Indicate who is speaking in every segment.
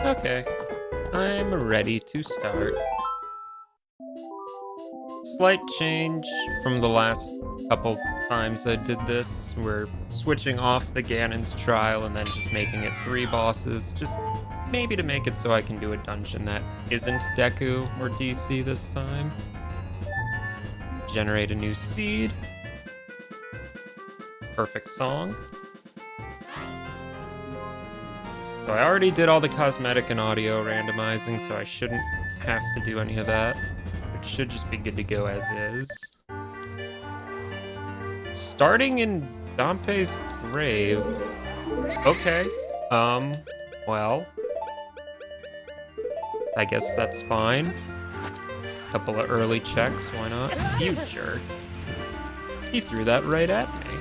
Speaker 1: Okay, I'm ready to start. Slight change from the last couple times I did this. We're switching off the Ganon's trial and then just making it 3 bosses, just maybe to make it so I can do a dungeon that isn't Deku or DC this time. Generate a new seed. Perfect song. So I already did all the cosmetic and audio randomizing, so I shouldn't have to do any of that. It should just be good to go as is. Starting in Dompe's grave. Okay. Well. I guess that's fine. Couple of early checks, why not? You jerk. He threw that right at me.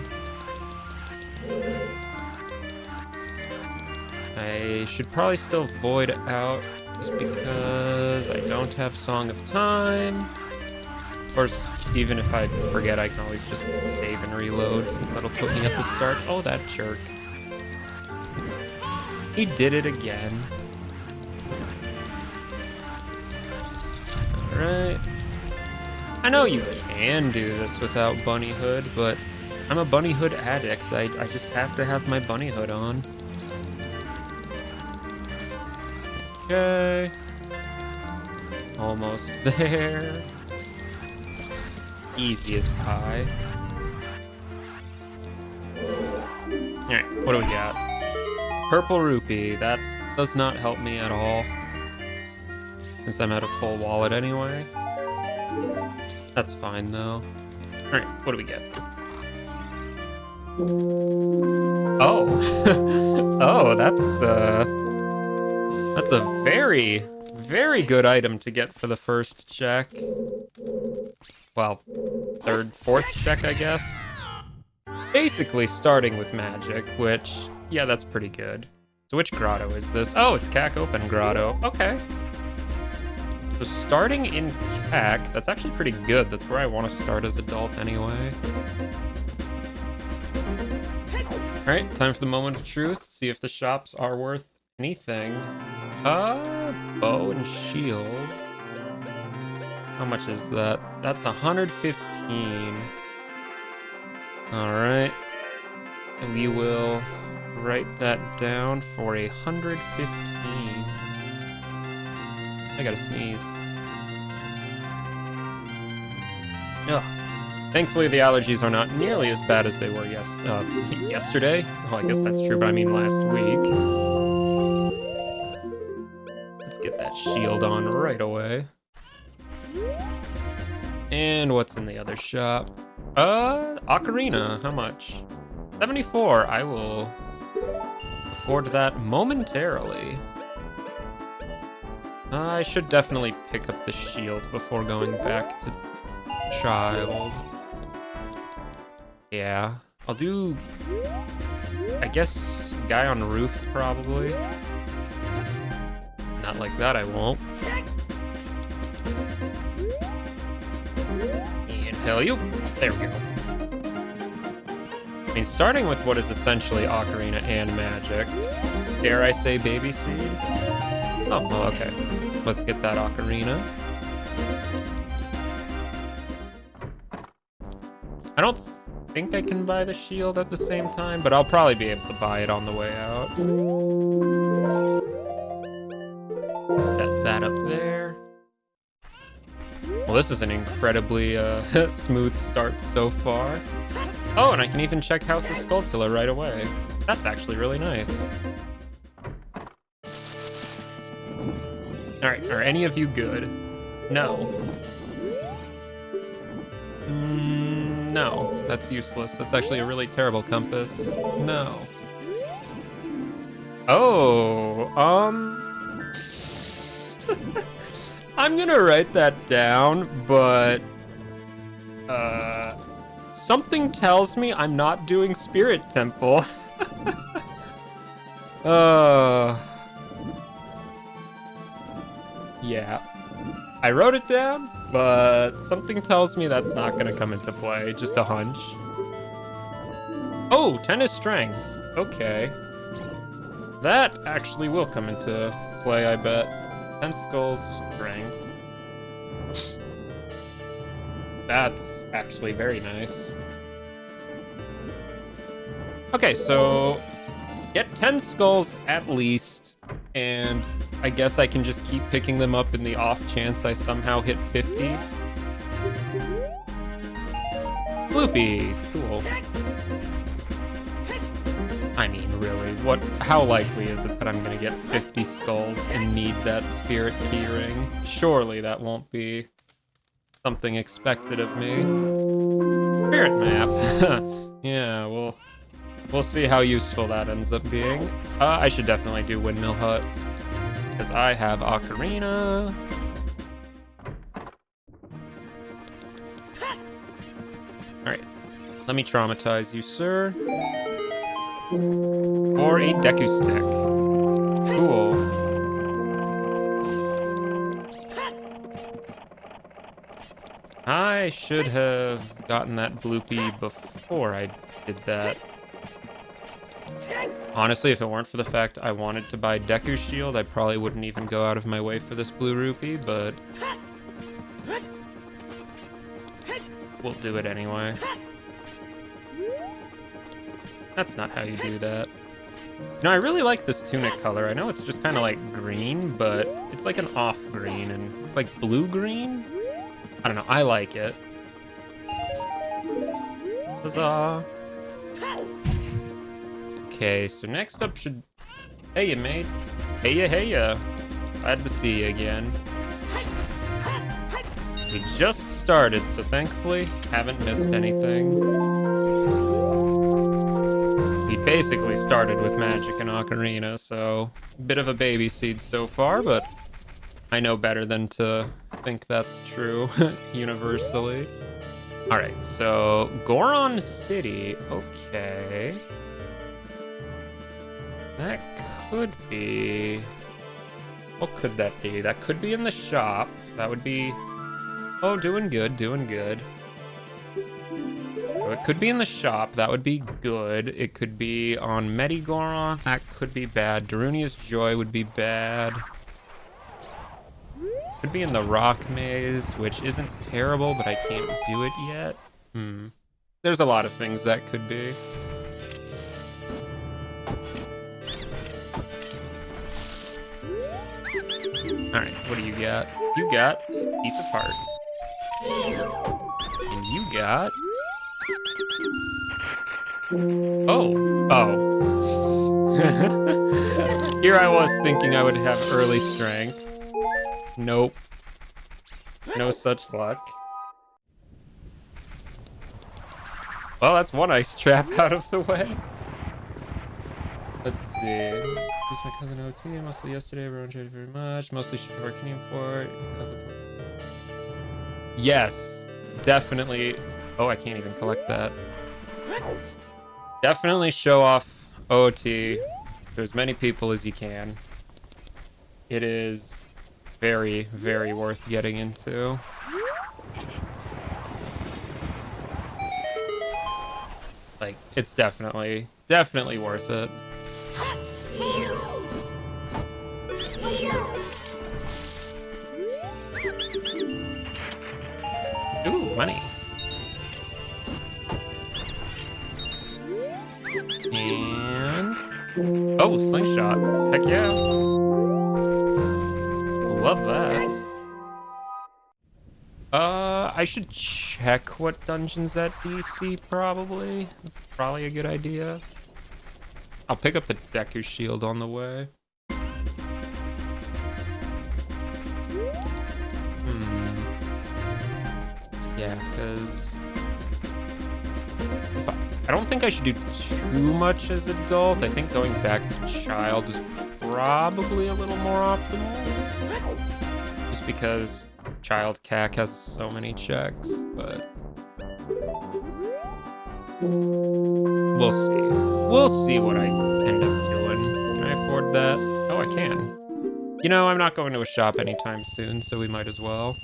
Speaker 1: I should probably still void out just because I don't have Song of Time. Of course, even if I forget, I can always just save and reload since that'll put me at the start. Oh, that jerk. He did it again. Alright. I know you can do this without bunny hood, but I'm a bunny hood addict. I just have to have my bunny hood on. Okay. Almost there. Easy as pie. Alright, what do we got? Purple rupee. That does not help me at all, since I'm at a full wallet anyway. That's fine though. Alright, what do we get? Oh. Oh, that's a very, very good item to get for the first check. Well, third, fourth check, I guess. Basically starting with magic, which, yeah, that's pretty good. So which grotto is this? Oh, it's Cack Open Grotto. Okay. So starting in Cack, that's actually pretty good. That's where I want to start as adult anyway. Alright, time for the moment of truth. See if the shops are worth anything. Bow and shield. How much is that? That's 115. Alright. We will write that down for 115. I gotta sneeze. Ugh. Thankfully, the allergies are not nearly as bad as they were yesterday. Well, I guess that's true, but I mean last week. Let's get that shield on right away. And what's in the other shop? Ocarina. How much? 74. I will afford that momentarily. I should definitely pick up the shield before going back to child. Yeah, I'll do, I guess, guy on roof probably. Not like that, I won't. And tell you, there we go. I mean, starting with what is essentially Ocarina and magic. Dare I say baby seed? Oh, well, okay. Let's get that Ocarina. I don't think I can buy the shield at the same time, but I'll probably be able to buy it on the way out. Set that up there. Well, this is an incredibly smooth start so far. Oh, and I can even check House of Skulltula right away. That's actually really nice. Alright, are any of you good? No. No, that's useless. That's actually a really terrible compass. No. Oh, I'm gonna write that down, but something tells me I'm not doing Spirit Temple. Yeah. I wrote it down, but something tells me that's not gonna come into play. Just a hunch. Oh, 10 is strength. Okay. That actually will come into play, I bet. 10 skulls, strength. That's actually very nice. Okay, so get 10 skulls at least, and I guess I can just keep picking them up in the off chance I somehow hit 50. Bloopy, cool. I mean, really, how likely is it that I'm gonna get 50 skulls and need that spirit keyring? Surely that won't be something expected of me. Spirit map. Yeah, we'll see how useful that ends up being. I should definitely do Windmill Hut, because I have Ocarina. Alright, let me traumatize you, sir. Or a Deku Stick. Cool. I should have gotten that bloopy before I did that. Honestly, if it weren't for the fact I wanted to buy Deku Shield, I probably wouldn't even go out of my way for this blue rupee, but we'll do it anyway. That's not how you do that. I really like this tunic color. I know it's just kind of like green, but it's like an off green, and it's like blue-green? I don't know, I like it. Huzzah. Okay, so next up should... Hey ya, mates. Hey ya. Glad to see you again. We just started, so thankfully haven't missed anything. We basically started with Magic and Ocarina, so a bit of a baby seed so far, but I know better than to think that's true universally. Alright, so Goron City, okay. That could be... What could that be? That could be in the shop. That would be... Oh, doing good, doing good. So it could be in the shop. That would be good. It could be on Medigoron. That could be bad. Darunia's Joy would be bad. Could be in the Rock Maze, which isn't terrible, but I can't do it yet. There's a lot of things that could be. Alright, what do you got? You got Piece of Heart. And you got... Oh. Here I was thinking I would have early strength. Nope. No such luck. Well, that's one ice trap out of the way. Let's see. This is my cousin OT. Mostly yesterday. Everyone traded very much. Mostly ship Harkinian for it. Yes. Definitely. Oh, I can't even collect that. Definitely show off OT to as many people as you can. It is very, very worth getting into. Like, it's definitely worth it. Ooh, money. And... Oh, slingshot. Heck yeah. Love that. I should check what dungeon's at DC, probably. That's probably a good idea. I'll pick up the Deku Shield on the way. Yeah, because... I don't think I should do too much as adult. I think going back to child is probably a little more optimal. Just because child CAC has so many checks, but... We'll see. We'll see what I end up doing. Can I afford that? Oh, I can. You know, I'm not going to a shop anytime soon, so we might as well.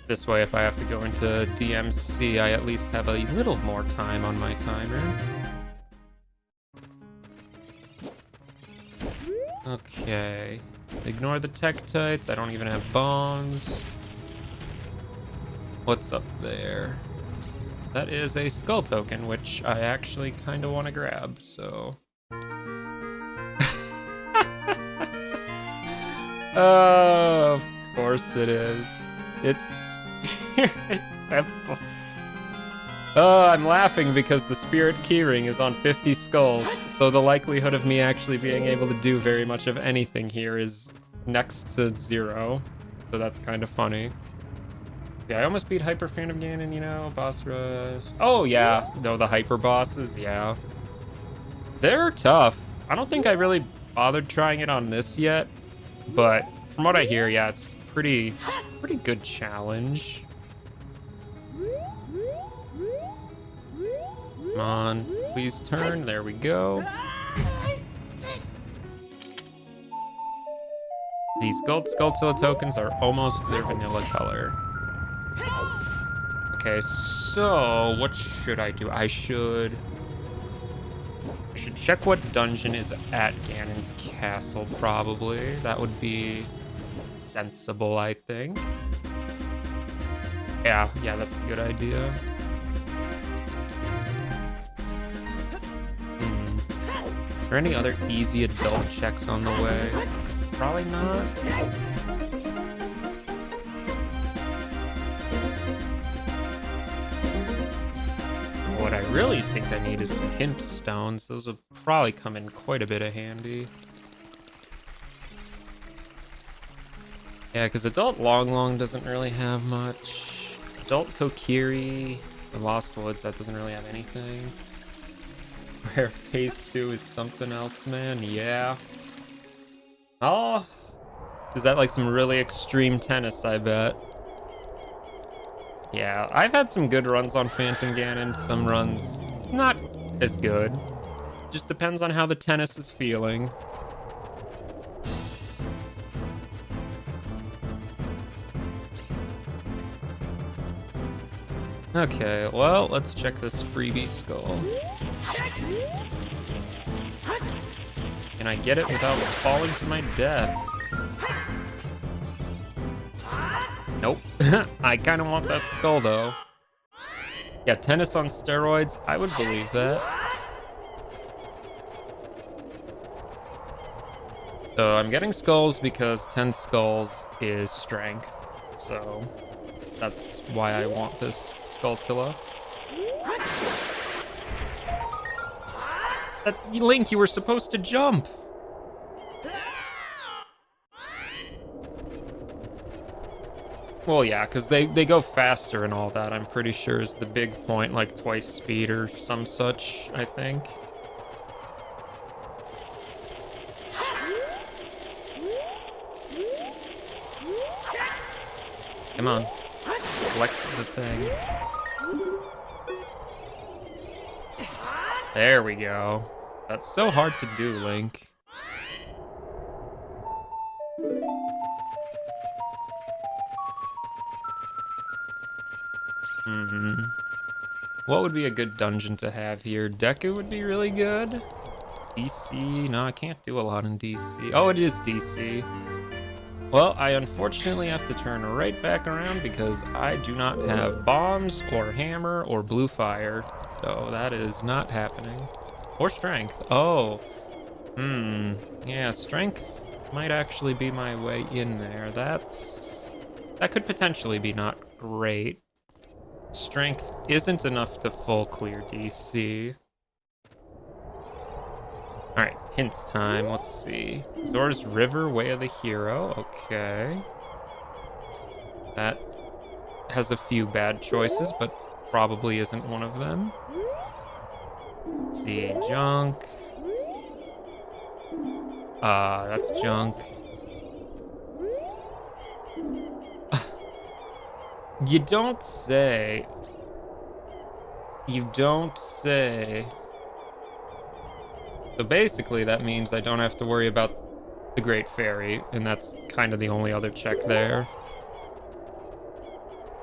Speaker 1: This way, if I have to go into DMC, I at least have a little more time on my timer. Okay. Ignore the Tektites. I don't even have bombs. What's up there? That is a skull token, which I actually kind of want to grab, so... Oh, of course it is. It's Spirit Temple. Oh, I'm laughing because the Spirit Keyring is on 50 skulls, so the likelihood of me actually being able to do very much of anything here is next to 0. So that's kind of funny. Yeah, I almost beat Hyper Phantom Ganon, you know, boss rush. Oh, yeah. No, the Hyper bosses, yeah. They're tough. I don't think I really bothered trying it on this yet, but from what I hear, yeah, it's pretty good challenge. Come on, please turn. There we go. These gold Skulltula tokens are almost their vanilla color. Okay, so what should I do? I should check what dungeon is at Ganon's castle, probably. That would be sensible, I think. Yeah, that's a good idea. Are there any other easy adult checks on the way? Probably not. What I really think I need is some hint stones. Those will probably come in quite a bit of handy. Yeah, because Adult Long doesn't really have much. Adult Kokiri, the Lost Woods, that doesn't really have anything. Where Phase 2 is something else, man. Yeah. Oh, is that like some really extreme tennis, I bet? Yeah, I've had some good runs on Phantom Ganon, some runs not as good. Just depends on how the tennis is feeling. Okay, well, let's check this freebie skull. Can I get it without falling to my death? Nope. I kind of want that skull, though. Yeah, tennis on steroids, I would believe that. So I'm getting skulls because 10 skulls is strength. So that's why I want this Skulltula. Link, you were supposed to jump. Well, yeah, because they go faster and all that, I'm pretty sure is the big point, like twice speed or some such, I think. Come on. Select the thing. There we go. That's so hard to do, Link. What would be a good dungeon to have here? Deku would be really good. DC? No, I can't do a lot in DC. Oh, it is DC. Well, I unfortunately have to turn right back around because I do not have bombs or hammer or blue fire. So that is not happening. Or strength. Oh. Yeah, strength might actually be my way in there. That could potentially be not great. Strength isn't enough to full clear DC. Alright, hints time. Let's see. Zora's River, Way of the Hero. Okay. That has a few bad choices, but probably isn't one of them. Let's see, junk. That's junk. You don't say. You don't say. So basically that means I don't have to worry about the Great Fairy, and that's kind of the only other check there.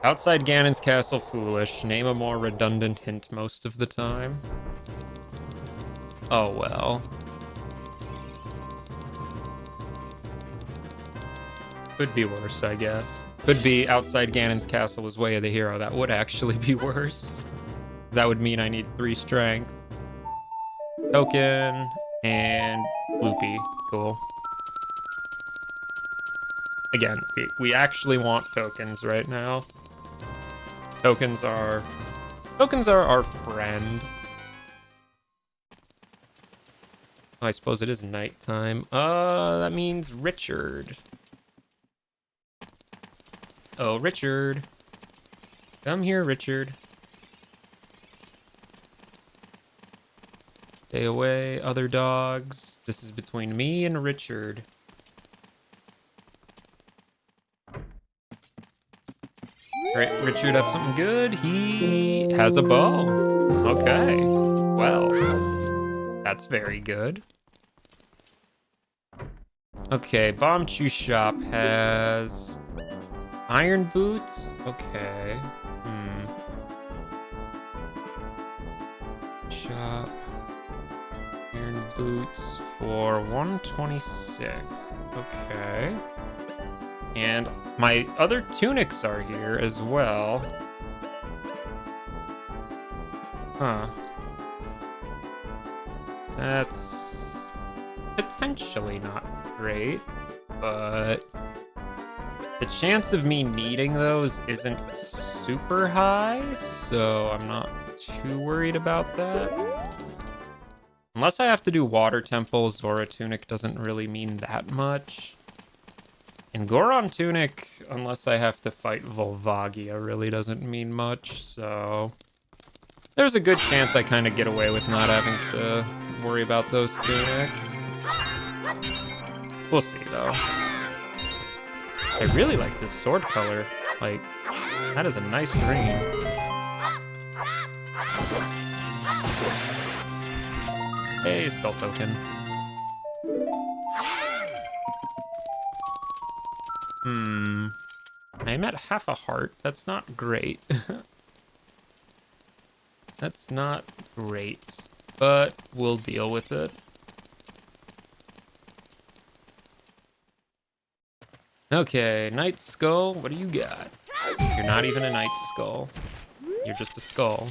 Speaker 1: Outside Ganon's castle, foolish. Name a more redundant hint most of the time. Oh well. Could be worse, I guess. Could be outside Ganon's castle was Way of the Hero. That would actually be worse. That would mean I need 3 strength. Token and loopy. Cool. Again, we actually want tokens right now. Tokens are our friend. Oh, I suppose it is nighttime. That means Richard. Oh, Richard. Come here, Richard. Stay away, other dogs. This is between me and Richard. Right, Richard have something good? He has a bow. Okay. Well, that's very good. Okay, Bomb Chew Shop has iron boots. Okay. Shop iron boots for 126. Okay. And my other tunics are here as well. Huh. That's potentially not great, but the chance of me needing those isn't super high, so I'm not too worried about that. Unless I have to do water temples, Zora tunic doesn't really mean that much. And Goron tunic, unless I have to fight Volvagia, really doesn't mean much, so there's a good chance I kind of get away with not having to worry about those tunics. We'll see, though. I really like this sword color. Like, that is a nice green. Hey, Skull Token. I'm at half a heart. That's not great. That's not great, but we'll deal with it. Okay, Night Skull, what do you got? You're not even a Night Skull. You're just a skull.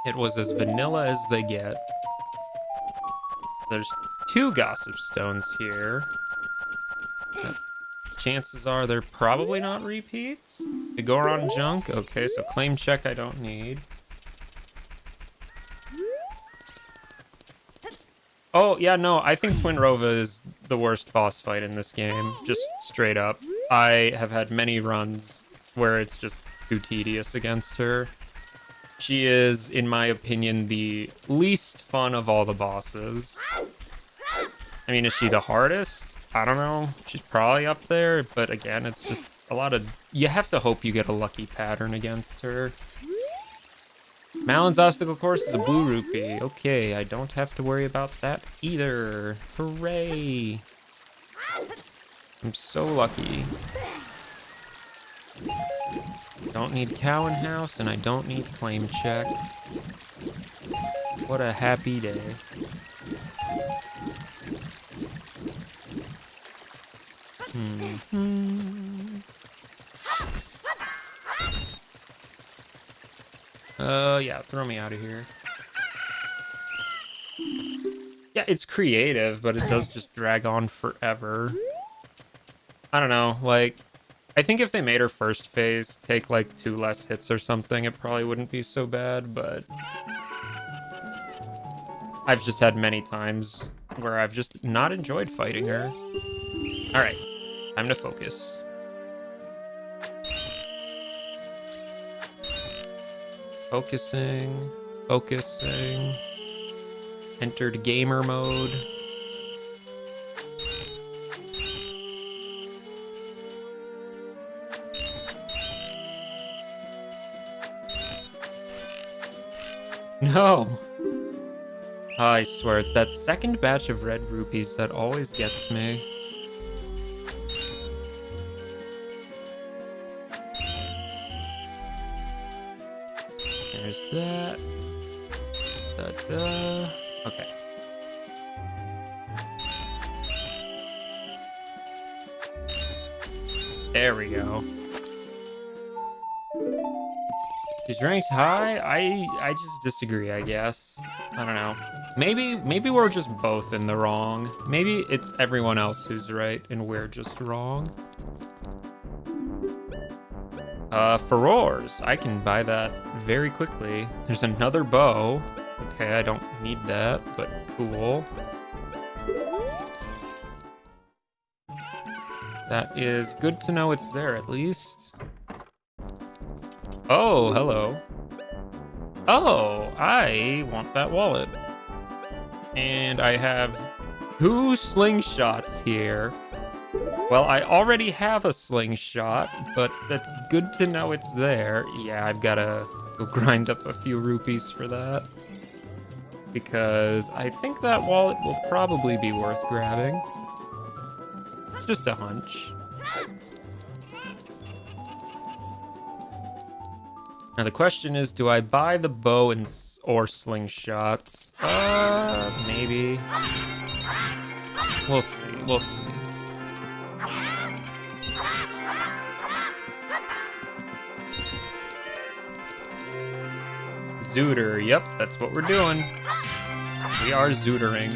Speaker 1: It was as vanilla as they get. There's 2 Gossip Stones here. Chances are they're probably not repeats. The Goron junk. Okay, so claim check I don't need. Oh, yeah, no, I think Twin Rova is the worst boss fight in this game. Just straight up. I have had many runs where it's just too tedious against her. She is, in my opinion, the least fun of all the bosses. I mean, is she the hardest? I don't know. She's probably up there, but again, it's just a lot of... You have to hope you get a lucky pattern against her. Malon's obstacle course is a blue rupee. Okay, I don't have to worry about that either. Hooray! I'm so lucky. Don't need Cowan House, and I don't need claim check. What a happy day. Yeah, throw me out of here. Yeah, it's creative, but it does just drag on forever. I don't know, like, I think if they made her first phase take like 2 less hits or something, it probably wouldn't be so bad, but I've just had many times where I've just not enjoyed fighting her. All right, time to focus. Focusing. Entered gamer mode. No! Oh, I swear, it's that second batch of red rupees that always gets me. There's that. Okay. There we go. He's ranked high? I just disagree, I guess. I don't know. Maybe we're just both in the wrong. Maybe it's everyone else who's right and we're just wrong. Furores. I can buy that very quickly. There's another bow. Okay, I don't need that, but cool. That is good to know it's there at least. Oh, hello. Oh, I want that wallet. And I have 2 slingshots here. Well, I already have a slingshot, but that's good to know it's there. Yeah, I've gotta go grind up a few rupees for that. Because I think that wallet will probably be worth grabbing. Just a hunch. Now the question is, do I buy the bow and or slingshots? Maybe. We'll see. We'll see. Zooter. Yep, that's what we're doing. We are zootering.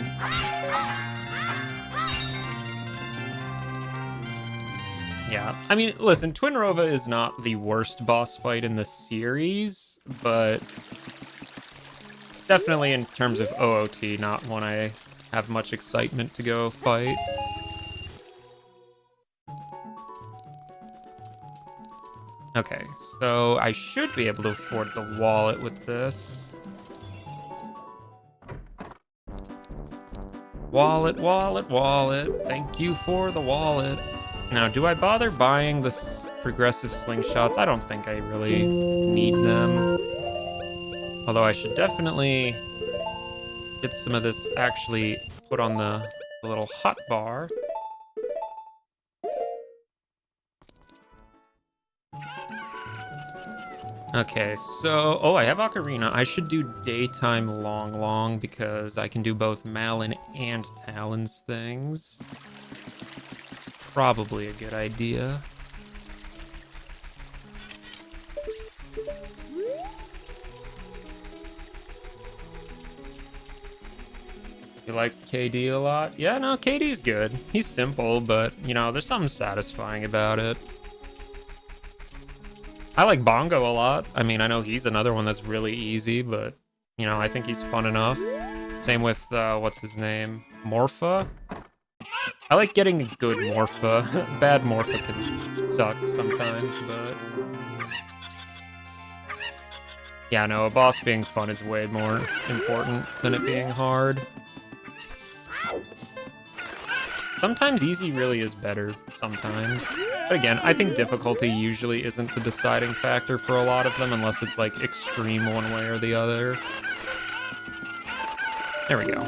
Speaker 1: Yeah, I mean, listen, Twinrova is not the worst boss fight in the series, but definitely in terms of OOT, not one I have much excitement to go fight. Okay, so I should be able to afford the wallet with this. Wallet, wallet, wallet. Thank you for the wallet. Now, do I bother buying this progressive slingshots? I don't think I really need them. Although I should definitely get some of this actually put on the little hot bar. Okay, so... Oh, I have Ocarina. I should do daytime long because I can do both Malin and Talon's things. Probably a good idea. You liked KD a lot? Yeah, no, KD's good. He's simple, but, you know, there's something satisfying about it. I like Bongo a lot. I mean, I know he's another one that's really easy, but, you know, I think he's fun enough. Same with, what's his name? Morpha? I like getting a good Morpha. Bad Morpha can suck sometimes, but... Yeah, no, a boss being fun is way more important than it being hard. Sometimes easy really is better, sometimes. But again, I think difficulty usually isn't the deciding factor for a lot of them, unless it's, like, extreme one way or the other. There we go.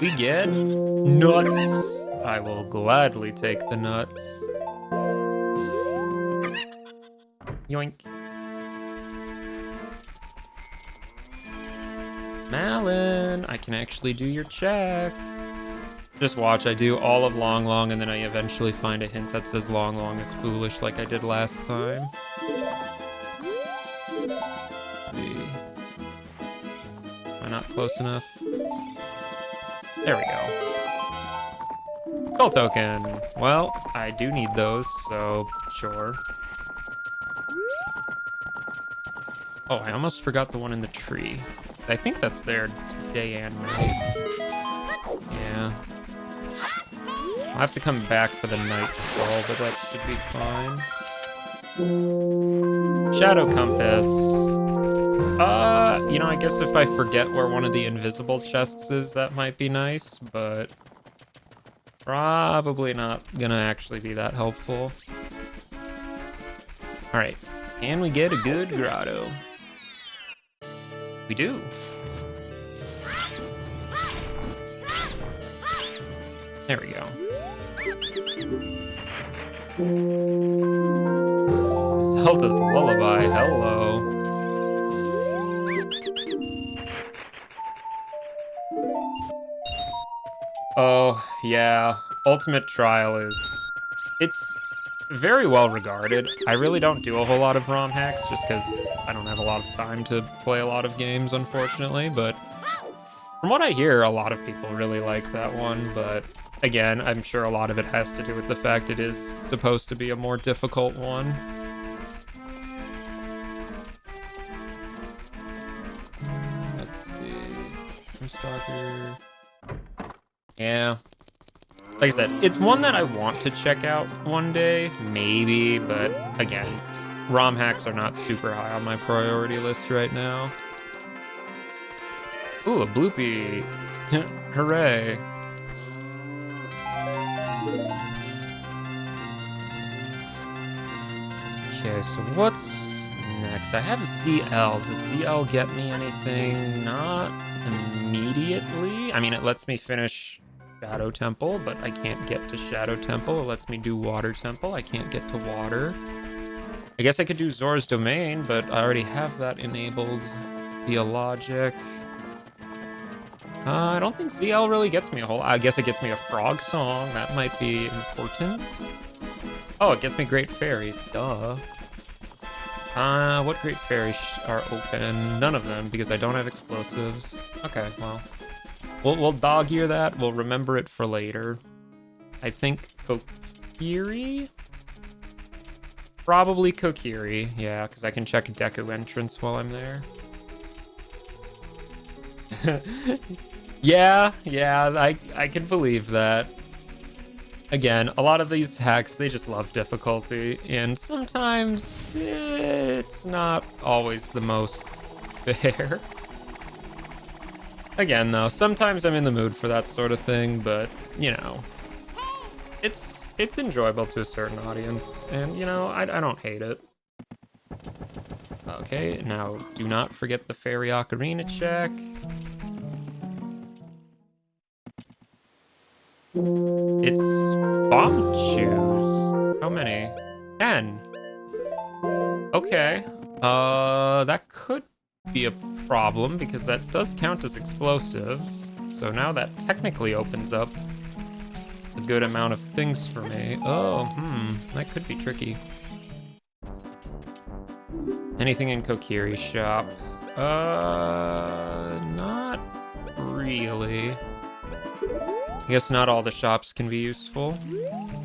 Speaker 1: We get nuts. I will gladly take the nuts. Yoink. Malin, I can actually do your check. Just watch, I do all of Long, and then I eventually find a hint that says Long is foolish like I did last time. Let's see. Am I not close enough? There we go. Skull token. Well, I do need those, so sure. Oh, I almost forgot the one in the tree. I think that's there day and night. Yeah. I'll have to come back for the night skull, but that should be fine. Shadow compass. You know, I guess if I forget where one of the invisible chests is, that might be nice, but probably not gonna actually be that helpful. All right, can we get a good grotto? We do. There we go. Zelda's lullaby, hello. Oh, yeah. Ultimate Trial it's very well regarded. I really don't do a whole lot of ROM hacks just because I don't have a lot of time to play a lot of games, unfortunately, but from what I hear, a lot of people really like that one, but again, I'm sure a lot of it has to do with the fact it is supposed to be a more difficult one. Let's see. Stalker. Yeah. Like I said, it's one that I want to check out one day, maybe, but again, ROM hacks are not super high on my priority list right now. Ooh, a bloopy. Hooray. Okay, so what's next? I have ZL. Does ZL get me anything? Not immediately. I mean, it lets me finish Shadow Temple, but I can't get to Shadow Temple. It lets me do Water Temple. I can't get to Water. I guess I could do Zora's Domain, but I already have that enabled. Theologic. I don't think ZL really gets me a whole... I guess it gets me a frog song. That might be important. Oh, it gets me Great Fairies. Duh. What Great Fairies are open? None of them, because I don't have explosives. Okay, well... We'll dog-ear that. We'll remember it for later. I think Kokiri? Probably Kokiri, yeah, because I can check Deku entrance while I'm there. Yeah, I can believe that. Again, a lot of these hacks, they just love difficulty, and sometimes it's not always the most fair. Again, though, sometimes I'm in the mood for that sort of thing, but, you know, it's enjoyable to a certain audience, and, you know, I don't hate it. Okay, now, do not forget the Fairy Ocarina check. It's bomb shoes. How many? 10. Okay. That could be a problem because that does count as explosives. So now that technically opens up a good amount of things for me. Oh, that could be tricky. Anything in Kokiri's shop? Not really. I guess not all the shops can be useful.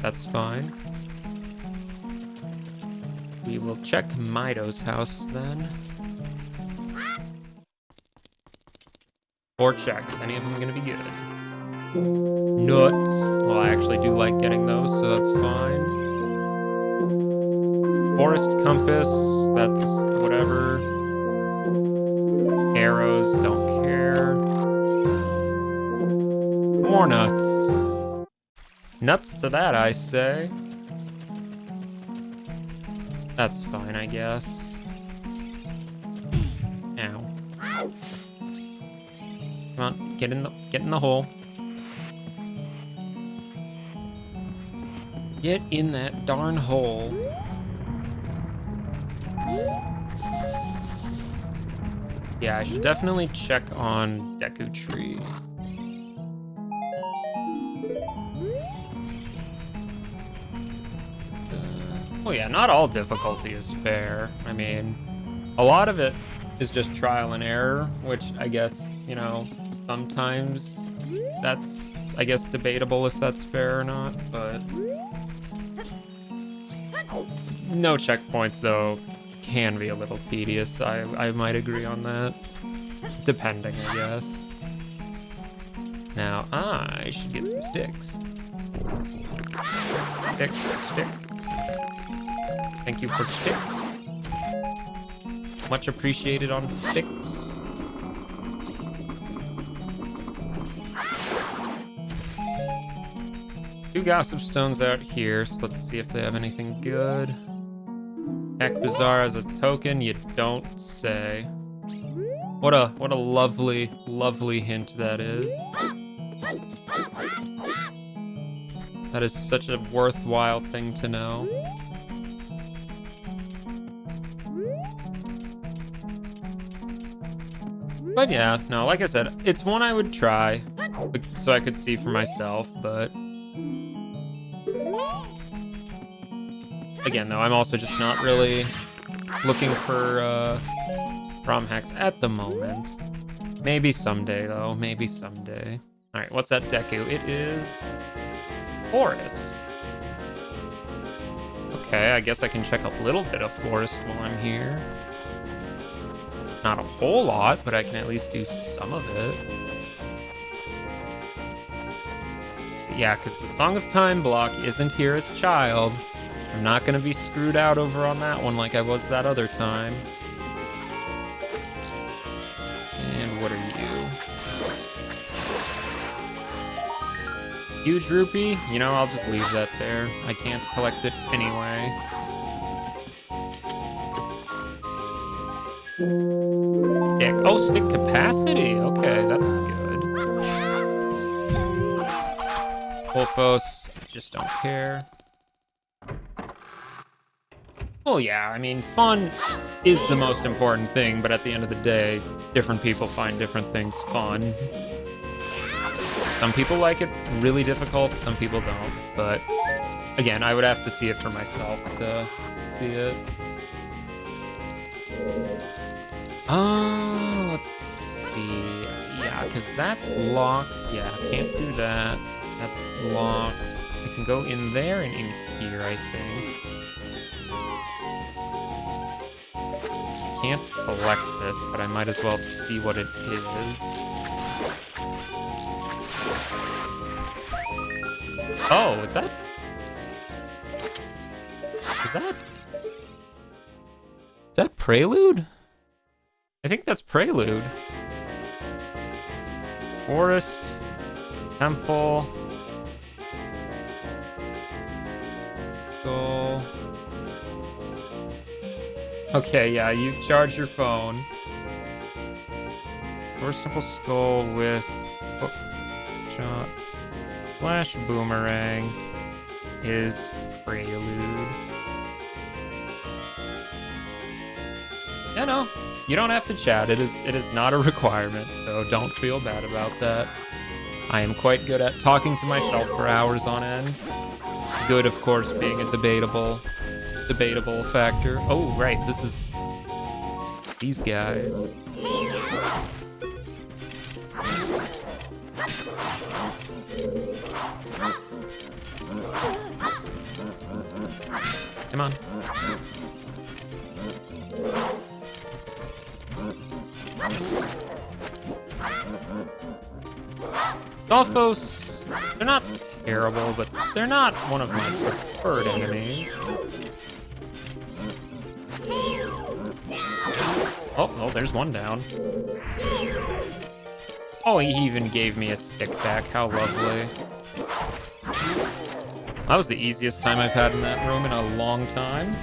Speaker 1: That's fine. We will check Mido's house then. 4 checks. Any of them gonna be good? Nuts. Well, I actually do like getting those, so that's fine. Forest compass. That's whatever. Arrows. Don't care. More nuts. Nuts to that, I say. That's fine, I guess. Ow. Come on, get in the hole. Get in that darn hole. Yeah, I should definitely check on Deku Tree. Oh yeah, not all difficulty is fair. I mean, a lot of it is just trial and error, which I guess, you know, sometimes that's, I guess, debatable if that's fair or not, but... No checkpoints, though, can be a little tedious. I might agree on that. Depending, I guess. Now, I should get some sticks. Stick. Thank you for sticks. Much appreciated on sticks. Two gossip stones out here, so let's see if they have anything good. Heck Bazaar as a token, you don't say. What a lovely, lovely hint that is. That is such a worthwhile thing to know. But yeah, no, like I said, it's one I would try, so I could see for myself, but Again, though, I'm also just not really looking for ROM hacks at the moment. Maybe someday, though. Maybe someday. All right, what's that Deku? It is Forest. Okay, I guess I can check a little bit of Forest while I'm here. Not a whole lot, but I can at least do some of it. So, yeah, because the Song of Time block isn't here as child. I'm not going to be screwed out over on that one like I was that other time. And what are you? Huge rupee? You know, I'll just leave that there. I can't collect it anyway. Dick. Oh, stick capacity. Okay, that's good. Wolfos, just don't care. Well, yeah, I mean, fun is the most important thing, but at the end of the day, different people find different things fun. Some people like it really difficult, some people don't, but again, I would have to see it for myself to see it. Let's see. Yeah, because that's locked. Yeah, can't do that. That's locked. I can go in there and in here, I think. Can't collect this, but I might as well see what it is. Oh, is that? Is that Prelude? I think that's Prelude. Forest, Temple, Skull. Okay, yeah, you charge your phone. Forest, Temple, Skull with hook shot. Flash Boomerang is Prelude. Yeah, no, you don't have to chat. It is not a requirement, so don't feel bad about that. I am quite good at talking to myself for hours on end. Good, of course, being a debatable factor. Oh, right, this is these guys. Come on. Golfos, they're not terrible, but they're not one of my preferred enemies. Oh, there's one down. Oh, he even gave me a stick back. How lovely. That was the easiest time I've had in that room in a long time.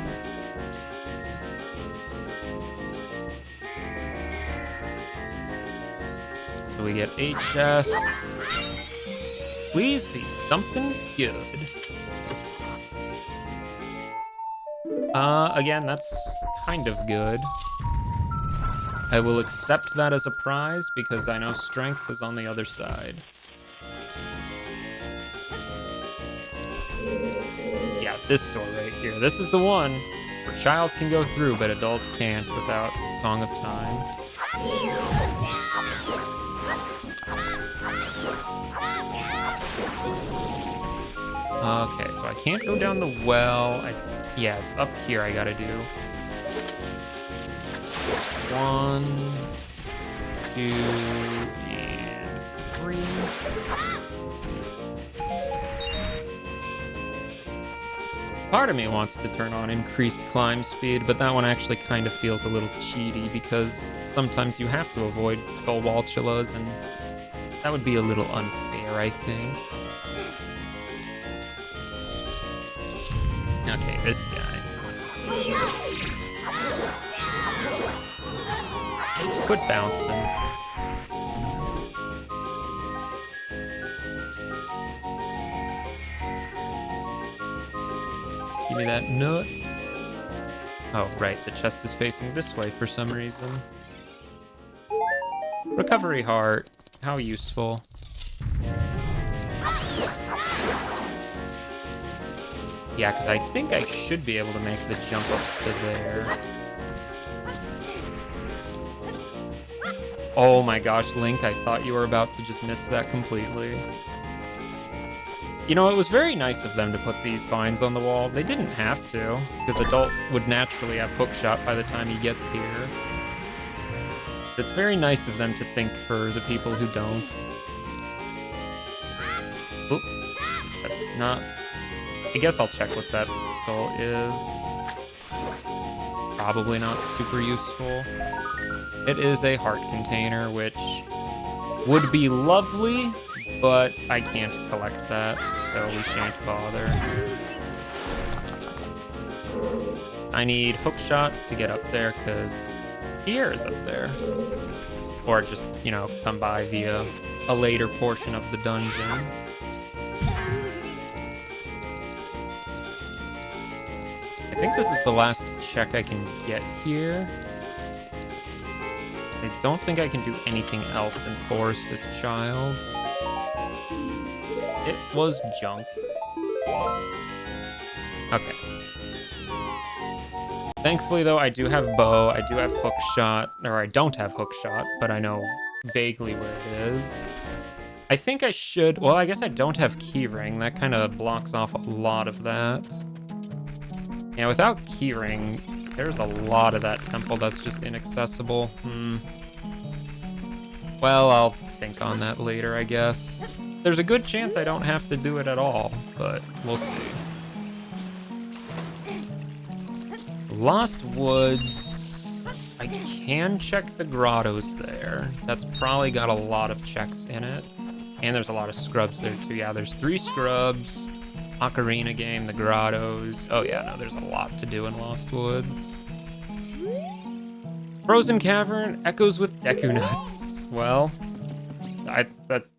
Speaker 1: So we get 8 chests. Please be something good. Again, that's kind of good. I will accept that as a prize because I know strength is on the other side. Yeah, this door right here. This is the one where child can go through, but adult can't without Song of Time. Okay, so I can't go down the well. Yeah, it's up here I gotta do. 1, 2, and 3. Part of me wants to turn on increased climb speed, but that one actually kind of feels a little cheaty because sometimes you have to avoid Skullwalchulas, and that would be a little unfair, I think. Okay, this guy. Quit bouncing. Give me that nut. Oh, right, the chest is facing this way for some reason. Recovery heart. How useful. Yeah, because I think I should be able to make the jump up to there. Oh my gosh, Link, I thought you were about to just miss that completely. You know, it was very nice of them to put these vines on the wall. They didn't have to, because Adult would naturally have hookshot by the time he gets here. But it's very nice of them to think for the people who don't. Oop, that's not... I guess I'll check what that skull is. Probably not super useful. It is a heart container, which would be lovely, but I can't collect that, so we shan't bother. I need hookshot to get up there, because Pierre is up there. Or just, you know, come by via a later portion of the dungeon. I think this is the last check I can get here. I don't think I can do anything else in Forest as a child. It was junk. Okay. Thankfully, though, I do have bow, I do have hookshot, or I don't have hookshot, but I know vaguely where it is. I think I should... Well, I guess I don't have Keyring. That kind of blocks off a lot of that. Yeah, without Keyring, there's a lot of that temple that's just inaccessible. Well, I'll think on that later, I guess. There's a good chance I don't have to do it at all, but we'll see. Lost Woods. I can check the grottos there. That's probably got a lot of checks in it. And there's a lot of scrubs there too. Yeah, there's 3 scrubs. Ocarina game, the grottos. Oh yeah, no, there's a lot to do in Lost Woods. Frozen Cavern echoes with Deku Nuts. Well,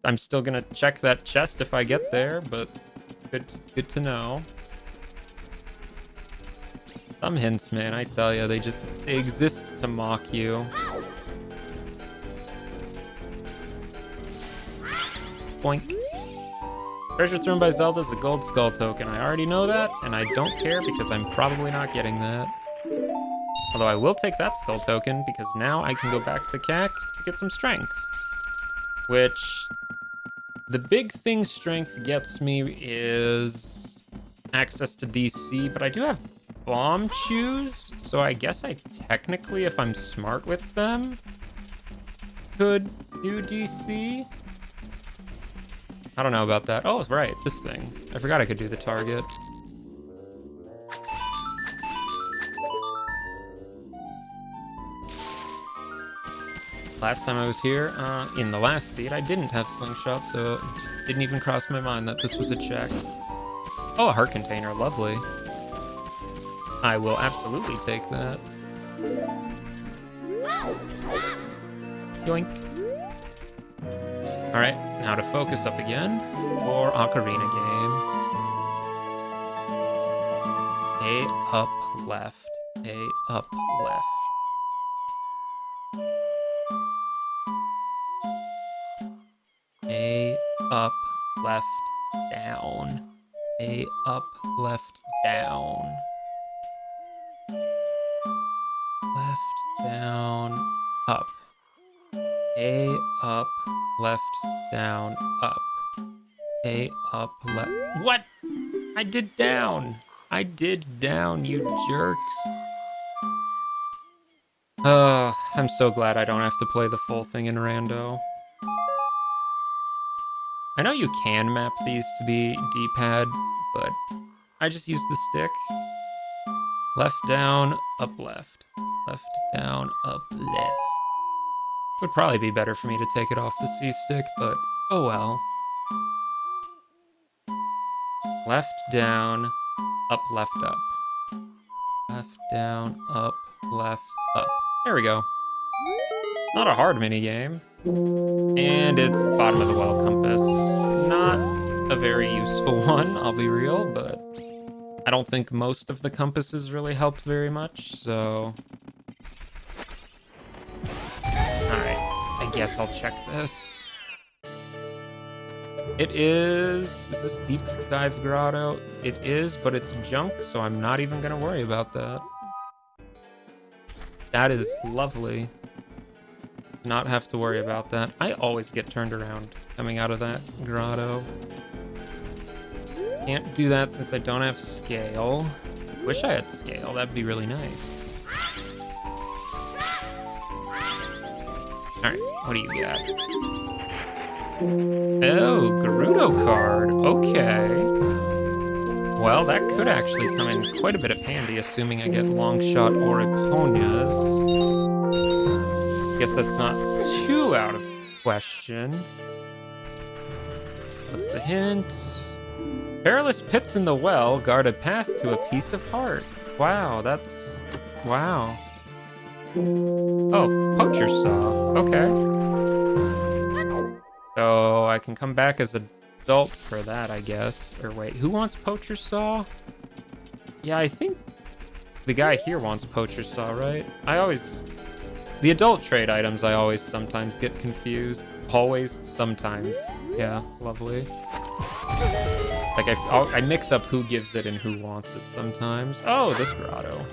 Speaker 1: I'm still gonna check that chest if I get there, but good to know. Some hints, man, I tell you, they exist to mock you. Boink. Treasure thrown by Zelda is a gold skull token. I already know that, and I don't care because I'm probably not getting that. Although I will take that skull token because now I can go back to CAC to get some strength. Which, the big thing strength gets me is access to DC, but I do have bomb chews, so I guess I technically, if I'm smart with them, could do DC. I don't know about that. Oh, right, this thing. I forgot I could do the target. Last time I was here, in the last seed, I didn't have slingshot, so it just didn't even cross my mind that this was a check. Oh, a heart container, lovely. I will absolutely take that. Yoink. Alright, now to focus up again for Ocarina game. A up left. A up left. A up left down. A up left down. Left down up. A up left down up. A up left. What? I did down. I did down, you jerks. I'm so glad I don't have to play the full thing in rando. I know you can map these to be D-pad, but I just use the stick. Left down, up left. Left down, up left. Would probably be better for me to take it off the C-stick, but oh well. Left down, up left up. Left down, up, left, up. There we go. Not a hard minigame. And it's bottom of the well compass. Not a very useful one, I'll be real, but I don't think most of the compasses really help very much, so... Alright, I guess I'll check this. It is this deep dive grotto? It is, but it's junk, so I'm not even gonna worry about that. That is lovely. Not have to worry about that. I always get turned around coming out of that grotto. Can't do that since I don't have scale. Wish I had scale, that'd be really nice. Alright, what do you got? Oh, Gerudo card. Okay. Well, that could actually come in quite a bit of handy, assuming I get Longshot or Eponias. Guess that's not too out of question. What's the hint? Perilous pits in the well guard a path to a piece of heart. Wow, that's... wow. Oh, Poacher Saw. Okay. So I can come back as adult for that, I guess. Or wait, who wants Poacher Saw? Yeah, I think the guy here wants Poacher Saw, right? The adult trade items I always sometimes get confused. Always, sometimes. Yeah, lovely. Like, I mix up who gives it and who wants it sometimes. Oh, this grotto.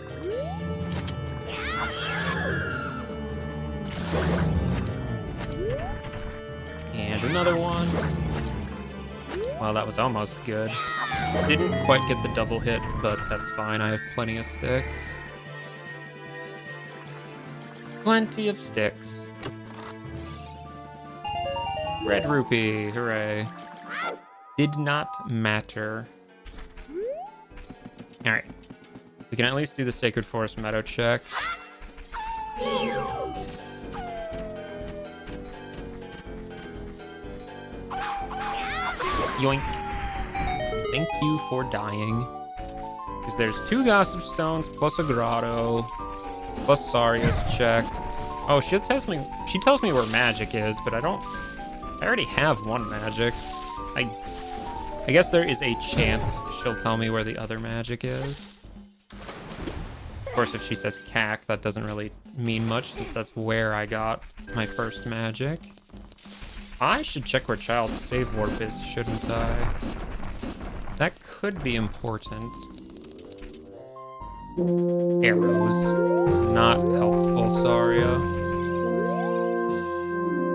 Speaker 1: And another one. Well, that was almost good. Didn't quite get the double hit, but that's fine. I have plenty of sticks. Plenty of sticks. Red rupee, hooray. Did not matter. Alright. We can at least do the Sacred Forest Meadow check. Yoink. Thank you for dying. Because there's 2 Gossip Stones plus a Grotto plus Saria's check. Oh, she tells me where magic is, but I already have 1 magic. I guess there is a chance she'll tell me where the other magic is. Of course, if she says cack, that doesn't really mean much since that's where I got my first magic. I should check where Child's save warp is, shouldn't I? That could be important. Arrows. Not helpful, Saria.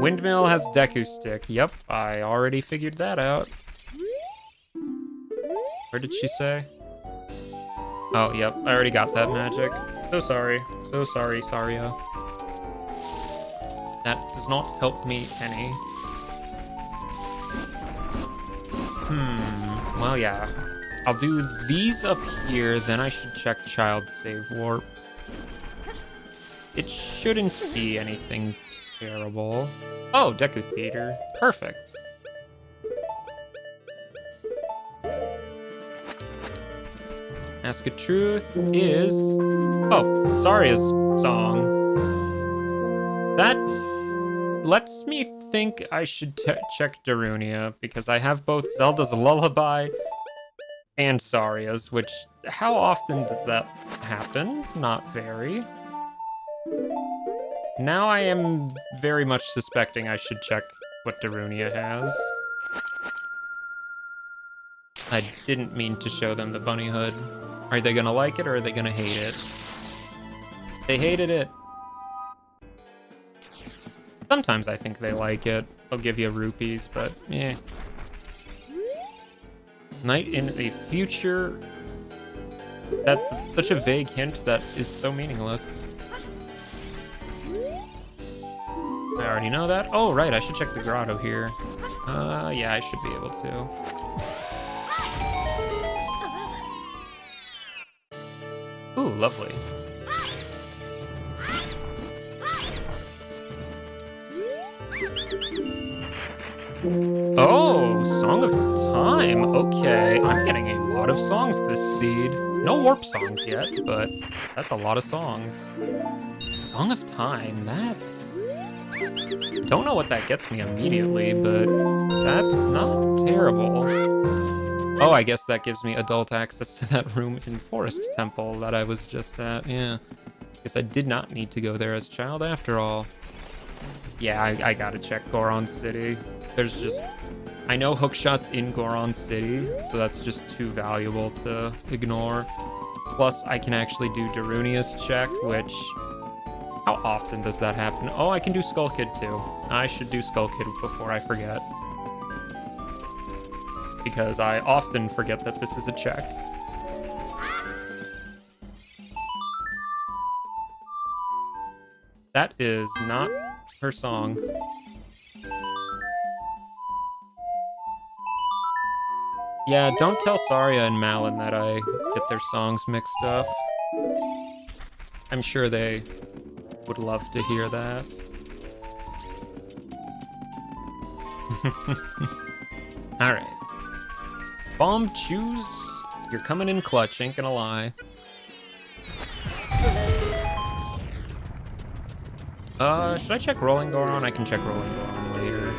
Speaker 1: Windmill has Deku Stick. Yep, I already figured that out. Where did she say? Oh, yep, I already got that magic. So sorry. So sorry, Saria. That does not help me any. Well, yeah. I'll do these up here, then I should check Child's save warp. It shouldn't be anything terrible. Oh, Deku Theater. Perfect. Ask a Truth is... oh, Saria's song. That lets me think I should check Darunia, because I have both Zelda's Lullaby and Saria's, which, how often does that happen? Not very. Now I am very much suspecting I should check what Darunia has. I didn't mean to show them the bunny hood. Are they gonna like it or are they gonna hate it? They hated it. Sometimes I think they like it. They'll give you rupees, but eh. Night in the future. That's such a vague hint that is so meaningless. I already know that. Oh, right, I should check the grotto here. Yeah, I should be able to. Ooh, lovely. Oh, Song of Time. Okay, I'm getting a lot of songs this seed. No warp songs yet, but that's a lot of songs. Song of Time, that's... don't know what that gets me immediately, but that's not terrible. Oh, I guess that gives me adult access to that room in Forest Temple that I was just at, yeah. Guess I did not need to go there as Child after all. Yeah, I gotta check Goron City. There's just I know hookshot's in Goron City, so that's just too valuable to ignore. Plus, I can actually do Darunia's check, which... How often does that happen? Oh, I can do Skull Kid too. I should do Skull Kid before I forget. Because I often forget that this is a check. That is not her song. Yeah, don't tell Saria and Malin that I get their songs mixed up. I'm sure they would love to hear that. Alright. Bomb Chews, you're coming in clutch, ain't gonna lie. Should I check Rolling Goron? I can check Rolling Goron later.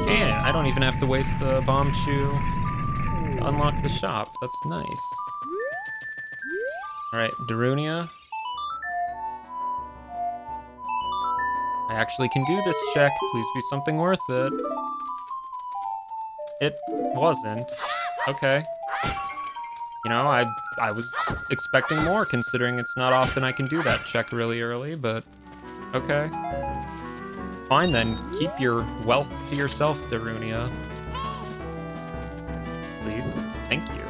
Speaker 1: And I don't even have to waste a Bomb Chew to unlock the shop. That's nice. Alright, Darunia. I actually can do this check. Please be something worth it. It wasn't. Okay. You know, I was expecting more, considering it's not often I can do that check really early, but okay. Fine then, keep your wealth to yourself, Darunia. Please, thank you.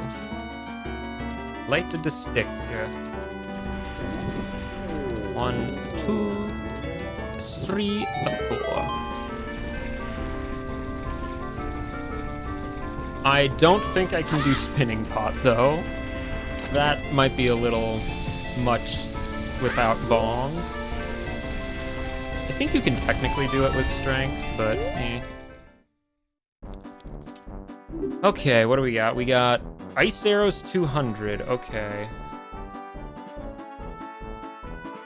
Speaker 1: Lighted the stick. 1, 2, 3, 4. I don't think I can do Spinning Pot, though. That might be a little much without bombs. I think you can technically do it with strength, but eh. Okay, what do we got? We got Ice Arrows 200. Okay.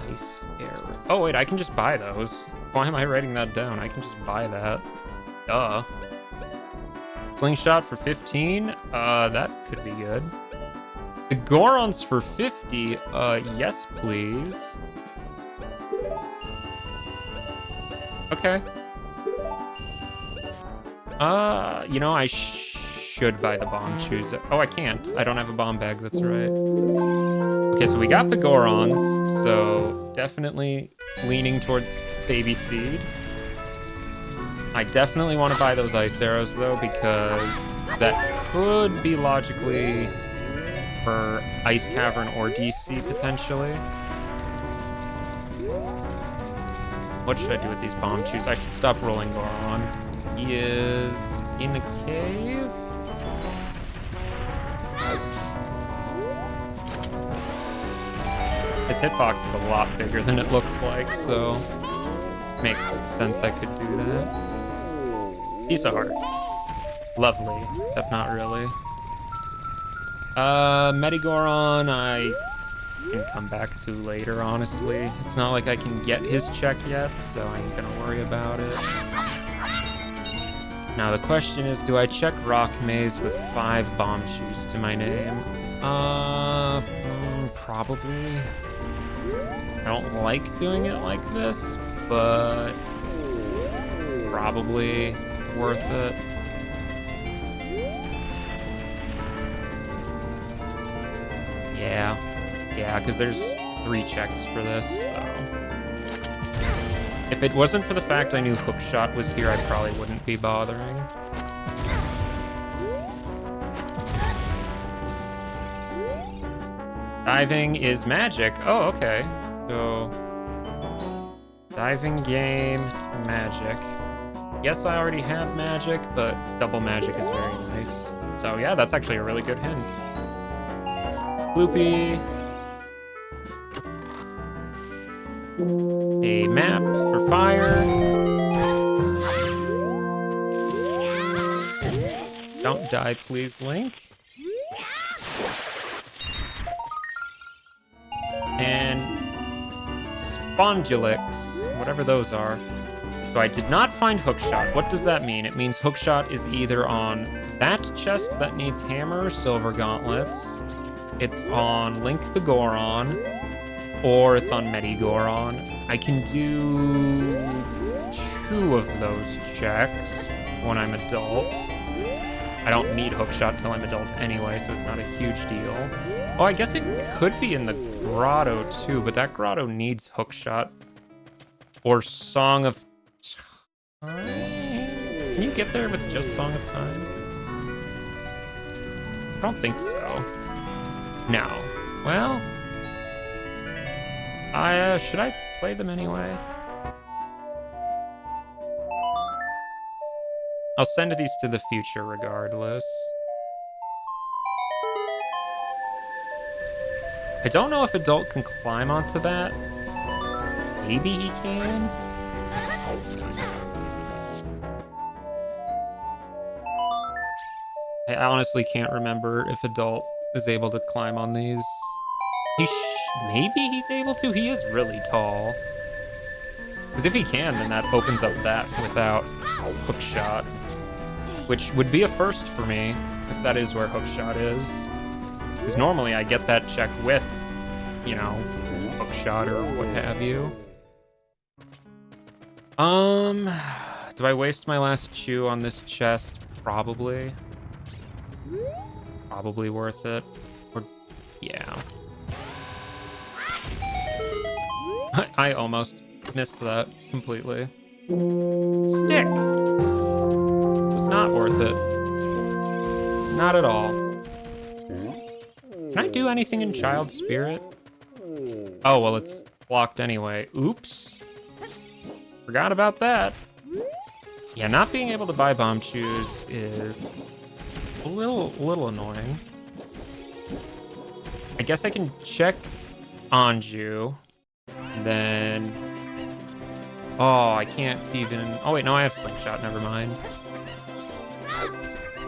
Speaker 1: Ice Arrow. Oh, wait, I can just buy those. Why am I writing that down? I can just buy that. Duh. Slingshot for 15? That could be good. The Gorons for 50? Yes, please. Okay. You know, I should buy the bomb chews. Oh, I can't. I don't have a bomb bag, that's right. Okay, so we got the Gorons, so definitely leaning towards Baby Seed. I definitely want to buy those Ice Arrows, though, because that could be logically for Ice Cavern or DC, potentially. What should I do with these bomb chews? I should stop rolling Goron. He is in the cave? His hitbox is a lot bigger than it looks like, so makes sense I could do that. Piece of heart. Lovely, except not really. Medigoron, I can come back to later, honestly. It's not like I can get his check yet, so I ain't gonna worry about it. Now the question is, do I check Rock Maze with 5 bomb shoes to my name? Probably. I don't like doing it like this, but probably worth it. Yeah, because there's 3 checks for this, so. If it wasn't for the fact I knew Hookshot was here, I probably wouldn't be bothering. Diving is magic. Oh, okay. So, diving game, magic. Yes, I already have magic, but double magic is very nice. So yeah, that's actually a really good hint. Loopy. A map for fire. Don't die, please, Link. And Spondulix, whatever those are. So I did not find Hookshot. What does that mean? It means Hookshot is either on that chest that needs hammer or silver gauntlets. It's on Link the Goron. or it's on Medigoron. I can do 2 of those checks when I'm adult. I don't need hookshot till I'm adult anyway, so it's not a huge deal. Oh, I guess it could be in the grotto too, but that grotto needs hookshot or Song of Time. Can you get there with just Song of Time? I don't think so. No. Well, should I play them anyway? I'll send these to the future regardless. I don't know if adult can climb onto that. Maybe he can. I honestly can't remember if adult is able to climb on these. Maybe he's able to. He is really tall. Because if he can, then that opens up that without hookshot, which would be a first for me if that is where hookshot is. Because normally I get that check with, you know, hookshot or what have you. Do I waste my last chew on this chest? Probably. Probably worth it. Or, yeah. I almost missed that completely. Stick! Was not worth it. Not at all. Can I do anything in Child Spirit? Oh, well, it's blocked anyway. Oops. Forgot about that. Yeah, not being able to buy bomb shoes is a little annoying. I guess I can check Anju. Then... Oh, I can't even... Oh, wait, no, I have Slingshot. Never mind.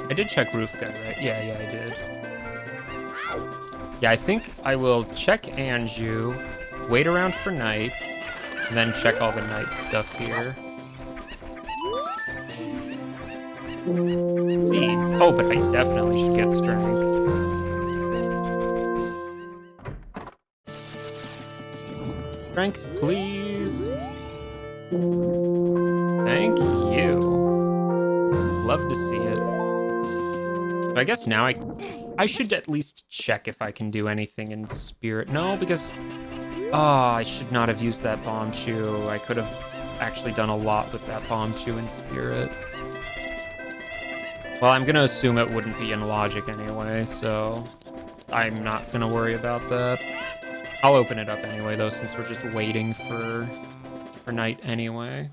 Speaker 1: I did check Roof Guy, right? Yeah, I did. Yeah, I think I will check Anju, wait around for night, and then check all the night stuff here. Seeds. Oh, but I definitely should get Strength. Strength, please. Thank you. Love to see it. So I guess now I should at least check if I can do anything in Spirit. No, because... Oh, I should not have used that Bomb Chew. I could have actually done a lot with that Bomb Chew in Spirit. Well, I'm gonna assume it wouldn't be in Logic anyway, so... I'm not gonna worry about that. I'll open it up anyway, though, since we're just waiting for night anyway.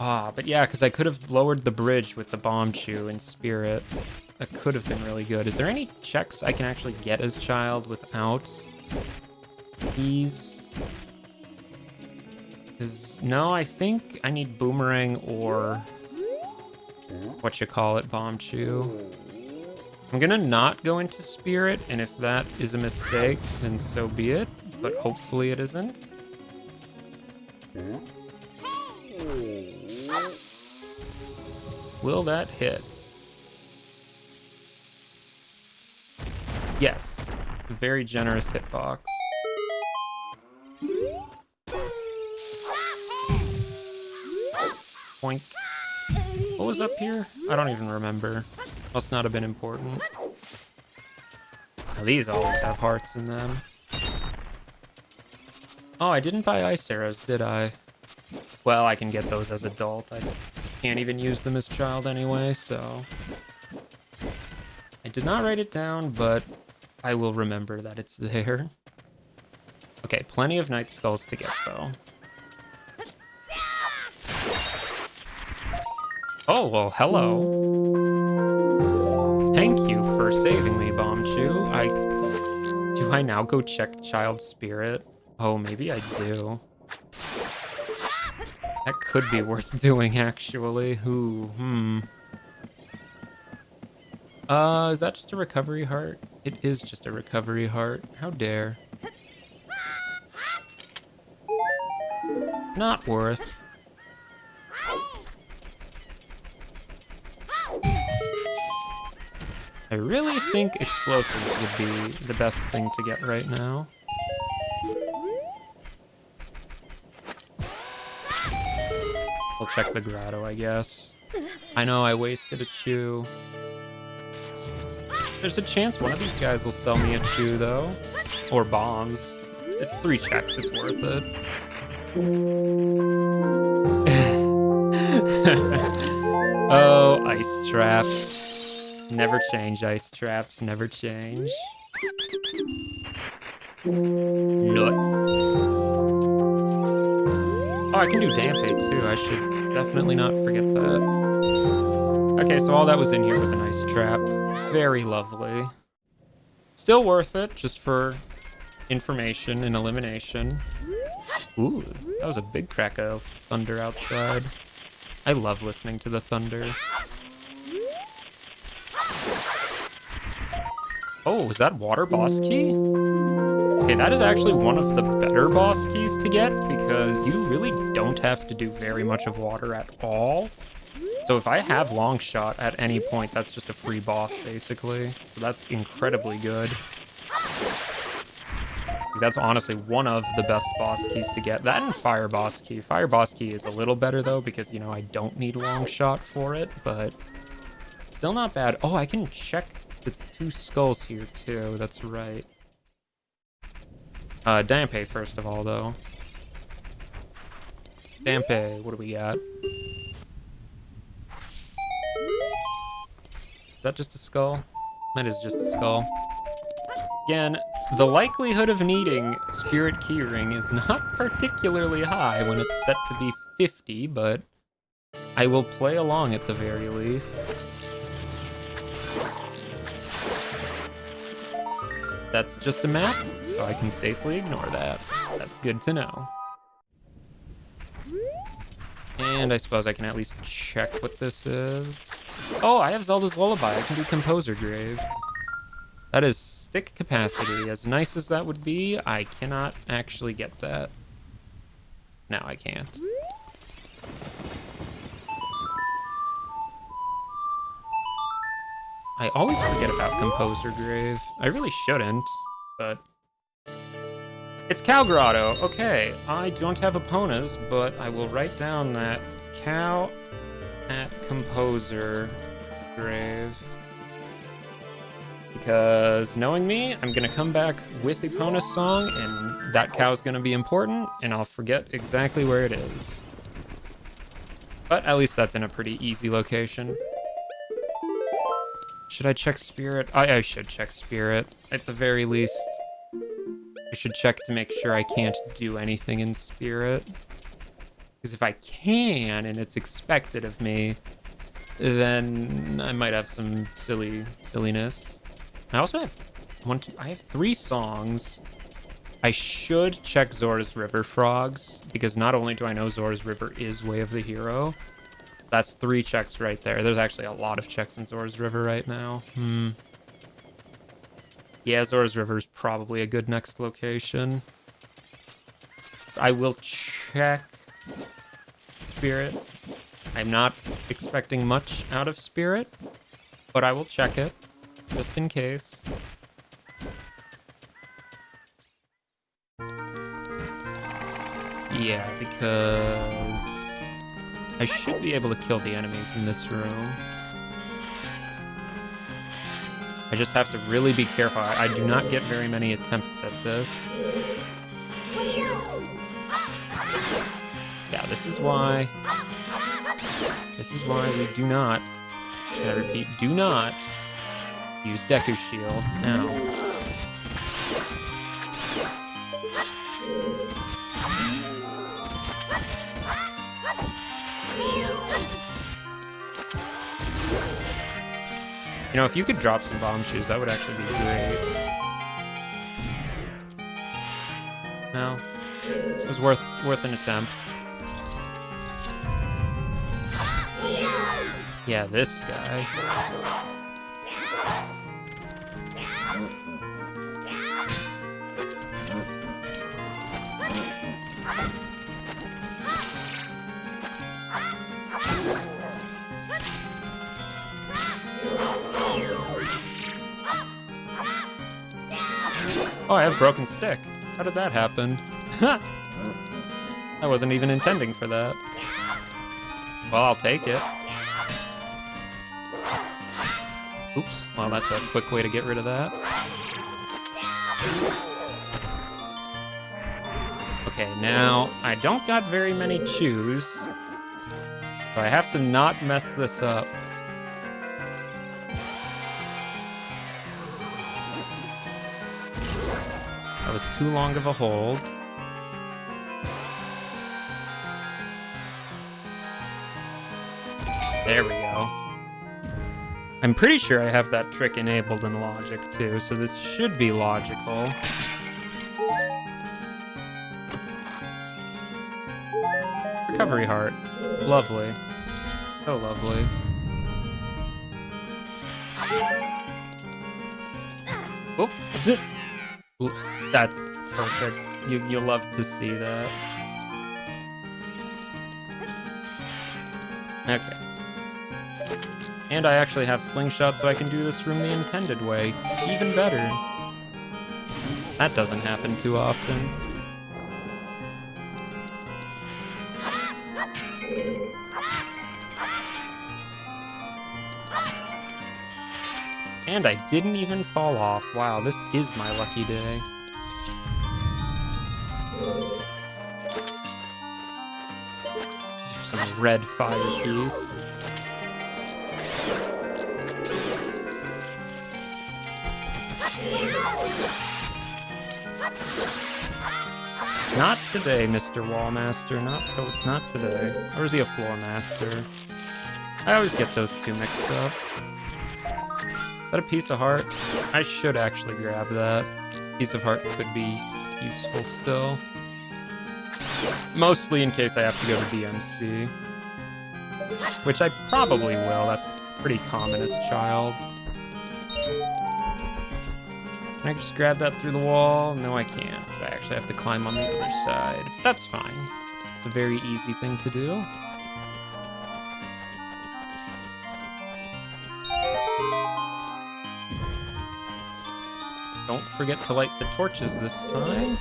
Speaker 1: Ah, but yeah, because I could have lowered the bridge with the Bomb Chew in Spirit. That could have been really good. Is there any checks I can actually get as child without these? No, I think I need Boomerang or Bomb Chew. I'm gonna not go into Spirit, and if that is a mistake, then so be it. But hopefully it isn't. Will that hit? Yes. Very generous hitbox. Boink. What was up here? I don't even remember. Must not have been important. Now, these always have hearts in them. Oh, I didn't buy ice arrows, did I? Well, I can get those as adult. I can't even use them as child anyway, so... I did not write it down, but I will remember that it's there. Okay, plenty of Night Skulls to get, though. Oh, well, hello. Thank you for saving me, Bombchu. Do I now go check Child Spirit? Oh, maybe I do. That could be worth doing, actually. Is that just a recovery heart? It is just a recovery heart. How dare. Not worth. I really think explosives would be the best thing to get right now. We'll check the grotto, I guess. I know I wasted a chew. There's a chance one of these guys will sell me a chew, though. Or bombs. It's 3 checks, it's worth it. Oh, ice traps. Never change, ice traps, never change. Nuts. Oh, I can do Dampe too. I should definitely not forget that. Okay, so all that was in here was an ice trap. Very lovely. Still worth it, just for information and elimination. Ooh, that was a big crack of thunder outside. I love listening to the thunder. Oh, is that water boss key? Okay, that is actually one of the better boss keys to get because you really don't have to do very much of water at all. So if I have long shot at any point, that's just a free boss basically. So that's incredibly good. That's honestly one of the best boss keys to get. That and fire boss key. Fire boss key is a little better though because, you know, I don't need long shot for it, but still not bad. Oh, I can check the 2 skulls here too. That's right. Dampe first of all though. Dampe, what do we got? Is that just a skull? That is just a skull. Again, the likelihood of needing Spirit Keyring is not particularly high when it's set to be 50, but I will play along at the very least. That's just a map, so I can safely ignore that. That's good to know. And I suppose I can at least check what this is. Oh, I have Zelda's Lullaby. I can do Composer Grave. That is stick capacity. As nice as that would be, I cannot actually get that. No, I can't. I always forget about Composer Grave. I really shouldn't, but... It's Cow Grotto. Okay, I don't have Eponas, but I will write down that cow at Composer Grave. Because knowing me, I'm gonna come back with Epona's song, and that cow's gonna be important, and I'll forget exactly where it is. But at least that's in a pretty easy location. Should I check Spirit? I should check Spirit. At the very least, I should check to make sure I can't do anything in Spirit. Because if I can, and it's expected of me, then I might have some silliness. I also have I have 3 songs. I should check Zora's River Frogs, because not only do I know Zora's River is Way of the Hero, that's 3 checks right there. There's actually a lot of checks in Zora's River right now. Yeah, Zora's River is probably a good next location. I will check Spirit. I'm not expecting much out of Spirit, but I will check it, just in case. Yeah, because I should be able to kill the enemies in this room. I just have to really be careful. I do not get very many attempts at this. Yeah, this is why we do not, and I repeat, do not use Deku Shield now. You know, if you could drop some bomb shoes, that would actually be great. No, it was worth an attempt. Yeah, this guy. Oh, I have broken stick. How did that happen? I wasn't even intending for that. Well, I'll take it. Oops. Well, that's a quick way to get rid of that. Okay, now I don't got very many chews, so I have to not mess this up. That was too long of a hold. There we go. I'm pretty sure I have that trick enabled in logic too, so this should be logical. Recovery heart. Lovely. So lovely. Oh, is it? Ooh, that's perfect. You'll love to see that. Okay. And I actually have slingshot, so I can do this room the intended way. Even better. That doesn't happen too often. And I didn't even fall off. Wow, this is my lucky day. These are some red fire keys. Not today, Mr. Wallmaster. Not today. Or is he a floor master? I always get those two mixed up. Is that a piece of heart? I should actually grab that. Piece of heart could be useful still. Mostly in case I have to go to DNC. Which I probably will. That's pretty common as a child. Can I just grab that through the wall? No, I can't. I actually have to climb on the other side. That's fine. It's a very easy thing to do. Don't forget to light the torches this time.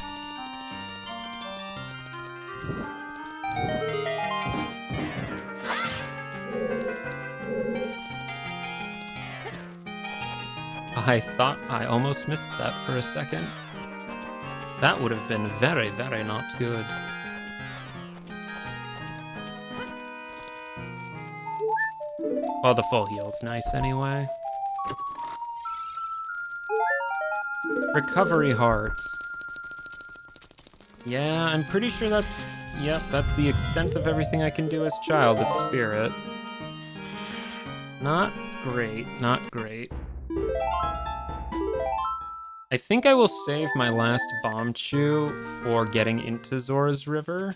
Speaker 1: I thought I almost missed that for a second. That would have been very, very not good. Well, the full heal's nice anyway. Recovery heart. Yeah, I'm pretty sure that's... Yep, that's the extent of everything I can do as child at Spirit. Not great, not great. I think I will save my last bomb chew for getting into Zora's River.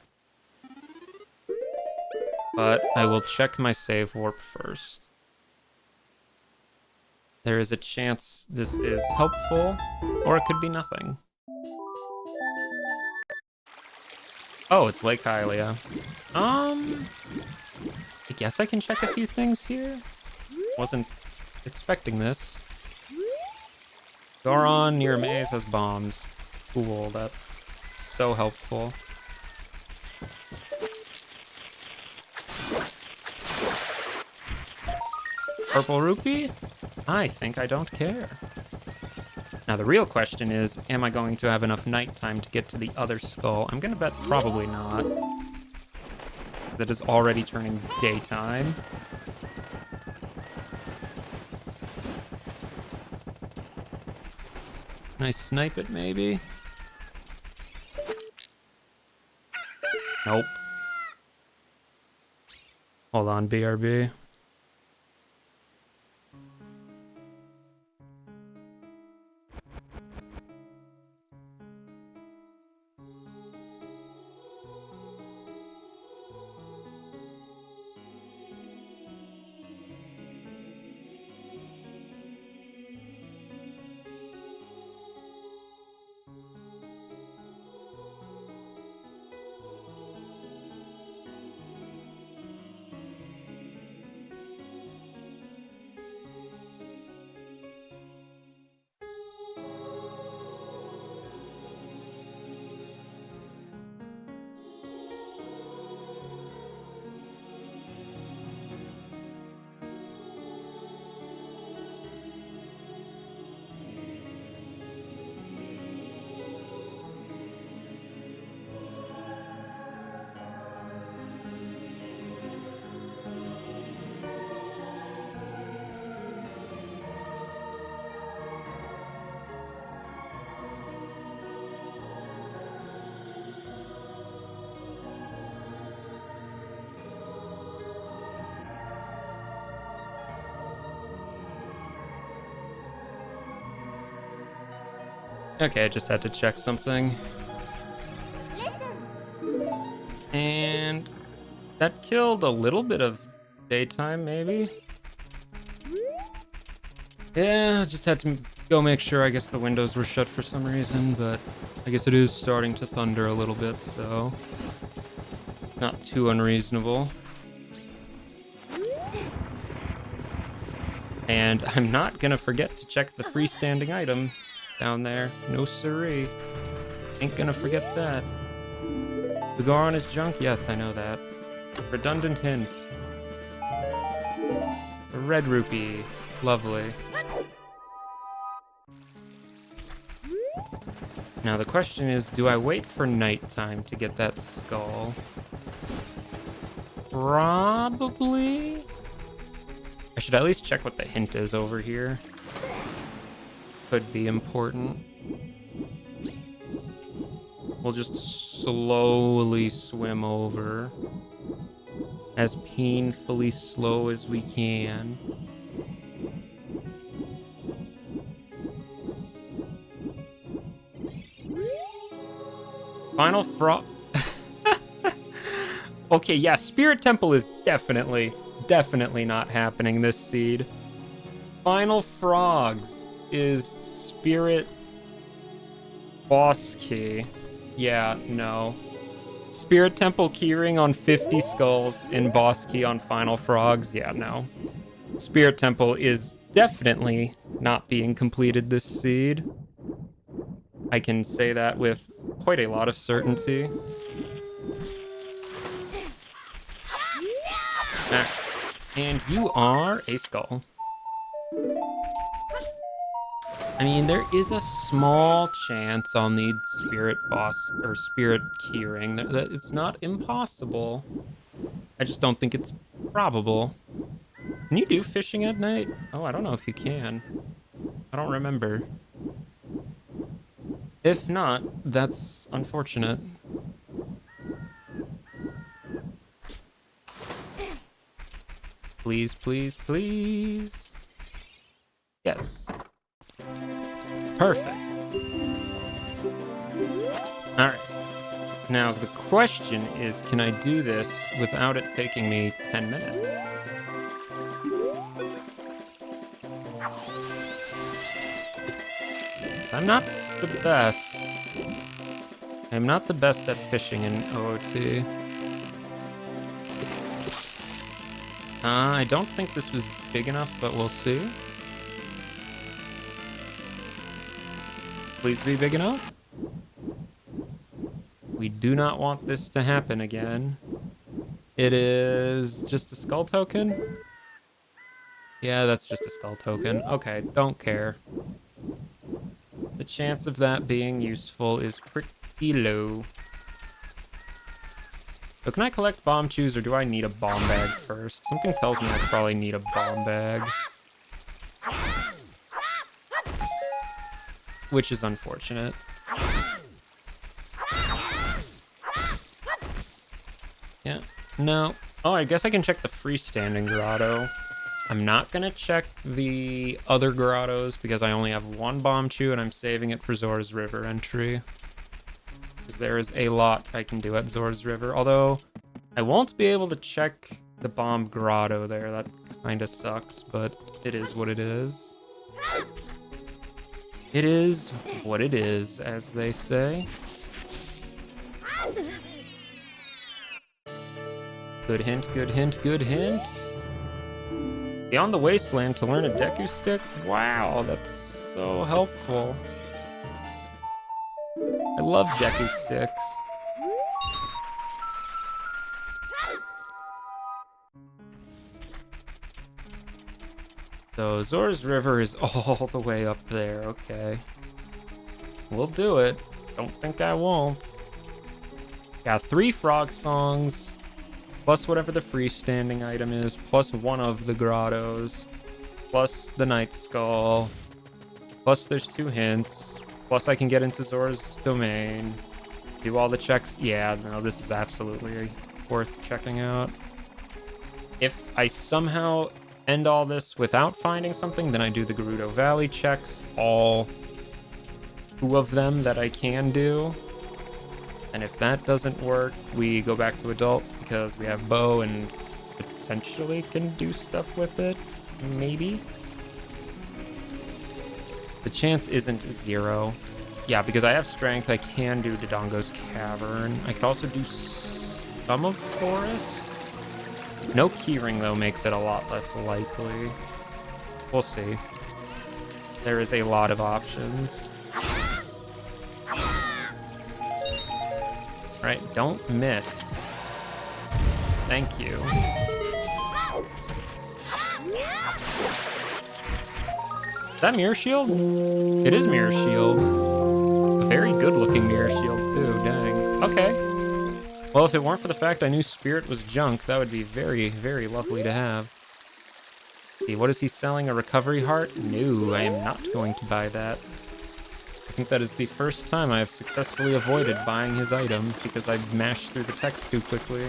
Speaker 1: But I will check my save warp first. There is a chance this is helpful, or it could be nothing. Oh, it's Lake Hylia. I guess I can check a few things here. Wasn't expecting this. Goron near maze has bombs. Cool, that's so helpful. Purple rupee? I think I don't care. Now the real question is, am I going to have enough nighttime to get to the other skull? I'm gonna bet probably not. That is already turning daytime. Can I snipe it, maybe? Nope. Hold on, BRB. Okay, I just had to check something. And that killed a little bit of daytime, maybe? Yeah, just had to go make sure. I guess the windows were shut for some reason, but I guess it is starting to thunder a little bit, so not too unreasonable. And I'm not gonna forget to check the freestanding item down there. No siree. Ain't gonna forget that. The Garon is junk? Yes, I know that. Redundant hint. A red rupee. Lovely. Now the question is, do I wait for nighttime to get that skull? Probably. I should at least check what the hint is over here. Could be important. We'll just slowly swim over. As painfully slow as we can. Final Frog. Okay, yeah, Spirit Temple is definitely not happening this seed. Final Frogs is Spirit Boss Key. Yeah, no. Spirit Temple Keyring on 50 skulls and Boss Key on Final Frogs. Yeah, no. Spirit Temple is definitely not being completed this seed. I can say that with quite a lot of certainty. And you are a skull. I mean, there is a small chance I'll need Spirit Boss or Spirit Keyring. It's not impossible. I just don't think it's probable. Can you do fishing at night? Oh, I don't know if you can. I don't remember. If not, that's unfortunate. Please, please, please. Yes. Perfect. All right. Now, the question is, can I do this without it taking me 10 minutes? I'm not the best. I'm not the best at fishing in OOT. I don't think this was big enough, but we'll see. Please be big enough. We do not want this to happen again. It is just a skull token? Yeah, that's just a skull token. Okay, don't care. The chance of that being useful is pretty low. So can I collect bomb chews, or do I need a bomb bag first? Something tells me I probably need a bomb bag. Which is unfortunate. Yeah, no. Oh, I guess I can check the freestanding grotto. I'm not gonna check the other grottos because I only have one bomb chew and I'm saving it for Zora's River entry. Because there is a lot I can do at Zora's River. Although, I won't be able to check the bomb grotto there. That kinda sucks, but it is what it is. It is what it is, as they say. Good hint, good hint, good hint. Beyond the Wasteland to learn a Deku Stick? Wow, that's so helpful. I love Deku Sticks. So Zora's River is all the way up there, okay. We'll do it. Don't think I won't. Got 3 frog songs, plus whatever the freestanding item is, plus one of the grottos, plus the Night Skull, plus there's 2 hints, plus I can get into Zora's domain, do all the checks. Yeah, no, this is absolutely worth checking out. If I somehow end all this without finding something, then I do the Gerudo Valley checks, all two of them that I can do. And if that doesn't work, we go back to adult because we have bow and potentially can do stuff with it. Maybe. The chance isn't 0. Yeah, because I have strength, I can do Dodongo's Cavern. I could also do some of Forest. No Keyring, though, makes it a lot less likely. We'll see. There is a lot of options. Right, don't miss. Thank you. Is that Mirror Shield? It is Mirror Shield. A very good looking Mirror Shield too, dang. Okay. Well, if it weren't for the fact I knew Spirit was junk, that would be very, very lovely to have. See, what is he selling? A Recovery Heart? No, I am not going to buy that. I think that is the first time I have successfully avoided buying his item because I mashed through the text too quickly.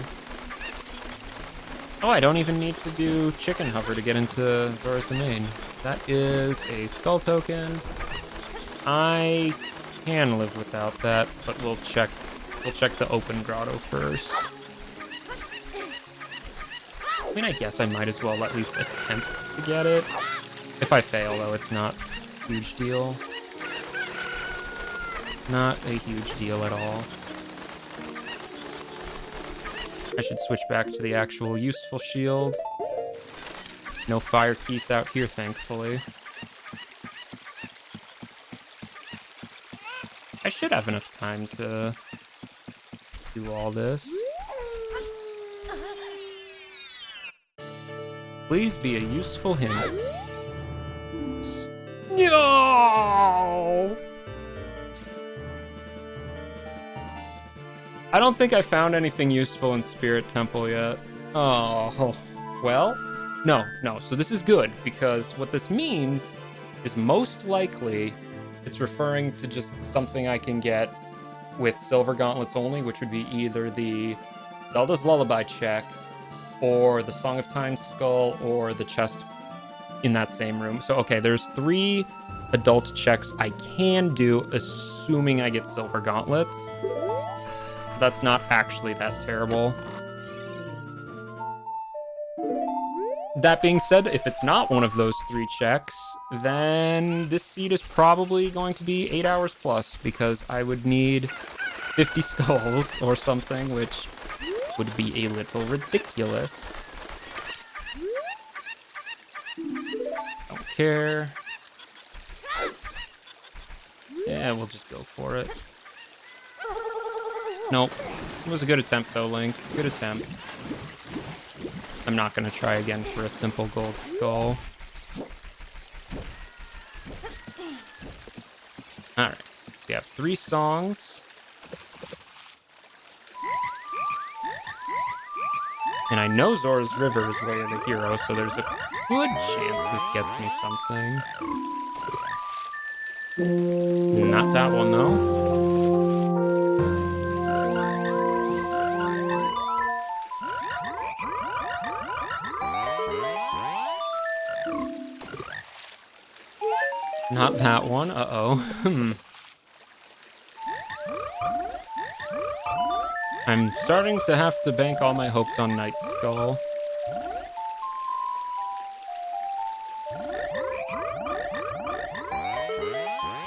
Speaker 1: Oh, I don't even need to do Chicken Hover to get into Zora's Domain. That is a skull token. I can live without that, but we'll check the open grotto first. I mean, I guess I might as well at least attempt to get it. If I fail, though, it's not a huge deal. Not a huge deal at all. I should switch back to the actual useful shield. No fire keys out here, thankfully. I should have enough time to do all this. Please be a useful hint. No! I don't think I found anything useful in Spirit Temple yet. Oh, well, no. So this is good, because what this means is most likely it's referring to just something I can get with Silver Gauntlets only, which would be either the Zelda's Lullaby check, or the Song of Time skull, or the chest in that same room. So, okay, there's 3 adult checks I can do, assuming I get Silver Gauntlets. That's not actually that terrible. That being said, if it's not one of those 3 checks, then this seed is probably going to be 8 hours plus, because I would need 50 skulls or something, which would be a little ridiculous. Don't care. Yeah, we'll just go for it. Nope. It was a good attempt, though, Link. Good attempt. I'm not going to try again for a simple gold skull. Alright. We have 3 songs. And I know Zora's River is Way of the Hero, so there's a good chance this gets me something. Not that one, though. Not that one. Uh-oh. I'm starting to have to bank all my hopes on Night Skull.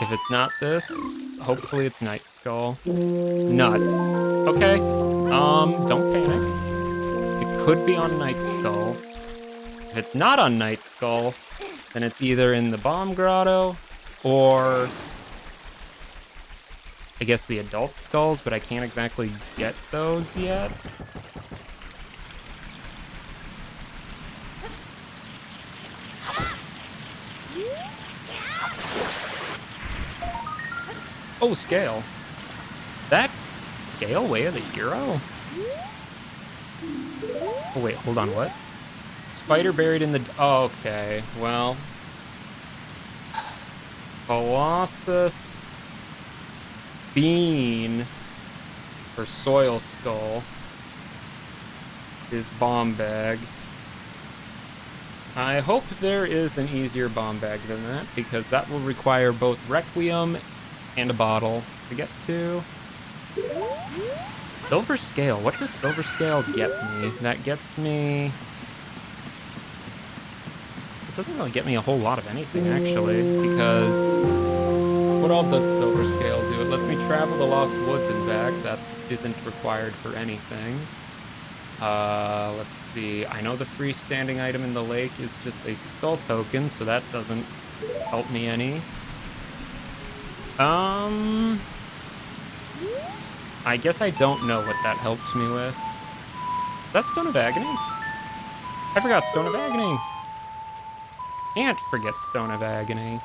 Speaker 1: If it's not this, hopefully it's Night Skull. Nuts. Okay. Don't panic. It could be on Night Skull. If it's not on Night Skull, then it's either in the Bomb Grotto or I guess the adult skulls, but I can't exactly get those yet. Oh, Scale. That Scale Way of the Hero? Oh, wait, hold on, what? Spider buried in the... Oh, okay, well... Colossus... Bean... for Soil Skull... is Bomb Bag. I hope there is an easier Bomb Bag than that, because that will require both Requiem And a bottle to get to. Silver scale. What does silver scale get me? That gets me... It doesn't really get me a whole lot of anything, actually, because... What all does silver scale do? It lets me travel the Lost Woods and back. That isn't required for anything. Let's see. I know the freestanding item in the lake is just a skull token, so that doesn't help me any. I guess I don't know what that helps me with. That's Stone of Agony? I forgot Stone of Agony. Can't forget Stone of Agony.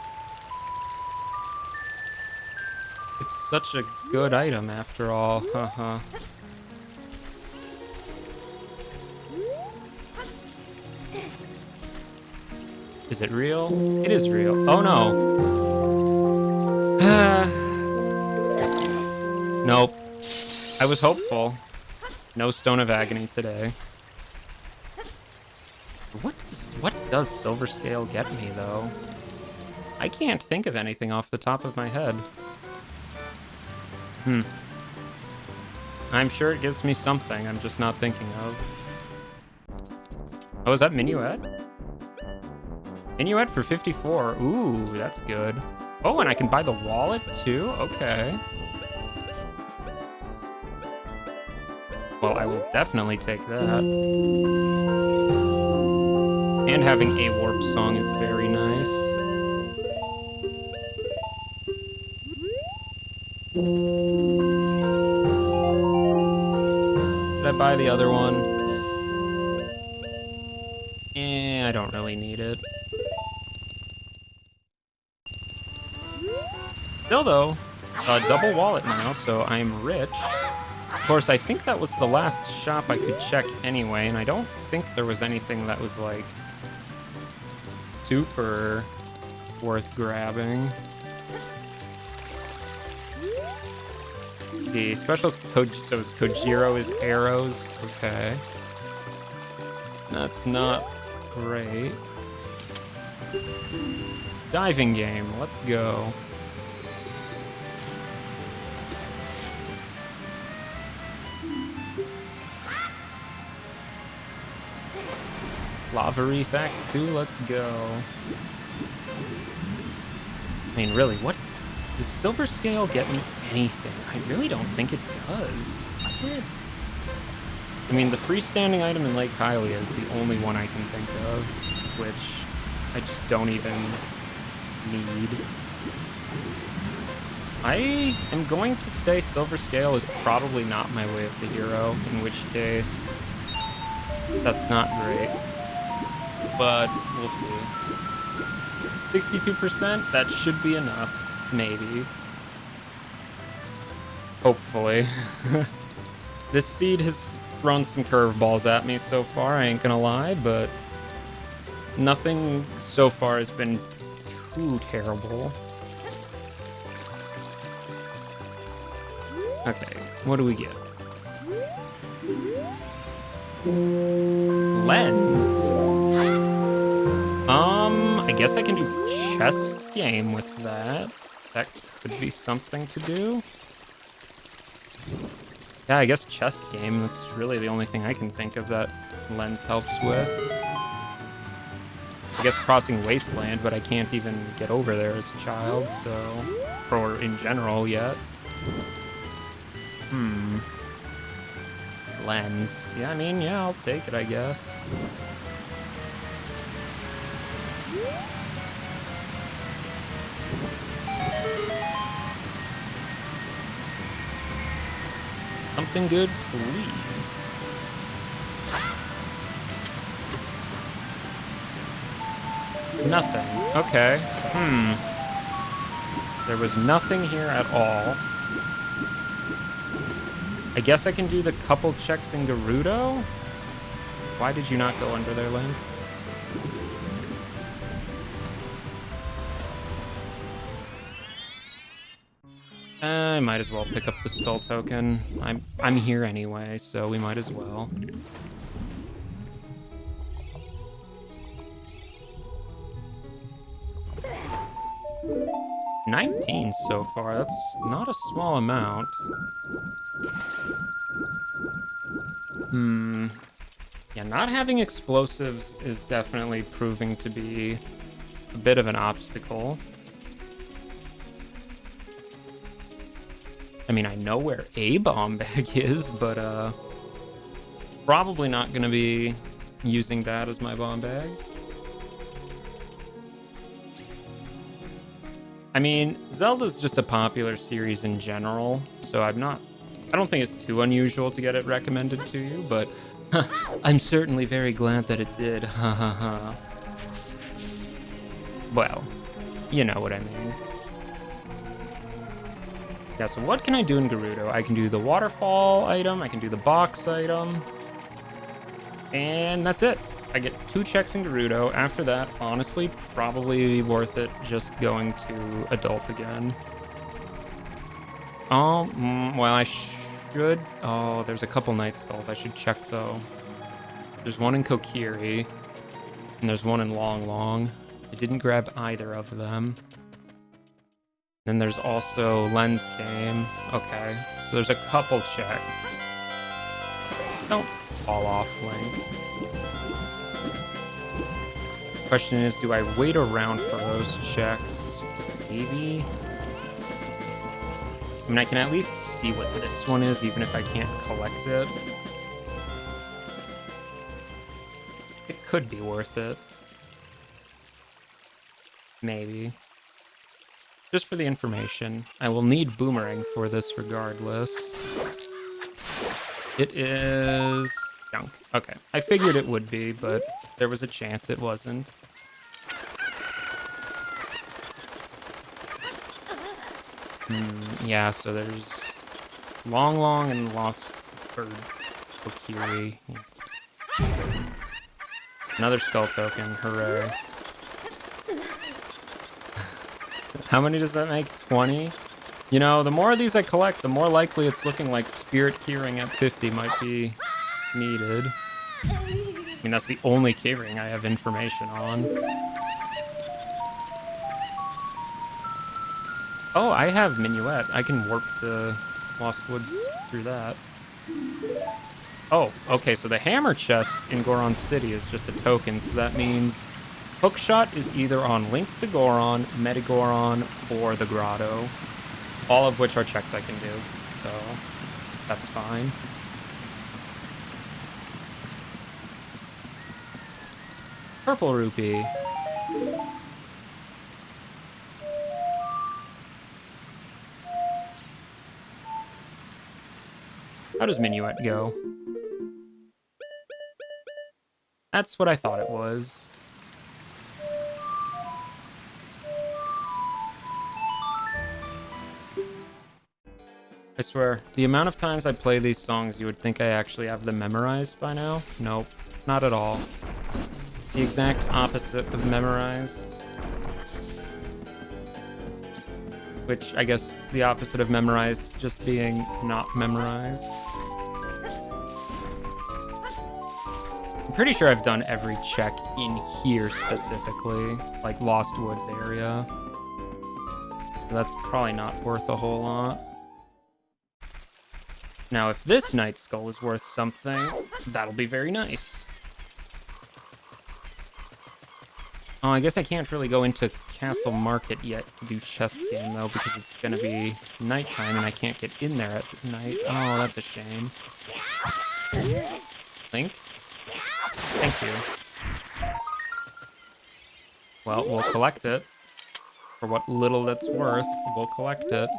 Speaker 1: It's such a good item after all. Haha. Is it real? It is real. Oh no. Nope. I was hopeful. No Stone of Agony today. What does silver scale get me though? I can't think of anything off the top of my head. I'm sure it gives me something I'm just not thinking of. Oh, is that Minuet? Minuet for 54. Ooh, that's good. Oh, and I can buy the wallet too? Okay. Well, I will definitely take that. And having a warp song is very nice. Did I buy the other one? I don't really need it. Still though, double wallet now, so I'm rich. Of course, I think that was the last shop I could check anyway, and I don't think there was anything that was like super worth grabbing. Let's see, special code, so Kojiro is arrows. Okay. That's not great. Diving game, let's go. Lava Reef Act 2, let's go. I mean, really, what? Does silver scale get me anything? I really don't think it does. Does it? I mean, the freestanding item in Lake Hylia is the only one I can think of, which I just don't even need. I am going to say silver scale is probably not my way of the hero, in which case that's not great. But we'll see. 62%, that should be enough, maybe. Hopefully. This seed has thrown some curveballs at me so far, I ain't gonna lie, but nothing so far has been too terrible. Okay, what do we get? Lens. I guess I can do chest game with that. That could be something to do. Yeah, I guess chest game. That's really the only thing I can think of that lens helps with. I guess crossing Wasteland, but I can't even get over there as a child, so... Or in general yet. Lens. Yeah, I mean, yeah, I'll take it, I guess. Something good, please. Nothing. Okay. There was nothing here at all. I guess I can do the couple checks in Gerudo? Why did you not go under there, Lynn? I might as well pick up the skull token. I'm here anyway, so we might as well. 19 so far. That's not a small amount. Yeah, not having explosives is definitely proving to be a bit of an obstacle. I mean, I know where a bomb bag is, but probably not gonna be using that as my bomb bag. I mean, Zelda's just a popular series in general, so I don't think it's too unusual to get it recommended to you, but I'm certainly very glad that it did. Ha ha ha. Well, you know what I mean. Yeah, so what can I do in Gerudo? I can do the waterfall item, I can do the box item, and that's it. I get 2 checks in Gerudo. After that, honestly, probably worth it just going to Adult again. Oh, well, I should... Oh, there's a couple Night Skulls I should check, though. There's one in Kokiri, and there's one in Long Long. I didn't grab either of them. Then there's also Lens Game. Okay, so there's a couple checks. Don't fall off, Link. Question is, do I wait around for those checks? Maybe? I mean, I can at least see what this one is, even if I can't collect it. It could be worth it. Maybe. Just for the information. I will need Boomerang for this regardless. It is... junk. Okay. I figured it would be, but there was a chance it wasn't. Yeah, so there's Long Long and Lost Bird Kokiri. Another skull token, hooray. How many does that make? 20? You know, the more of these I collect, the more likely it's looking like Spirit Keyring at 50 might be needed. I mean, that's the only Keyring I have information on. Oh, I have Minuet. I can warp to Lost Woods through that. Oh, okay, so the hammer chest in Goron City is just a token, so that means Hookshot is either on Link to Goron, Metagoron, or the Grotto. All of which are checks I can do, so that's fine. Purple Rupee. How does Minuet go? That's what I thought it was. I swear, the amount of times I play these songs, you would think I actually have them memorized by now. Nope, not at all. The exact opposite of memorized. Which, I guess, the opposite of memorized just being not memorized. I'm pretty sure I've done every check in here specifically, like Lost Woods area. So that's probably not worth a whole lot. Now, if this Night Skull is worth something, that'll be very nice. Oh, I guess I can't really go into Castle Market yet to do chest game, though, because it's gonna be nighttime and I can't get in there at night. Oh, that's a shame. Link? Thank you. Well, we'll collect it. For what little that's worth, we'll collect it.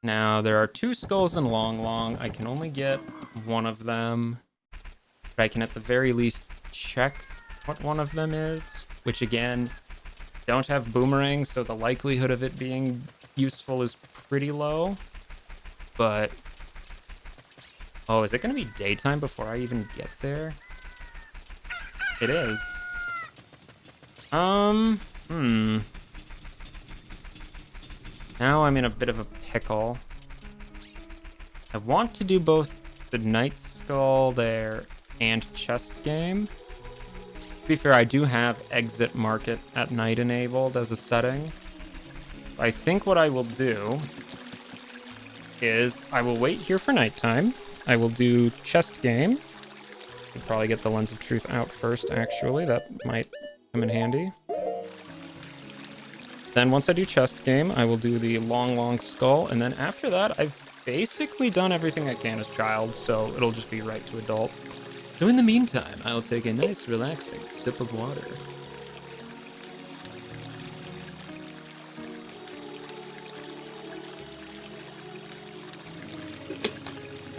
Speaker 1: Now, there are 2 skulls in Long Long. I can only get one of them. But I can at the very least check what one of them is. Which, again, don't have Boomerang, so the likelihood of it being useful is pretty low. But... oh, is it going to be daytime before I even get there? It is. Now I'm in a bit of a pickle. I want to do both the Night Skull there and chest game. To be fair, I do have exit market at night enabled as a setting. I think what I will do is I will wait here for nighttime. I will do chest game. I'll probably get the Lens of Truth out first, actually. That might come in handy. Then once I do chest game, I will do the long skull. And then after that, I've basically done everything I can as child, so it'll just be right to adult. So in the meantime, I'll take a nice, relaxing sip of water.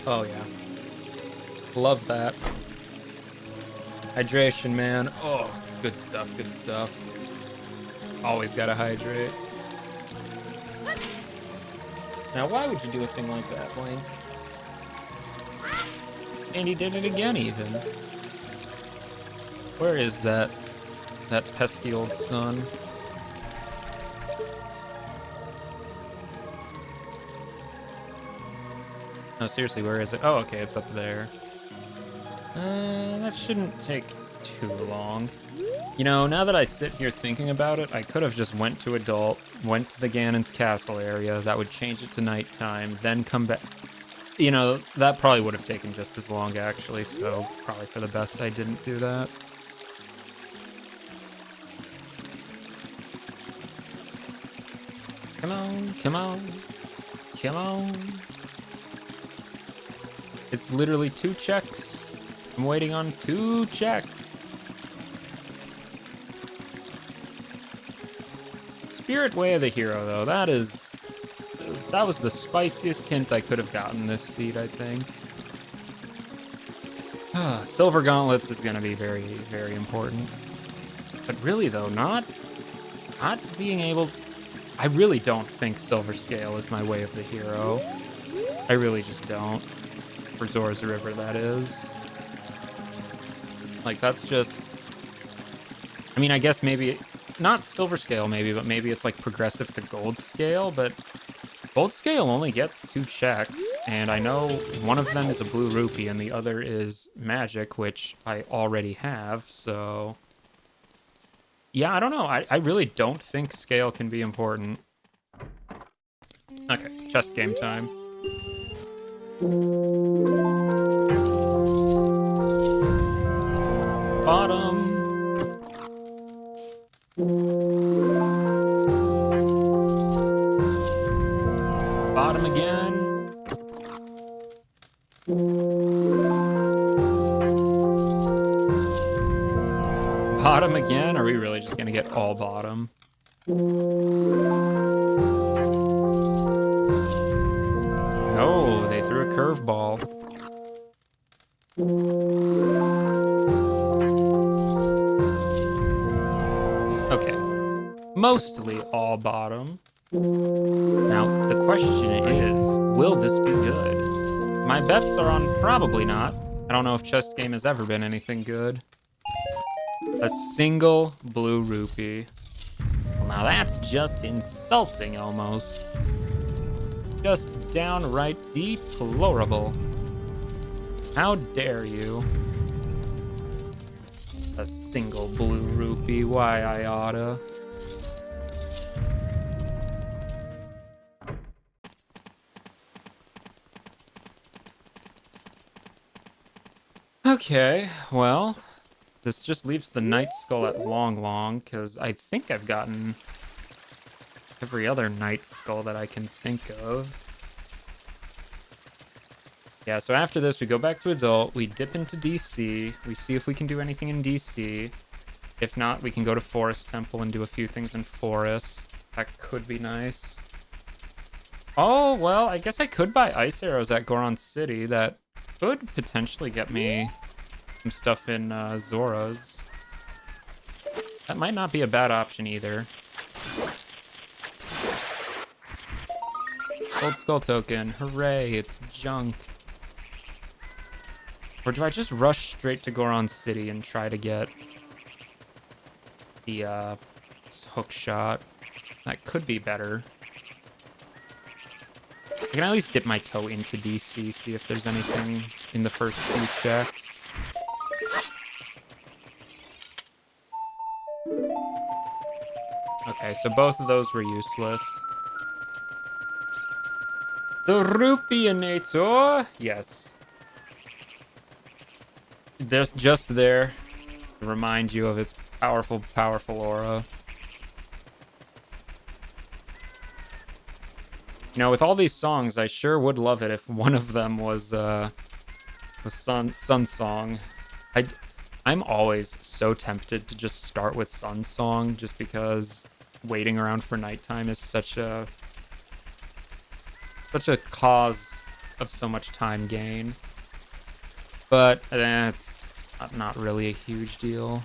Speaker 1: Oh yeah. Love that. Hydration, man. Oh, it's good stuff, good stuff. Always gotta hydrate. Now, why would you do a thing like that, Link? And he did it again, even. Where is that pesky old son? No, seriously, where is it? Oh, okay, it's up there. That shouldn't take too long. You know, now that I sit here thinking about it, I could have just went to adult, went to the Ganon's castle area, that would change it to nighttime, then come back. You know, that probably would have taken just as long, actually, so probably for the best I didn't do that. Come on, come on, come on. It's literally 2 checks. I'm waiting on 2 checks. Spirit Way of the Hero, though, that was the spiciest hint I could have gotten this seed, I think. Silver Gauntlets is going to be very, very important. But really, though, not being able... I really don't think Silver Scale is my Way of the Hero. I really just don't. For Zora's River, that is. Like, that's just... I mean, I guess maybe... Not Silver Scale, maybe, but maybe it's, like, progressive to Gold Scale, but... Gold Scale only gets 2 checks, and I know one of them is a blue rupee, and the other is magic, which I already have, so... Yeah, I don't know. I really don't think scale can be important. Okay, chest game time. Bottom. Bottom again. Bottom again? Are we really just gonna get all bottom? No, they threw a curveball. Okay. Mostly all bottom. Now, the question is, will this be good? My bets are on probably not. I don't know if chest game has ever been anything good. A single blue rupee. Well, now that's just insulting, almost. Just downright deplorable. How dare you? A single blue rupee, why I oughta. Okay, well... This just leaves the Night Skull at Long, because I think I've gotten every other Night Skull that I can think of. Yeah, so after this, we go back to Adult, we dip into DC, we see if we can do anything in DC. If not, we can go to Forest Temple and do a few things in Forest. That could be nice. Oh, well, I guess I could buy Ice Arrows at Goron City. That could potentially get me... some stuff in Zora's. That might not be a bad option either. Gold Skull token. Hooray, it's junk. Or do I just rush straight to Goron City and try to get the hook shot? That could be better. I can at least dip my toe into DC, see if there's anything in the first few checks. Okay, so both of those were useless. The Rupianator? Yes. There's just there to remind you of its powerful, powerful aura. You know, with all these songs, I sure would love it if one of them was Sun Song. I'm always so tempted to just start with Sun Song just because waiting around for nighttime is such a cause of so much time gain. But it's not really a huge deal.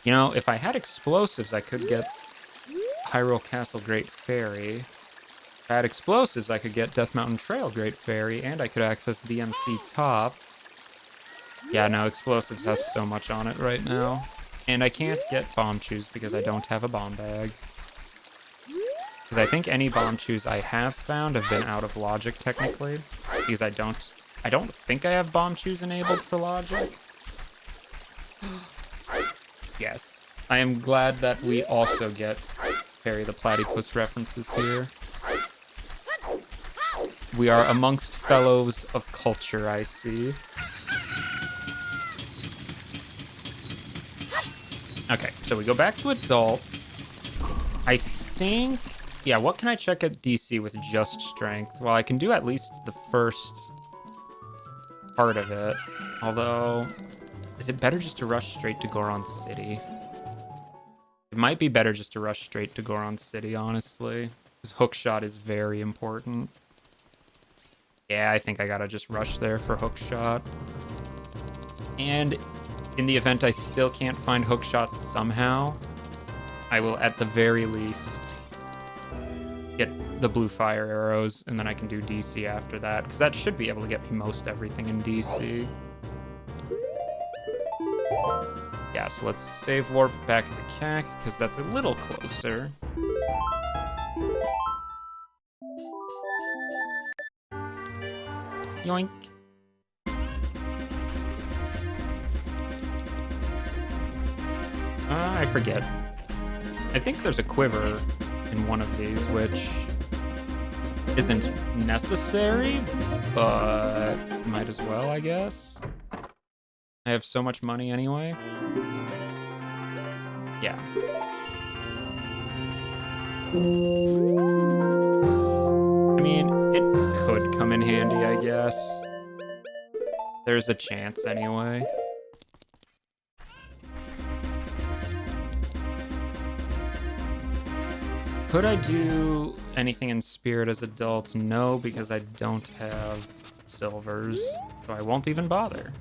Speaker 1: You know, if I had explosives, I could get Hyrule Castle Great Fairy. If I had explosives, I could get Death Mountain Trail Great Fairy, and I could access DMC Top. Yeah, no, explosives has so much on it right now. And I can't get bomb chews because I don't have a bomb bag. Because I think any bomb chews I have found have been out of logic technically. Because I don't think I have bomb chews enabled for logic. Yes. I am glad that we also get Perry the Platypus references here. We are amongst fellows of culture, I see. Okay, so we go back to adult. I think... Yeah, what can I check at DC with just strength? Well, I can do at least the first part of it. Although, is it better just to rush straight to Goron City? It might be better just to rush straight to Goron City, honestly. Because hookshot is very important. Yeah, I think I gotta just rush there for hookshot. And in the event I still can't find hookshot somehow, I will at the very least get the blue fire arrows, and then I can do DC after that, because that should be able to get me most everything in DC. Yeah, so let's save warp back to CAC, because that's a little closer. Yoink. I forget. I think there's a quiver in one of these, which isn't necessary, but might as well, I guess. I have so much money anyway. Yeah. I mean, it could come in handy, I guess. There's a chance anyway. Could I do anything in Spirit as adult? No, because I don't have silvers, so I won't even bother.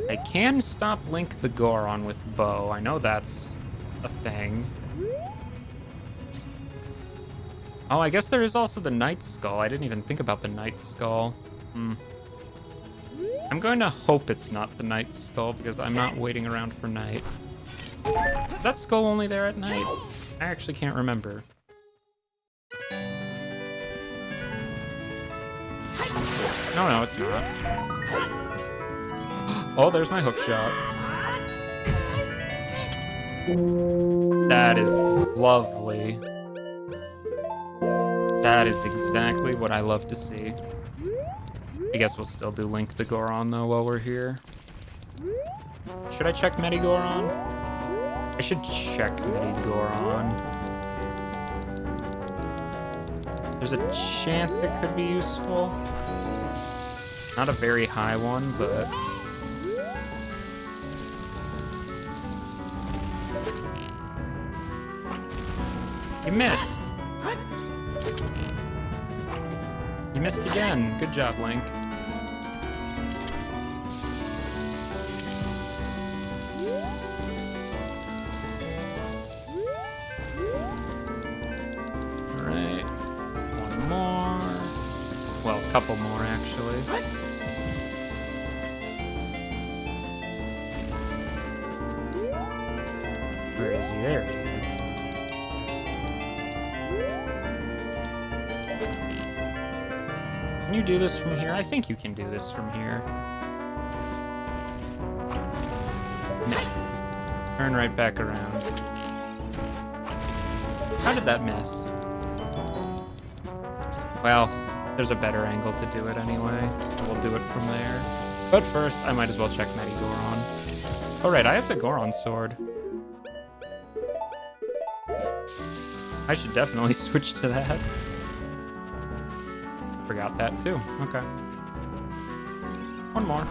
Speaker 1: I can stop Link the Goron with bow. I know that's a thing. Oh, I guess there is also the Night Skull. I didn't even think about the Night Skull. I'm going to hope it's not the Night Skull, because I'm not waiting around for night. Is that skull only there at night? I actually can't remember. No, it's not. Oh, there's my hookshot. That is lovely. That is exactly what I love to see. I guess we'll still do Link the Goron, though, while we're here. Should I check Medigoron? I should check Medigoron. There's a chance it could be useful. Not a very high one, but... You missed! You missed again. Good job, Link. Alright. One more. Well, a couple more, actually. Where is he? There he is. Can you do this from here? I think you can do this from here. Turn right back around. How did that miss? Well, there's a better angle to do it anyway, so we'll do it from there. But first, I might as well check Goron. Oh right, I have the Goron sword. I should definitely switch to that. Forgot that too. Okay. One more.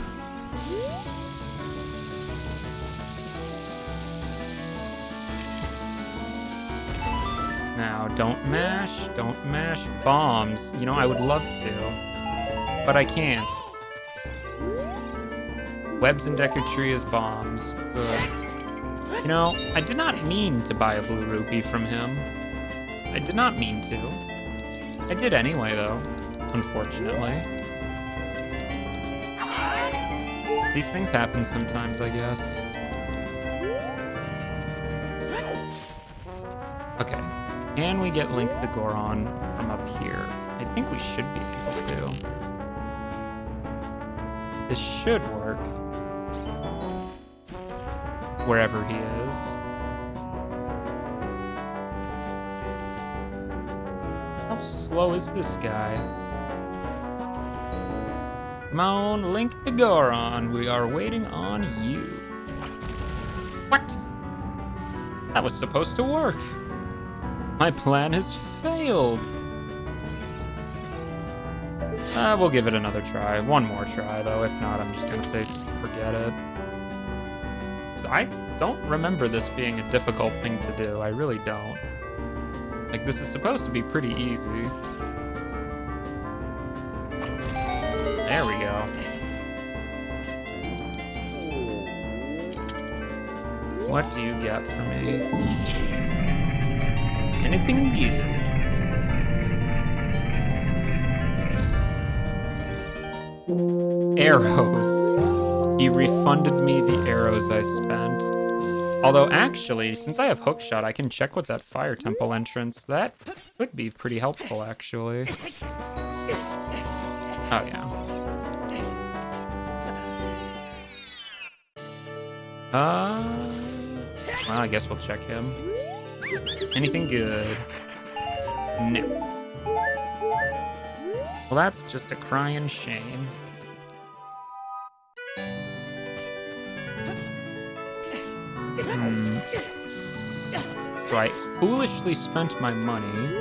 Speaker 1: Now, don't mash bombs. You know, I would love to, but I can't. Webs and Decker Tree as bombs. Good. You know, I did not mean to buy a blue rupee from him. I did not mean to. I did anyway, though, unfortunately. These things happen sometimes, I guess. Okay. Can we get Link the Goron from up here? I think we should be able to. This should work. Wherever he is. How slow is this guy? Come on, Link the Goron. We are waiting on you. What? That was supposed to work. My plan has failed. We'll give it another try. One more try, though. If not, I'm just gonna say forget it. 'Cause I don't remember this being a difficult thing to do. I really don't. Like, this is supposed to be pretty easy. There we go. What do you got for me? Anything good? Arrows. He refunded me the arrows I spent. Although, actually, since I have hookshot, I can check what's at Fire Temple entrance. That would be pretty helpful, actually. Oh, yeah. Well, I guess we'll check him. Anything good? No. Well, that's just a crying shame. So I foolishly spent my money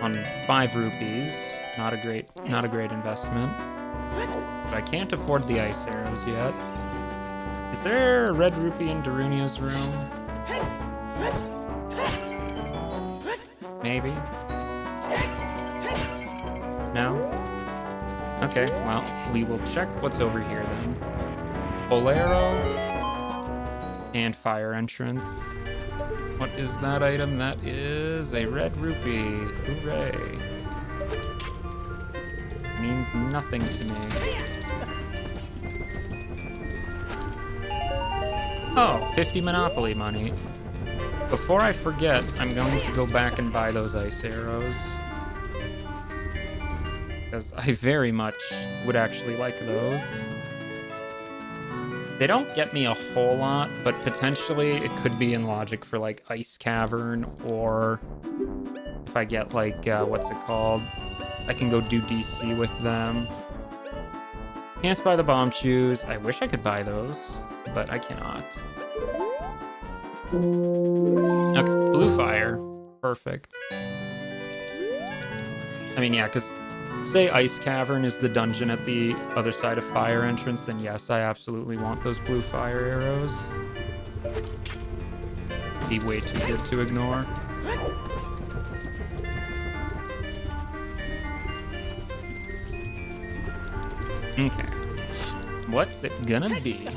Speaker 1: on 5 rupees. Not a great investment. But I can't afford the ice arrows yet. Is there a red rupee in Darunia's room? Maybe. No? Okay, well, we will check what's over here then. Bolero and fire entrance. What is that item? That is a red rupee. Hooray. Means nothing to me. Oh, 50 Monopoly money. Before I forget, I'm going to go back and buy those ice arrows. Because I very much would actually like those. They don't get me a whole lot, but potentially it could be in logic for like Ice Cavern, or if I get like, what's it called? I can go do DC with them. Can't buy the bomb shoes. I wish I could buy those, but I cannot. Okay, blue fire. Perfect. I mean, yeah, because say Ice Cavern is the dungeon at the other side of fire entrance, then yes, I absolutely want those blue fire arrows. Be way too good to ignore. Okay. What's it gonna be?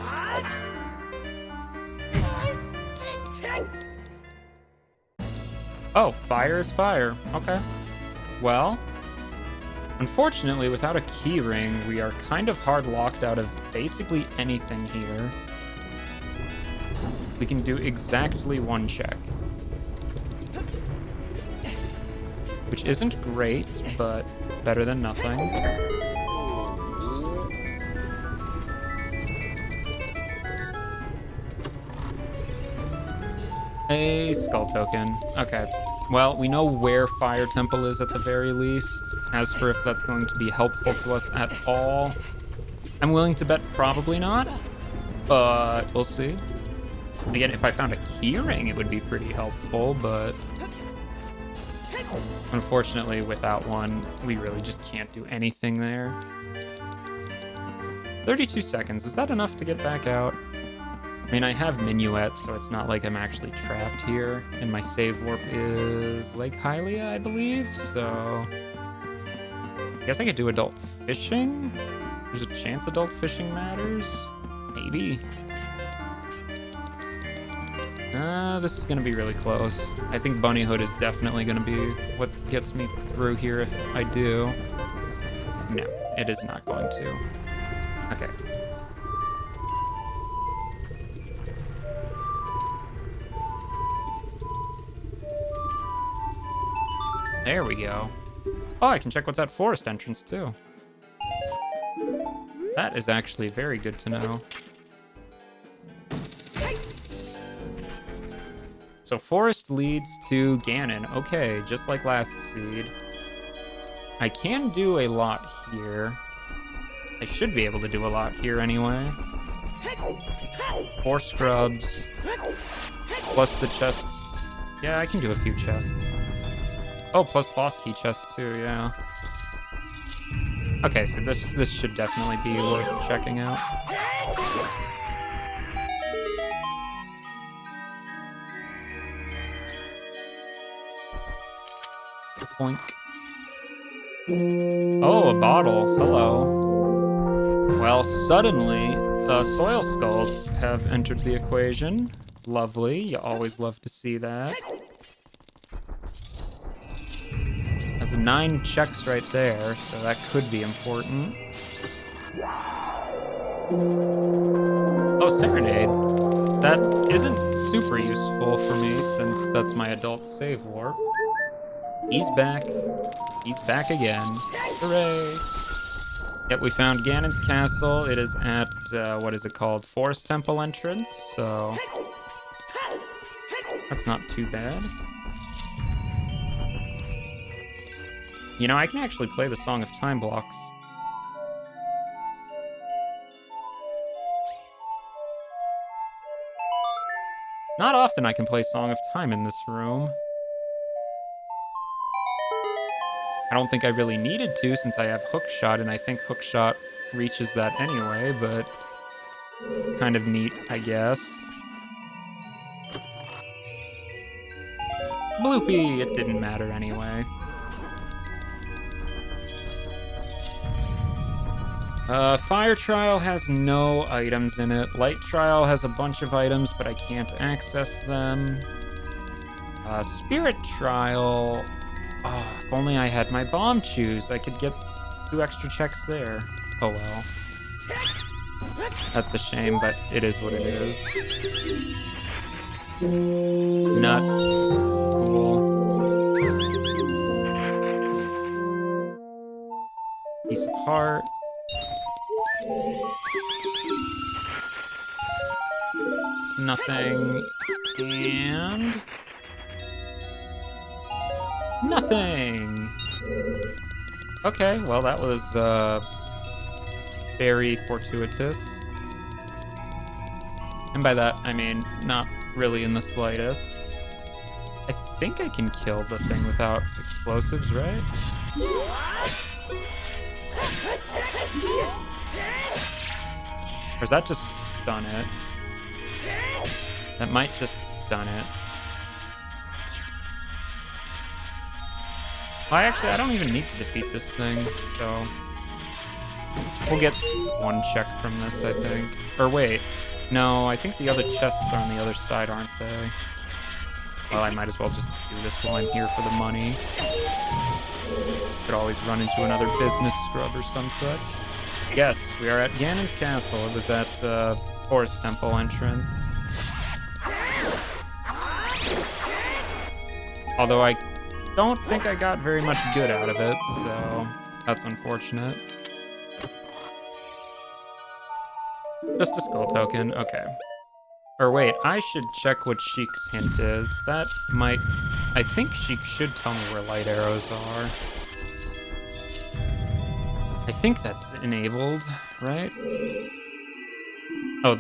Speaker 1: Oh, fire is fire. Okay. Well, unfortunately, without a key ring, we are kind of hard locked out of basically anything here. We can do exactly one check. Which isn't great, but it's better than nothing. A skull token. Okay. Well, we know where Fire Temple is at the very least. As for if that's going to be helpful to us at all, I'm willing to bet probably not, but we'll see. Again, if I found a keyring, it would be pretty helpful, but unfortunately, without one, we really just can't do anything there. 32 seconds. Is that enough to get back out? I mean, I have Minuet, so it's not like I'm actually trapped here. And my save warp is Lake Hylia, I believe, so I guess I could do adult fishing? There's a chance adult fishing matters? Maybe. This is gonna be really close. I think Bunnyhood is definitely gonna be what gets me through here if I do. No, it is not going to. Okay. There we go. Oh, I can check what's at forest entrance too. That is actually very good to know. So forest leads to Ganon. Okay, just like last seed. I can do a lot here. I should be able to do a lot here anyway. 4 scrubs. Plus the chests. Yeah, I can do a few chests. Oh, plus boss key chests too, yeah. Okay, so this should definitely be worth checking out. Poink. Oh, a bottle. Hello. Well, suddenly, soil skulls have entered the equation. Lovely. You always love to see that. That's 9 checks right there, so that could be important. Oh, Serenade. That isn't super useful for me since that's my adult save warp. He's back. He's back again. Hooray! Yep, we found Ganon's castle. It is at, what is it called? Forest Temple entrance, so that's not too bad. You know, I can actually play the Song of Time blocks. Not often I can play Song of Time in this room. I don't think I really needed to since I have Hookshot, and I think Hookshot reaches that anyway, but kind of neat, I guess. Bloopy! It didn't matter anyway. Fire Trial has no items in it. Light Trial has a bunch of items, but I can't access them. Spirit Trial... Oh, if only I had my bomb choose, I could get 2 extra checks there. Oh well. That's a shame, but it is what it is. Nuts. Cool. Piece of heart. Nothing. And... nothing! Okay, well that was, very fortuitous. And by that, I mean, not really in the slightest. I think I can kill the thing without explosives, right? Or does that just stun it? That might just stun it. Well, actually, I don't even need to defeat this thing, so... we'll get 1 check from this, I think. Or wait. No, I think the other chests are on the other side, aren't they? Well, I might as well just do this while I'm here for the money. Could always run into another business scrub or some such. Yes, we are at Ganon's castle. It was at Forest Temple entrance. Although I don't think I got very much good out of it, so that's unfortunate. Just a skull token, okay. Or wait, I should check what Sheik's hint is. That might... I think Sheik should tell me where light arrows are. I think that's enabled, right? Oh,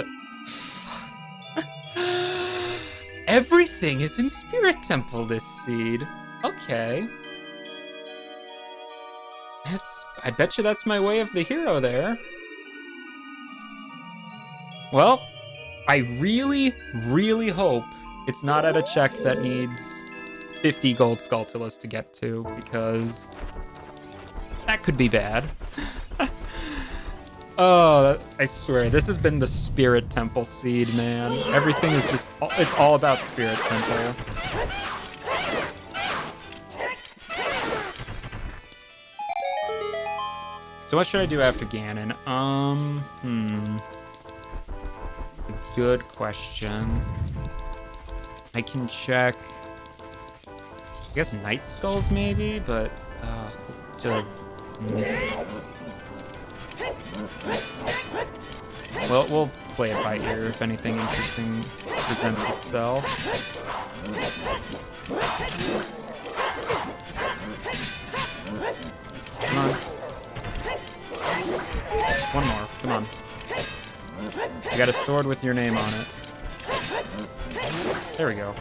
Speaker 1: everything is in Spirit Temple this seed. Okay. I bet you that's my way of the hero there. Well, I really, really hope it's not at a check that needs 50 gold Skulltulus to get to, because that could be bad. Oh, I swear, this has been the Spirit Temple seed, man. Everything is just, it's all about Spirit Temple. So what should I do after Ganon? A good question. I can check, I guess Night Skulls maybe, but let's just... Well, we'll play it by ear if anything interesting presents itself. Come on. One more, come on. I got a sword with your name on it. There we go.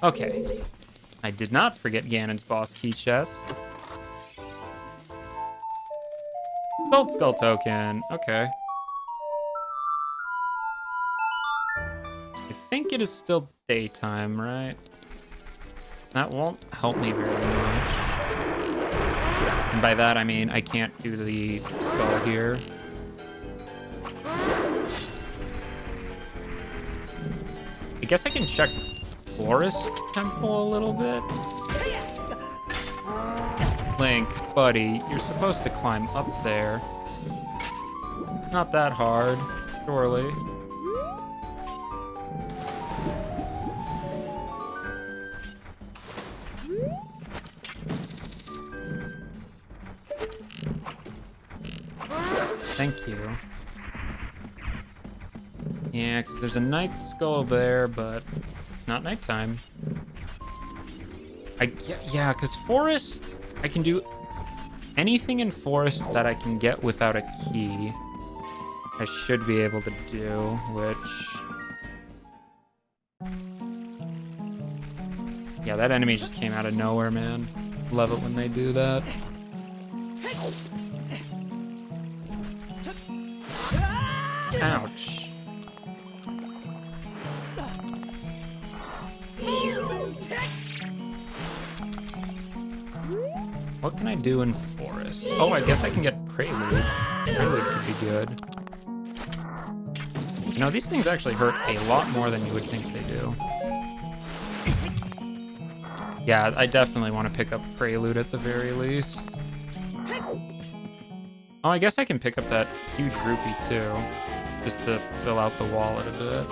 Speaker 1: Okay. I did not forget Ganon's boss key chest. Gold Skull token. Okay. I think it is still daytime, right? That won't help me very much. And by that I mean I can't do the skull here. I guess I can check Forest Temple a little bit. Link, buddy, you're supposed to climb up there. Not that hard, surely. Thank you. Yeah, because there's a night skull there, but it's not nighttime. Yeah, because forest, I can do anything in forest that I can get without a key. I should be able to do, which... Yeah, that enemy just came out of nowhere, man. Love it when they do that. Ouch. What can I do in forest? Oh, I guess I can get Prelude. Prelude could be good. You know, these things actually hurt a lot more than you would think they do. Yeah, I definitely want to pick up Prelude at the very least. Oh, I guess I can pick up that huge rupee too, just to fill out the wallet a bit.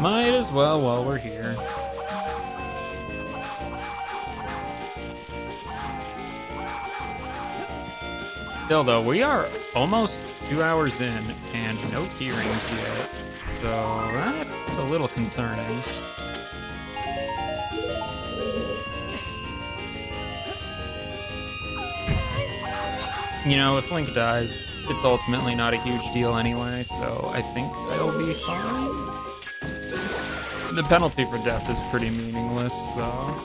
Speaker 1: Might as well while we're here. Still though, we are almost 2 hours in and no Keyrings yet, so that's a little concerning. You know, if Link dies, it's ultimately not a huge deal anyway, so I think I'll be fine. The penalty for death is pretty meaningless, so...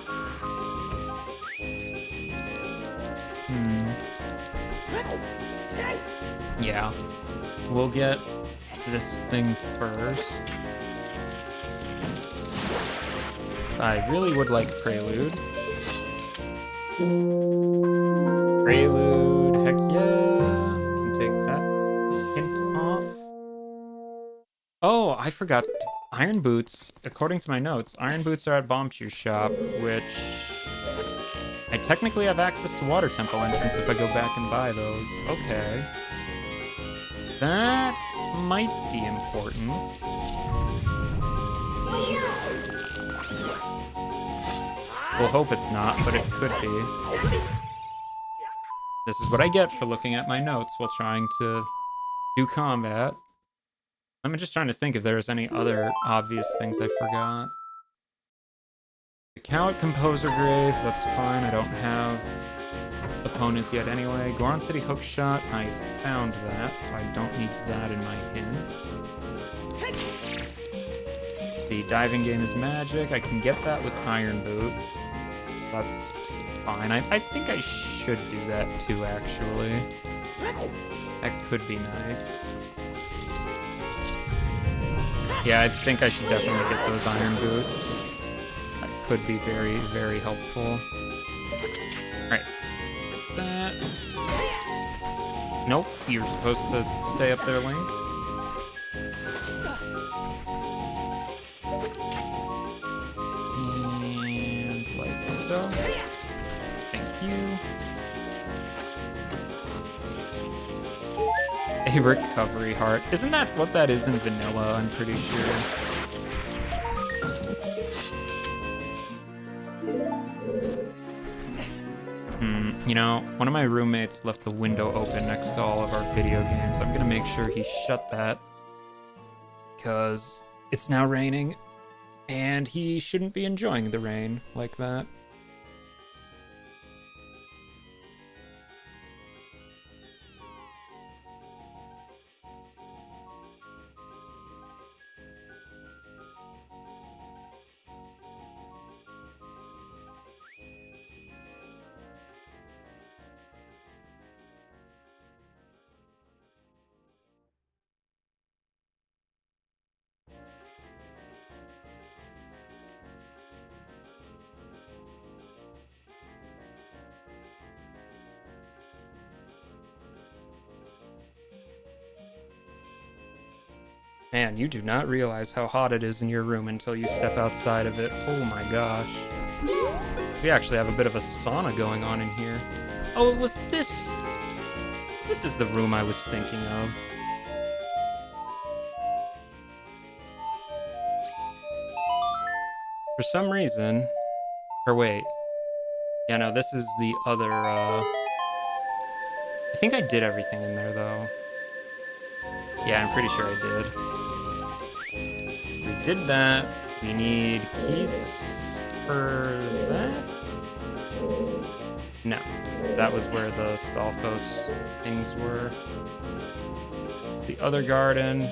Speaker 1: Yeah. We'll get this thing first. I really would like Prelude. Prelude, heck yeah. Can take that hint off. Oh, I forgot. Iron boots, according to my notes, iron boots are at Bombchoo's shop, which I technically have access to Water Temple entrance if I go back and buy those. Okay. That might be important. We'll hope it's not, but it could be. This is what I get for looking at my notes while trying to do combat. I'm just trying to think if there's any other obvious things I forgot. The Cowet Composer Grave, that's fine. I don't have opponents yet anyway. Goron City Hookshot, I found that, so I don't need that in my hints. The diving game is magic. I can get that with Iron Boots. That's fine. I think I should do that too, actually. That could be nice. Yeah, I think I should definitely get those Iron Boots. That could be very, very helpful. Alright. That. Nope, you're supposed to stay up there, Link. And like so. Thank you. A recovery heart. Isn't that what that is in vanilla? I'm pretty sure. You know, one of my roommates left the window open next to all of our video games. I'm gonna make sure he shut that, because it's now raining, and he shouldn't be enjoying the rain like that. Man, you do not realize how hot it is in your room until you step outside of it. Oh my gosh. We actually have a bit of a sauna going on in here. Oh, it was this. This is the room I was thinking of. For some reason, or wait. Yeah, no, this is the other, I think I did everything in there, though. Yeah, I'm pretty sure I did. We did that. We need keys for that? No, that was where the Stalfos things were. It's the other garden.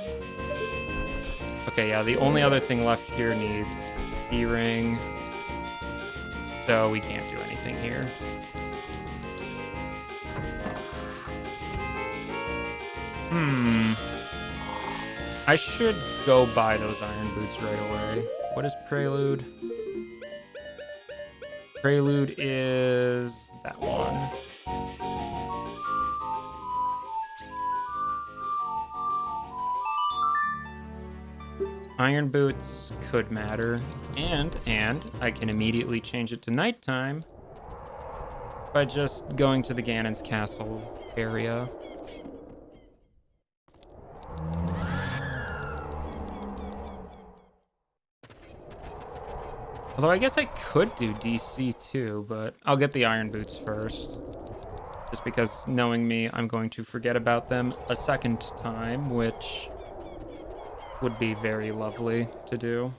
Speaker 1: Okay, yeah, the only other thing left here needs Keyring. So we can't do anything here. I should go buy those Iron Boots right away. What is Prelude? Prelude is that one. Iron Boots could matter, and I can immediately change it to nighttime by just going to the Ganon's castle area. Although I guess I could do DC too, but I'll get the Iron Boots first. Just because, knowing me, I'm going to forget about them a second time, which would be very lovely to do.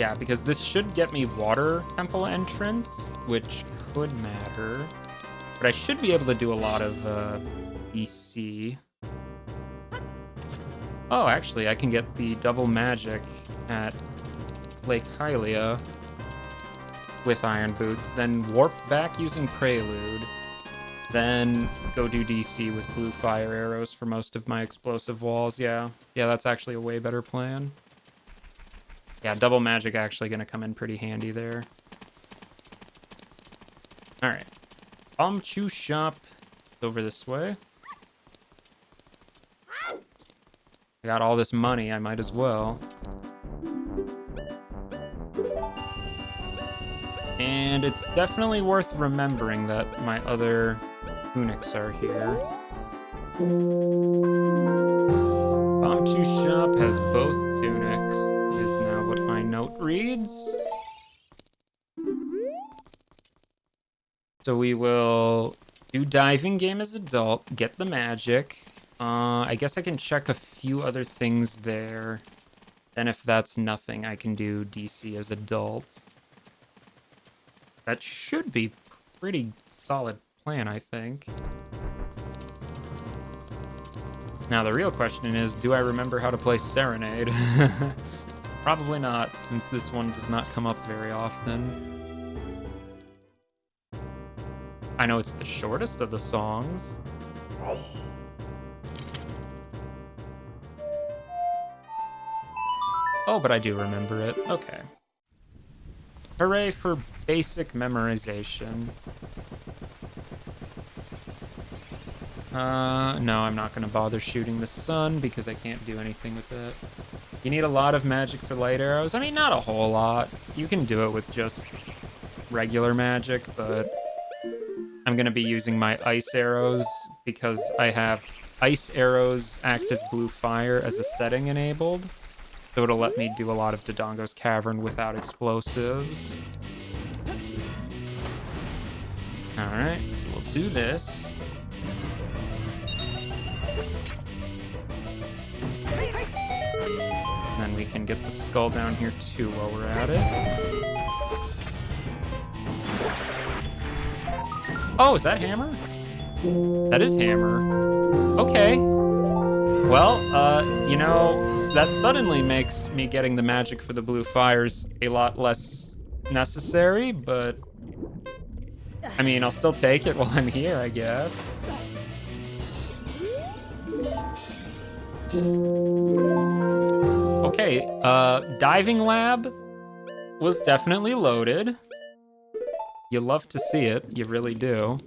Speaker 1: Yeah, because this should get me Water Temple entrance, which could matter. But I should be able to do a lot of DC. Oh, actually, I can get the double magic at Lake Hylia with Iron Boots, then warp back using Prelude, then go do DC with blue fire arrows for most of my explosive walls. Yeah, that's actually a way better plan. Yeah, double magic actually going to come in pretty handy there. All right. Chew Shop is over this way. I got all this money, I might as well. And it's definitely worth remembering that my other tunics are here. Chew Shop has both tunics, is now what my note reads. So we will do diving game as adult, get the magic. I guess I can check a few other things there. Then if that's nothing, I can do DC as adult. That should be pretty solid plan, I think. Now the real question is, do I remember how to play Serenade? Probably not, since this one does not come up very often. I know it's the shortest of the songs. Oh, but I do remember it. Okay. Hooray for basic memorization. No, I'm not gonna bother shooting the sun because I can't do anything with it. You need a lot of magic for light arrows. I mean, not a whole lot. You can do it with just regular magic, but I'm gonna be using my ice arrows because I have ice arrows act as blue fire as a setting enabled. So it'll let me do a lot of Dodongo's Cavern without explosives. Alright, so we'll do this. And then we can get the skull down here too while we're at it. Oh, is that hammer? That is hammer. Okay. Well, you know, that suddenly makes me getting the magic for the blue fires a lot less necessary, but I mean, I'll still take it while I'm here, I guess. Okay, diving lab was definitely loaded. You love to see it, you really do.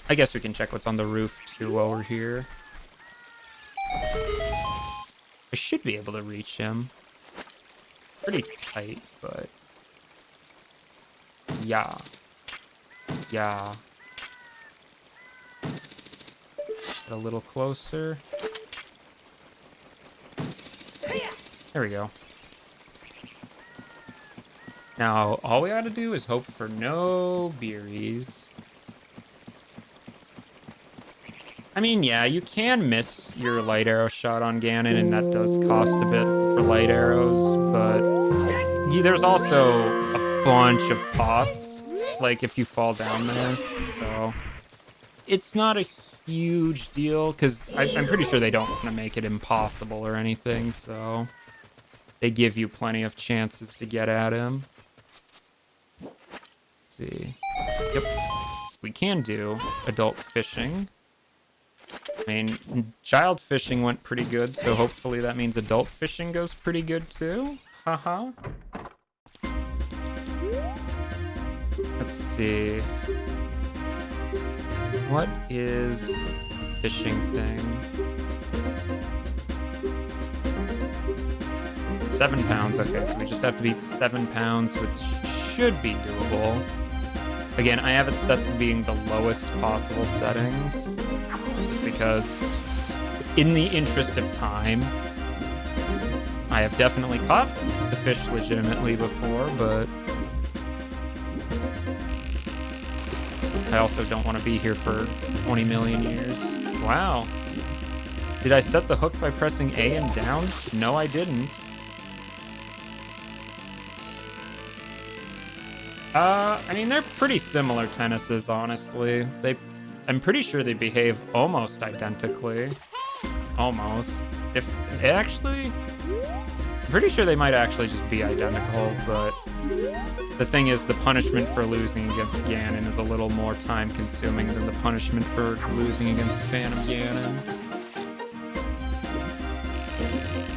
Speaker 1: I guess we can check what's on the roof too while we're here. I should be able to reach him. Pretty tight, but... yeah. Yeah. Get a little closer. There we go. Now, all we gotta do is hope for no berries. I mean, yeah, you can miss your light arrow shot on Ganon, and that does cost a bit for light arrows, but there's also a bunch of pots, like if you fall down there, so it's not a huge deal, because I'm pretty sure they don't want to make it impossible or anything, so they give you plenty of chances to get at him. Let's see. Yep. We can do adult fishing. I mean, child fishing went pretty good, so hopefully that means adult fishing goes pretty good too. Haha. Let's see. What is the fishing thing? 7 pounds. Okay, so we just have to beat 7 pounds, which should be doable. Again, I have it set to being the lowest possible settings, just because, in the interest of time, I have definitely caught the fish legitimately before, but I also don't want to be here for 20 million years. Wow. Did I set the hook by pressing A and down? No, I didn't. I mean, they're pretty similar tennises, honestly. I'm pretty sure they behave almost identically. Almost. I'm pretty sure they might actually just be identical, but the thing is, the punishment for losing against Ganon is a little more time-consuming than the punishment for losing against Phantom Ganon.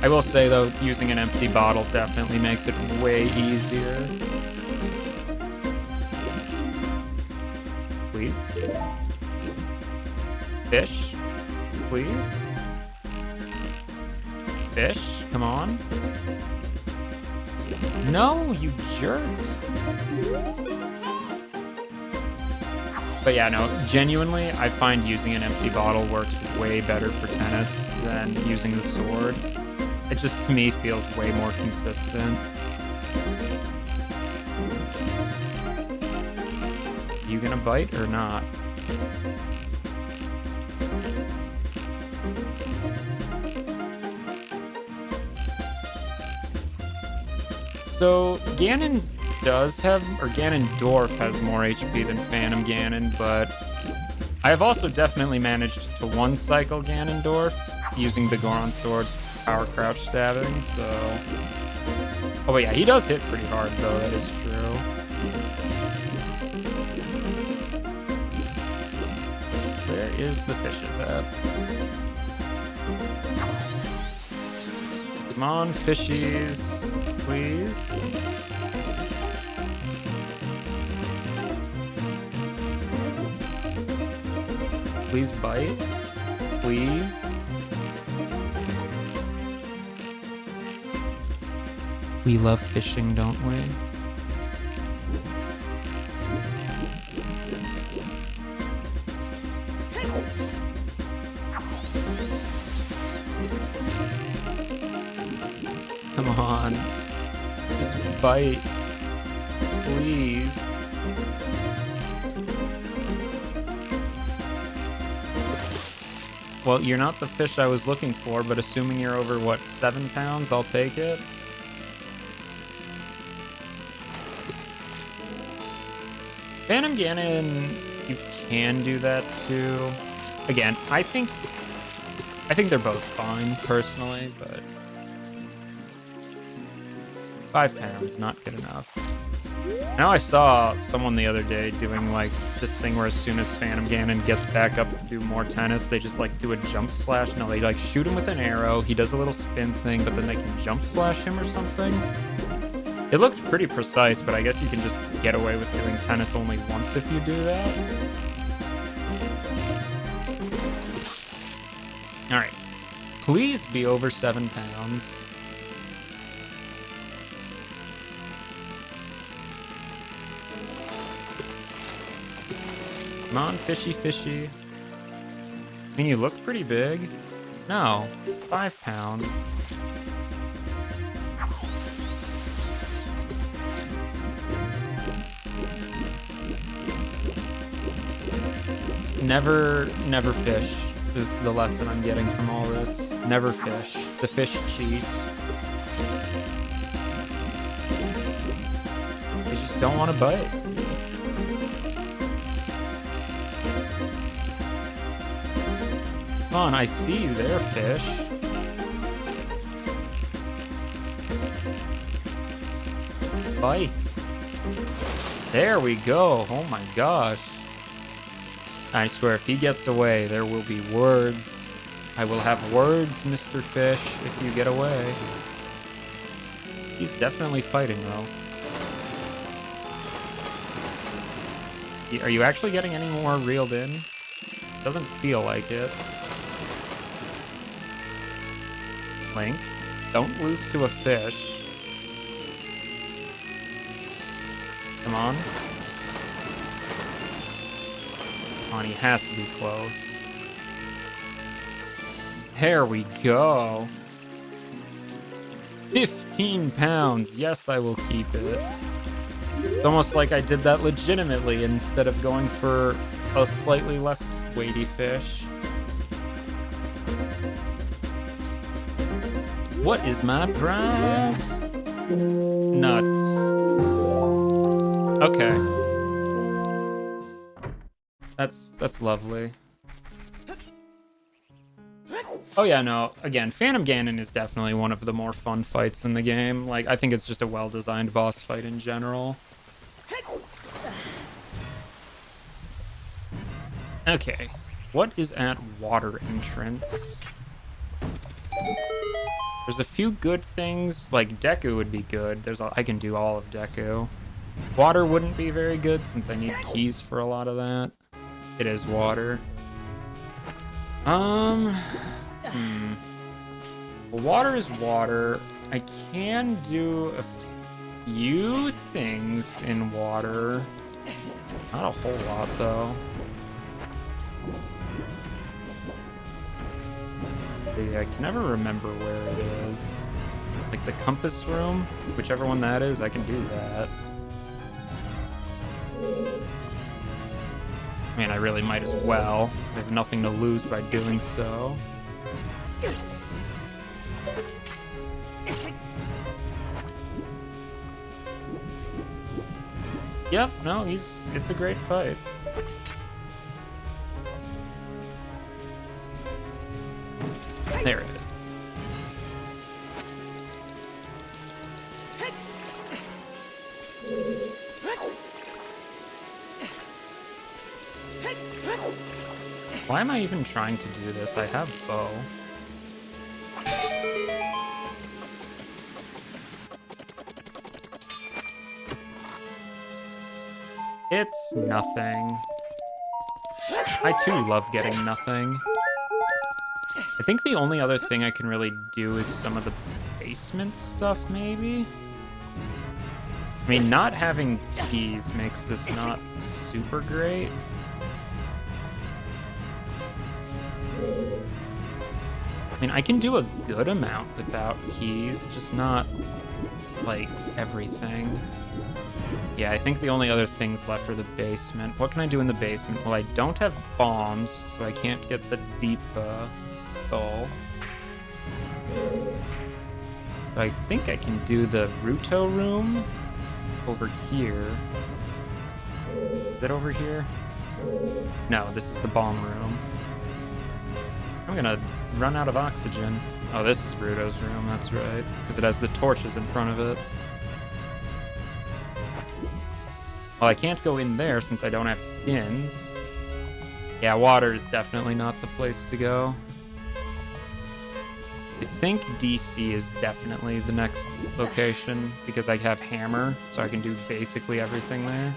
Speaker 1: I will say, though, using an empty bottle definitely makes it way easier. Please. Fish. Please. Fish. Come on. No, you jerks. But yeah, no, genuinely, I find using an empty bottle works way better for tennis than using the sword. It just, to me, feels way more consistent. you gonna bite or not? So Ganon does have, or Ganondorf has more HP than Phantom Ganon, but I have also definitely managed to one-cycle Ganondorf using the Goron Sword power crouch stabbing, so... Oh, but yeah, he does hit pretty hard, though, that is true. Where is the fishes at? Come on, fishies, please. Please bite. Please. We love fishing, don't we? Come on. Just bite. Please. Well, you're not the fish I was looking for, but assuming you're over, what, 7 pounds, I'll take it. Phantom Ganon, you can do that too. Again, I think they're both fine, personally, but 5 pounds, not good enough. Now I saw someone the other day doing like this thing where as soon as Phantom Ganon gets back up to do more tennis, they just like do a jump slash. No, they like shoot him with an arrow. He does a little spin thing, but then they can jump slash him or something. It looked pretty precise, but I guess you can just get away with doing tennis only once if you do that. All right, please be over 7 pounds. Come on, fishy, fishy. I mean, you look pretty big. No, it's 5 pounds. Never fish is the lesson I'm getting from all this. Never fish. The fish cheats. They just don't want to bite. Come on, I see you there, fish. Bite. There we go. Oh my gosh. I swear, if he gets away, there will be words. I will have words, Mr. Fish, if you get away. He's definitely fighting, though. Are you actually getting any more reeled in? Doesn't feel like it. Link, don't lose to a fish. Come on. Come on, he has to be close. There we go. 15 pounds. Yes, I will keep it. It's almost like I did that legitimately instead of going for a slightly less weighty fish. What is my prize? Nuts. Okay. That's lovely. Oh yeah, no, again, Phantom Ganon is definitely one of the more fun fights in the game. Like, I think it's just a well-designed boss fight in general. Okay, what is at water entrance? There's a few good things, like Deku would be good. I can do all of Deku. Water wouldn't be very good since I need keys for a lot of that. It is water. Well, water is water. I can do a few things in water. Not a whole lot, though. Yeah, I can never remember where it is. Like the compass room, whichever one that is, I can do that. I mean, I really might as well. I have nothing to lose by doing so. Yep, no, it's a great fight. There it is. Why am I even trying to do this? I have bow. It's nothing. I too love getting nothing. I think the only other thing I can really do is some of the basement stuff, maybe? I mean, not having keys makes this not super great. I mean, I can do a good amount without keys, just not, like, everything. Yeah, I think the only other things left are the basement. What can I do in the basement? Well, I don't have bombs, so I can't get the deep goal. So I think I can do the Ruto room over here. Is that over here? No, this is the bomb room. I'm gonna run out of oxygen. Oh, this is Ruto's room, that's right. Because it has the torches in front of it. Well, I can't go in there since I don't have skins. Yeah, water is definitely not the place to go. I think DC is definitely the next location because I have hammer, so I can do basically everything there.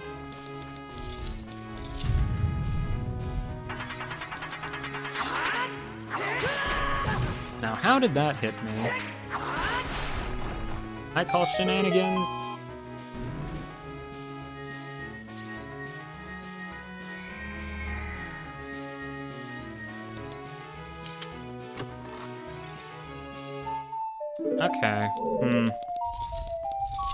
Speaker 1: Now, how did that hit me? I call shenanigans. Okay.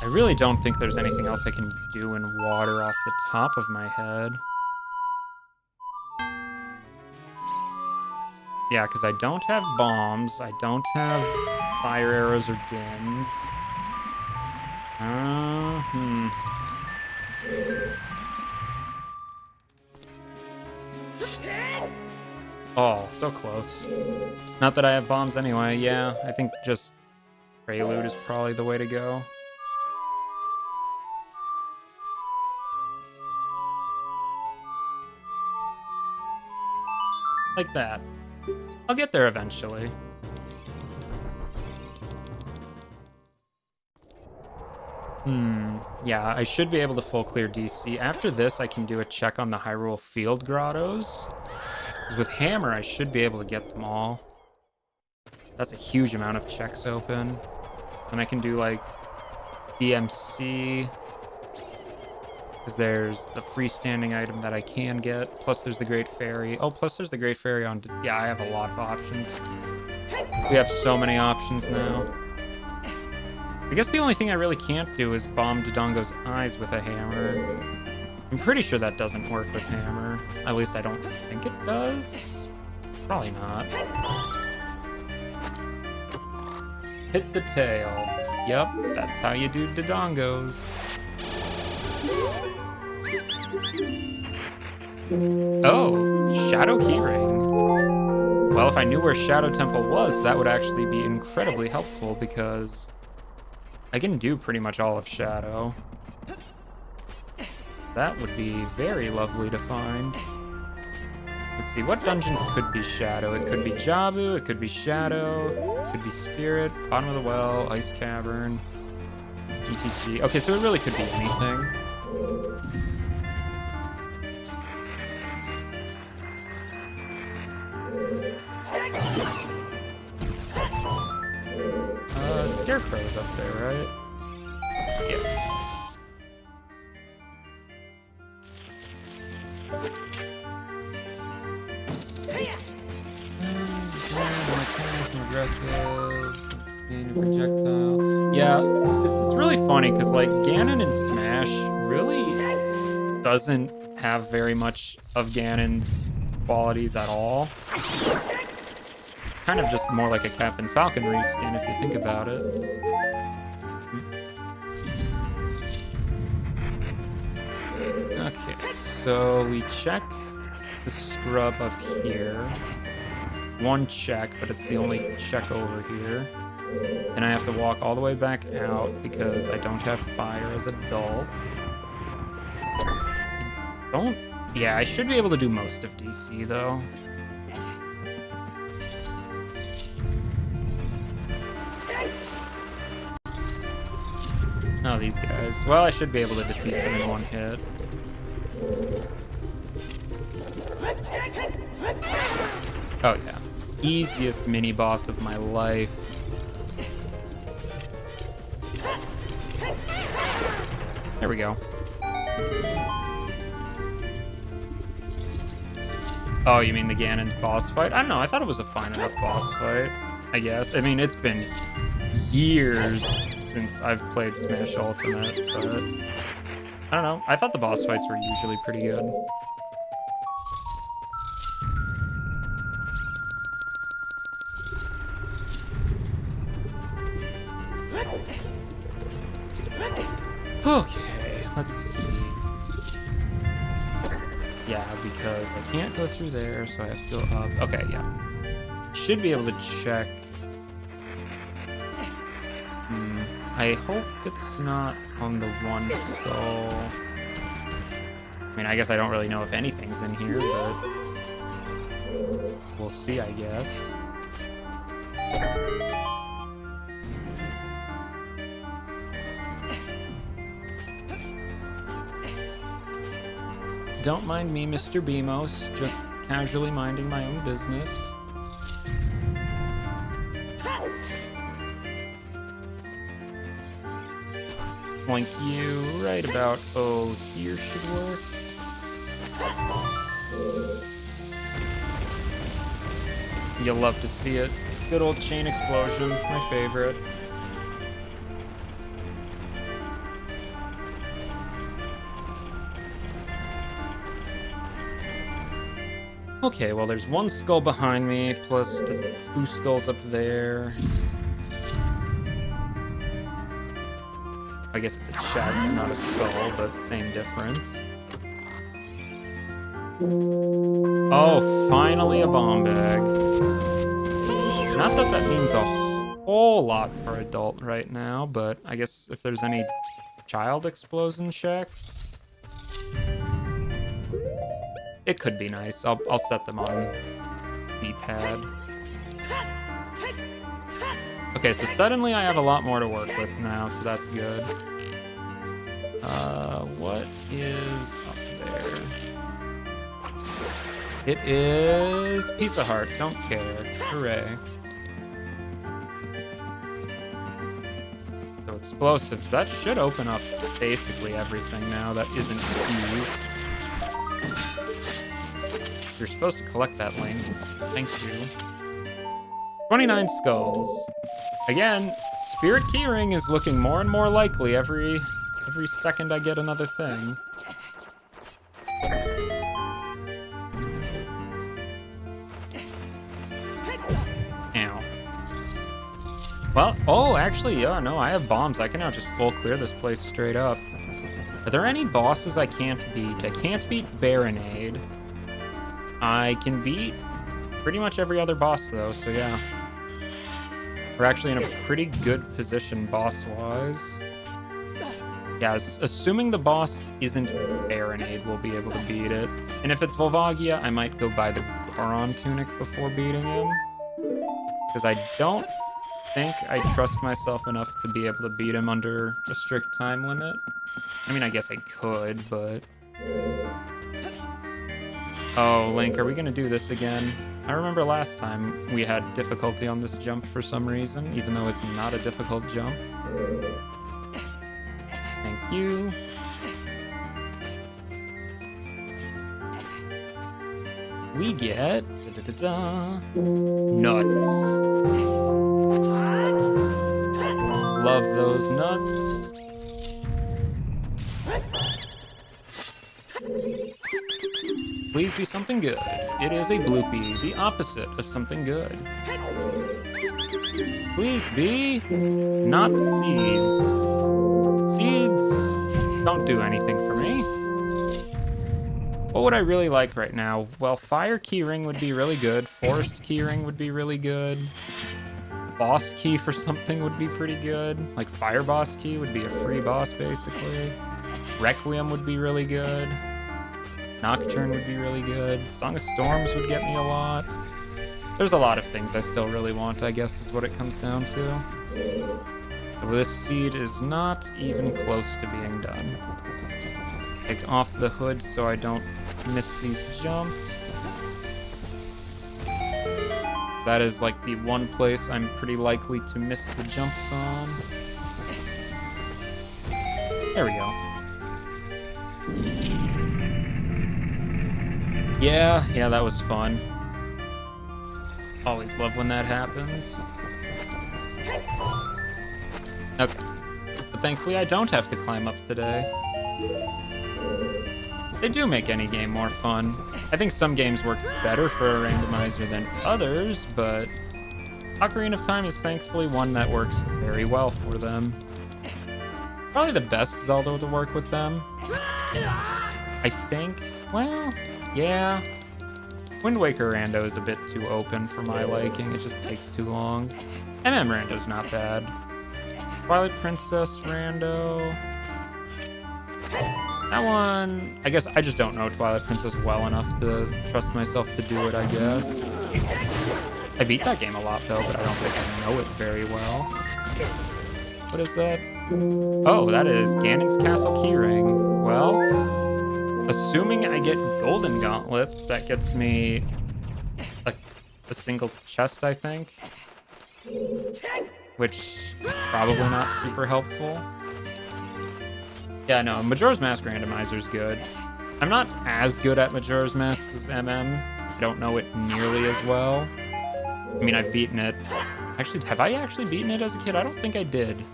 Speaker 1: I really don't think there's anything else I can do in water off the top of my head. Yeah, because I don't have bombs. I don't have fire arrows or dins. Oh, so close. Not that I have bombs anyway. Yeah, I think just Prelude is probably the way to go. Like that. I'll get there eventually. Yeah, I should be able to full clear DC. After this, I can do a check on the Hyrule Field Grottos. Because with Hammer, I should be able to get them all. That's a huge amount of checks open. And I can do, like, DMC. Because there's the freestanding item that I can get. Plus there's the Great Fairy. Oh, plus there's the Great Fairy on... Yeah, I have a lot of options. We have so many options now. I guess the only thing I really can't do is bomb Dodongo's eyes with a hammer. I'm pretty sure that doesn't work with hammer. At least I don't think it does. Probably not. Hit the tail. Yep, that's how you do Dodongos. Oh, Shadow Keyring. Well, if I knew where Shadow Temple was, that would actually be incredibly helpful because I can do pretty much all of Shadow. That would be very lovely to find. Let's see, what dungeons could be Shadow? It could be Jabu, it could be Shadow, it could be Spirit, Bottom of the Well, Ice Cavern, GTG. Okay, so it really could be anything. Scarecrow's up there, right? Yeah. Aggressive, projectile. Yeah, it's really funny because like Ganon in Smash really doesn't have very much of Ganon's qualities at all. It's kind of just more like a Captain Falcon reskin if you think about it. Okay, so we check the scrub up here. One check, but it's the only check over here. And I have to walk all the way back out because I don't have fire as adult. Yeah, I should be able to do most of DC though. Oh, these guys. Well, I should be able to defeat them in one hit. Oh yeah. Easiest mini boss of my life. There we go. Oh, you mean the Ganon's boss fight? I don't know, I thought it was a fine enough boss fight, I guess. I mean, it's been years since I've played Smash Ultimate, but I don't know. I thought the boss fights were usually pretty good. Okay, let's see. Yeah, because I can't go through there, so I have to go up. Okay, yeah. Should be able to check. I hope it's not on the one skull. I mean, I guess I don't really know if anything's in here, but we'll see, I guess. Don't mind me, Mr. Beamos, just casually minding my own business. Flank you right about, oh, here should work. You'll love to see it. Good old chain explosion, my favorite. Okay, well, there's one skull behind me, plus the two skulls up there. I guess it's a chest, not a skull, but same difference. Oh, finally a bomb bag. Not that that means a whole lot for adult right now, but I guess if there's any child explosion checks, it could be nice. I'll set them on D-pad. Okay, so suddenly I have a lot more to work with now, so that's good. What is up there? It is Piece of Heart. Don't care. Hooray. So explosives. That should open up basically everything now that isn't keys. You're supposed to collect that, Link. Thank you. 29 skulls. Again, Spirit Keyring is looking more and more likely every second I get another thing. Ow. Well, oh, actually, yeah, no, I have bombs. I can now just full clear this place straight up. Are there any bosses I can't beat? I can't beat Baronade. I can beat pretty much every other boss, though, so yeah. We're actually in a pretty good position boss-wise. Yeah, assuming the boss isn't Baronade, we'll be able to beat it. And if it's Volvagia, I might go buy the Goron tunic before beating him. Because I don't think I trust myself enough to be able to beat him under a strict time limit. I mean, I guess I could, but... Oh, Link, are we gonna do this again? I remember last time we had difficulty on this jump for some reason, even though it's not a difficult jump. Thank you. We get... nuts. Love those nuts. Please be something good. It is a bloopy, the opposite of something good. Please be not seeds. Seeds don't do anything for me. What would I really like right now? Well, Fire Keyring would be really good. Forest Keyring would be really good. Boss Key for something would be pretty good. Like Fire Boss Key would be a free boss, basically. Requiem would be really good. Nocturne would be really good. Song of Storms would get me a lot. There's a lot of things I still really want, I guess, is what it comes down to. So this seed is not even close to being done. Take off the hood so I don't miss these jumps. That is like the one place I'm pretty likely to miss the jumps on. There we go. Yeah, that was fun. Always love when that happens. Okay. But thankfully I don't have to climb up today. They do make any game more fun. I think some games work better for a randomizer than others, but Ocarina of Time is thankfully one that works very well for them. Probably the best Zelda to work with them. I think, well, yeah. Wind Waker Rando is a bit too open for my liking. It just takes too long. MM Rando's not bad. Twilight Princess Rando. That one, I guess I just don't know Twilight Princess well enough to trust myself to do it, I guess. I beat that game a lot though, but I don't think I know it very well. What is that? Oh, that is Ganon's Castle Keyring. Well, assuming I get golden gauntlets, that gets me a single chest, I think. Which, probably not super helpful. Yeah, no, Majora's Mask Randomizer is good. I'm not as good at Majora's Mask as MM. I don't know it nearly as well. I mean, I've beaten it. Actually, have I actually beaten it as a kid? I don't think I did.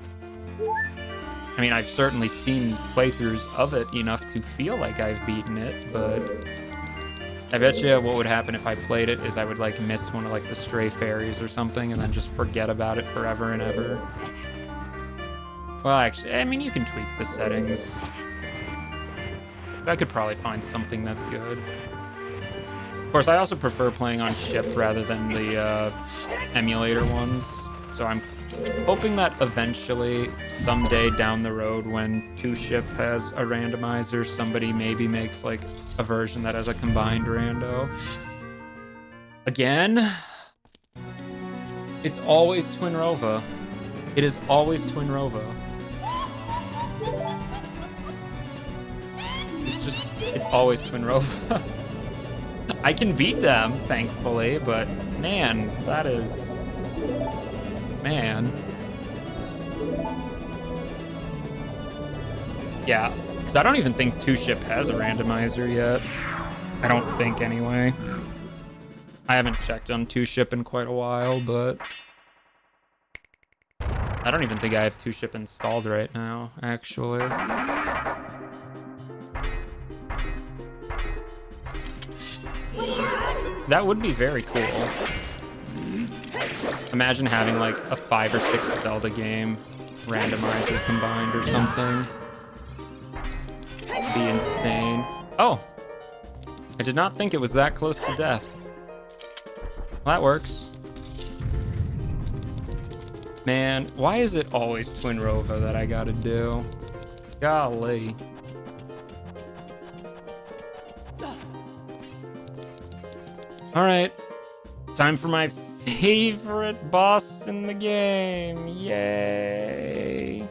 Speaker 1: I mean, I've certainly seen playthroughs of it enough to feel like I've beaten it, but I bet you what would happen if I played it is I would, like, miss one of, like, the stray fairies or something and then just forget about it forever and ever. Well, actually, I mean, you can tweak the settings. I could probably find something that's good. Of course, I also prefer playing on ship rather than the emulator ones. So I'm hoping that eventually, someday down the road, when 2-ship has a randomizer, somebody maybe makes like a version that has a combined rando. Again, it's always Twin Rova. It is always Twin Rova. It's always Twin Rova. I can beat them, thankfully, but man, that is... Man. Yeah, because I don't even think 2-ship has a randomizer yet. I don't think, anyway. I haven't checked on 2-ship in quite a while, but... I don't even think I have 2-ship installed right now, actually. That would be very cool. Imagine having like a 5 or 6 Zelda game randomizer combined or something. It'd be insane. Oh! I did not think it was that close to death. Well, that works. Man, why is it always Twin Rova that I gotta do? Golly. Alright, time for my favorite boss in the game. Yay!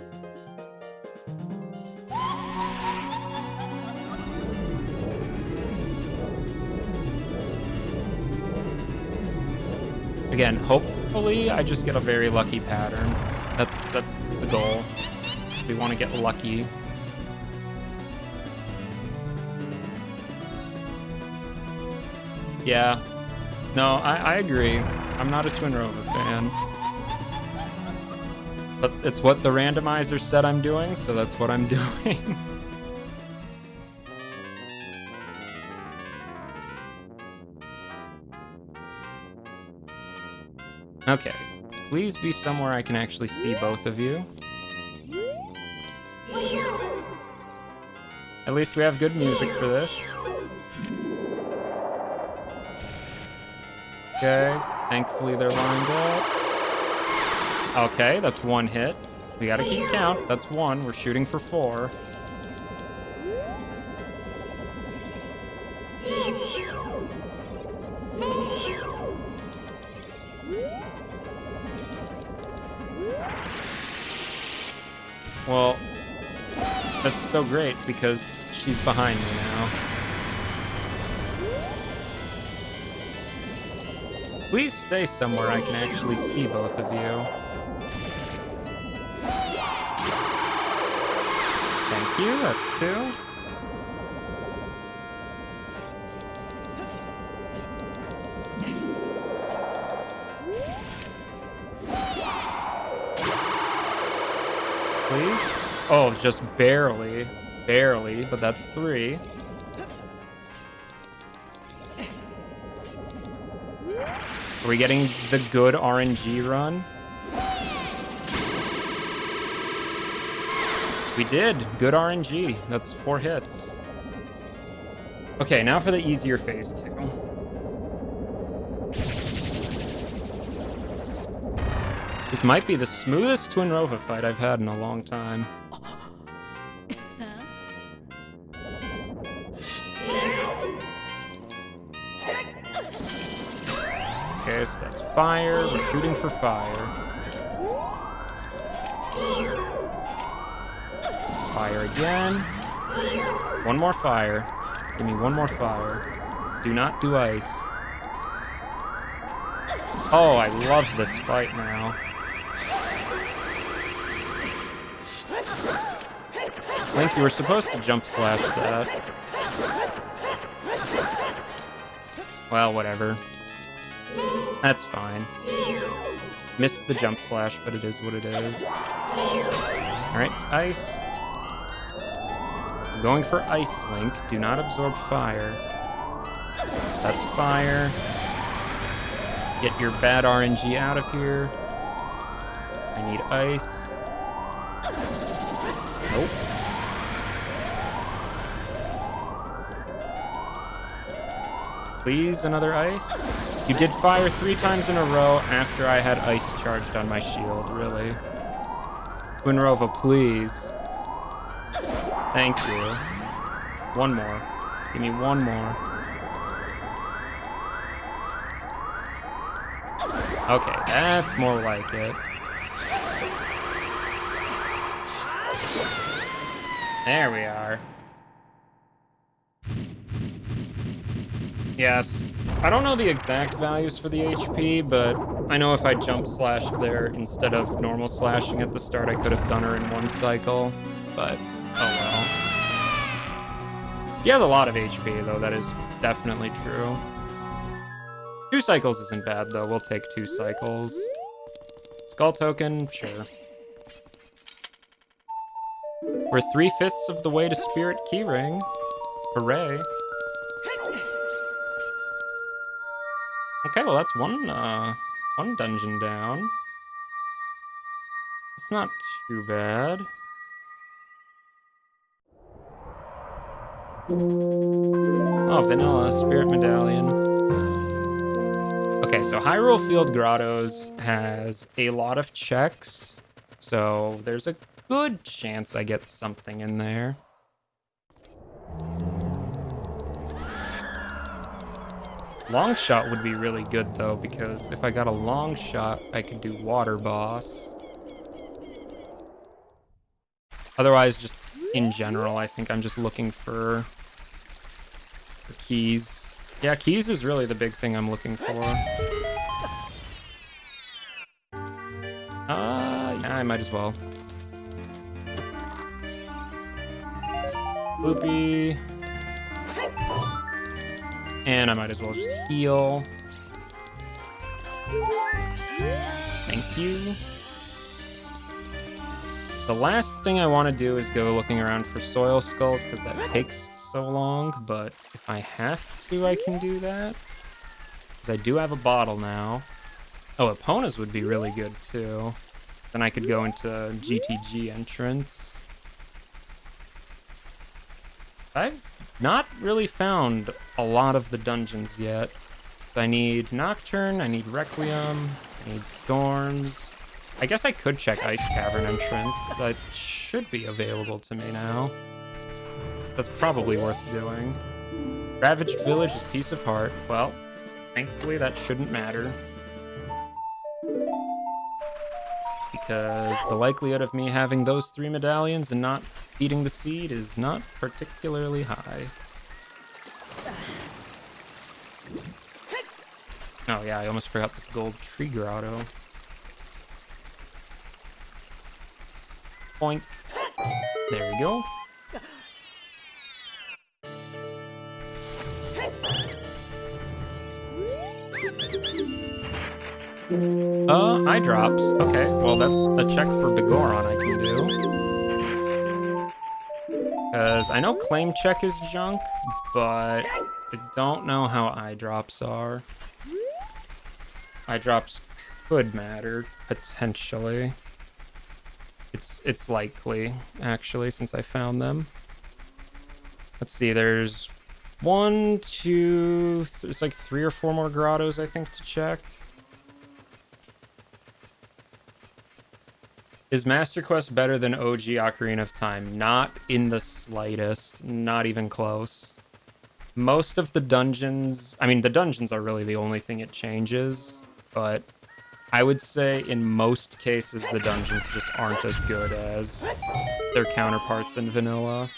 Speaker 1: Again, hopefully I just get a very lucky pattern. That's the goal. We want to get lucky. Yeah. No, I agree. I'm not a Twin Rova fan. But it's what the randomizer said I'm doing, so that's what I'm doing. Okay, please be somewhere I can actually see both of you. At least we have good music for this. Okay, thankfully they're lined up. Okay, that's one hit. We gotta keep count. That's one. We're shooting for 4. Well, that's so great because she's behind me now. Please stay somewhere I can actually see both of you. Thank you, that's 2. Please? Oh, just barely. Barely, but that's 3. Are we getting the good RNG run? We did. Good RNG. That's 4 hits. Okay, now for the easier phase 2. This might be the smoothest Twin Rova fight I've had in a long time. Okay, so that's fire. We're shooting for fire. Fire again. One more fire. Give me one more fire. Do not do ice. Oh, I love this fight now. Link, you were supposed to jump slash that. Well, whatever. That's fine. Missed the jump slash, but it is what it is. Alright, ice. I'm going for ice, Link. Do not absorb fire. That's fire. Get your bad RNG out of here. I need ice. Nope. Please, another ice. You did fire 3 times in a row after I had ice charged on my shield, really. Twin Rova, please. Thank you. One more. Give me one more. Okay, that's more like it. There we are. Yes. I don't know the exact values for the HP, but I know if I jump slashed there instead of normal slashing at the start, I could have done her in 1 cycle, but oh well. She has a lot of HP, though, that is definitely true. 2 cycles isn't bad, though. We'll take 2 cycles. Skull token, sure. We're 3/5 of the way to Spirit Keyring. Hooray. Okay, well that's one dungeon down. It's not too bad. Oh, vanilla, Spirit Medallion. Okay, so Hyrule Field Grottos has a lot of checks, so there's a good chance I get something in there. Long shot would be really good though, because if I got a long shot, I could do water boss. Otherwise, just in general, I think I'm just looking for keys. Yeah, keys is really the big thing I'm looking for. Yeah, I might as well. Loopy. And I might as well just heal. Thank you. The last thing I want to do is go looking around for soil skulls, because that takes so long, but if I have to, I can do that. Because I do have a bottle now. Oh, Epona's would be really good too. Then I could go into GTG entrance. I've not really found a lot of the dungeons yet. I need Nocturne, I need Requiem, I need Storms. I guess I could check Ice Cavern entrance. That should be available to me now. That's probably worth doing. Ravaged Village is Piece of Heart. Well, thankfully that shouldn't matter. Because the likelihood of me having those 3 medallions and not eating the seed is not particularly high. Oh yeah, I almost forgot this gold tree grotto. Point. There we go. Eye drops. Okay, well that's a check for Begoron I can do. Because I know claim check is junk, but I don't know how eye drops are. Eye drops could matter, potentially. It's likely, actually, since I found them. Let's see, there's 1, 2, there's like 3 or 4 more grottos, I think, to check. Is Master Quest better than OG Ocarina of Time? Not in the slightest, not even close. Most of the dungeons, I mean, the dungeons are really the only thing it changes, but I would say in most cases the dungeons just aren't as good as their counterparts in vanilla.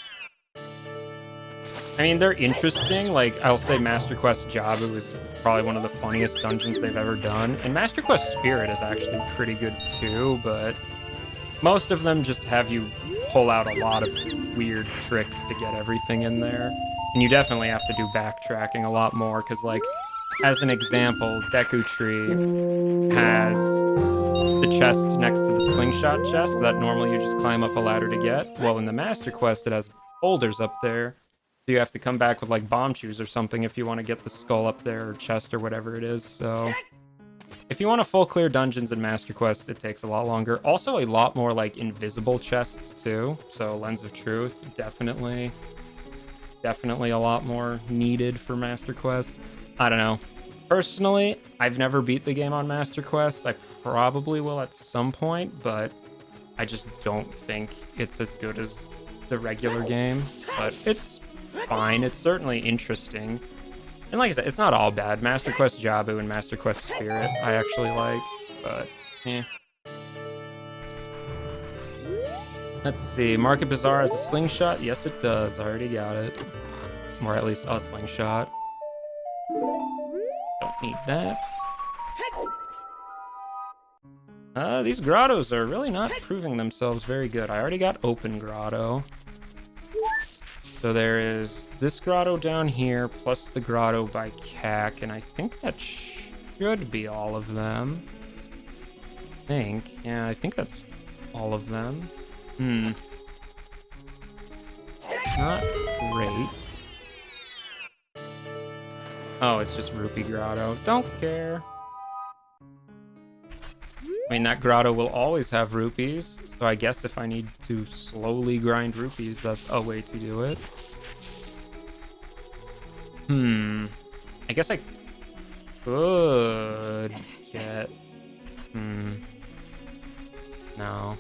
Speaker 1: I mean, they're interesting. Like, I'll say Master Quest Jabu is probably one of the funniest dungeons they've ever done, and Master Quest Spirit is actually pretty good too, but most of them just have you pull out a lot of weird tricks to get everything in there. And you definitely have to do backtracking a lot more, because, like, as an example, Deku Tree has the chest next to the slingshot chest that normally you just climb up a ladder to get. Well, in the Master Quest, it has boulders up there. So you have to come back with, like, bomb shoes or something if you want to get the skull up there, or chest, or whatever it is, so... If you want to full clear dungeons in Master Quest, it takes a lot longer. Also, a lot more, like, invisible chests, too. So, Lens of Truth, definitely a lot more needed for Master Quest. I don't know. Personally, I've never beat the game on Master Quest. I probably will at some point, but I just don't think it's as good as the regular game. But it's fine. It's certainly interesting. And like I said, it's not all bad. Master Quest Jabu and Master Quest Spirit I actually like, but eh. Let's see. Market Bazaar has a slingshot? Yes, it does. I already got it. Or at least a slingshot. Don't need that. These grottos are really not proving themselves very good. I already got open grotto. So there is this grotto down here, plus the grotto by Cac, and I think that should be all of them. Yeah, I think that's all of them. Not great. Oh, it's just Rupee Grotto. Don't care. I mean, that grotto will always have rupees, so I guess if I need to slowly grind rupees, that's a way to do it. I guess I could get... No.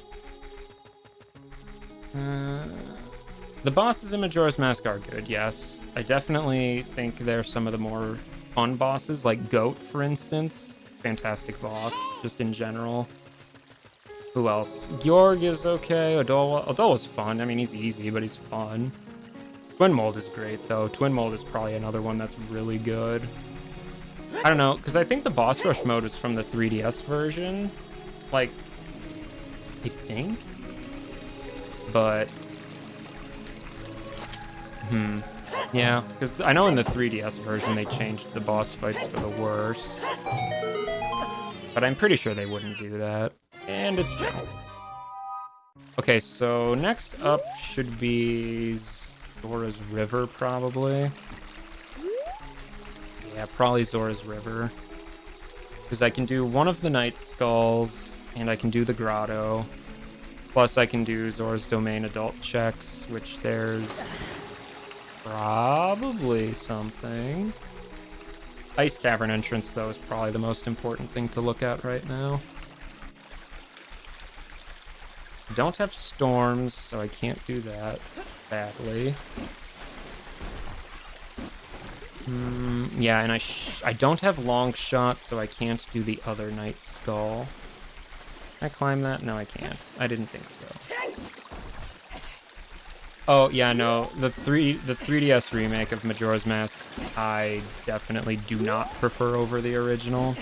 Speaker 1: The bosses in Majora's Mask are good, yes. I definitely think they're some of the more fun bosses, like Goat, for instance. Fantastic boss, just in general. Who else? Georg is okay. Odolwa's fun. I mean, he's easy, but he's fun. Twin Mold is great, though. Twin Mold is probably another one that's really good. I don't know, because I think the boss rush mode is from the 3DS version. Like, I think? But... Yeah, because I know in the 3DS version they changed the boss fights for the worse. But I'm pretty sure they wouldn't do that. And it's junk. Okay, so next up should be Zora's River, probably. Yeah, probably Zora's River. Because I can do one of the Night Skulls, and I can do the Grotto. Plus I can do Zora's Domain adult checks, which there's probably something. Ice Cavern entrance, though, is probably the most important thing to look at right now. I don't have storms, so I can't do that badly. Yeah, and I don't have long shot, so I can't do the other Night Skull. Can I climb that? No, I can't. I didn't think so. Oh, yeah, no. The 3DS remake of Majora's Mask, I definitely do not prefer over the original.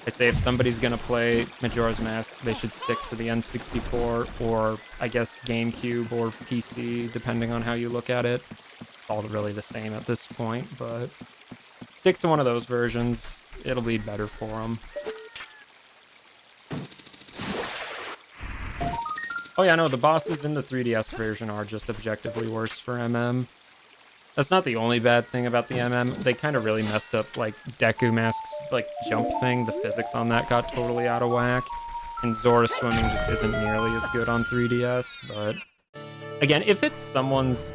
Speaker 1: I say if somebody's gonna play Majora's Mask, they should stick to the N64 or, I guess, GameCube or PC, depending on how you look at it. It's all really the same at this point, but stick to one of those versions. It'll be better for them. Oh yeah, no, the bosses in the 3DS version are just objectively worse for MM. That's not the only bad thing about the MM. They kind of really messed up, like, Deku Mask's, like, jump thing. The physics on that got totally out of whack. And Zora swimming just isn't nearly as good on 3DS, but... Again, if it's someone's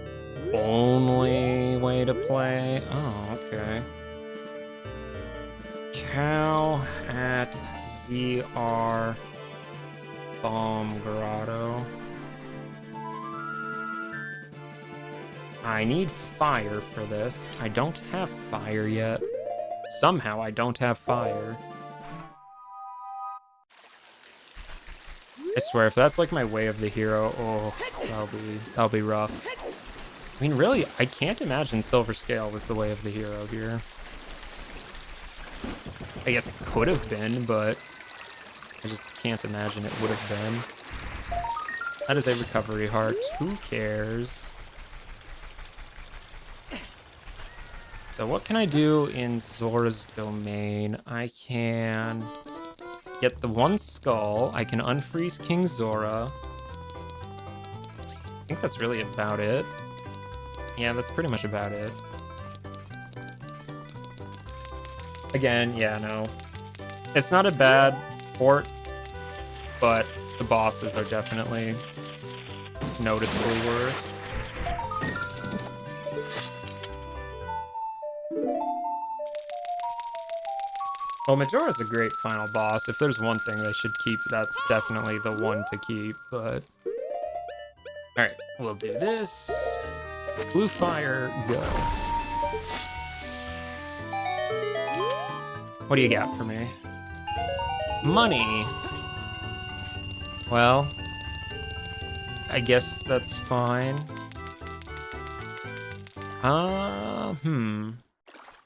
Speaker 1: only way to play... Oh, okay. Cow at ZR... Bomb Grotto. I need fire for this. I don't have fire yet. Somehow I don't have fire. I swear, if that's like my way of the hero, oh, that'll be rough. I mean, really, I can't imagine Silver Scale was the way of the hero here. I guess it could have been, but I just can't imagine it would have been. That is a recovery heart. Who cares? So what can I do in Zora's Domain? I can get the one skull. I can unfreeze King Zora. I think that's really about it. Yeah, that's pretty much about it. Again, yeah, no. It's not a bad port, but the bosses are definitely noticeably worse. Well, Majora's a great final boss. If there's one thing they should keep, that's definitely the one to keep, but... Alright, we'll do this. Blue fire, go. What do you got for me? Money. Well, I guess that's fine.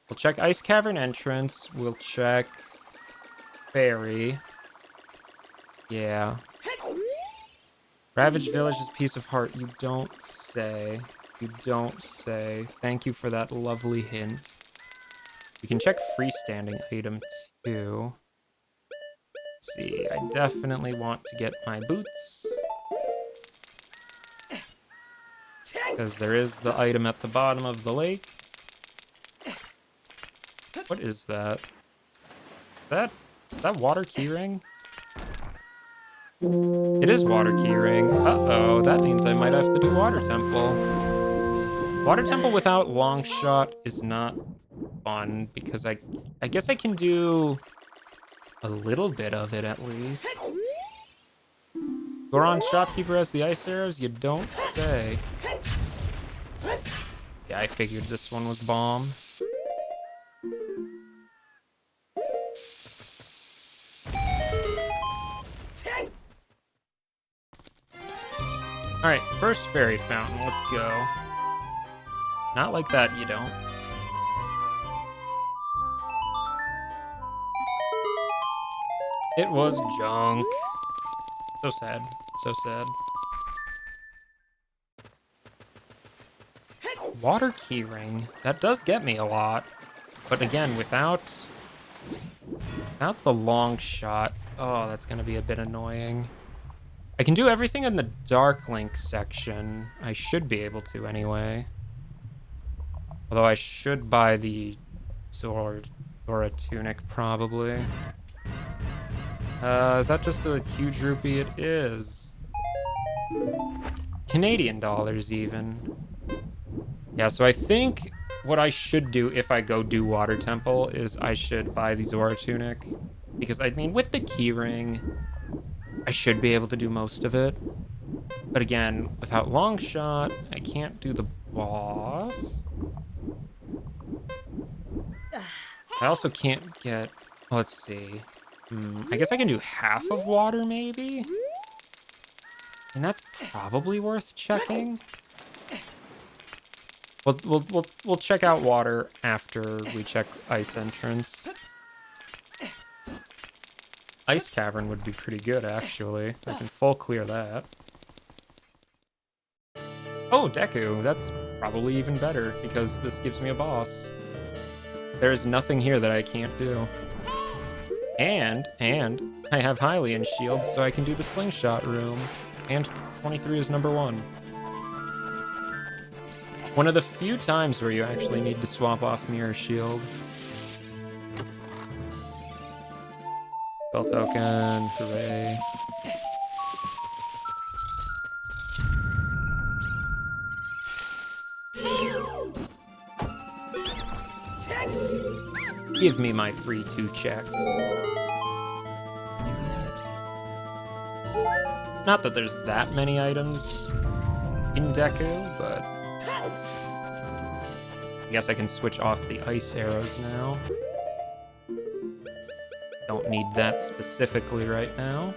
Speaker 1: We'll check Ice Cavern entrance. We'll check Fairy. Yeah. Ravaged Village's Piece of Heart. You don't say. You don't say. Thank you for that lovely hint. We can check freestanding item too. Let's see. I definitely want to get my boots. Because there is the item at the bottom of the lake. What is that? Is that water keyring? It is water keyring. Uh-oh, that means I might have to do water temple. Water temple without long shot is not fun because I guess I can do a little bit of it at least. Goron shopkeeper has the ice arrows? You don't say. Yeah, I figured this one was bomb. Alright, first fairy fountain, let's go. Not like that, you don't. It was junk. So sad, so sad. Water keyring, that does get me a lot. But again, without the long shot, oh, that's gonna be a bit annoying. I can do everything in the Dark Link section. I should be able to anyway. Although I should buy the sword Or a tunic, probably. Is that just a huge rupee? It is. Canadian dollars, even. Yeah, so I think what I should do if I go do Water Temple is I should buy the Zora tunic. Because, I mean, with the keyring, I should be able to do most of it. But again, without Longshot, I can't do the boss. I also can't get... Let's see. I guess I can do half of water, maybe? And that's probably worth checking. We'll check out water after we check ice entrance. Ice cavern would be pretty good, actually. I can full clear that. Oh, Deku. That's probably even better, because this gives me a boss. There's nothing here that I can't do. And I have Hylian shield, so I can do the slingshot room. And 23 is number 1. One of the few times where you actually need to swap off Mirror Shield. Spell token, hooray. Give me my free 2 checks. Not that there's that many items in Deku, but I guess I can switch off the ice arrows now. Don't need that specifically right now.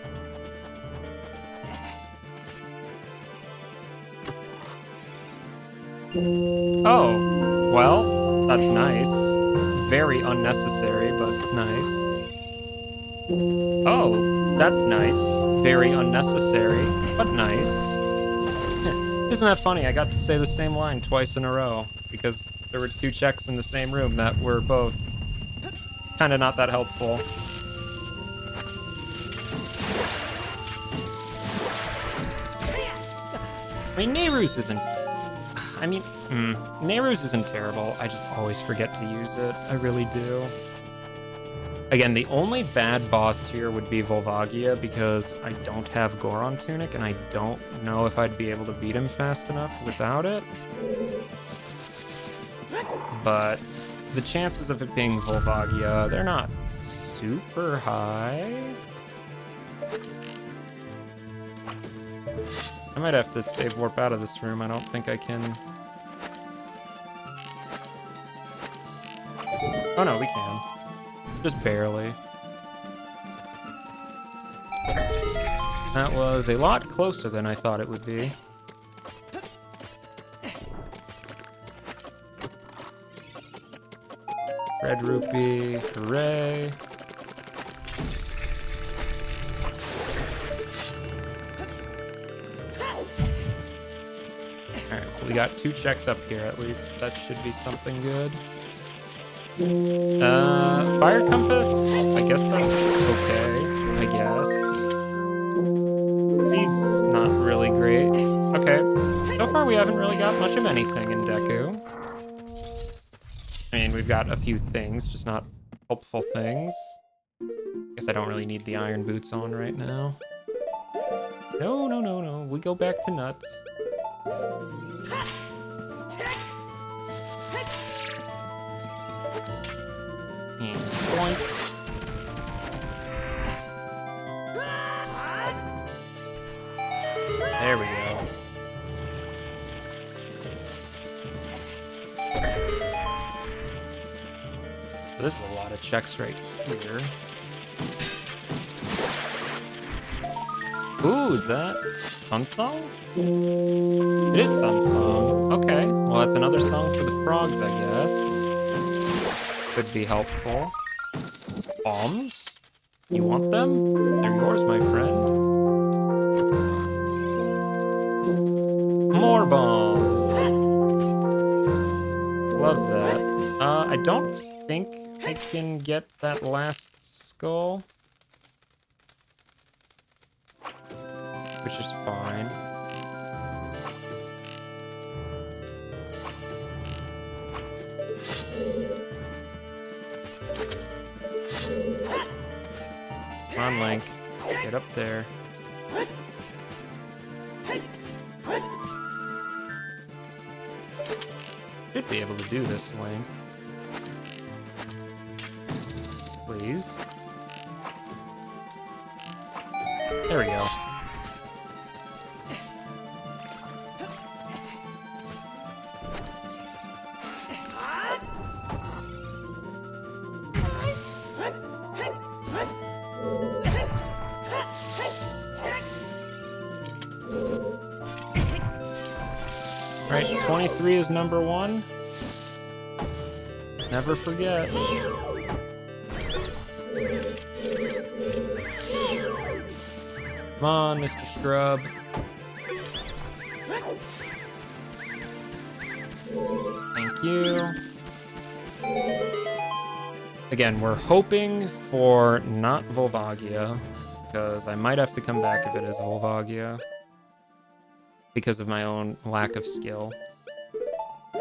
Speaker 1: Oh, well, that's nice. Very unnecessary, but nice. Oh, that's nice. Very unnecessary, but nice. Isn't that funny? I got to say the same line twice in a row because there were 2 checks in the same room that were both kind of not that helpful. I mean, Nehru's isn't... I mean, Nehru's isn't terrible. I just always forget to use it. I really do. Again, the only bad boss here would be Volvagia because I don't have Goron Tunic and I don't know if I'd be able to beat him fast enough without it. But the chances of it being Volvagia, they're not super high. I might have to save warp out of this room. I don't think I can... Oh no, we can. Just barely. That was a lot closer than I thought it would be. Red rupee, hooray. Alright, well, we got 2 checks up here at least. That should be something good. Fire compass? I guess that's okay, I guess. Seed's not really great. Okay, so far we haven't really got much of anything in Deku. I mean, we've got a few things, just not helpful things. Guess I don't really need the iron boots on right now. No, no, no, no, we go back to nuts. Boink. There we go. So this is a lot of checks right here. Ooh, is that Sunsong? It is Sunsong. Okay, well that's another song for the frogs, I guess. Could be helpful. Bombs? You want them? They're yours, my friend. More bombs. Love that. I don't think I can get that last skull. Which is fine. Come on, Link. Get up there. Should be able to do this, Link. Please. There we go. Right, 23 is number 1. Never forget. Come on, Mr. Scrub. Thank you. Again, we're hoping for not Volvagia, because I might have to come back if it is Volvagia, because of my own lack of skill.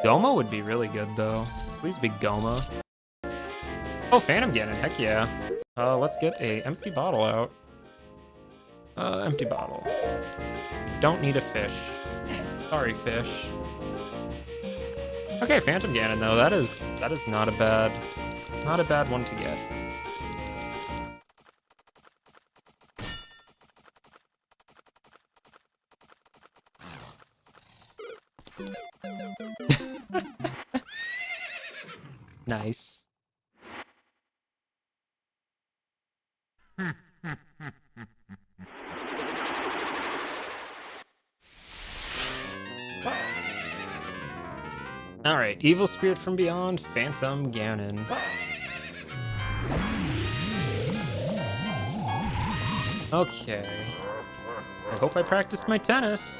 Speaker 1: Goma would be really good, though. Please be Goma. Oh, Phantom Ganon, heck yeah. Let's get a empty bottle out. Empty bottle. We don't need a fish. Sorry, fish. Okay, Phantom Ganon though. That is not a bad one to get. Nice. Alright, Evil Spirit from Beyond, Phantom Ganon. Okay. I hope I practiced my tennis.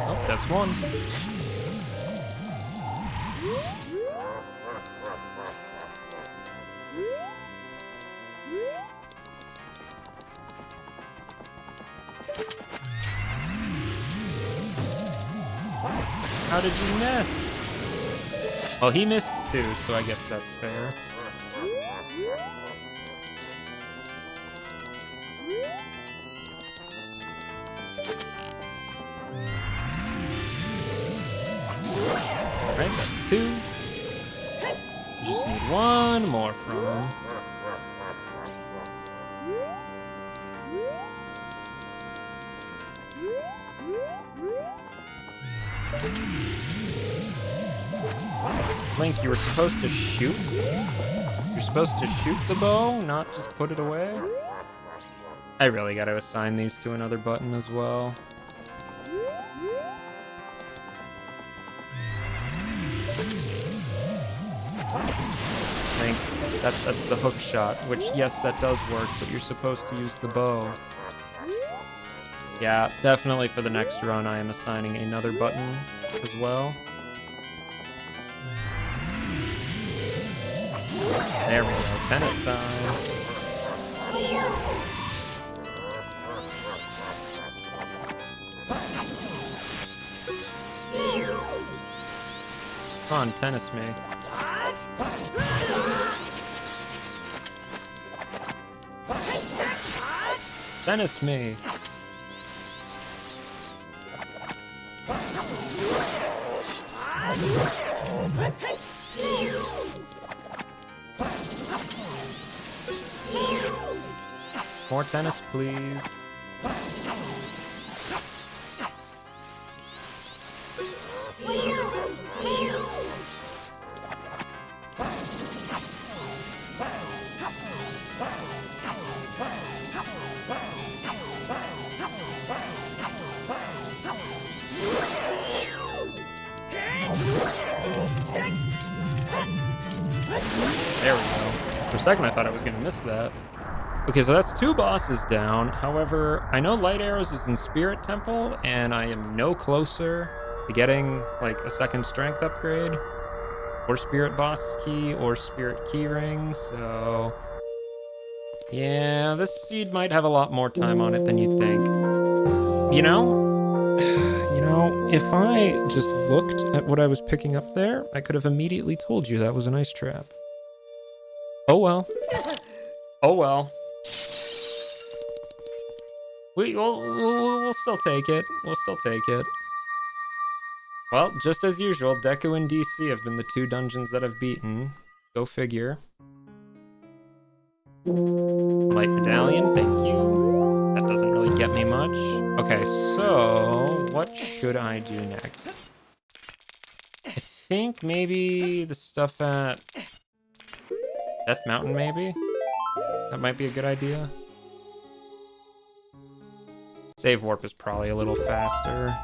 Speaker 1: Oh, that's one. How did you miss? Well, he missed too, so I guess that's fair. Alright, that's 2. Just need 1 more from him. Link, you were supposed to shoot? You're supposed to shoot the bow, not just put it away? I really gotta assign these to another button as well. Link, that's the hook shot, which, yes, that does work, but you're supposed to use the bow. Yeah, definitely for the next run, I am assigning another button as well. There we go, tennis time. Come on, tennis me. Tennis me. More tennis, please. There we go. For a second, I thought I was going to miss that. Okay, so that's 2 bosses down. However, I know Light Arrows is in Spirit Temple, and I am no closer to getting, like, a second strength upgrade, or Spirit Boss Key, or Spirit Keyrings, so... yeah, this seed might have a lot more time on it than you'd think. You know, know, if I just looked at what I was picking up there, I could have immediately told you that was an ice trap. Oh well. Oh well. We'll still take it. We'll still take it. Well, just as usual, Deku and DC have been the two dungeons that I've beaten. Go figure. Light medallion, thank you. That doesn't really get me much. Okay, so what should I do next? I think maybe the stuff at Death Mountain, maybe? That might be a good idea. Save warp is probably a little faster.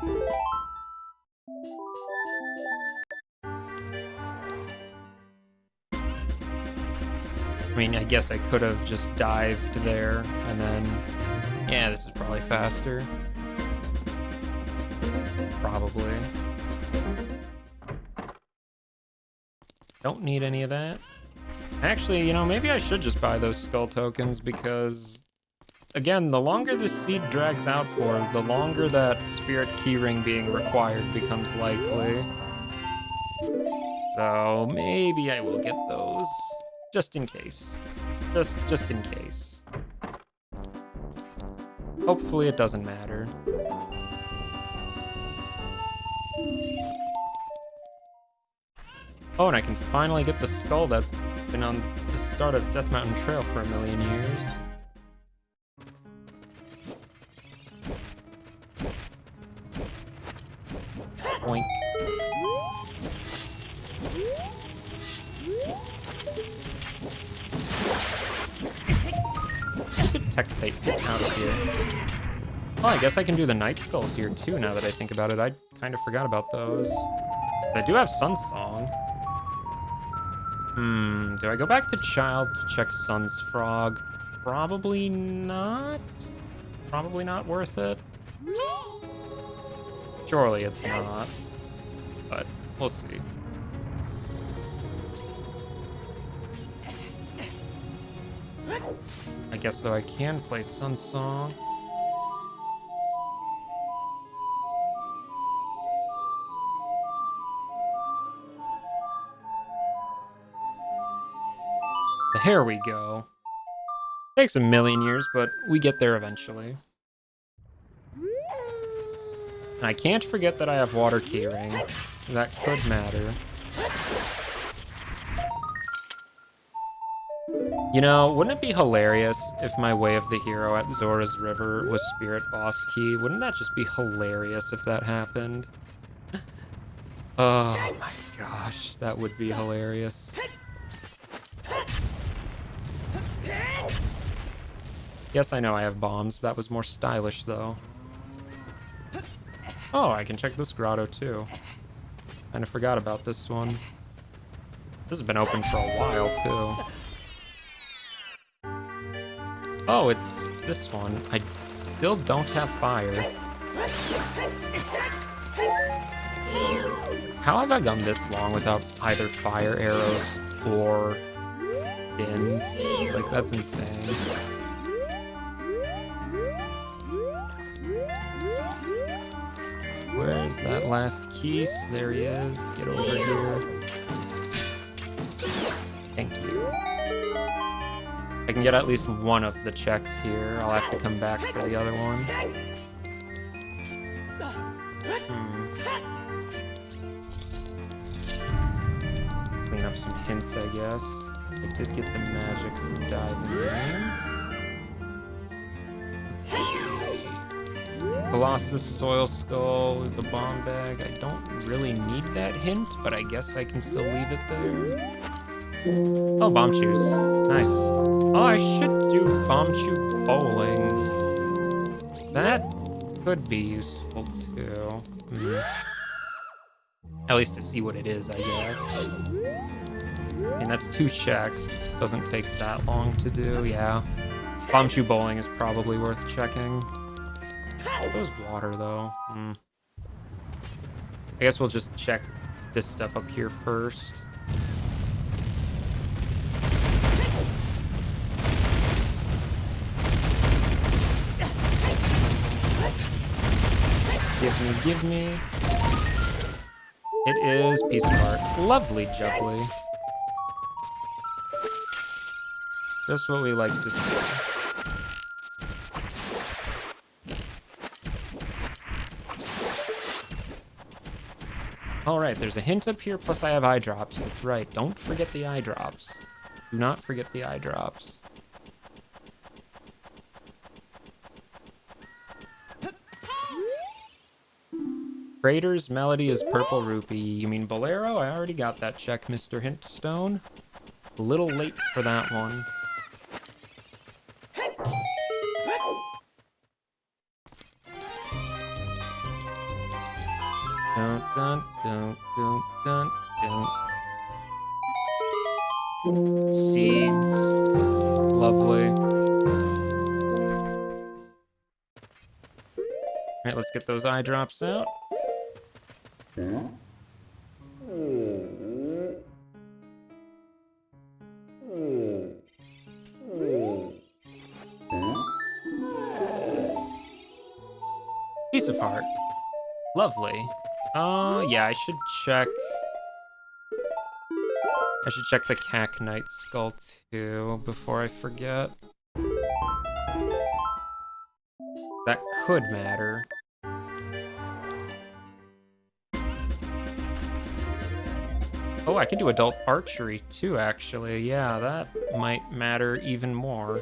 Speaker 1: I mean, I guess I could have just dived there and then... Yeah, this is probably faster. Probably. Don't need any of that. Actually, you know, maybe I should just buy those skull tokens because... Again, the longer this seed drags out for, the longer that spirit keyring being required becomes likely. So maybe I will get those, just in case. Just in case. Hopefully it doesn't matter. Oh, and I can finally get the skull that's been on the start of Death Mountain Trail for a million years. Oink. I could tech tape out of here. Oh, I guess I can do the night skulls here too now that I think about it. I kind of forgot about those. I do have Sun's Song. Do I go back to Child to check Sun's Frog? Probably not. Probably not worth it. Surely it's not, but we'll see. I guess though I can play Sun's Song. There we go. Takes a million years, but we get there eventually. And I can't forget that I have Water Keyring. That could matter. You know, wouldn't it be hilarious if my Way of the Hero at Zora's River was Spirit Boss Key? Wouldn't that just be hilarious if that happened? Oh my gosh, that would be hilarious. Yes, I know I have bombs. That was more stylish, though. Oh, I can check this grotto, too. Kind of forgot about this one. This has been open for a while, too. Oh, it's this one. I still don't have fire. How have I gone this long without either fire arrows or fins? Like, that's insane. Where's that last Keys? There he is. Get over here. Thank you. I can get at least one of the checks here. I'll have to come back for the other one. Clean up some hints, I guess. I did get the magic from diving in. Let's see. Colossus Soil Skull is a bomb bag. I don't really need that hint, but I guess I can still leave it there. Oh, bomb shoes. Nice. Oh, I should do bomb shoe bowling. That could be useful too. At least to see what it is, I guess. And that's 2 checks. Doesn't take that long to do, yeah. Bomb shoe bowling is probably worth checking. Those water, though. I guess we'll just check this stuff up here first. give me. It is Piece of Art. Lovely jubbly. Just what we like to see. All right, there's a hint up here, plus I have eye drops. That's right, don't forget the eye drops. Do not forget the eye drops. Crater's melody is Purple Rupee. You mean Bolero? I already got that check, Mr. Hintstone. A little late for that one. Dun, dun, dun, dun, dun, dun. Seeds. Lovely. Alright, let's get those eye drops out. Piece of Heart. Lovely. Yeah, I should check the Cack Knight skull too before I forget. That could matter. Oh, I can do adult archery too, actually. Yeah, that might matter even more.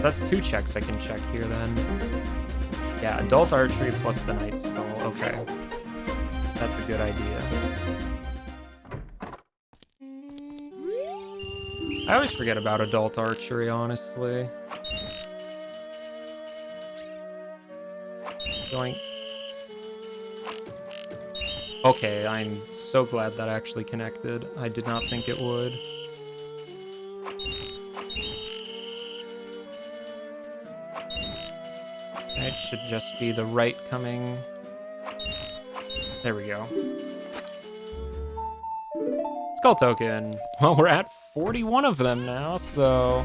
Speaker 1: That's 2 checks I can check here then. Yeah, adult archery plus the Knight skull. Okay. That's a good idea. I always forget about adult archery, honestly. Going. Okay, I'm so glad that actually connected. I did not think it would. It should just be the right coming. There we go. Skull token. Well, we're at 41 of them now, so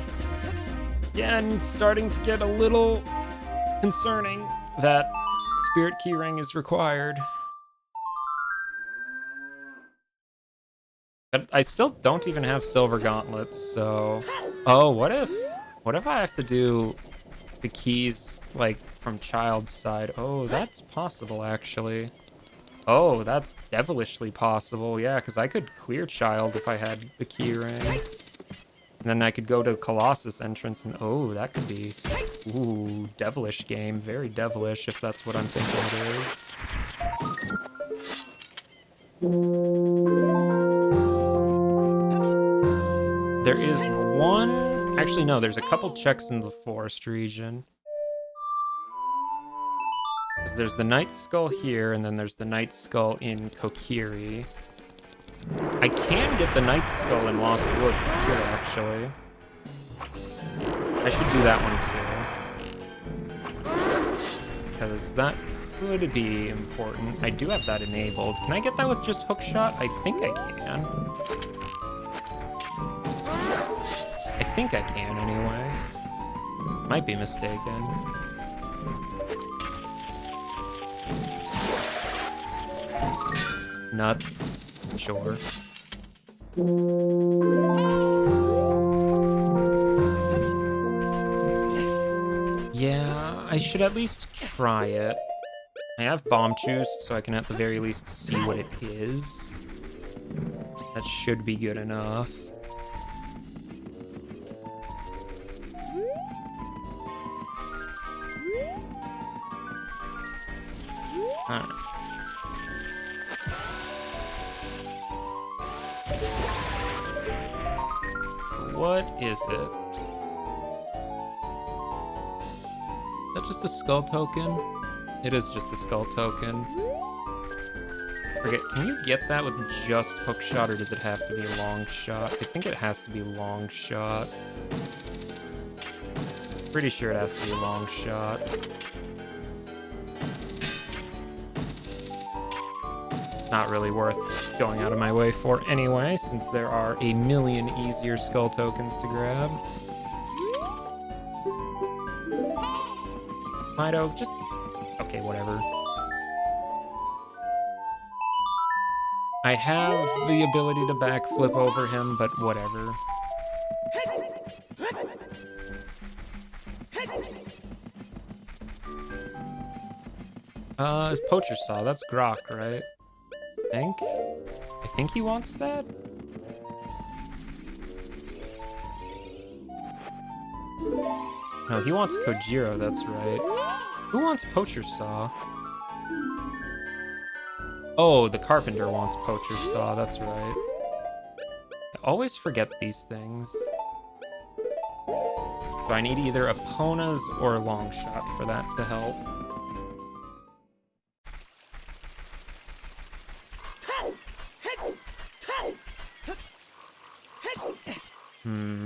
Speaker 1: again, starting to get a little concerning that Spirit Keyring is required. But I still don't even have silver gauntlets, so... Oh, what if I have to do the keys, like, from Child's side? Oh, that's possible, actually. Oh, that's devilishly possible, yeah, because I could clear Child if I had the key ring. And then I could go to Colossus entrance and, oh, that could be, ooh, devilish game. Very devilish, if that's what I'm thinking it is. There is one... Actually, no, there's a couple checks in the forest region. There's the Night Skull here, and then there's the Night Skull in Kokiri. I can get the Night Skull in Lost Woods, too, actually. I should do that one, too. Because that could be important. I do have that enabled. Can I get that with just Hookshot? I think I can. I think I can, anyway. Might be mistaken. Nuts. Sure. Yeah, I should at least try it. I have bomb juice, so I can at the very least see what it is. That should be good enough. Alright. What is it? Is that just a skull token? It is just a skull token. Forget, can you get that with just Hookshot, or does it have to be a long shot? I think it has to be long shot. Pretty sure it has to be a long shot. Not really worth going out of my way for anyway, since there are a million easier skull tokens to grab. Mido, just... Okay, whatever. I have the ability to backflip over him, but whatever. His poacher saw. That's Grok, right? I think he wants that? No, he wants Kojiro, that's right. Who wants poacher saw? Oh, the carpenter wants poacher saw, that's right. I always forget these things. So I need either Epona's or long shot for that to help.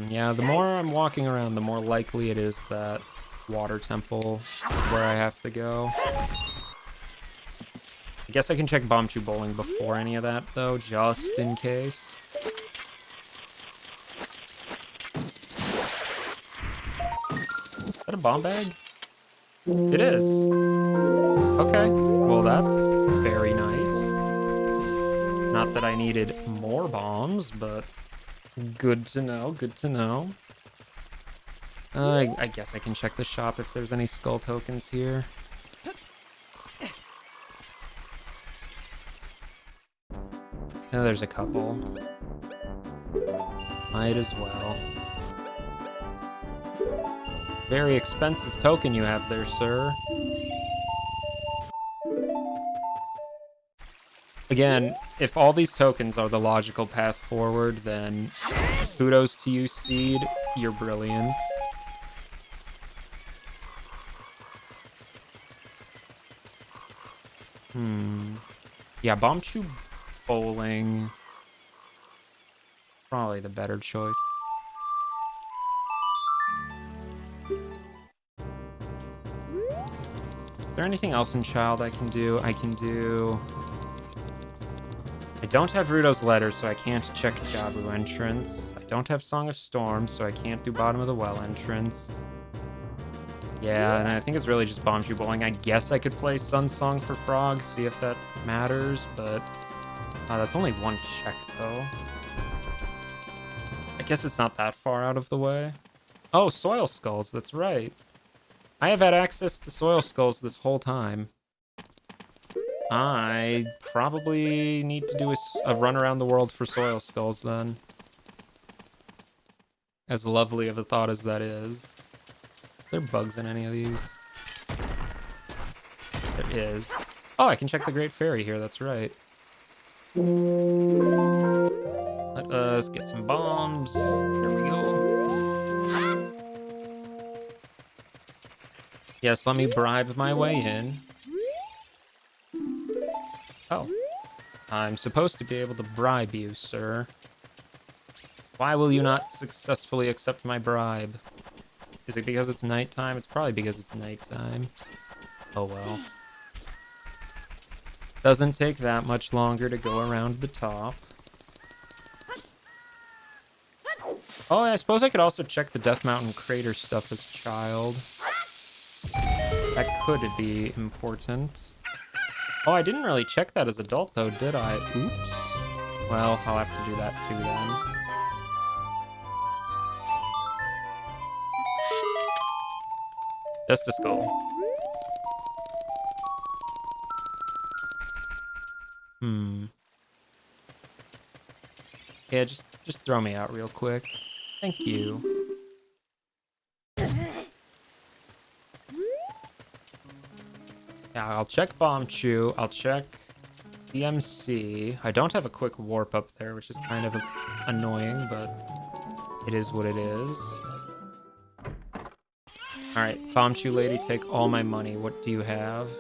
Speaker 1: Yeah, the more I'm walking around, the more likely it is that water temple is where I have to go. I guess I can check Bombchu Bowling before any of that, though, just in case. Is that a bomb bag? It is. Okay, well that's very nice. Not that I needed more bombs, but good to know, good to know. I guess I can check the shop if there's any skull tokens here. Oh, there's a couple. Might as well. Very expensive token you have there, sir. Again, if all these tokens are the logical path forward, then kudos to you, Seed. You're brilliant. Yeah, Bombchu Bowling. Probably the better choice. Is there anything else in Child I can do? I don't have Ruto's Letter, so I can't check Jabu entrance. I don't have Song of Storms, so I can't do Bottom of the Well entrance. Yeah, and I think it's really just Bombchu Bowling. I guess I could play Sun Song for Frog, see if that matters, but that's only one check, though. I guess it's not that far out of the way. Oh, Soil Skulls, that's right. I have had access to Soil Skulls this whole time. I probably need to do a run around the world for Soil Skulls, then. As lovely of a thought as that is. Are there bugs in any of these? There is. Oh, I can check the Great Fairy here, that's right. Let us get some bombs. There we go. Yes, let me bribe my way in. Oh. I'm supposed to be able to bribe you, sir. Why will you not successfully accept my bribe? Is it because it's nighttime? It's probably because it's nighttime. Oh well. Doesn't take that much longer to go around the top. Oh, I suppose I could also check the Death Mountain crater stuff as Child. That could be important. Oh, I didn't really check that as adult, though, did I? Oops. Well, I'll have to do that too, then. Just a skull. Yeah, just throw me out real quick. Thank you. Yeah, I'll check Bombchu. I'll check DMC. I don't have a quick warp up there, which is kind of annoying, but it is what it is. Alright, Bombchu lady, take all my money. What do you have?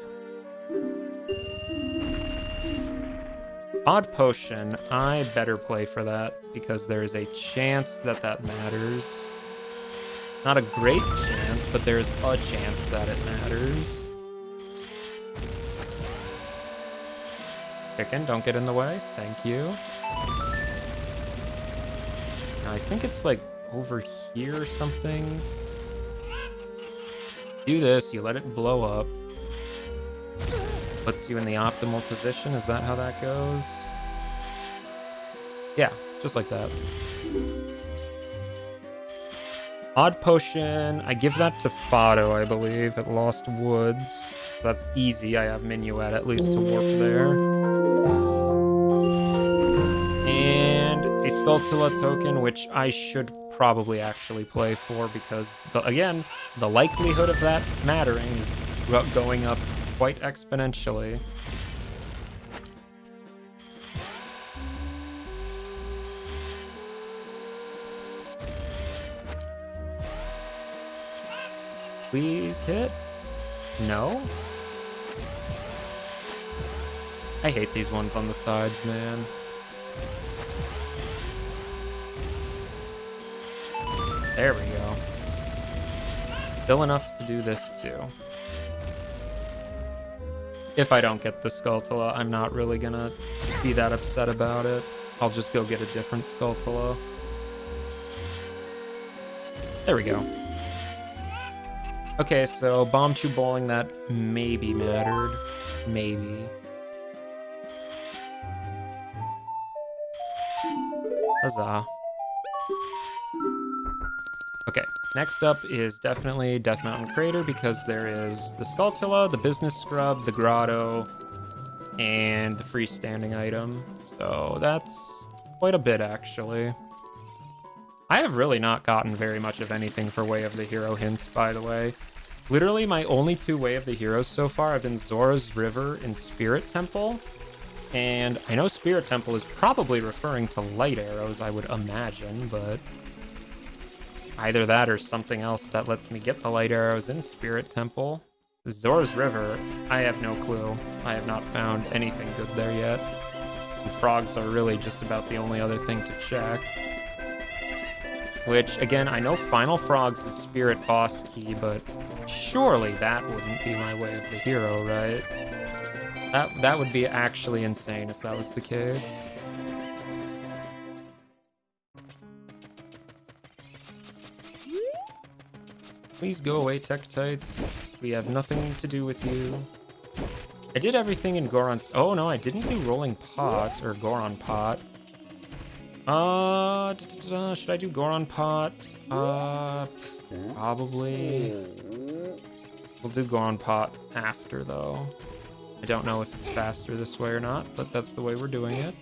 Speaker 1: Odd Potion. I better play for that, because there is a chance that that matters. Not a great chance, but there is a chance that it matters. Chicken, don't get in the way. Thank you. Now, I think it's like over here or something. Do this, you let it blow up. Puts you in the optimal position. Is that how that goes? Yeah, just like that. Odd Potion, I give that to Fado, I believe, at Lost Woods. So that's easy. I have Minuet at least to warp there. And a Skulltula token, which I should probably actually play for because, again, the likelihood of that mattering is going up quite exponentially. Please hit. No? I hate these ones on the sides, man. There we go. Still enough to do this too. If I don't get the Skulltula, I'm not really gonna be that upset about it. I'll just go get a different Skulltula. There we go. Okay, so Bombchu Bowling, that maybe mattered. Maybe. Huzzah. Okay, next up is definitely Death Mountain Crater because there is the Skulltula, the Business Scrub, the Grotto, and the freestanding item. So that's quite a bit, actually. I have really not gotten very much of anything for Way of the Hero hints, by the way. Literally, my only two Way of the Heroes so far have been Zora's River and Spirit Temple. And I know Spirit Temple is probably referring to light arrows, I would imagine, but either that or something else that lets me get the light arrows in Spirit Temple. Zora's River, I have no clue. I have not found anything good there yet. And frogs are really just about the only other thing to check. Which, again, I know Final Frogs is Spirit Boss Key, but surely that wouldn't be my Way of the Hero, right? That would be actually insane if that was the case. Please go away, Tektites. We have nothing to do with you. I did everything in Goron's... Oh, no, I didn't do Rolling Pot, or Goron Pot. Should I do Goron Pot? Probably. We'll do Goron Pot after, though. I don't know if it's faster this way or not, but that's the way we're doing it.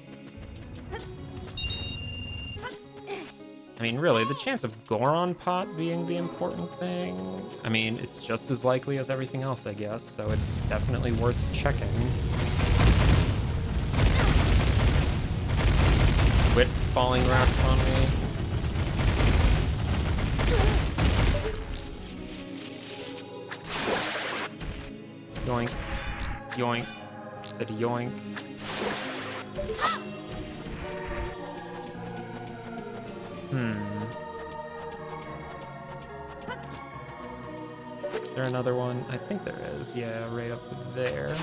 Speaker 1: I mean, really, the chance of Goron Pot being the important thing, I mean, it's just as likely as everything else, I guess, so it's definitely worth checking. Quit falling rocks on me. Yoink. Yoink. Said yoink. Is there another one? I think there is. Yeah, right up there.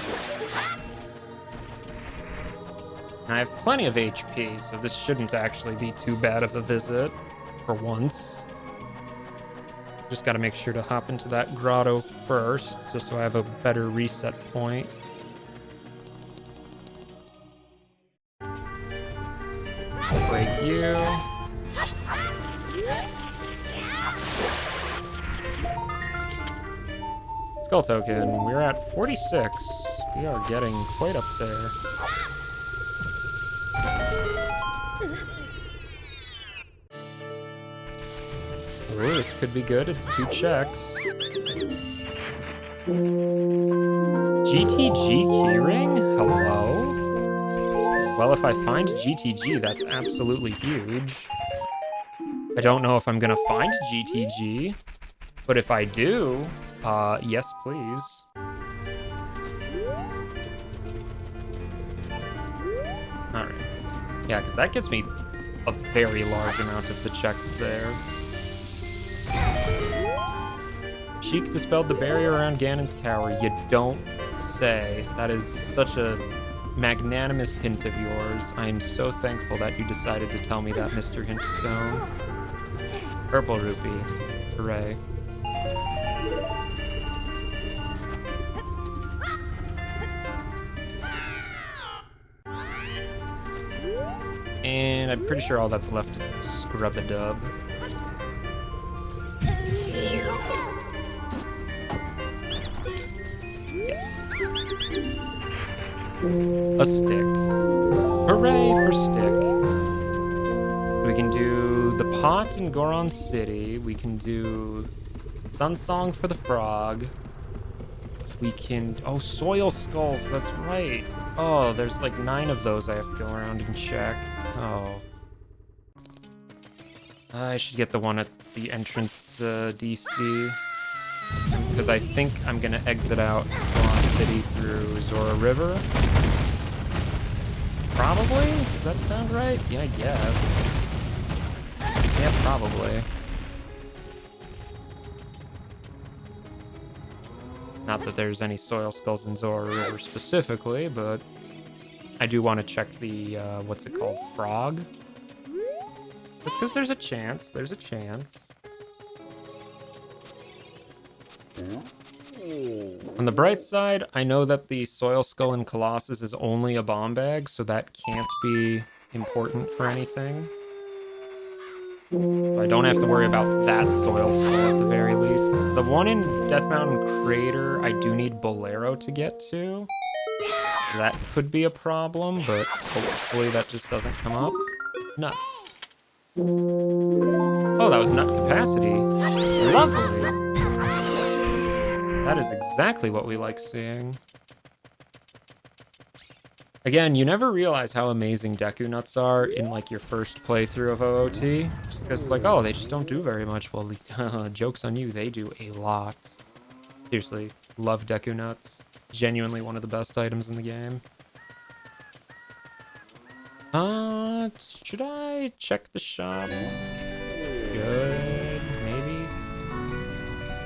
Speaker 1: And I have plenty of HP, so this shouldn't actually be too bad of a visit for once. Just gotta make sure to hop into that grotto first, just so I have a better reset point. Break you. Skull token, we're at 46. We are getting quite up there. Ooh, this could be good. It's 2 checks. GTG Keyring? Hello? Well, if I find GTG, that's absolutely huge. I don't know if I'm gonna find GTG, but if I do, yes, please. Alright. Yeah, because that gives me a very large amount of the checks there. Sheik dispelled the barrier around Ganon's tower. You don't say. That is such a magnanimous hint of yours. I am so thankful that you decided to tell me that, Mr. Hintstone. Purple rupee. Hooray. And I I'm pretty sure all that's left is the scrub-a-dub. Yes. A stick. Hooray for stick. We can do the pot in Goron City. We can do Sun Song for the frog. We can... Oh, soil skulls. That's right. Oh, there's like 9 of those I have to go around and check. Oh. I should get the one at the entrance to DC. Because I think I'm going to exit out Goron City through Zora River. Probably? Does that sound right? Yeah, I guess. Yeah, probably. Not that there's any soil skulls in Zora River specifically, but I do want to check the, what's it called? Frog? Just because there's a chance. There's a chance. On the bright side, I know that the soil skull in Colossus is only a bomb bag, so that can't be important for anything. I don't have to worry about that soil skull at the very least. The one in Death Mountain Crater, I do need Bolero to get to. That could be a problem, but hopefully that just doesn't come up. Nuts. Oh, that was nut capacity. Lovely. That is exactly what we like seeing. Again, you never realize how amazing Deku Nuts are in, like, your first playthrough of OOT. Just because it's like, oh, they just don't do very much. Well, joke's on you, they do a lot. Seriously, love Deku Nuts. Genuinely one of the best items in the game. Should I check the shop? Good, maybe?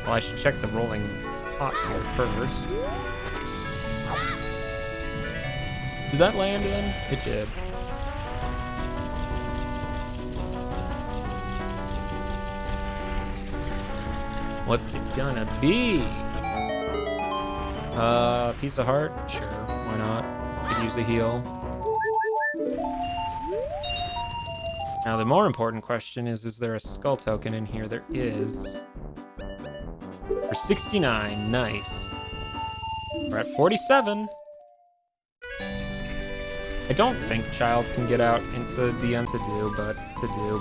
Speaker 1: Well, I should check the rolling pot here first. Did that land in? It did. What's it gonna be? Piece of heart? Sure, why not? Could use a heal. Now, the more important question is there a skull token in here? There is. For 69, nice. We're at 47. I don't think Child can get out into DN to do,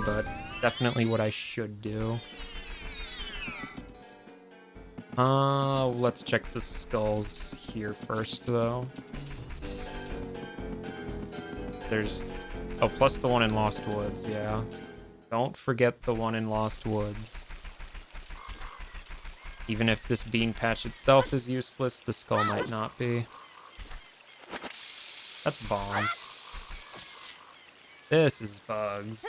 Speaker 1: but it's definitely what I should do. Let's check the skulls here first, though. There's... Oh, plus the one in Lost Woods, yeah. Don't forget the one in Lost Woods. Even if this bean patch itself is useless, the skull might not be. That's bombs. This is bugs.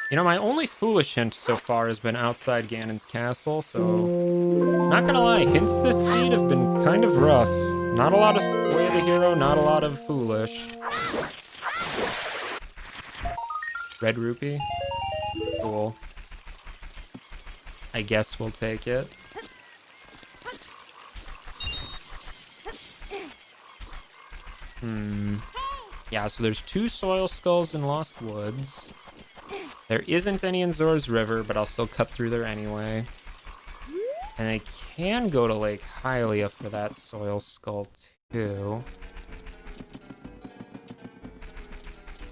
Speaker 1: You know, my only foolish hint so far has been outside Ganon's castle, so... Not gonna lie, hints this seed have been kind of rough. Not a lot of Way of the Hero, not a lot of foolish. Red rupee? Cool. I guess we'll take it. Yeah, so there's 2 soil skulls in Lost Woods. There isn't any in Zora's River, but I'll still cut through there anyway. And I can go to Lake Hylia for that soil skull too.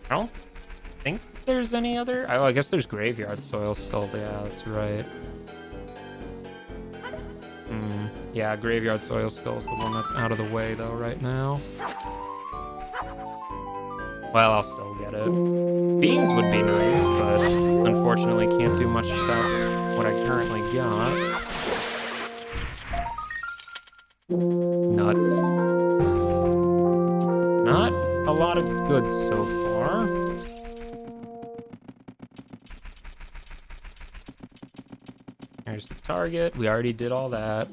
Speaker 1: I don't think there's any other... Oh, I guess there's Graveyard soil skull. Yeah, that's right. Yeah, Graveyard soil skull is the one that's out of the way though right now. Well, I'll still get it. Beans would be nice, but unfortunately can't do much about what I currently got. Nuts. Not a lot of good so far. There's the target. We already did all that.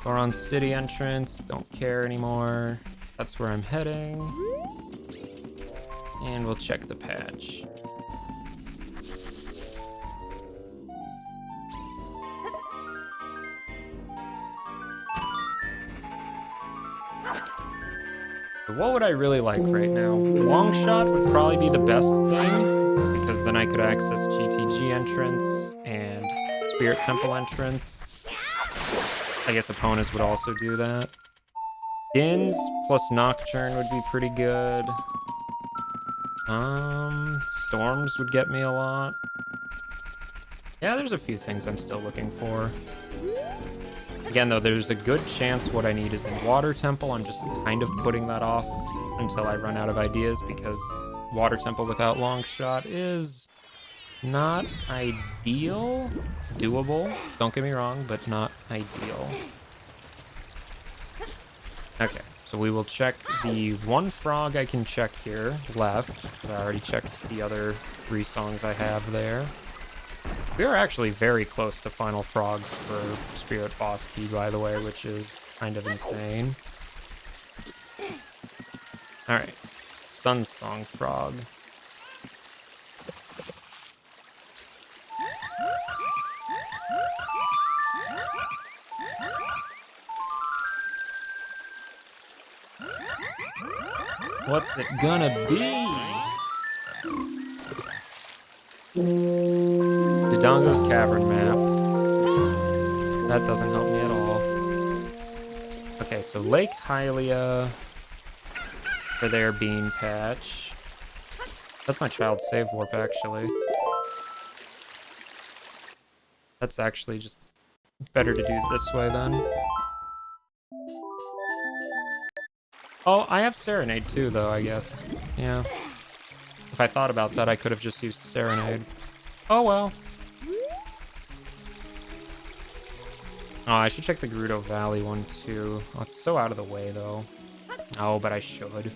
Speaker 1: Goron City entrance. Don't care anymore. That's where I'm heading. And we'll check the patch. What would I really like right now? Long shot would probably be the best thing, because then I could access GTG entrance and Spirit Temple entrance. I guess opponents would also do that. Dins plus Nocturne would be pretty good. Storms would get me a lot. Yeah, there's a few things I'm still looking for. Again, though, there's a good chance what I need is in Water Temple. I'm just kind of putting that off until I run out of ideas, because Water Temple without Long Shot is not ideal. It's doable, don't get me wrong, but not ideal. Okay, so we will check the one frog I can check here left. I already checked the other 3 songs I have there. We are actually very close to final frogs for Spirit Boss Key, by the way, which is kind of insane. Alright, Sun Song Frog. What's it gonna be? Dodongo's Cavern map. That doesn't help me at all. Okay, so Lake Hylia for their bean patch. That's my child save warp, actually. That's actually just better to do it this way, then. Oh, I have Serenade too, though, I guess. Yeah. If I thought about that, I could have just used Serenade. Oh, well. Oh, I should check the Grotto Valley one, too. Oh, it's so out of the way, though. Oh, but I should.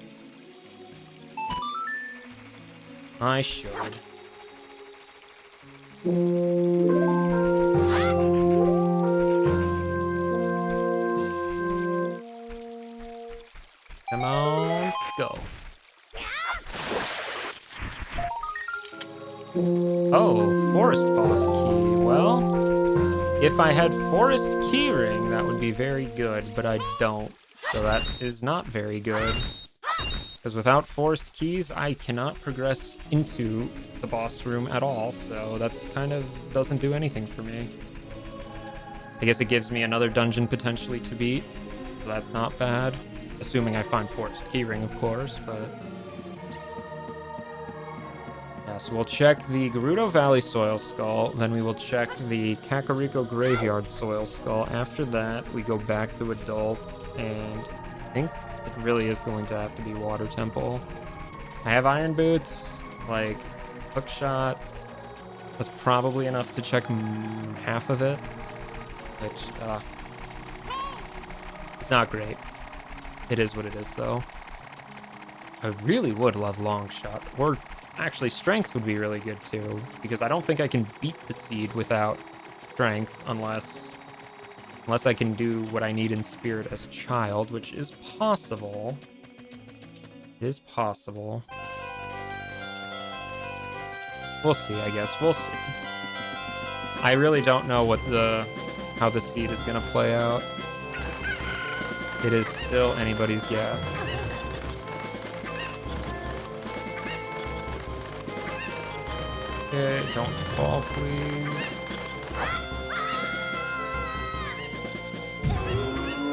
Speaker 1: I should. Come on, let's go. Oh, Forest Boss Key. Well, if I had Forest Keyring, that would be very good, but I don't. So that is not very good. Because without Forest Keys, I cannot progress into the boss room at all, so that's kind of doesn't do anything for me. I guess it gives me another dungeon potentially to beat, so that's not bad. Assuming I find Forest Keyring, of course, but... yeah, so we'll check the Grotto Valley Soil Skull, then we will check the Kakariko Graveyard Soil Skull. After that, we go back to Adults, and I think it really is going to have to be Water Temple. I have Iron Boots, like, Hookshot. That's probably enough to check half of it, which, it's not great. It is what it is, though. I really would love Long Shot, or actually Strength would be really good, too, because I don't think I can beat the Seed without Strength unless I can do what I need in Spirit as Child, which is possible. It is possible. We'll see, I guess. We'll see. I really don't know how the Seed is gonna play out. It is still anybody's guess. Okay, don't fall, please.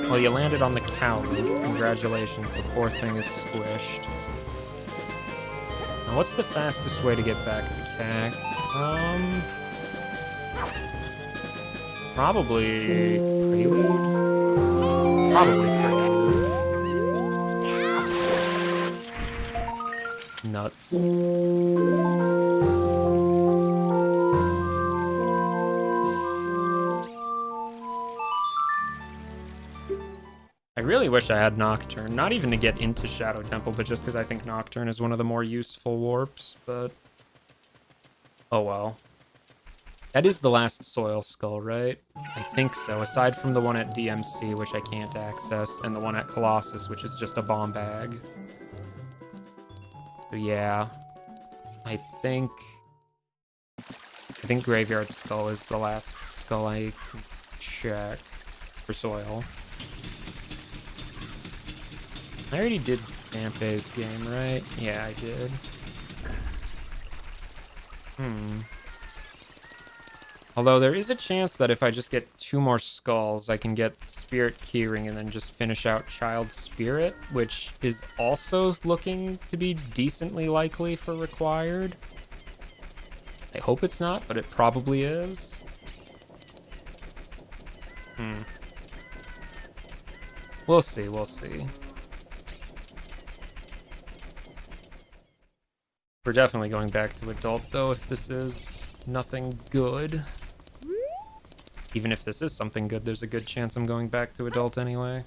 Speaker 1: Well, you landed on the cow. Congratulations, the poor thing is squished. Now, what's the fastest way to get back to CAC? Probably Prelude? Probably Prelude. Nuts. I really wish I had Nocturne, not even to get into Shadow Temple, but just because I think Nocturne is one of the more useful warps, but... oh well. That is the last Soil Skull, right? I think so, aside from the one at DMC, which I can't access, and the one at Colossus, which is just a bomb bag. So yeah, I think Graveyard Skull is the last skull I can check for Soil. I already did Dampé's game, right? Yeah, I did. Although there is a chance that if I just get 2 more skulls, I can get Spirit Keyring and then just finish out Child Spirit, which is also looking to be decently likely for required. I hope it's not, but it probably is. We'll see, we'll see. We're definitely going back to adult, though, if this is nothing good. Even if this is something good, there's a good chance I'm going back to adult anyway.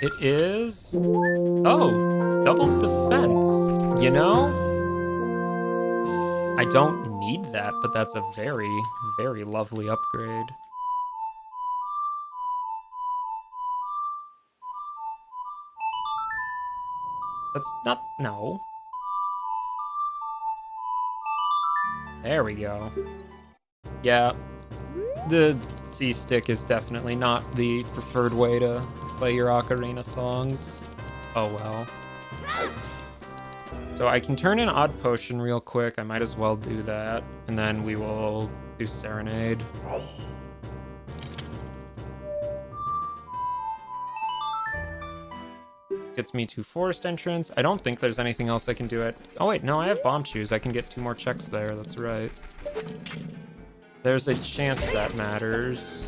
Speaker 1: It is... Oh, double defense. You know? I don't need that, but that's a very, very lovely upgrade. That's not... No. There we go. Yeah. The C-stick is definitely not the preferred way to play your Ocarina songs. Oh well. So I can turn in Odd Potion real quick. I might as well do that. And then we will do Serenade. Gets me to Forest Entrance. I don't think there's anything else I can do it. Oh wait, no, I have Bomb Shoes. I can get 2 more checks there. That's right. There's a chance that matters.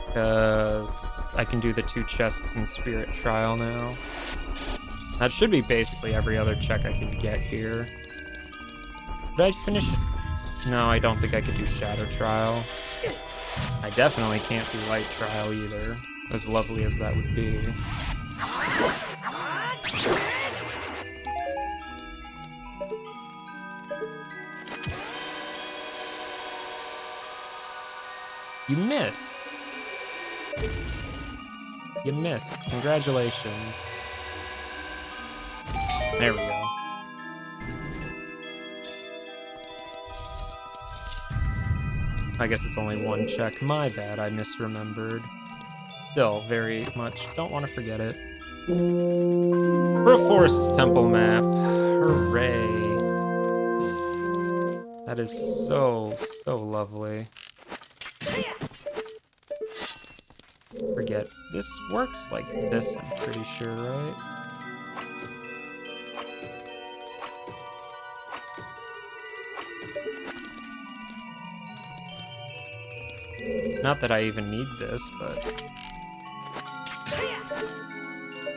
Speaker 1: Because I can do the 2 chests in Spirit Trial now. That should be basically every other check I could get here. Did I finish it? No, I don't think I could do Shadow Trial. I definitely can't do Light Trial either, as lovely as that would be. You missed. You missed. Congratulations. There we go. I guess it's only 1 check. My bad, I misremembered. Still, very much don't want to forget it. For a Forest Temple map. Hooray. That is so, so lovely. Forget. This works like this, I'm pretty sure, right? Not that I even need this, but...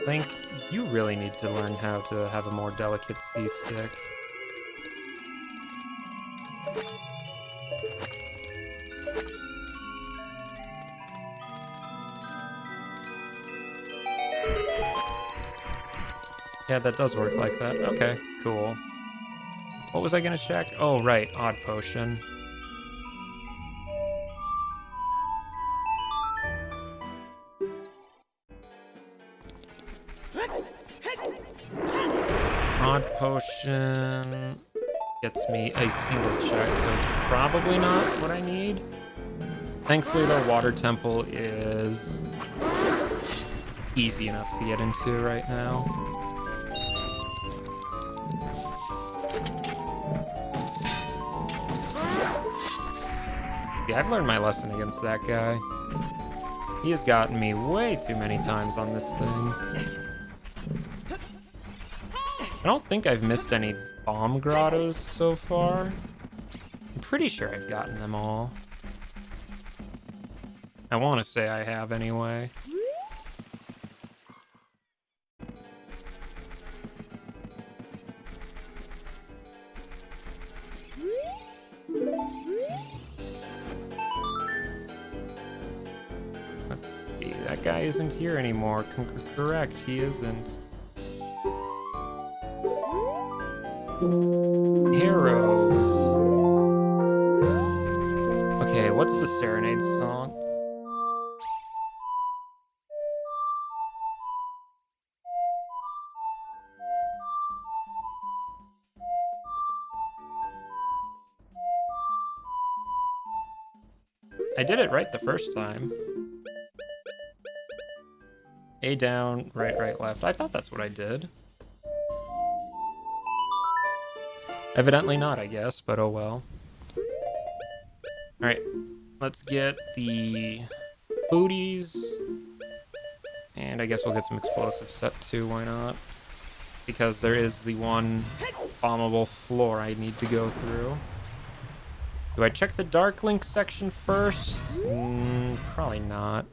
Speaker 1: Link, you really need to learn how to have a more delicate C-stick. Yeah, that does work like that. Okay, cool. What was I gonna check? Oh, right, Odd Potion. Odd Potion gets me a single check, so it's probably not what I need. Thankfully, the Water Temple is easy enough to get into right now. Yeah, I've learned my lesson against that guy. He has gotten me way too many times on this thing. I don't think I've missed any bomb grottos so far. I'm pretty sure I've gotten them all. I want to say I have anyway. Let's see, that guy isn't here anymore. Correct, he isn't. Heroes. what's the Serenade song? I did it right the first time. A down, right, right, left. I thought that's what I did. Evidently not, I guess, but oh well. Alright, let's get the booties. And I guess we'll get some explosive set too, why not? Because there is the one bombable floor I need to go through. Do I check the Dark Link section first? Probably not.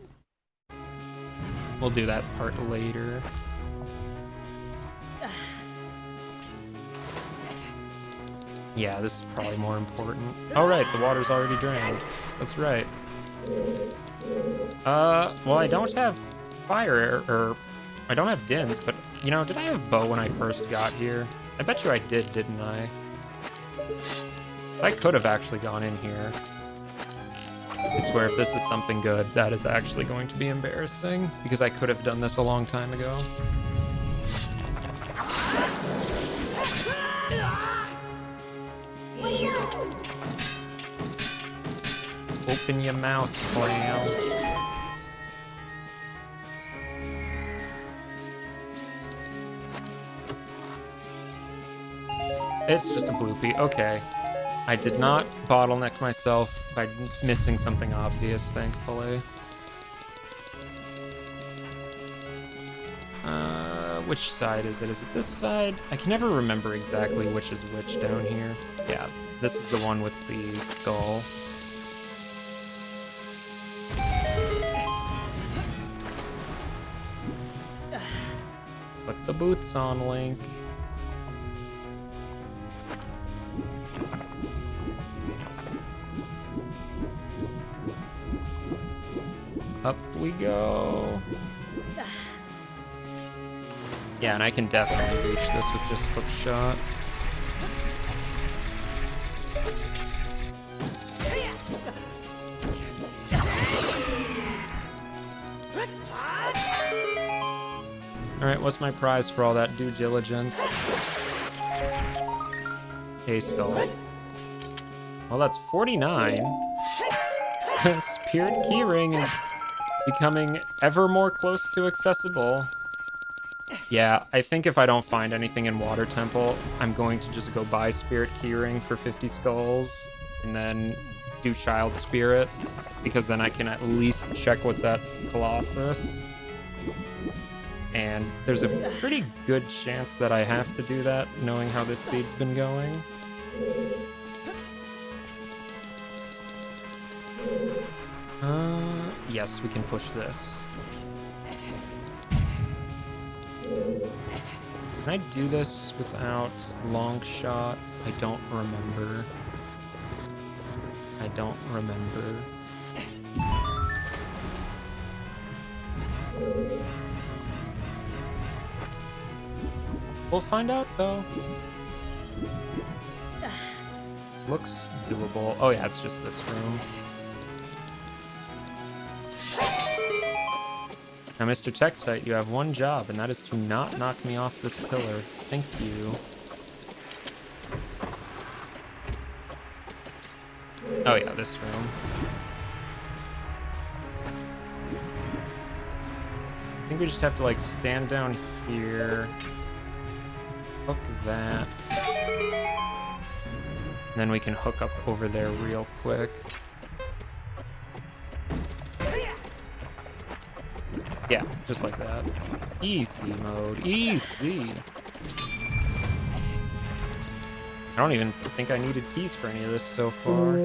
Speaker 1: We'll do that part later. Yeah, this is probably more important. Oh right, the water's already drained. That's right. Well, I don't have fire, or I don't have dins, but, you know, did I have bow when I first got here? I bet you I did, didn't I? I could have actually gone in here. I swear, if this is something good, that is actually going to be embarrassing, because I could have done this a long time ago. Open your mouth, clam. It's just a bloopy. Okay. I did not bottleneck myself by missing something obvious, thankfully. Which side is it? Is it this side? I can never remember exactly which is which down here. Yeah, this is the one with the skull. Put the boots on, Link. Up we go. Yeah, and I can definitely reach this with just hook shot. Alright, what's my prize for all that due diligence? A skull. Well, that's 49. Spirit Keyring is becoming ever more close to accessible. Yeah, I think if I don't find anything in Water Temple, I'm going to just go buy Spirit Keyring for 50 skulls and then do Child Spirit, because then I can at least check what's at Colossus. And there's a pretty good chance that I have to do that, knowing how this seed's been going. Yes, we can push this. Can I do this without long shot? I don't remember. I don't remember. We'll find out, though. Looks doable. Oh yeah, it's just this room. Now, Mr. Tektite, you have one job, and that is to not knock me off this pillar. Thank you. Oh yeah, this room. I think we just have to, like, stand down here. Hook that. And then we can hook up over there real quick. Yeah, just like that. Easy mode. Easy. I don't even think I needed keys for any of this so far.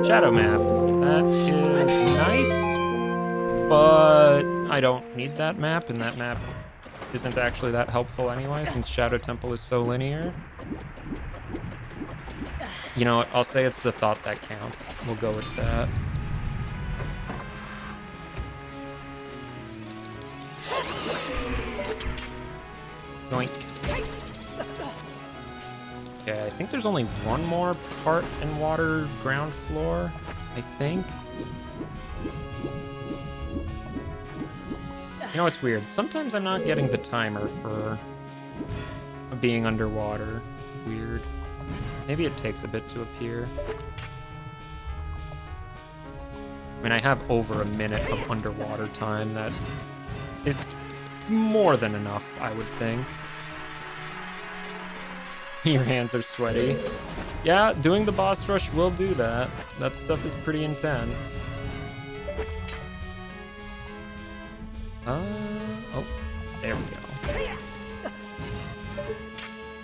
Speaker 1: Shadow map. That is nice, but I don't need that map, and that map isn't actually that helpful anyway, since Shadow Temple is so linear. You know what? I'll say it's the thought that counts. We'll go with that. Yoink. Okay, I think there's only one more part in water ground floor. I think. You know, it's weird. Sometimes I'm not getting the timer for being underwater. Weird. Maybe it takes a bit to appear. I mean, I have over a minute of underwater time. That is more than enough, I would think. Your hands are sweaty. Yeah, doing the boss rush will do that. That stuff is pretty intense. Oh, there we go.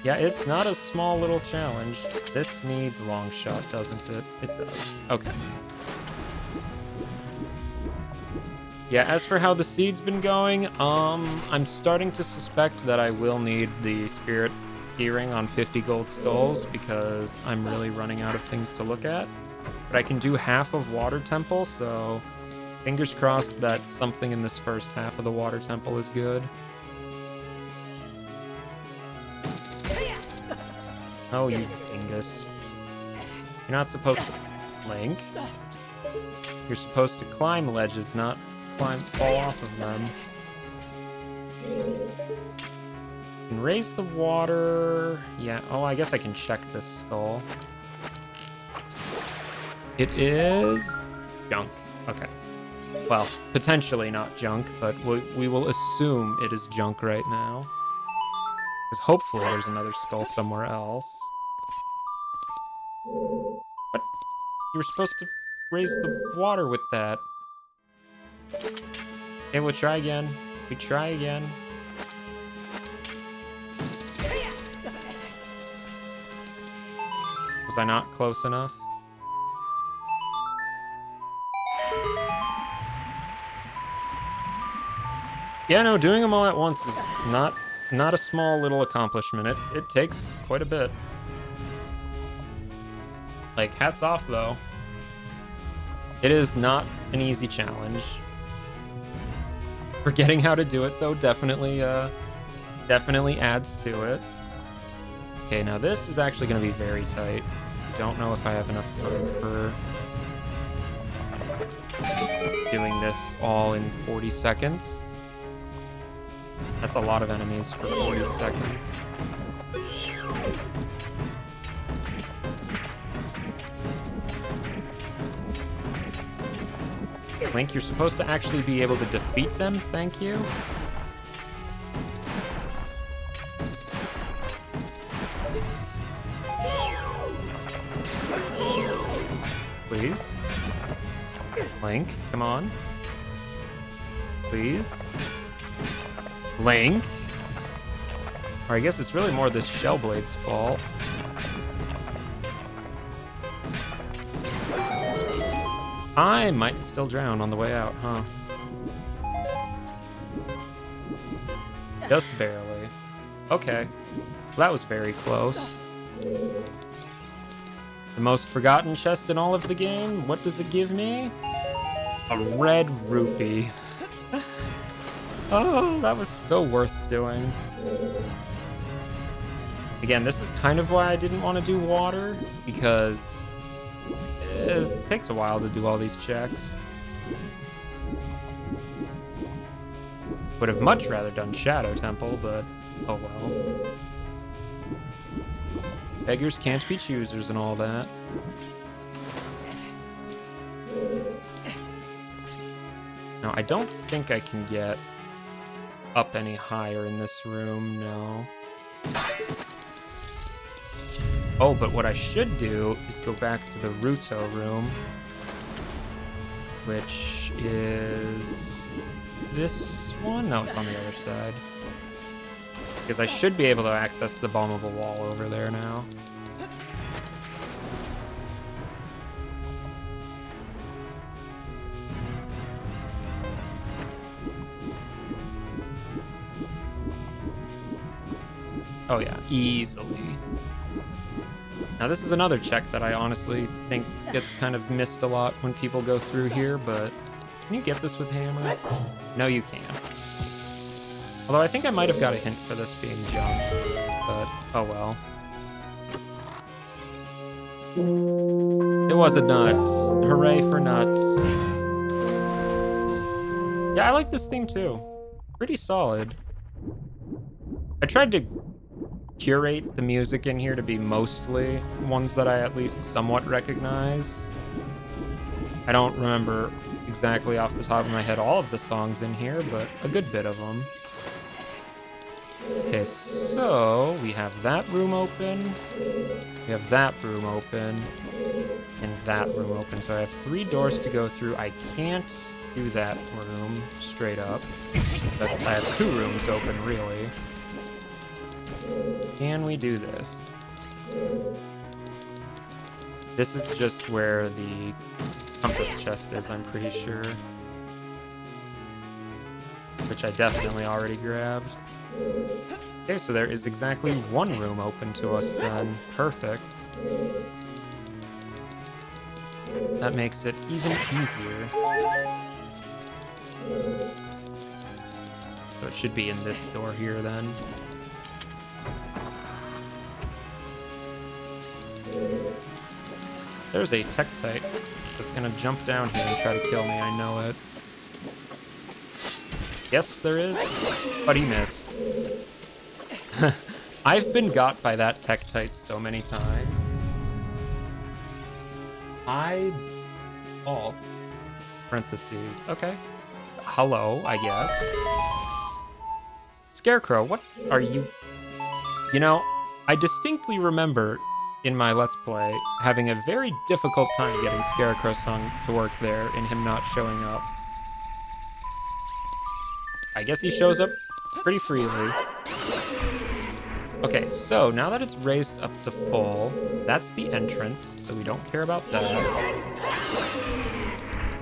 Speaker 1: Yeah, it's not a small little challenge. This needs a long shot, doesn't it? It does. Okay. Yeah, as for how the seed's been going, I'm starting to suspect that I will need the spirit keyring on 50 gold skulls because I'm really running out of things to look at. But I can do half of Water Temple, so fingers crossed that something in this first half of the Water Temple is good. Oh, you dingus. You're not supposed to blink. You're supposed to climb ledges, not fall off of them. And raise the water. Yeah, oh, I guess I can check this skull. It is junk. Okay. Well, potentially not junk, but we will assume it is junk right now. Because hopefully there's another skull somewhere else. What? You were supposed to raise the water with that. Okay, we'll try again. We try again. Was I not close enough? Yeah, no, doing them all at once is not a small little accomplishment. It takes quite a bit. Like, hats off, though. It is not an easy challenge. Forgetting how to do it, though, definitely adds to it. Okay, now this is actually going to be very tight. I don't know if I have enough time for doing this all in 40 seconds. That's a lot of enemies for 40 seconds. Link, you're supposed to actually be able to defeat them, thank you. Please. Link, come on. Please. Link. Or I guess it's really more this Shellblade's fault. I might still drown on the way out, huh? Just barely. Okay. Well, that was very close. The most forgotten chest in all of the game? What does it give me? A red rupee. Oh, that was so worth doing. Again, this is kind of why I didn't want to do water, because it takes a while to do all these checks. Would have much rather done Shadow Temple, but oh well. Beggars can't be choosers and all that. Now, I don't think I can get up any higher in this room, no. Oh, but what I should do is go back to the Ruto room, which is this one? No, it's on the other side. Because I should be able to access the bombable wall over there now. Oh yeah, easily. Now this is another check that I honestly think gets kind of missed a lot when people go through here, but can you get this with hammer? No, you can't. Although I think I might have got a hint for this being junk, but oh well. It was a nut. Hooray for nuts. Yeah, I like this theme too. Pretty solid. I tried to curate the music in here to be mostly ones that I at least somewhat recognize. I don't remember exactly off the top of my head all of the songs in here, but a good bit of them. Okay, so we have that room open. We have that room open. And that room open. So I have 3 doors to go through. I can't do that room straight up. But I have 2 rooms open, really. Can we do this? This is just where the compass chest is, I'm pretty sure. Which I definitely already grabbed. Okay, so there is exactly 1 room open to us then. Perfect. That makes it even easier. So it should be in this door here then. There's a Tektite that's gonna jump down here and try to kill me, I know it. Yes, there is, but he missed. I've been got by that Tektite so many times. Alt, parentheses, okay. Hello, I guess. Scarecrow, what are you? You know, I distinctly remember in my Let's Play having a very difficult time getting Scarecrow song to work there and him not showing up. I guess he shows up pretty freely. Okay, so now that it's raised up to full, that's the entrance, so we don't care about that.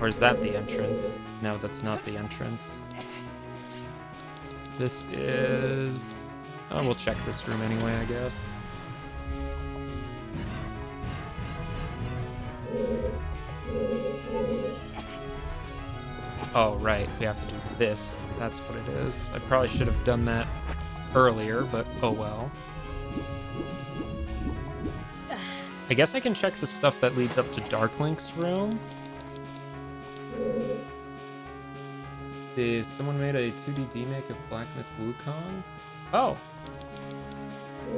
Speaker 1: Or is that the entrance? No, that's not the entrance. This is... Oh, we'll check this room anyway, I guess. Oh, right, we have to do this. That's what it is. I probably should have done that earlier, but oh well. I guess I can check the stuff that leads up to Darklink's room. Someone made a 2D demake of Black Myth Wukong? Oh.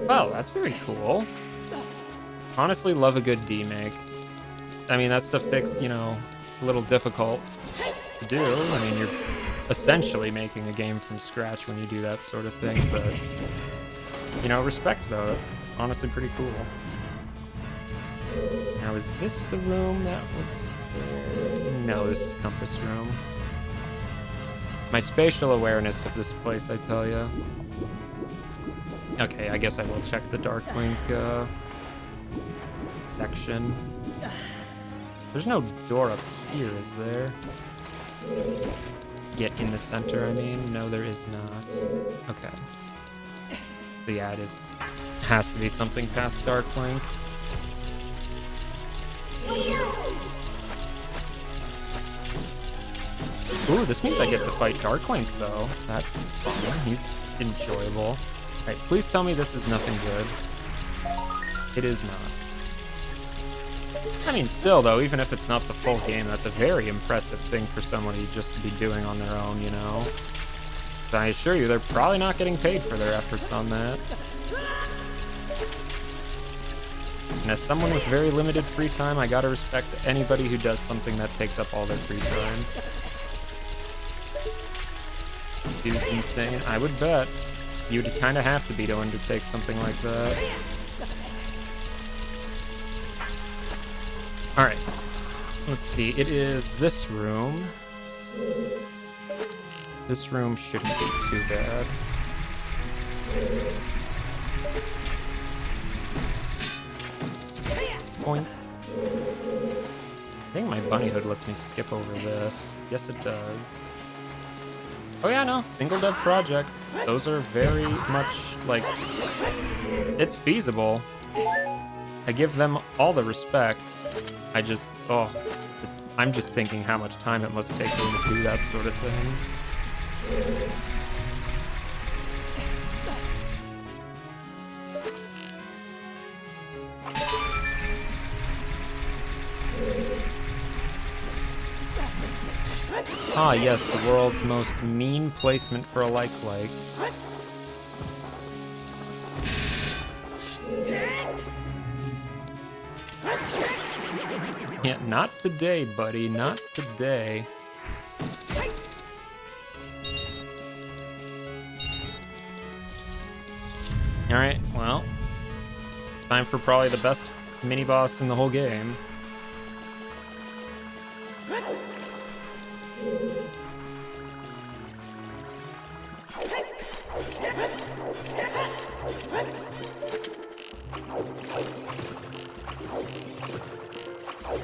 Speaker 1: Well, that's very cool. Honestly, love a good demake. I mean, that stuff takes, you know, a little difficult to do. I mean, you're essentially making a game from scratch when you do that sort of thing, but, you know, respect though, that's honestly pretty cool. Now, is this the room that was there? No, this is Compass Room. My spatial awareness of this place, I tell ya. Okay, I guess I will check the Darklink section. There's no door up here, is there? Get in the center, I mean? No, there is not. Okay. So yeah, it is. Has to be something past Darklink. Ooh, this means I get to fight Darklink, though. That's fun. He's enjoyable. Alright, please tell me this is nothing good. It is not. I mean, still, though, even if it's not the full game, that's a very impressive thing for somebody just to be doing on their own, you know? But I assure you, they're probably not getting paid for their efforts on that. And as someone with very limited free time, I gotta respect anybody who does something that takes up all their free time. Dude's insane. I would bet you'd kind of have to be to undertake something like that. Alright, let's see. It is this room. This room shouldn't be too bad. Point. I think my bunny hood lets me skip over this. Yes, it does. Oh yeah, no, single dev project. Those are very much, like, it's feasible. I give them all the respect. I just, I'm just thinking how much time it must take them to do that sort of thing. Ah, yes, the world's most mean placement for a like-like. Yeah, not today, buddy. Not today. Alright, well. Time for probably the best mini-boss in the whole game.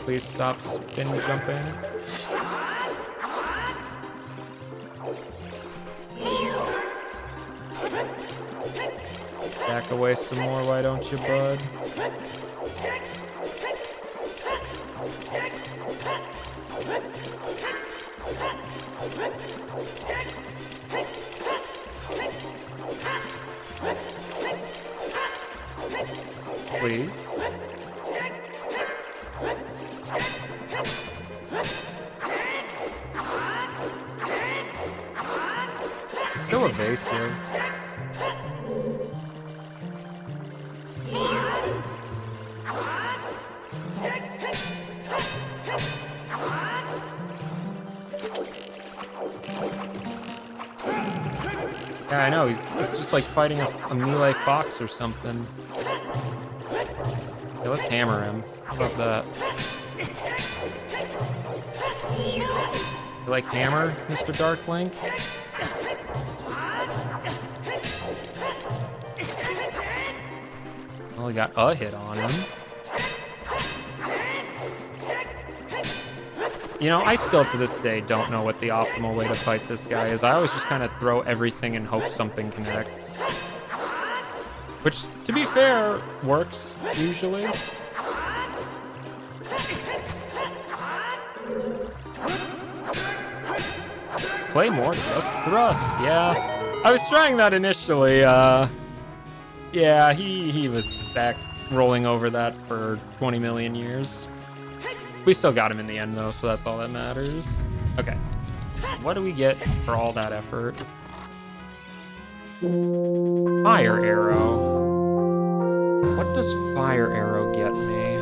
Speaker 1: Please stop spin jumping. Back away some more, why don't you, bud? Please. It's so evasive. Yeah, I know, it's just like fighting a melee fox or something. Yeah, let's hammer him. How about that? You like hammer, Mr. Dark Link? Well, we got a hit on him. You know, I still to this day don't know what the optimal way to fight this guy is. I always just kind of throw everything and hope something connects. Which, to be fair, works, usually. Play more, just thrust. Yeah, I was trying that initially. Yeah, he was back rolling over that for 20 million years. We still got him in the end, though, so that's all that matters. Okay. What do we get for all that effort? Fire arrow. What does fire arrow get me?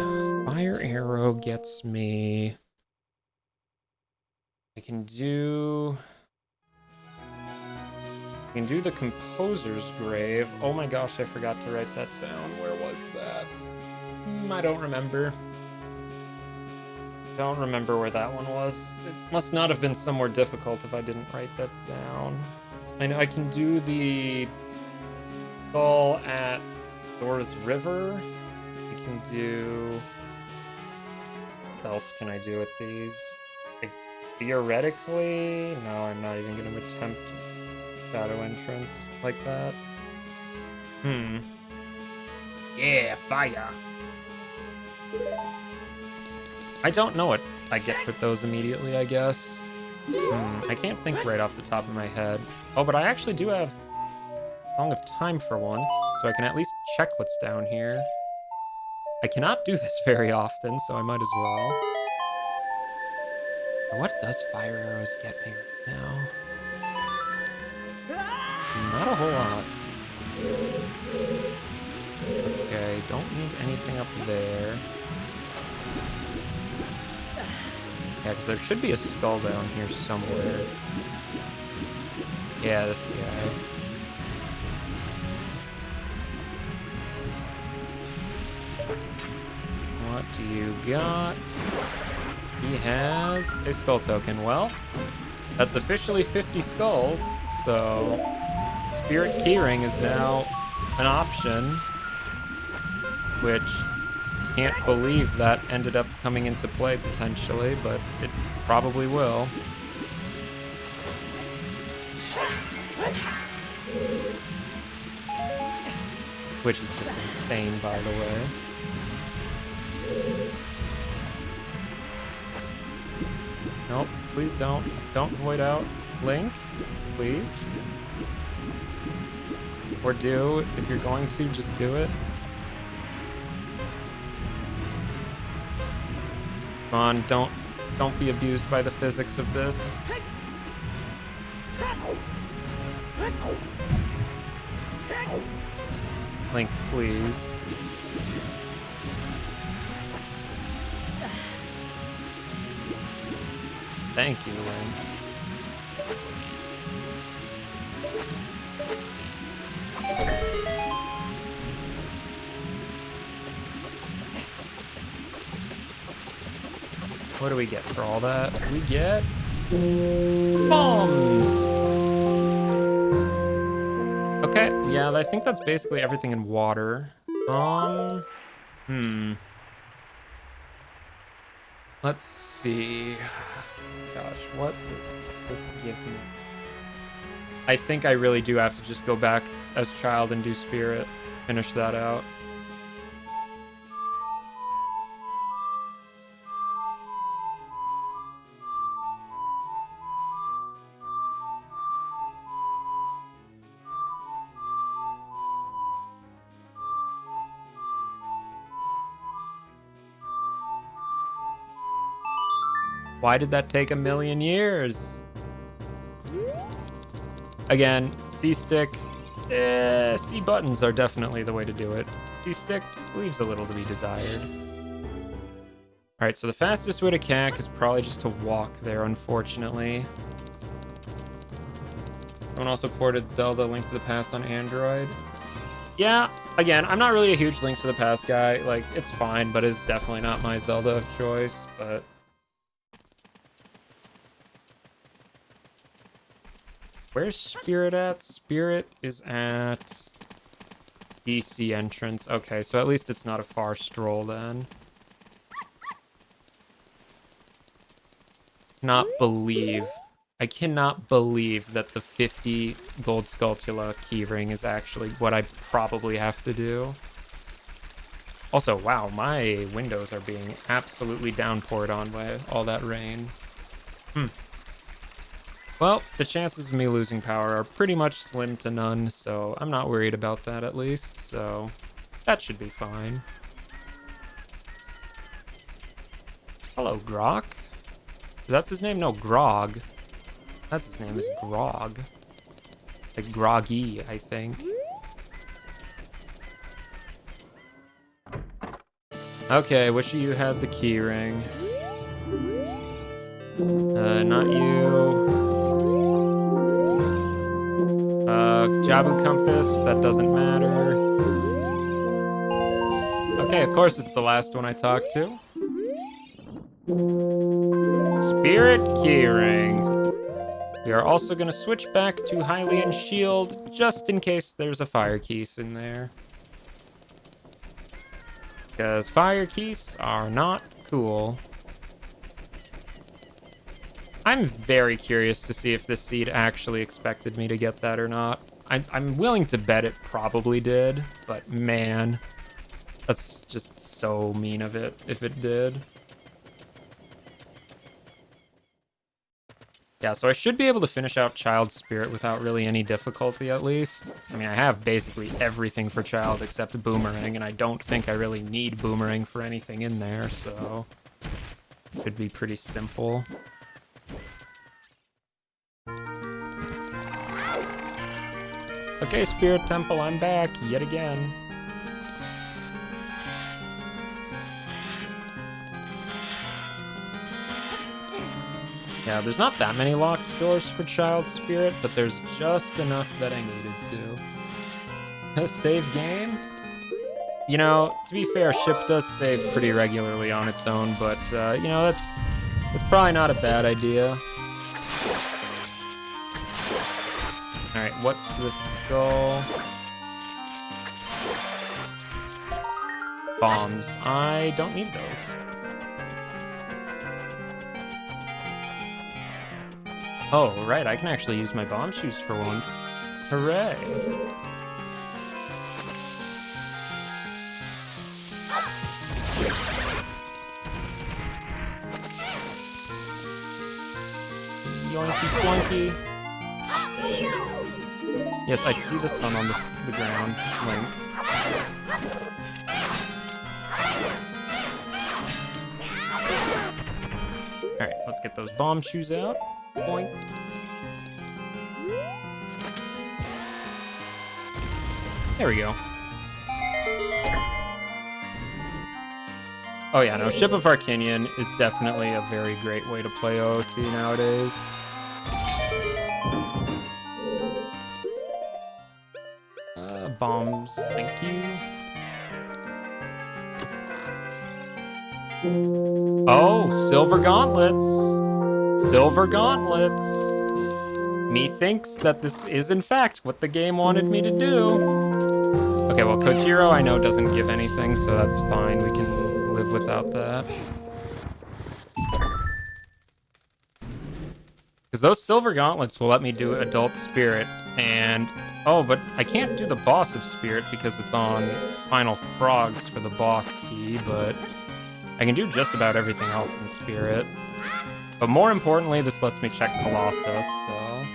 Speaker 1: Fire arrow gets me... I can do the composer's grave. Oh my gosh, I forgot to write that down. Where was that? I don't remember. Don't remember where that one was. It must not have been somewhere difficult if I didn't write that down. I know I can do the skull at Dora's River. I can do... What else can I do with these? Like, theoretically... No, I'm not even going to attempt shadow entrance like that. Yeah, fire! I don't know what I get with those immediately, I guess. I can't think right off the top of my head. Oh, but I actually do have Song of Time for once, so I can at least check what's down here. I cannot do this very often, so I might as well. Now, what does fire arrows get me right now? Not a whole lot. Okay, don't need anything up there. Yeah, because there should be a skull down here somewhere. Yeah, this guy. What do you got? He has a skull token. Well, that's officially 50 skulls, so Spirit Keyring is now an option, which... Can't believe that ended up coming into play potentially, but it probably will. Which is just insane, by the way. Nope, please don't. Don't void out Link, please. Or do, if you're going to, just do it. Come on, don't be abused by the physics of this. Link, please. Thank you, Link. What do we get for all that? We get bombs. Okay, yeah, I think that's basically everything in water. Let's see. Gosh, what does this give me? I think I really do have to just go back as child and do spirit. Finish that out. Why did that take 1,000,000 years? Again, C-stick, C buttons are definitely the way to do it. C-stick leaves a little to be desired. Alright, so the fastest way to CAC is probably just to walk there, unfortunately. Someone also ported Zelda Link to the Past on Android. Yeah, again, I'm not really a huge Link to the Past guy. Like, it's fine, but it's definitely not my Zelda of choice, but... Where's Spirit at? Spirit is at DC entrance. Okay, so at least it's not a far stroll then. I cannot believe that the 50 gold Skulltula keyring is actually what I probably have to do. Also, wow, my windows are being absolutely downpoured on by all that rain. Well, the chances of me losing power are pretty much slim to none, so I'm not worried about that at least, so that should be fine. Hello, Grok. That's his name? No, Grog. That's his name is Grog. Like Groggy, I think. Okay, wish you had the keyring. Not you. Jabu Compass, that doesn't matter. Okay, of course it's the last one I talked to. Spirit Keyring. We are also going to switch back to Hylian Shield, just in case there's a Fire Keys in there. Because Fire Keys are not cool. I'm very curious to see if this seed actually expected me to get that or not. I'm willing to bet it probably did, but man, that's just so mean of it if it did. Yeah, so I should be able to finish out Child Spirit without really any difficulty at least. I mean, I have basically everything for Child except Boomerang, and I don't think I really need Boomerang for anything in there, so it should be pretty simple. Okay, Spirit Temple, I'm back yet again. Yeah, there's not that many locked doors for Child Spirit, but there's just enough that I needed to. Save game? You know, to be fair, Ship does save pretty regularly on its own, but, you know, that's probably not a bad idea. Alright, what's this skull? Bombs. I don't need those. Oh, right, I can actually use my bomb shoes for once. Hooray! Yoinky flunky. Yes, I see the sun on the ground. Link. Alright, let's get those bomb shoes out. Boink. There we go. Oh yeah, no, Ship of Harkinian is definitely a very great way to play OOT nowadays. Bombs, thank you. Oh, silver gauntlets. Silver gauntlets. Methinks that this is in fact what the game wanted me to do. Okay, well, Kojiro I know doesn't give anything, so that's fine. We can live without that. Because those silver gauntlets will let me do Adult Spirit, and... Oh, but I can't do the boss of Spirit because it's on Final Frogs for the boss key, but I can do just about everything else in Spirit. But more importantly, this lets me check Colossus, so...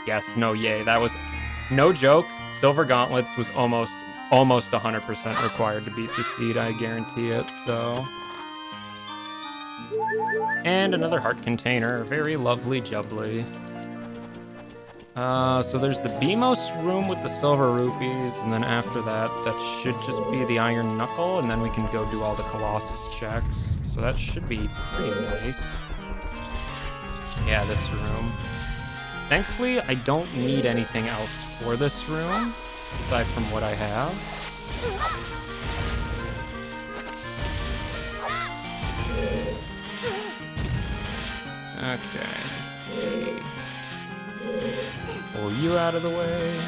Speaker 1: Yes, no, yay. That was... No joke, Silver Gauntlets was almost 100% required to beat the seed, I guarantee it, so... And another heart container. Very lovely jubbly. So there's the Beamos room with the silver rupees, and then after that, that should just be the iron knuckle, and then we can go do all the Colossus checks. So that should be pretty nice. Yeah, this room. Thankfully, I don't need anything else for this room, aside from what I have. Okay, let's see. Pull you out of the way.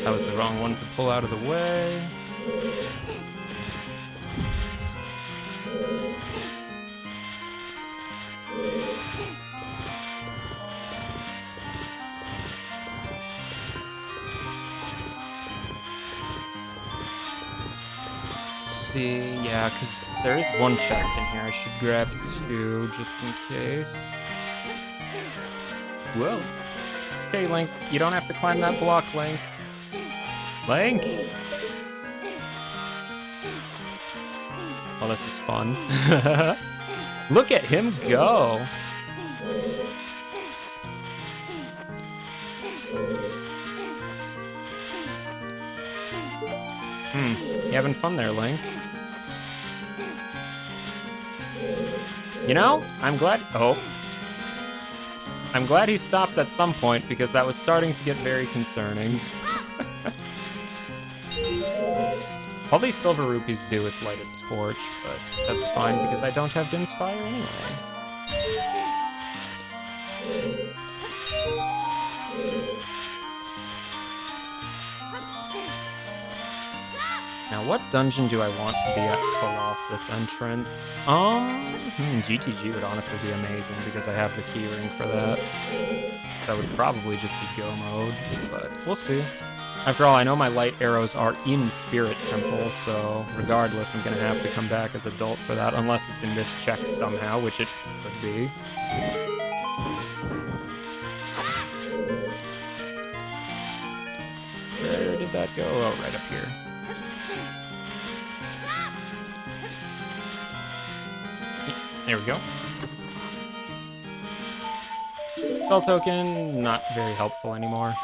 Speaker 1: That was the wrong one to pull out of the way. Let's see, yeah, because there is one chest in here. I should grab two just in case. Whoa. Okay, Link, you don't have to climb that block, Link. Link! Oh, this is fun. Look at him go! You having fun there, Link? You know, I'm glad... Oh. I'm glad he stopped at some point, because that was starting to get very concerning. All these silver rupees do is light a torch, but that's fine, because I don't have Din's Fire anyway. Now, what dungeon do I want to be at Colossus entrance? GTG would honestly be amazing because I have the keyring for that. That would probably just be go mode, but we'll see. After all, I know my light arrows are in Spirit Temple, so regardless, I'm gonna have to come back as adult for that, unless it's in this check somehow, which it could be. Where did that go? Oh, right up here. There we go. Spell token, not very helpful anymore.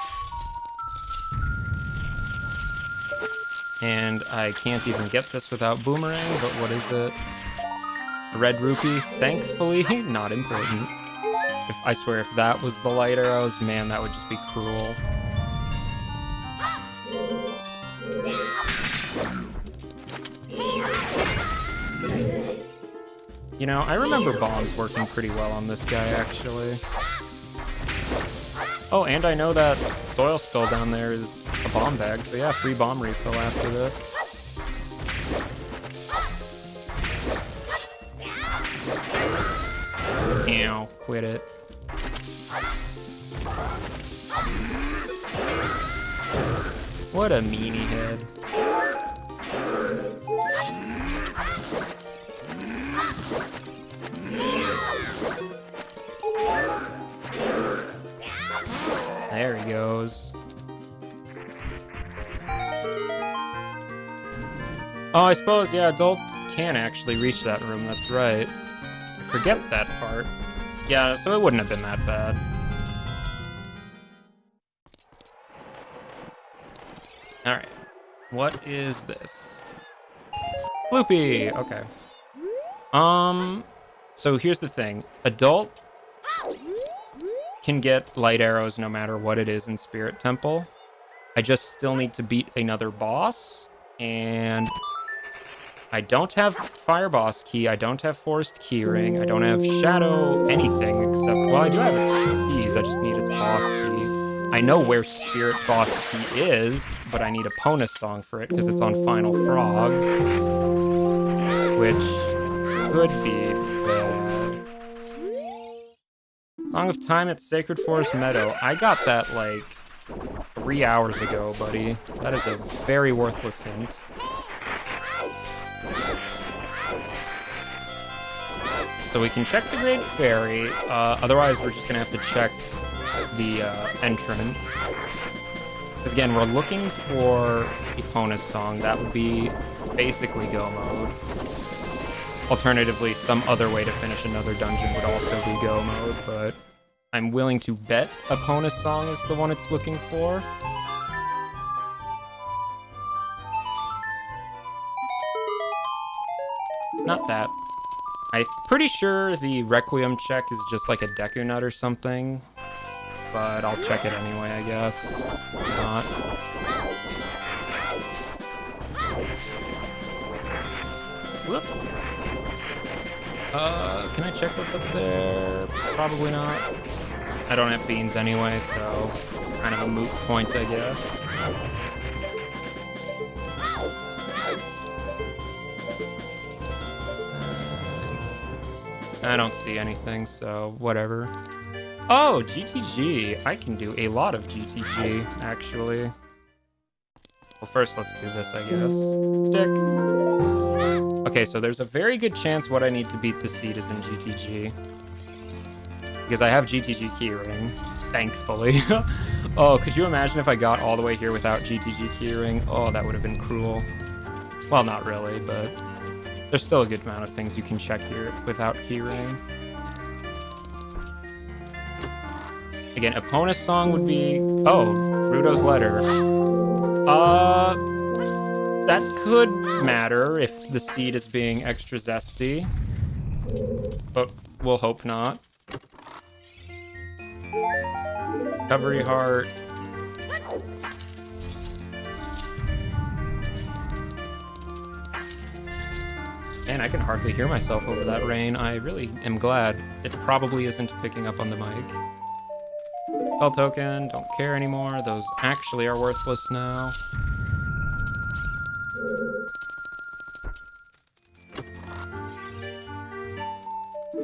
Speaker 1: And I can't even get this without Boomerang, but what is it? A red rupee, thankfully, not important. I swear, if that was the light arrows, man, that would just be cruel. You know, I remember bombs working pretty well on this guy, actually. Oh, and I know that Soil Skull down there is a bomb bag, so yeah, free bomb refill after this. Ow, quit it. What a meanie head. There he goes. Oh, I suppose, yeah, adult can actually reach that room, that's right. I forget that part. Yeah, so it wouldn't have been that bad. Alright. What is this? Loopy! Okay. So here's the thing. Adult can get light arrows no matter what it is in Spirit Temple. I just still need to beat another boss, and I don't have Fire Boss Key, I don't have Forest Keyring, I don't have Shadow anything except, well, I do have its keys, I just need its Boss Key. I know where Spirit Boss Key is, but I need a Ponus Song for it because it's on Final Frogs, which could be bad. Song of Time at Sacred Forest Meadow. I got that like 3 hours ago, buddy. That is a very worthless hint. So we can check the Great Fairy. Otherwise, we're just gonna have to check the entrance. Because again, we're looking for a Ponus Song. That would be basically go mode. Alternatively, some other way to finish another dungeon would also be go mode, but I'm willing to bet a Ponus Song is the one it's looking for. Not that. I'm pretty sure the Requiem check is just like a Deku Nut or something, but I'll check it anyway, I guess. Not. Whoop. Can I check what's up there? Probably not. I don't have beans anyway, so kind of a moot point, I guess. I don't see anything, so whatever. Oh, GTG. I can do a lot of GTG, actually. Well, first let's do this, I guess. Stick. Okay, so there's a very good chance what I need to beat the seed is in GTG. Because I have GTG Keyring, thankfully. Oh, could you imagine if I got all the way here without GTG Keyring? Oh, that would have been cruel. Well, not really, but there's still a good amount of things you can check here without Keyring. Again, a Ponus Song would be... Oh, Rudo's Letter. That could matter if the seed is being extra zesty, but we'll hope not. Recovery Heart. Man, I can hardly hear myself over that rain. I really am glad. It probably isn't picking up on the mic. Spell token, don't care anymore. Those actually are worthless now.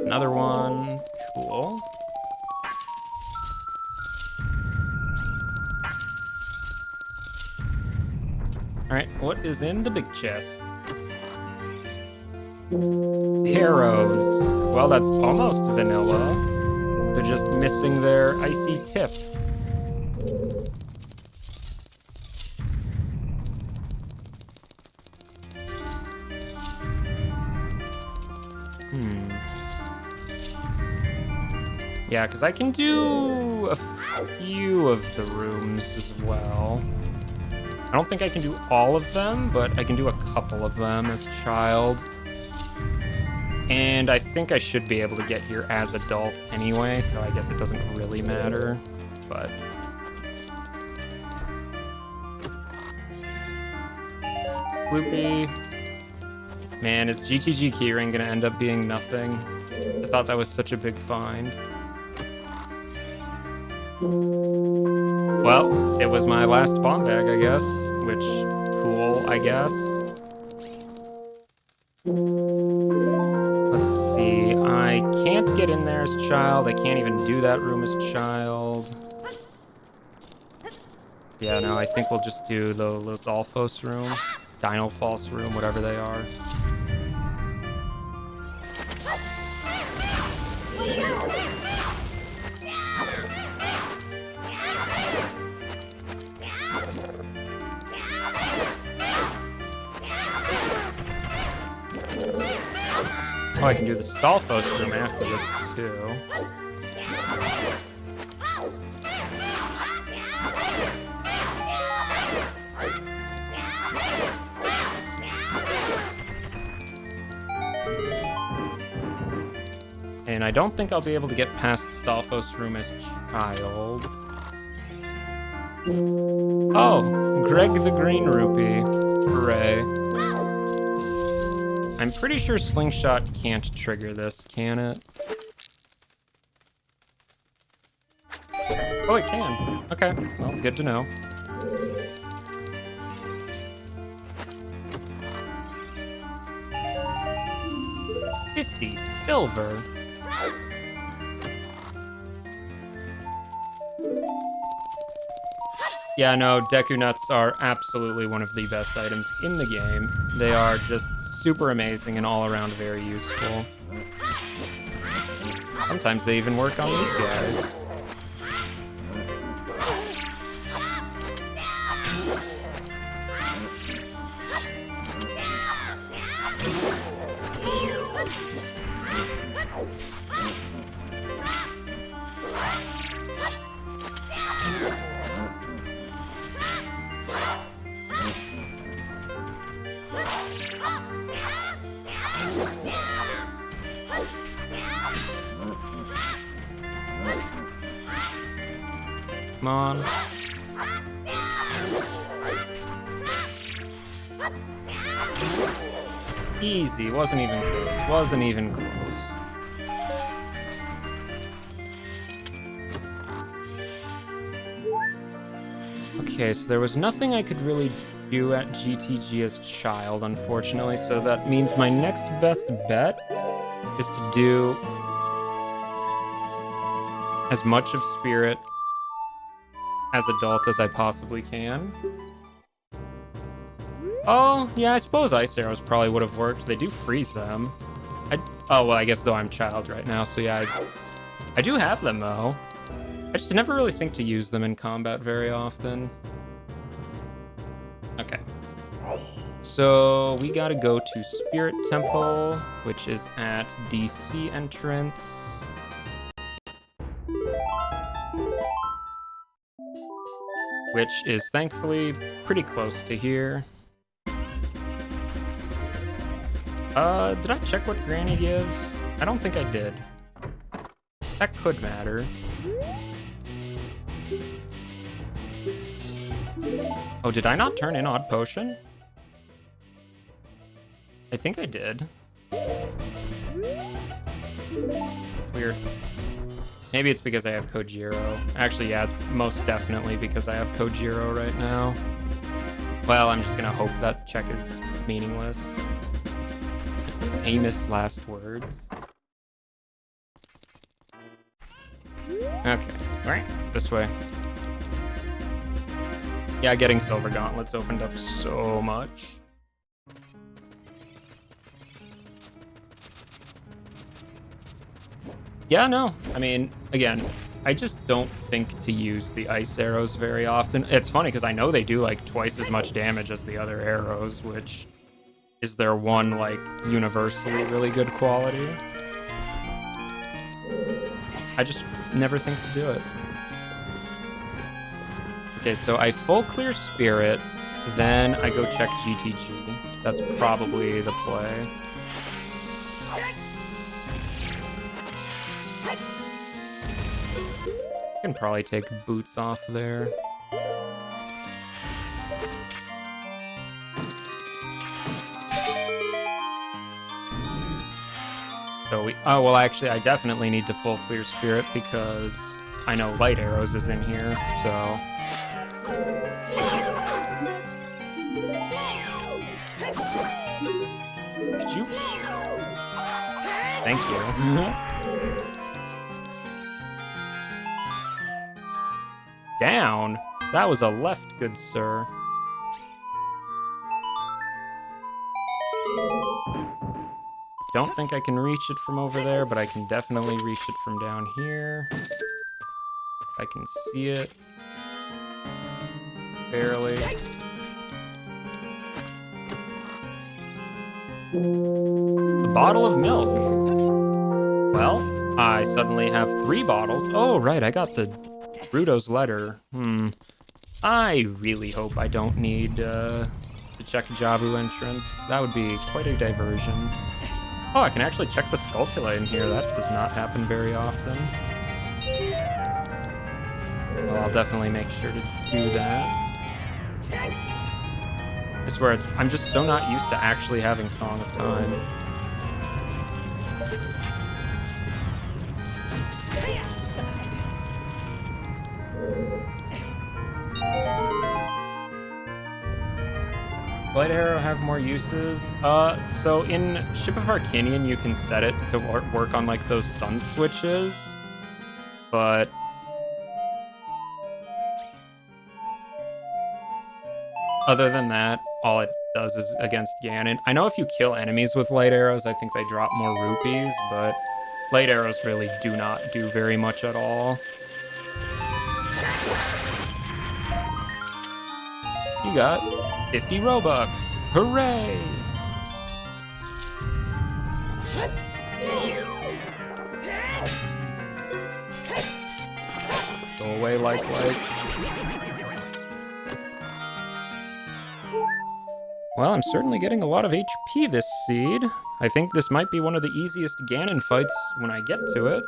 Speaker 1: Another one. Cool. Alright, what is in the big chest? Arrows. Well, that's almost vanilla. They're just missing their icy tip. Yeah, because I can do a few of the rooms as well. I don't think I can do all of them, but I can do a couple of them as child. And I think I should be able to get here as adult anyway, so I guess it doesn't really matter, but... Loopy. Man, is GTG Keyring gonna end up being nothing? I thought that was such a big find. Well, it was my last bomb bag, I guess, which, cool, I guess. Let's see, I can't get in there as child, I can't even do that room as child. Yeah, no, I think we'll just do the Lizalfos room, Dino False room, whatever they are. Oh, I can do the Stalfos room after this, too. I don't think I'll be able to get past Stalfos' room as child. Oh, Greg the Green Rupee. Hooray. I'm pretty sure Slingshot can't trigger this, can it? Oh, it can. Okay, well, good to know. $50 silver. Yeah, no, Deku Nuts are absolutely one of the best items in the game. They are just super amazing and all around very useful. Sometimes they even work on these guys. Come on. Easy. Wasn't even close. Wasn't even close. Okay, so there was nothing I could really do at GTG as child, unfortunately, so that means my next best bet is to do as much of Spirit as adult as I possibly can. Oh, yeah, I suppose Ice Arrows probably would have worked. They do freeze them. Oh, well, I guess though I'm child right now, so yeah, I do have them, though. I just never really think to use them in combat very often. Okay. So we gotta go to Spirit Temple, which is at DC entrance. Which is thankfully pretty close to here. Did I check what Granny gives? I don't think I did. That could matter. Oh, did I not turn in Odd Potion? I think I did. Weird. Maybe it's because I have Kojiro. Actually, yeah, it's most definitely because I have Kojiro right now. Well, I'm just gonna hope that check is meaningless. Famous last words. Okay, alright, this way. Yeah, getting Silver Gauntlets opened up so much. Yeah, no, I mean, again, I just don't think to use the Ice Arrows very often. It's funny because I know they do like twice as much damage as the other arrows, which is their one like universally really good quality. I just never think to do it. Okay, so I full clear Spirit, then I go check GTG. That's probably the play. I can probably take Boots off there. So oh, well, actually, I definitely need to full clear Spirit because I know Light Arrows is in here, so. Could you? Thank you. Down? That was a left, good sir. Don't think I can reach it from over there, but I can definitely reach it from down here. I can see it. Barely. A bottle of milk. Well, I suddenly have 3 bottles. Oh, right, I got the Grottos letter. I really hope I don't need to check Jabu entrance. That would be quite a diversion. Oh, I can actually check the Skulltula in here. That does not happen very often. Well, I'll definitely make sure to do that. I swear, I'm just so not used to actually having Song of Time. Light Arrow have more uses? So in Ship of Harkinian, you can set it to work on, like, those sun switches, but... other than that, all it does is against Ganon. I know if you kill enemies with light arrows, I think they drop more rupees, but light arrows really do not do very much at all. You got 50 Robux. Hooray! Go away, like. Well, I'm certainly getting a lot of HP this seed. I think this might be one of the easiest Ganon fights when I get to it.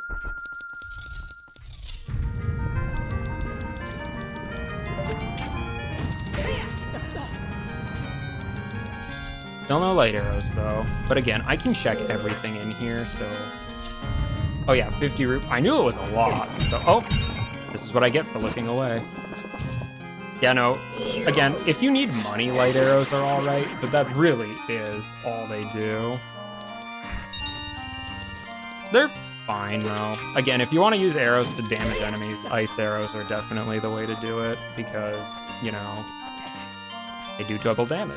Speaker 1: Still no light arrows, though. But again, I can check everything in here, so... oh yeah, 50 rupees. I knew it was a lot, so... oh! This is what I get for looking away. Yeah, no, again, if you need money, light arrows are alright, but that really is all they do. They're fine, though. Again, if you want to use arrows to damage enemies, ice arrows are definitely the way to do it, because, you know, they do double damage.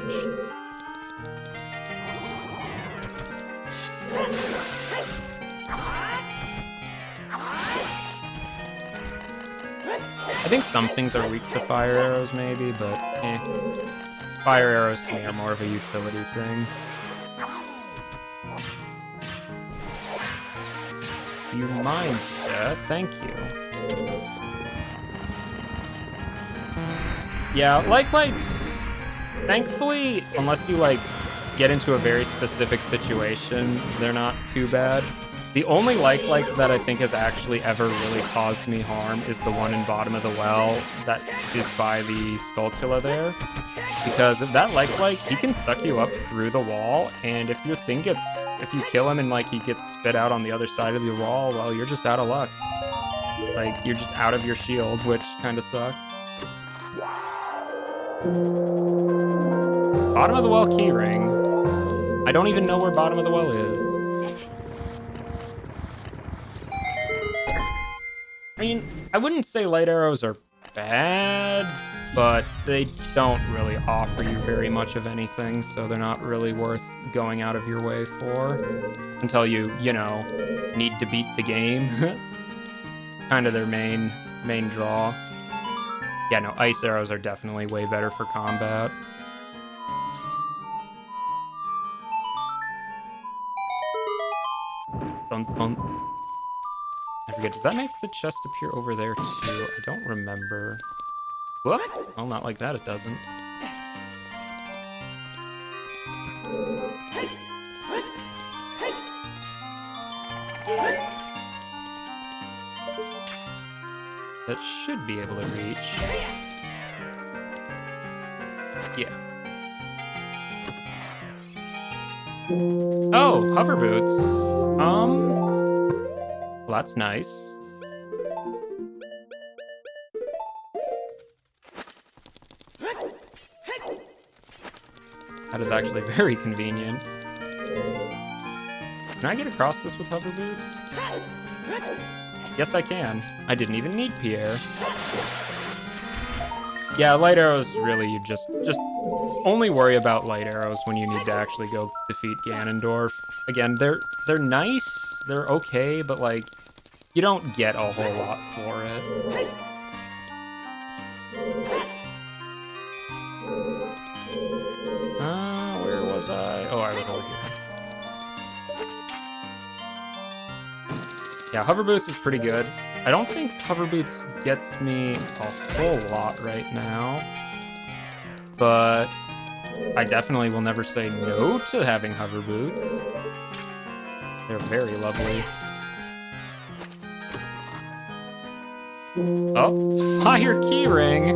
Speaker 1: I think some things are weak to fire arrows, maybe, but eh. Fire arrows to me are more of a utility thing. You mind, sir? Thank you. Yeah, likes. Thankfully, unless you, like, get into a very specific situation, they're not too bad. The only like that I think has actually ever really caused me harm is the one in bottom of the well that is by the Skulltula there. Because if that like, he can suck you up through the wall, and if your thing gets, if you kill him and, like, he gets spit out on the other side of the wall, well, you're just out of luck. Like, you're just out of your shield, which kind of sucks. Bottom of the well keyring. I don't even know where bottom of the well is. I mean, I wouldn't say light arrows are bad, but they don't really offer you very much of anything, so they're not really worth going out of your way for until you know, need to beat the game. Kind of their main draw. Yeah, no, ice arrows are definitely way better for combat. Dun, dun. I forget, does that make the chest appear over there too? I don't remember. Whoop! Well, not like that, it doesn't. That should be able to reach. Yeah. Oh, hover boots. Well, that's nice. That is actually very convenient. Can I get across this with hover boots? Yes, I can. I didn't even need Pierre. Yeah, light arrows, really, you just only worry about light arrows when you need to actually go defeat Ganondorf. Again, they're nice, they're okay, but, like, you don't get a whole lot for it. Where was I? Oh, I was over here. Yeah, hover boots is pretty good. I don't think hover boots gets me a whole lot right now, but I definitely will never say no to having hover boots. They're very lovely. Oh, fire keyring!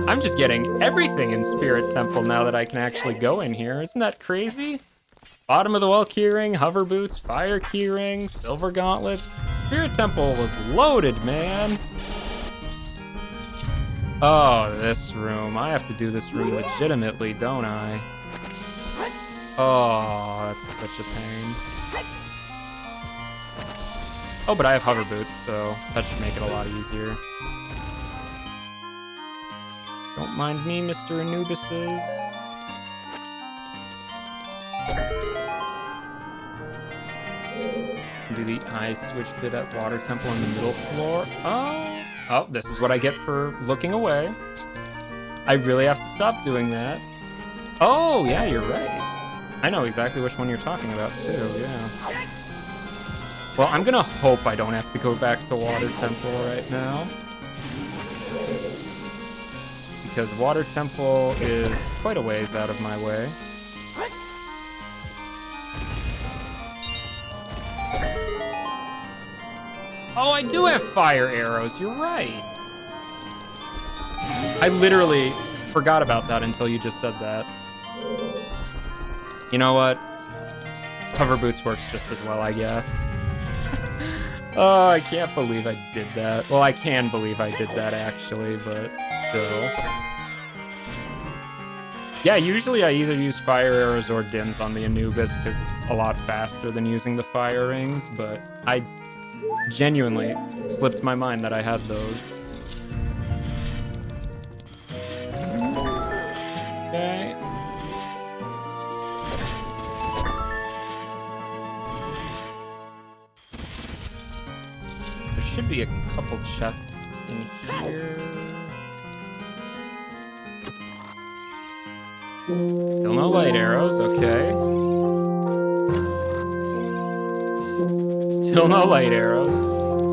Speaker 1: I'm just getting everything in Spirit Temple now that I can actually go in here. Isn't that crazy? Bottom of the well keyring, hover boots, fire keyring, silver gauntlets. Spirit Temple was loaded, man. Oh, this room. I have to do this room legitimately, don't I? Oh, that's such a pain. Oh, but I have hover boots, so that should make it a lot easier. Don't mind me, Mr. Anubises. Do the eye switch bit at Water Temple on the middle floor. Oh, this is what I get for looking away. I really have to stop doing that. Oh, yeah, you're right. I know exactly which one you're talking about, too, yeah. Well, I'm gonna hope I don't have to go back to Water Temple right now. Because Water Temple is quite a ways out of my way. Oh, I do have fire arrows, you're right. I literally forgot about that until you just said that. You know what? Hover boots works just as well, I guess. Oh, I can't believe I did that. Well, I can believe I did that, actually, but still. Yeah, usually I either use fire arrows or dins on the Anubis because it's a lot faster than using the fire rings, but I genuinely slipped my mind that I had those. Okay. There should be a couple chests in here. Still no light arrows, okay. Still no light arrows.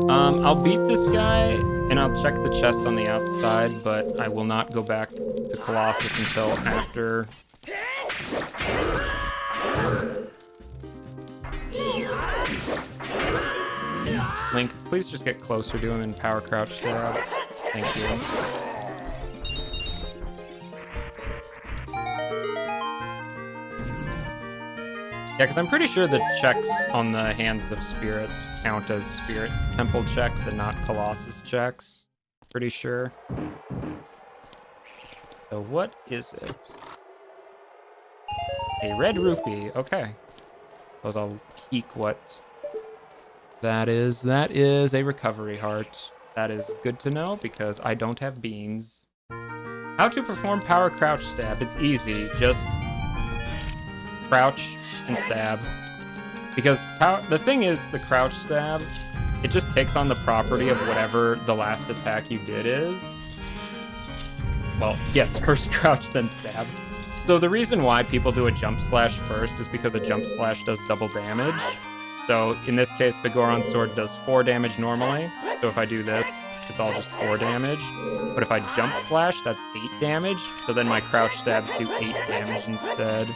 Speaker 1: I'll beat this guy, and I'll check the chest on the outside, but I will not go back to Colossus until after. Link, please just get closer to him and power crouch stab. Thank you. Yeah, because I'm pretty sure the checks on the Hands of Spirit count as Spirit Temple checks and not Colossus checks. Pretty sure. So what is it? A red rupee. Okay. Suppose I'll peek what that is. That is a recovery heart. That is good to know because I don't have beans. How to perform power crouch stab. It's easy. Just crouch and stab. Because the thing is, the crouch stab, it just takes on the property of whatever the last attack you did is. Well, yes, first crouch, then stab. So the reason why people do a jump slash first is because a jump slash does double damage. So in this case, Begoron's sword does 4 damage normally. So if I do this, it's all just 4 damage. But if I jump slash, that's 8 damage. So then my crouch stabs do 8 damage instead.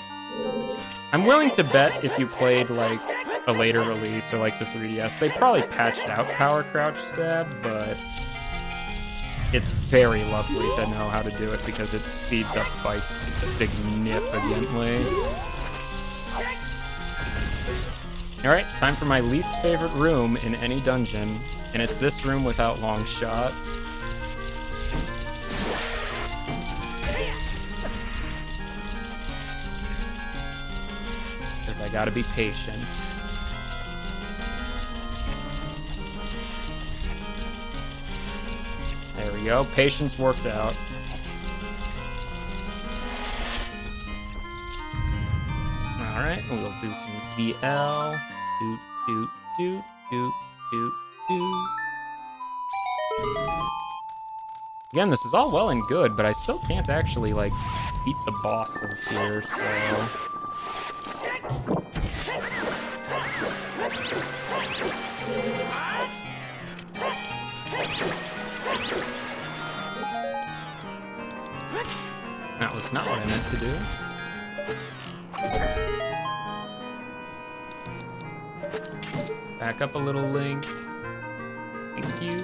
Speaker 1: I'm willing to bet if you played like a later release or like the 3DS, they probably patched out power crouch stab, but it's very lovely to know how to do it because it speeds up fights significantly. Alright, time for my least favorite room in any dungeon, and it's this room without long shot. I gotta be patient. There we go. Patience worked out. Alright, we'll do some ZL. Doot, doot, doot, doot, doot, doot. Again, this is all well and good, but I still can't actually, like, beat the boss of here, so... That was not what I meant to do. Back up a little, Link. Thank you.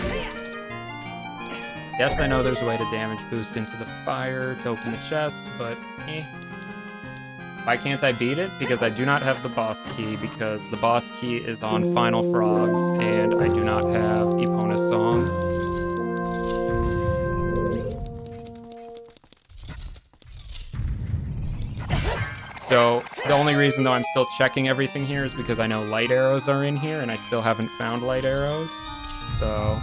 Speaker 1: Yes, I know there's a way to damage boost into the fire to open the chest, but eh. Why can't I beat it? Because I do not have the boss key, because the boss key is on Final Frogs, and I do not have Epona's Song. So, the only reason, though, I'm still checking everything here is because I know light arrows are in here, and I still haven't found light arrows. So...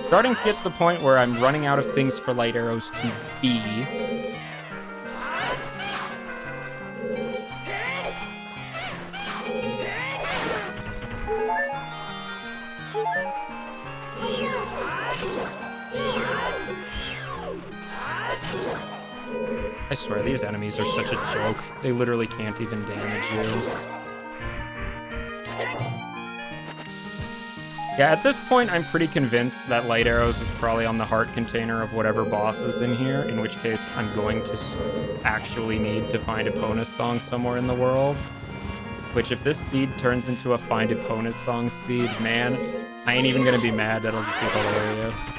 Speaker 1: starting to get to the point where I'm running out of things for light arrows to be. I swear, these enemies are such a joke. They literally can't even damage you. Yeah, at this point, I'm pretty convinced that light arrows is probably on the heart container of whatever boss is in here, in which case I'm going to actually need to find Epona's Song somewhere in the world. Which, if this seed turns into a Find Epona's Song seed, man, I ain't even gonna be mad. That'll just be hilarious.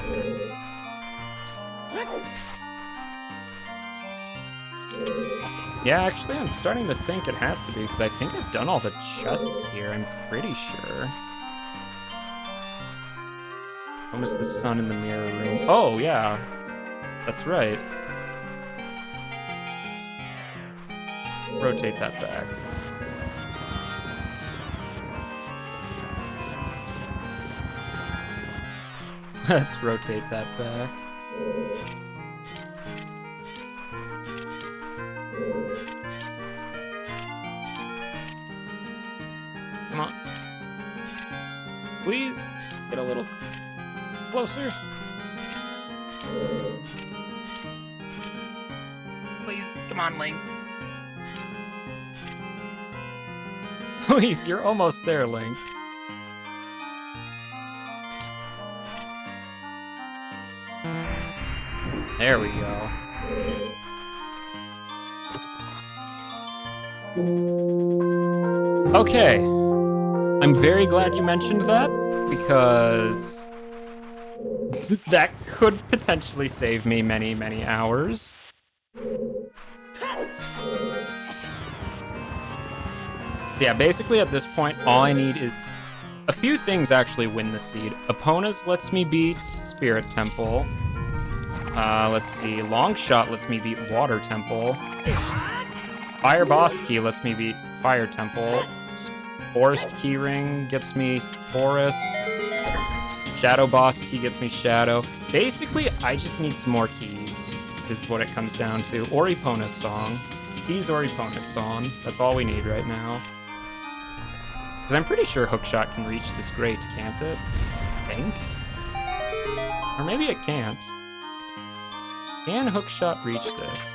Speaker 1: Yeah, actually, I'm starting to think it has to be, because I think I've done all the chests here, I'm pretty sure. Almost the sun in the mirror room. Oh, yeah. That's right. Rotate that back. Let's rotate that back. Come on. Please, get a little closer. Please, come on, Link. Please, you're almost there, Link. There we go. Okay. I'm very glad you mentioned that, because that could potentially save me many, many hours. Yeah, basically at this point, all I need is a few things actually win the seed. Epona's lets me beat Spirit Temple. Let's see. Long Shot lets me beat Water Temple. Fire Boss Key lets me beat Fire Temple. Forest Keyring gets me Forest. Shadow Boss Key gets me Shadow. Basically, I just need some more keys, is what it comes down to. Or Epona's Song. Keys or Epona's Song. That's all we need right now. Because I'm pretty sure Hookshot can reach this grate, can't it? I think? Or maybe it can't. Can Hookshot reach this?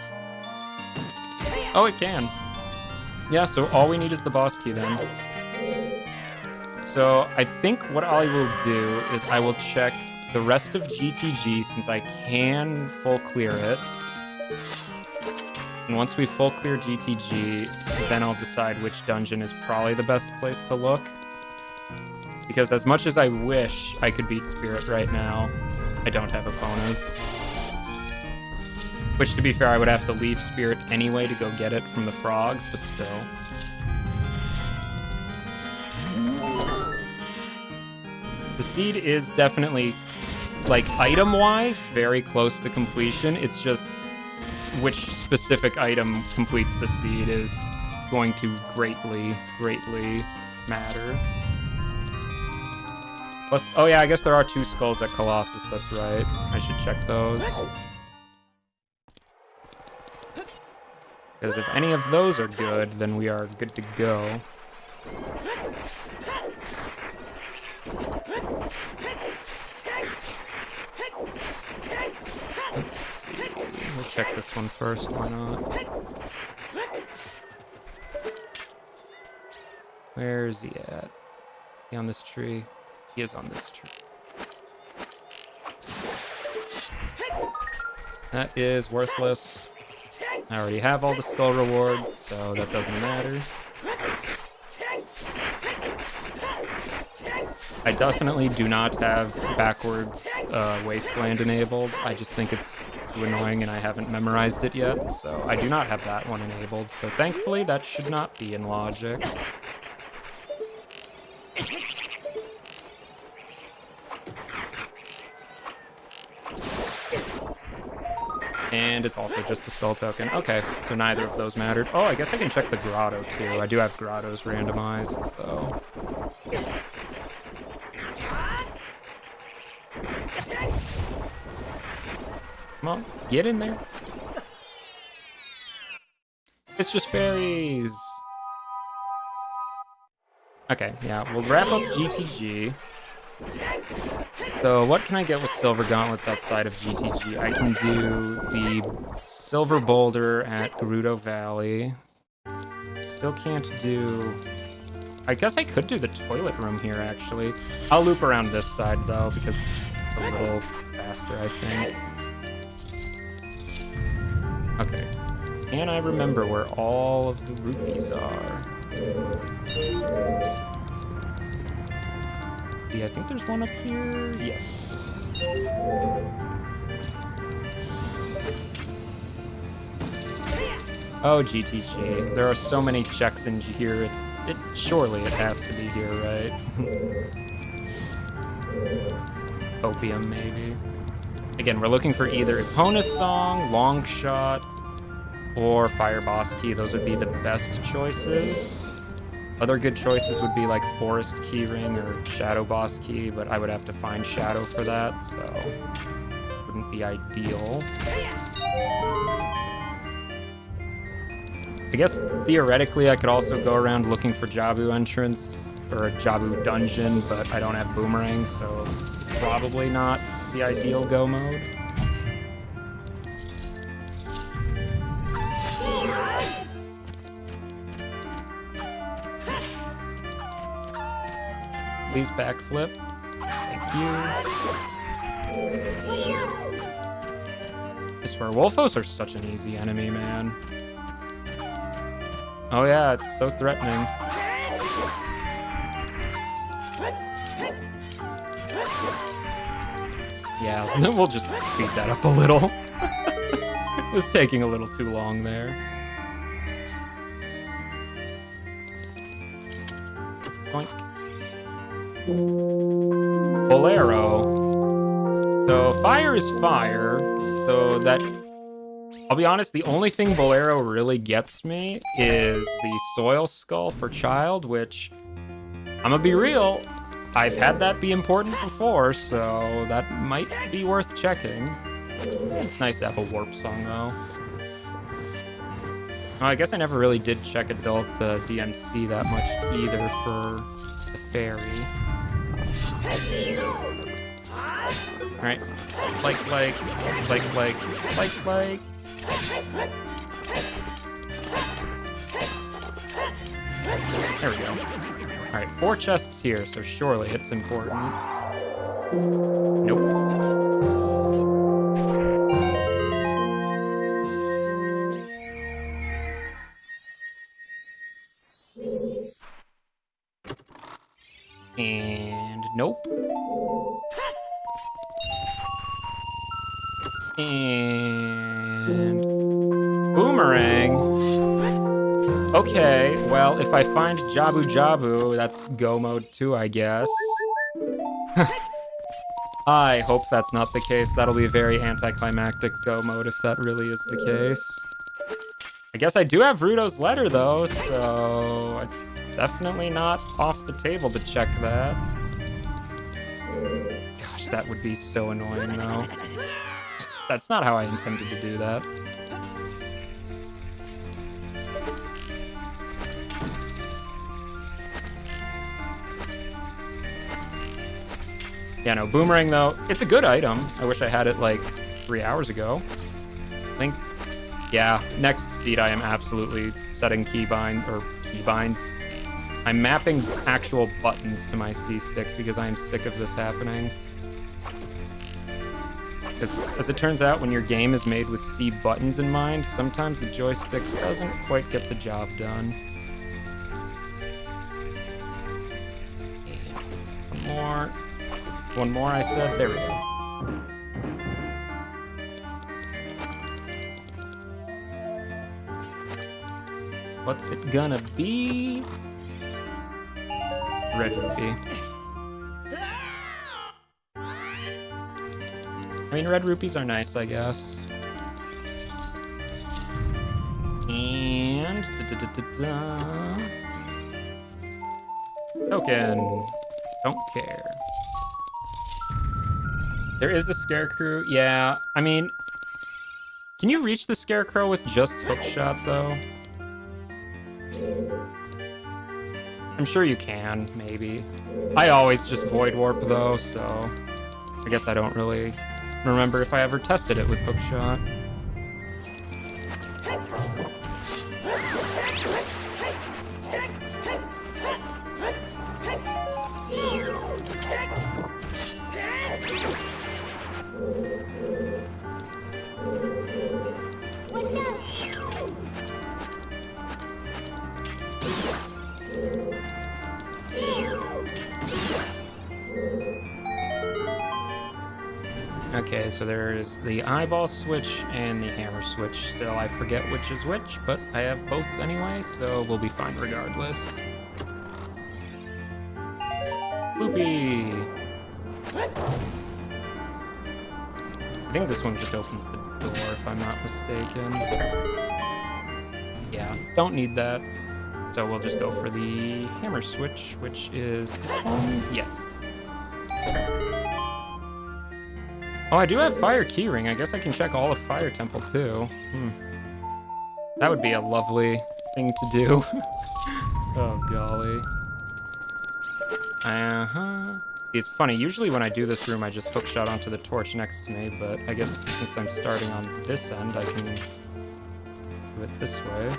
Speaker 1: Oh, it can. Yeah, so all we need is the boss key then. So I think what I will do is I will check the rest of GTG since I can full clear it. And once we full clear GTG, then I'll decide which dungeon is probably the best place to look. Because as much as I wish I could beat Spirit right now, I don't have Epona's. Which, to be fair, I would have to leave Spirit anyway to go get it from the frogs, but still. The seed is definitely, like, item-wise, very close to completion. It's just which specific item completes the seed is going to greatly, greatly matter. Plus, oh yeah, I guess there are 2 skulls at Colossus, that's right. I should check those. Because if any of those are good, then we are good to go. Let's see. We'll check this one first, why not? Where is he at? Is he on this tree? He is on this tree. That is worthless. I already have all the skull rewards, so that doesn't matter. I definitely do not have backwards Wasteland enabled. I just think it's too annoying and I haven't memorized it yet. So I do not have that one enabled. So thankfully that should not be in logic. And it's also just a skull token. Okay, so neither of those mattered. Oh, I guess I can check the grotto too. I do have grottos randomized, so... Come on, get in there. It's just fairies. Okay, yeah, we'll wrap up GTG. So what can I get with silver gauntlets outside of GTG? I can do the silver boulder at Gerudo Valley. Still can't do... I guess I could do the toilet room here, actually. I'll loop around this side, though, because it's a little faster, I think. Okay. Can I remember where all of the rupees are? Yeah, I think there's one up here. Yes. Oh, GTG. There are so many checks in here. Surely it has to be here, right? Opium, maybe. Again, we're looking for either Epona's Song, Long Shot, or Fire Boss Key. Those would be the best choices. Other good choices would be like Forest Keyring or Shadow Boss Key, but I would have to find Shadow for that, so wouldn't be ideal. I guess theoretically I could also go around looking for Jabu entrance or a Jabu dungeon, but I don't have Boomerang, so probably not the ideal go mode. Please backflip. Thank you. I swear, Wolfos are such an easy enemy, man. Oh yeah, it's so threatening. Yeah, we'll just speed that up a little. It was taking a little too long there. Boink. Bolero. So fire is fire, so that... I'll be honest, the only thing Bolero really gets me is the Soil Skull for Child, which, I'm gonna be real, I've had that be important before, so that might be worth checking. It's nice to have a warp song, though. Oh, I guess I never really did check Adult DMC that much either for the fairy. Alright. Like. There we go. Alright, 4 chests here, so surely it's important. Nope. And nope. And Boomerang. Okay, well, if I find Jabu Jabu, that's go mode too, I guess. I hope that's not the case. That'll be a very anticlimactic go mode if that really is the case. I guess I do have Rudo's letter, though, so it's definitely not off the table to check that. Gosh, that would be so annoying, though. That's not how I intended to do that. Yeah, no, Boomerang, though, it's a good item. I wish I had it, like, 3 hours ago. I think, yeah, next seed I am absolutely setting keybinds. I'm mapping actual buttons to my C-stick because I am sick of this happening. Because, as it turns out, when your game is made with C buttons in mind, sometimes the joystick doesn't quite get the job done. One more. more. One more, I said. There we go. What's it gonna be? Red rupee. I mean, red rupees are nice, I guess. And... Token. Don't care. There is a scarecrow. Yeah, I mean... Can you reach the scarecrow with just hookshot, though? I'm sure you can, maybe. I always just void warp, though, so... I guess I don't really remember if I ever tested it with hookshot. Okay, so there's the eyeball switch and the hammer switch still. I forget which is which, but I have both anyway, so we'll be fine regardless. Loopy! I think this one just opens the door, if I'm not mistaken. Yeah, don't need that. So we'll just go for the hammer switch, which is this one. Yes. Oh, I do have Fire Keyring. I guess I can check all of Fire Temple, too. That would be a lovely thing to do. Oh, golly. It's funny, usually when I do this room, I just hookshot onto the torch next to me, but I guess since I'm starting on this end, I can do it this way.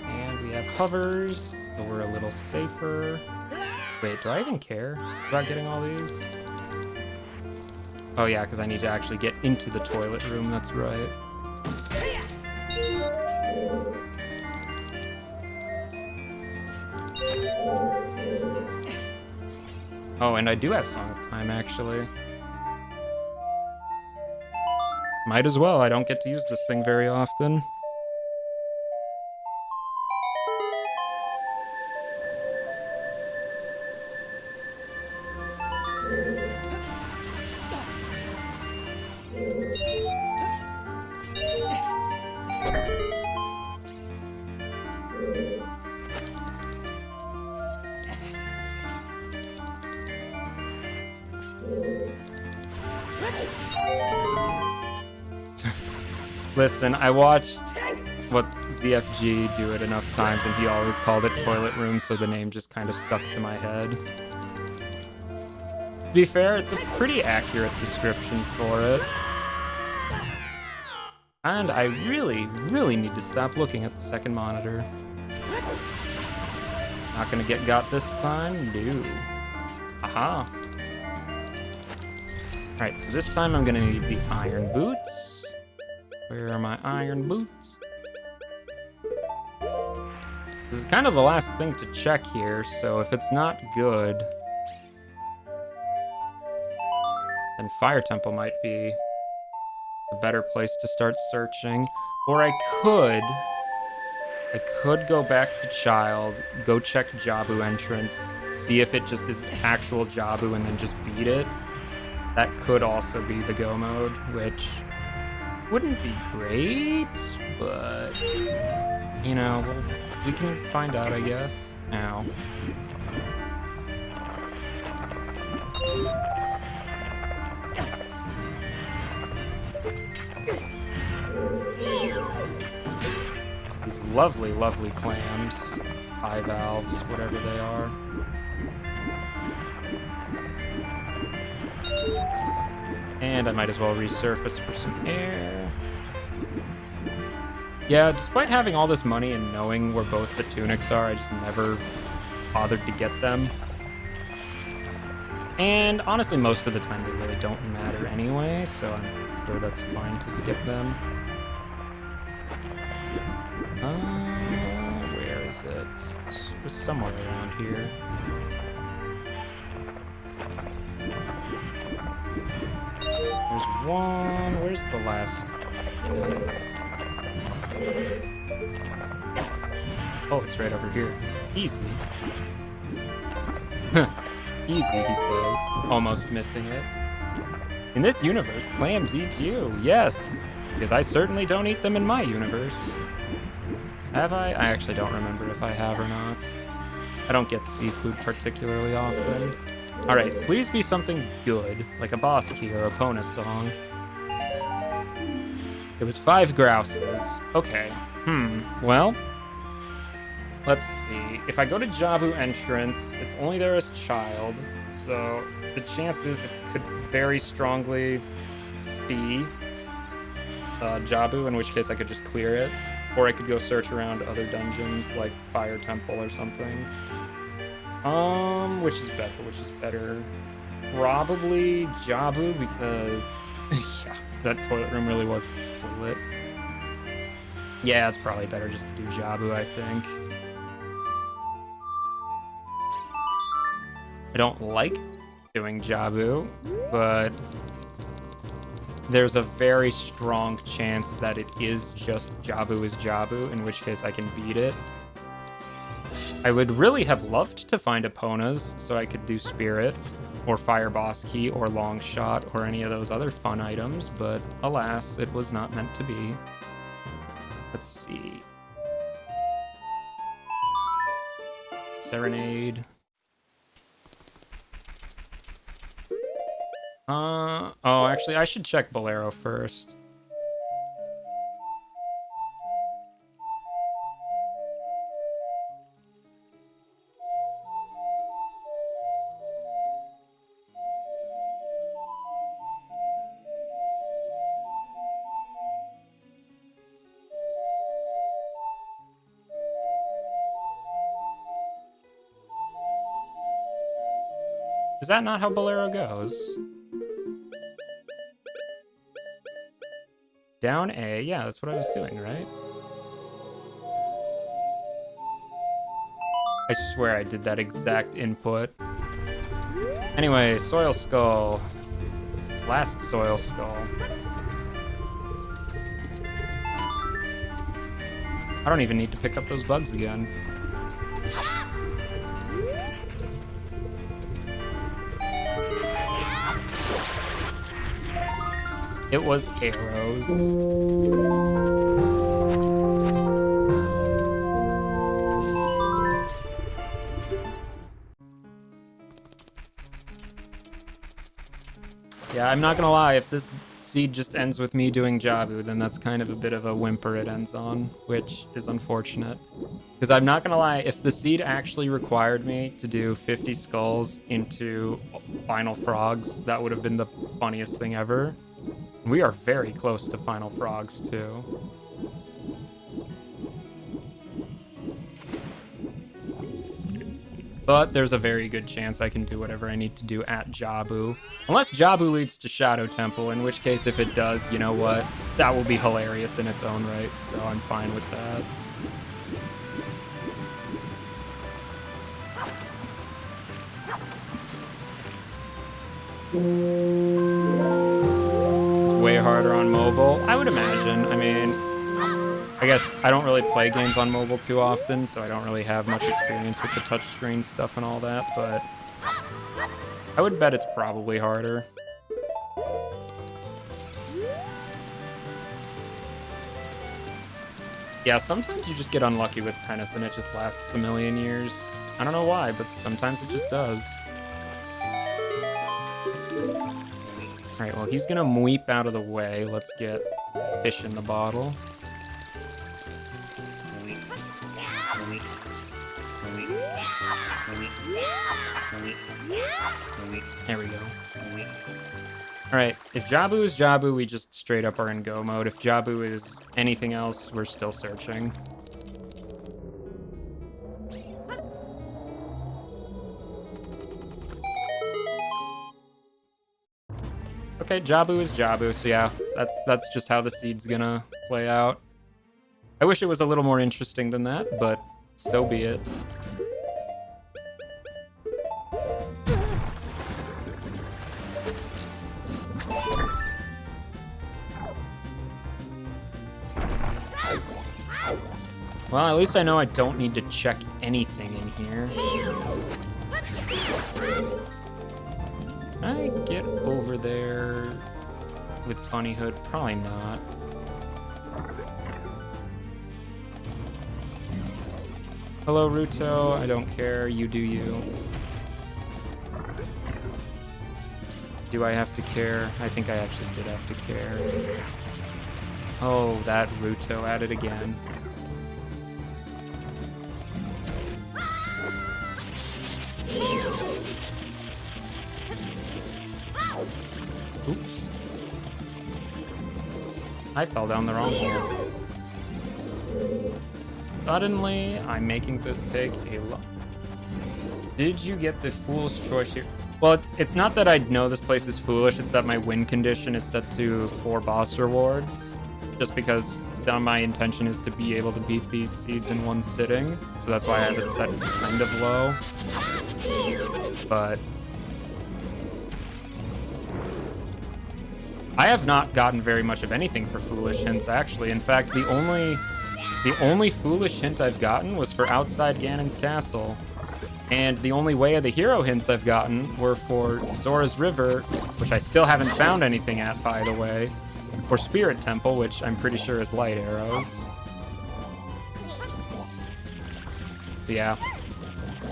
Speaker 1: And we have hovers, so we're a little safer. Wait, do I even care about getting all these? Oh yeah, because I need to actually get into the toilet room, that's right. Oh, and I do have Song of Time, actually. Might as well, I don't get to use this thing very often. Listen, I watched what ZFG do it enough times, and he always called it toilet room, so the name just kind of stuck to my head. To be fair, it's a pretty accurate description for it. And I really, really need to stop looking at the second monitor. Not gonna get got this time? No. Aha. Alright, so this time I'm gonna need the iron boots. Where are my iron boots? This is kind of the last thing to check here, so if it's not good, then Fire Temple might be a better place to start searching. Or I could go back to Child, go check Jabu entrance, see if it just is actual Jabu and then just beat it. That could also be the go mode, which wouldn't be great, but, you know, we can find out, I guess. Ow. These lovely, lovely clams, bivalves, whatever they are. And I might as well resurface for some air. Yeah, despite having all this money and knowing where both the tunics are, I just never bothered to get them. And honestly, most of the time they really don't matter anyway, so I'm sure that's fine to skip them. Where is is it? It was somewhere around here. There's one. Where's the last? Oh, it's right over here. Easy. Easy, he says, almost missing it. In this universe, clams eat you. Yes, because I certainly don't eat them in my universe. Have I? I actually don't remember if I have or not. I don't get seafood particularly often. All right, please be something good, like a boss key or a Epona song. It was 5 grouses. Okay. Well, let's see. If I go to Jabu entrance, it's only there as child, so the chances it could very strongly be Jabu, in which case I could just clear it, or I could go search around other dungeons like Fire Temple or something. Which is better? Which is better? Probably Jabu, because yeah, that toilet room really was a toilet. Yeah, it's probably better just to do Jabu, I think. I don't like doing Jabu, but there's a very strong chance that it is just Jabu is Jabu, in which case I can beat it. I would really have loved to find Eponas so I could do Spirit, or Fire Boss Key, or Long Shot, or any of those other fun items, but alas, it was not meant to be. Let's see. Serenade. Oh, actually, I should check Bolero first. Is that not how Bolero goes? Down A, yeah, that's what I was doing, right? I swear I did that exact input. Anyway, Soil Skull. Last Soil Skull. I don't even need to pick up those bugs again. It was arrows. Yeah, I'm not gonna lie, if this seed just ends with me doing Jabu, then that's kind of a bit of a whimper it ends on, which is unfortunate. Because I'm not gonna lie, if the seed actually required me to do 50 skulls into Final Frogs, that would have been the funniest thing ever. We are very close to Final Frogs, too. But there's a very good chance I can do whatever I need to do at Jabu. Unless Jabu leads to Shadow Temple, in which case, if it does, you know what? That will be hilarious in its own right, so I'm fine with that. Way harder on mobile, I would imagine. I mean, I guess I don't really play games on mobile too often, so I don't really have much experience with the touchscreen stuff and all that, but I would bet it's probably harder. Yeah, sometimes you just get unlucky with tennis and it just lasts a million years. I don't know why, but sometimes it just does. Alright, well, he's gonna mweep out of the way. Let's get fish in the bottle. There we go. Alright, if Jabu is Jabu, we just straight up are in go mode. If Jabu is anything else, we're still searching. Okay, Jabu is Jabu, so yeah, that's just how the seed's gonna play out. I wish it was a little more interesting than that, but So be it. Well, at least I know I don't need to check anything in here. Can I get over there with Bunny Hood? Probably not. Hello, Ruto. I don't care. You do you. Do I have to care? I think I actually did have to care. Oh, that Ruto at it again. Oops. I fell down the wrong hole. Suddenly, I'm making this take a lot. Did you get the fool's choice here? Well, it's not that I know this place is foolish, it's that my win condition is set to 4 boss rewards. Just because my intention is to be able to beat these seeds in one sitting. So that's why I have it set kind of low. But I have not gotten very much of anything for foolish hints, actually. In fact, the only foolish hint I've gotten was for outside Ganon's castle. And the only way of the hero hints I've gotten were for Zora's River, which I still haven't found anything at, by the way. Or Spirit Temple, which I'm pretty sure is light arrows. But yeah.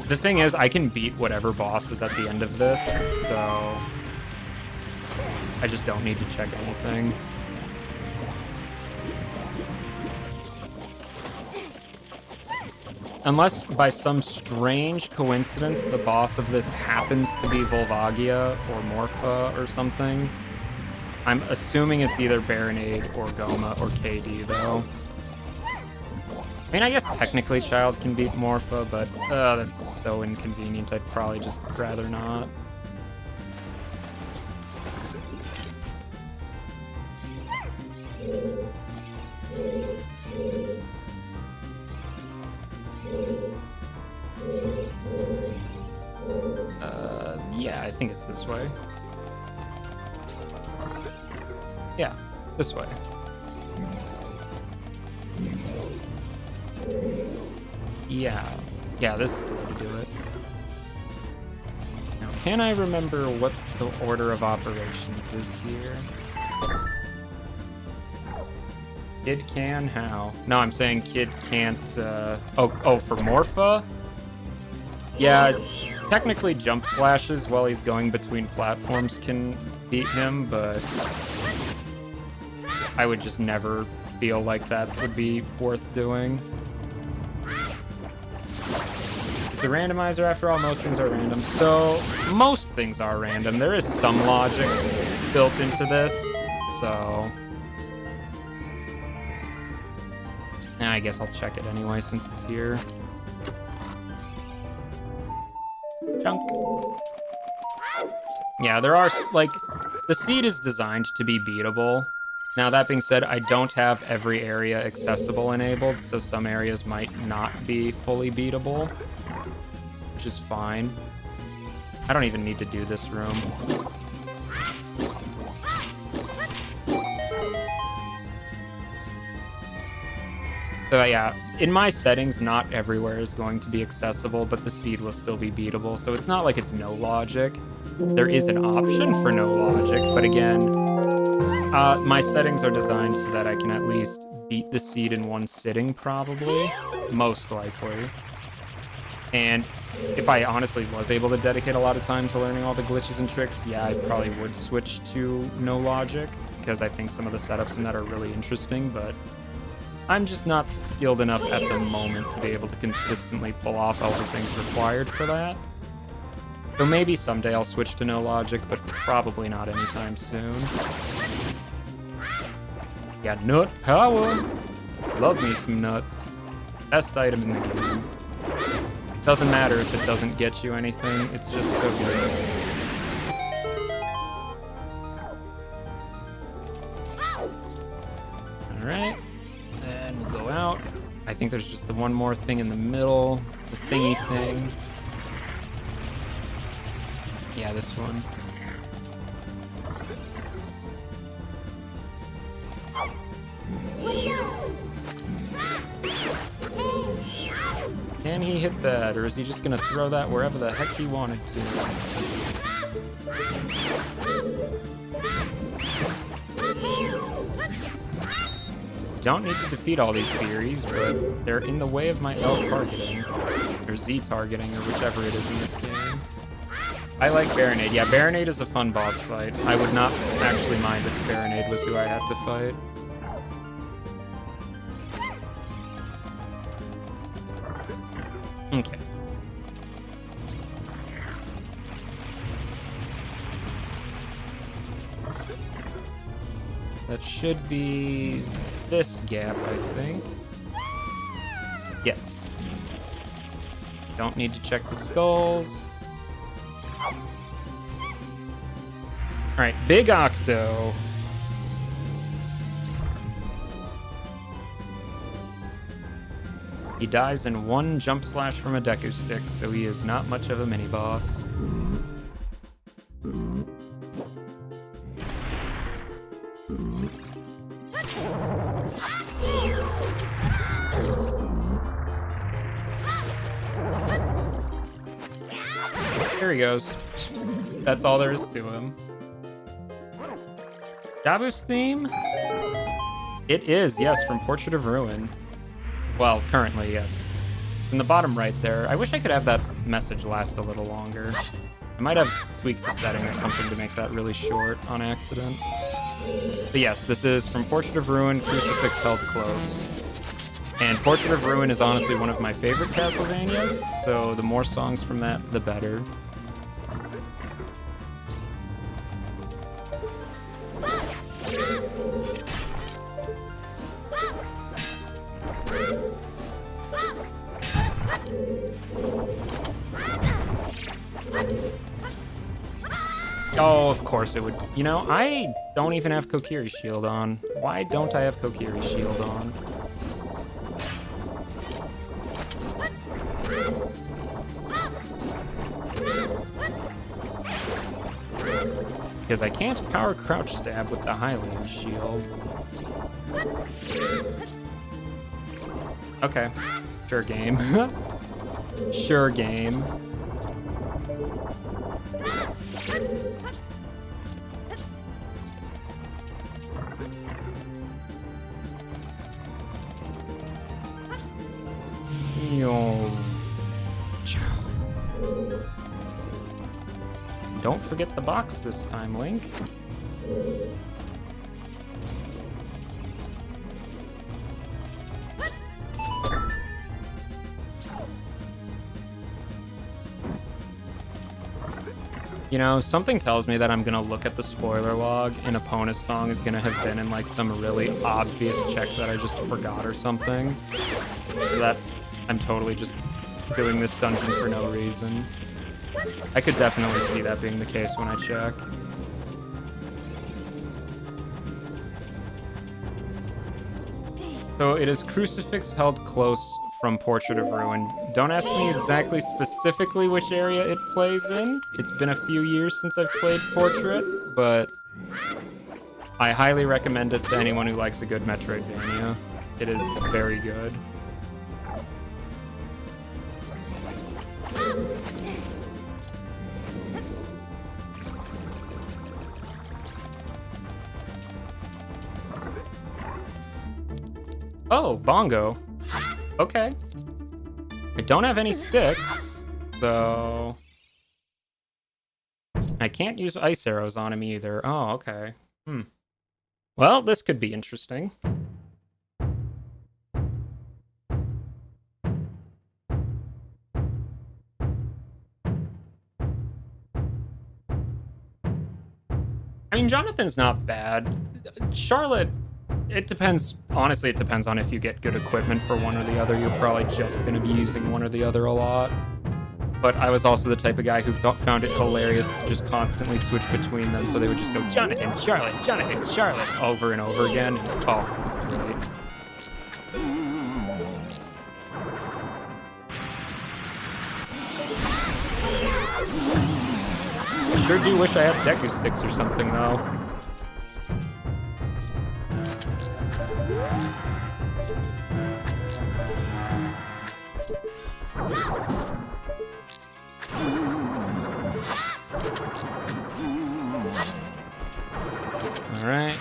Speaker 1: The thing is, I can beat whatever boss is at the end of this, so I just don't need to check anything. Unless, by some strange coincidence, the boss of this happens to be Volvagia or Morpha or something. I'm assuming it's either Baronade or Goma or KD, though. I mean, I guess technically Child can beat Morpha, but that's so inconvenient, I'd probably just rather not. Yeah, I think it's this way. Yeah, this way. Yeah, this is the way to do it. Now, can I remember what the order of operations is here? Kid can? How? No, I'm saying Kid can't, Oh, for Morpha? Yeah, technically jump slashes while he's going between platforms can beat him, but I would just never feel like that would be worth doing. It's a randomizer after all. Most things are random. So, most things are random. There is some logic built into this, so I guess I'll check it anyway since it's here. Junk. Yeah, there are, like, the seed is designed to be beatable. Now, that being said, I don't have every area accessible enabled, so some areas might not be fully beatable, which is fine. I don't even need to do this room. So yeah, in my settings, not everywhere is going to be accessible, but the seed will still be beatable, so it's not like it's no logic. There is an option for no logic, but again, my settings are designed so that I can at least beat the seed in one sitting, probably. Most likely. And if I honestly was able to dedicate a lot of time to learning all the glitches and tricks, yeah, I probably would switch to no logic, because I think some of the setups in that are really interesting, but I'm just not skilled enough at the moment to be able to consistently pull off all the things required for that. So maybe someday I'll switch to no logic, but probably not anytime soon. Yeah, nut power! Love me some nuts. Best item in the game. Doesn't matter if it doesn't get you anything, it's just so good. Alright. And we'll go out. I I think there's just the one more thing in the middle, the thingy thing. Yeah, this one. Can he hit that, or is he just gonna throw that wherever the heck he wanted to? Don't need to defeat all these Keyrings, but they're in the way of my L targeting, or Z targeting, or whichever it is in this game. I like Baronade. Yeah, Baronade is a fun boss fight. I would not actually mind if Baronade was who I had to fight. Okay. That should be this gap, I think. Yes. Don't need to check the skulls. Alright, Big Octo. He dies in one jump slash from a Deku Stick, so he is not much of a mini-boss. Here he goes. That's all there is to him. Jabu's theme? It is, yes, from Portrait of Ruin. Well, currently, yes. In the bottom right there. I wish I could have that message last a little longer. I might have tweaked the setting or something to make that really short on accident. But yes, this is from Portrait of Ruin, Crucifix Held Close. And Portrait of Ruin is honestly one of my favorite Castlevanias, so the more songs from that, the better. Oh, of course it would. You know, I don't even have Kokiri's shield on. Why don't I have Kokiri's shield on? Because I can't power crouch stab with the Hylian shield. Okay. Sure game. Sure game. Don't forget the box this time, Link. You know, something tells me that I'm gonna look at the spoiler log and Epona's song is gonna have been in like some really obvious check that I just forgot or something. So that I'm totally just doing this dungeon for no reason. I could definitely see that being the case when I check. So it is Crucifix Held Close from Portrait of Ruin. Don't ask me exactly specifically which area it plays in. It's been a few years since I've played Portrait, but I highly recommend it to anyone who likes a good Metroidvania. It is very good. Oh, bongo. Okay. I don't have any sticks, so I can't use ice arrows on him either. Oh, okay. Well, this could be interesting. I mean, Jonathan's not bad. Charlotte, it depends. Honestly, it depends on if you get good equipment for one or the other. You're probably just going to be using one or the other a lot. But I was also the type of guy who found it hilarious to just constantly switch between them. So they would just go, Jonathan, Charlotte, over and over again. And, oh, it was great. Sure do wish I had Deku Sticks or something, though. Alright.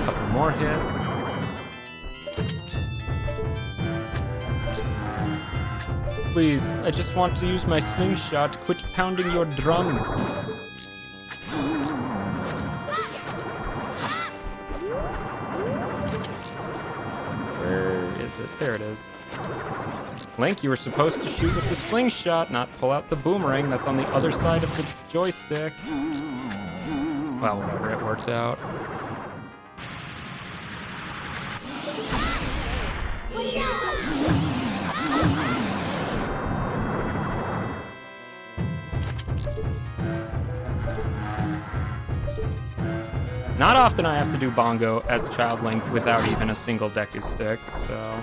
Speaker 1: Couple more hits. Please, I just want to use my slingshot. Quit pounding your drum. Where is it? There it is. Link, you were supposed to shoot with the slingshot, not pull out the boomerang that's on the other side of the joystick. Well, whatever, it worked out. Not often I have to do Bongo as Child Link without even a single Deku Stick, so...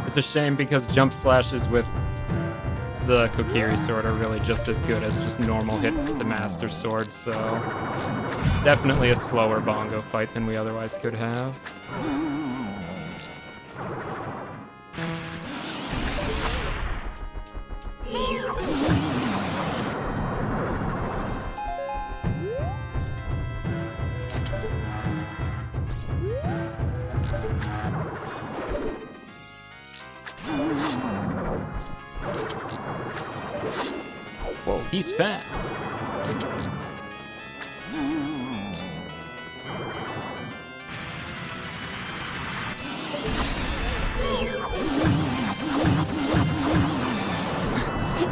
Speaker 1: It's a shame because jump slashes with the Kokiri sword are really just as good as just normal hits with the Master Sword, so definitely a slower Bongo fight than we otherwise could have. Whoa, he's fast.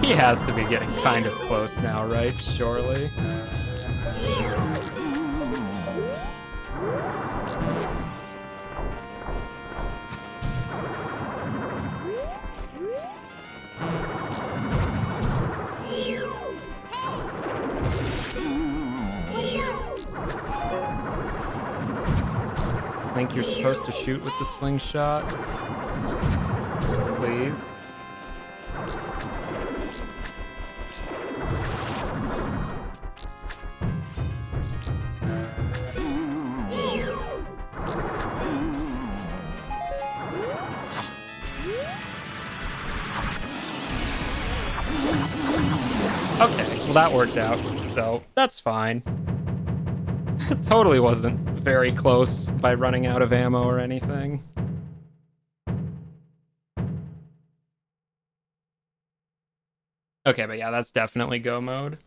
Speaker 1: He has to be getting kind of close now, right? Surely. Link, you're supposed to shoot with the slingshot. Please. Okay, well that worked out, so that's fine. It totally wasn't very close by running out of ammo or anything. Okay, but yeah, that's definitely go mode.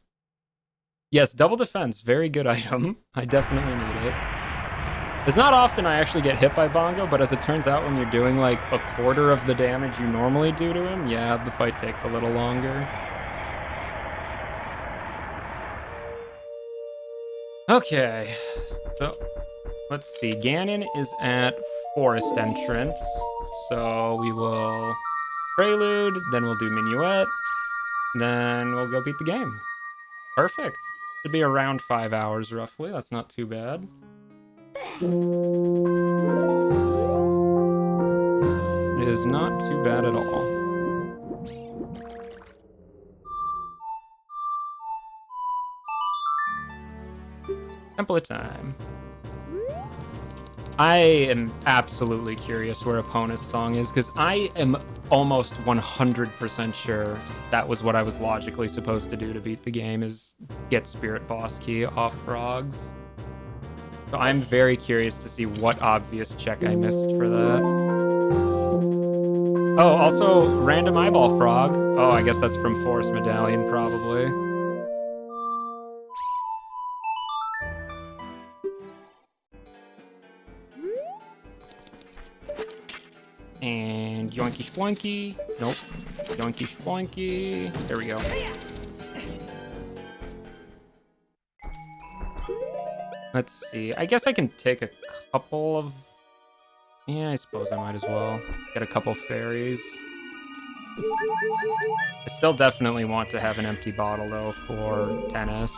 Speaker 1: Yes, double defense, very good item. I definitely need it. It's not often I actually get hit by Bongo, but as it turns out, when you're doing like a quarter of the damage you normally do to him, yeah, the fight takes a little longer. Okay, so let's see. Ganon is at Forest Entrance, so we will Prelude, then we'll do Minuet, then we'll go beat the game. Perfect. Should be around 5 hours roughly. That's not too bad. It is not too bad at all. Template time. I am absolutely curious where Epona's song is, because I am almost 100% sure that was what I was logically supposed to do to beat the game, is get Spirit Boss Key off frogs. So I'm very curious to see what obvious check I missed for that. Oh, also, Random Eyeball Frog. Oh, I guess that's from Forest Medallion, probably. And yoinky shwoinky. Nope. Yoinky shwoinky. There we go. Let's see. I guess I can take a couple of Yeah, I suppose I might as well. Get a couple fairies. I still definitely want to have an empty bottle, though, for tennis.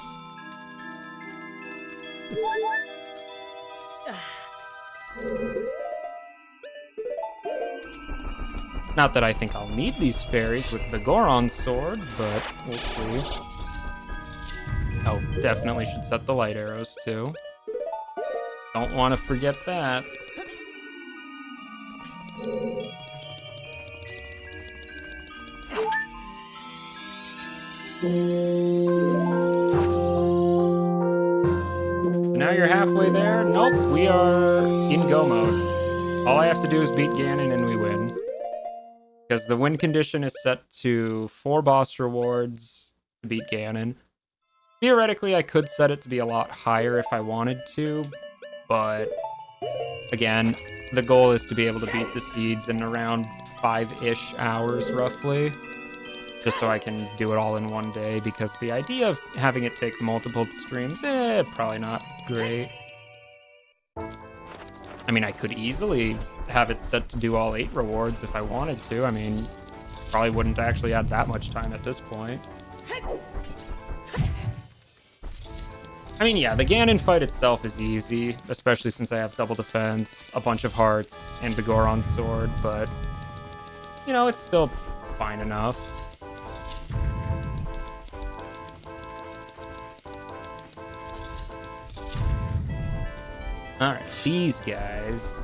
Speaker 1: Not that I think I'll need these fairies with the Goron's sword, but we'll see. Oh, definitely should set the light arrows, too. Don't want to forget that. Now you're halfway there? Nope, we are in go mode. All I have to do is beat Ganon and we win. Because the win condition is set to 4 boss rewards to beat Ganon. Theoretically, I could set it to be a lot higher if I wanted to, but again, the goal is to be able to beat the seeds in around 5-ish hours, roughly. Just so I can do it all in one day, because the idea of having it take multiple streams, probably not great. I mean, I could easily have it set to do all 8 rewards if I wanted to. I mean, probably wouldn't actually add that much time at this point. I mean, yeah, the Ganon fight itself is easy, especially since I have double defense, a bunch of hearts, and the Goron's sword, but, you know, it's still fine enough. Alright, these guys.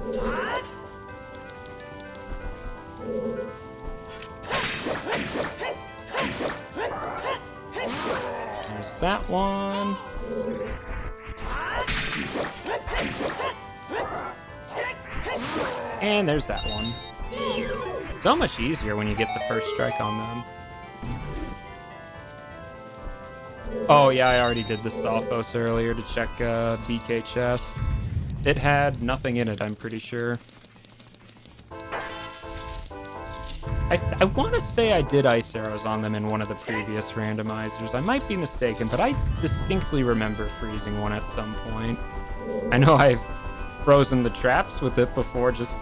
Speaker 1: There's that one. And there's that one. So much easier when you get the first strike on them. Oh yeah, I already did the Stalfos earlier to check BK chest. It had nothing in it, I'm pretty sure. I want to say I did ice arrows on them in one of the previous randomizers. I might be mistaken, but I distinctly remember freezing one at some point. I know I've frozen the traps with it before, just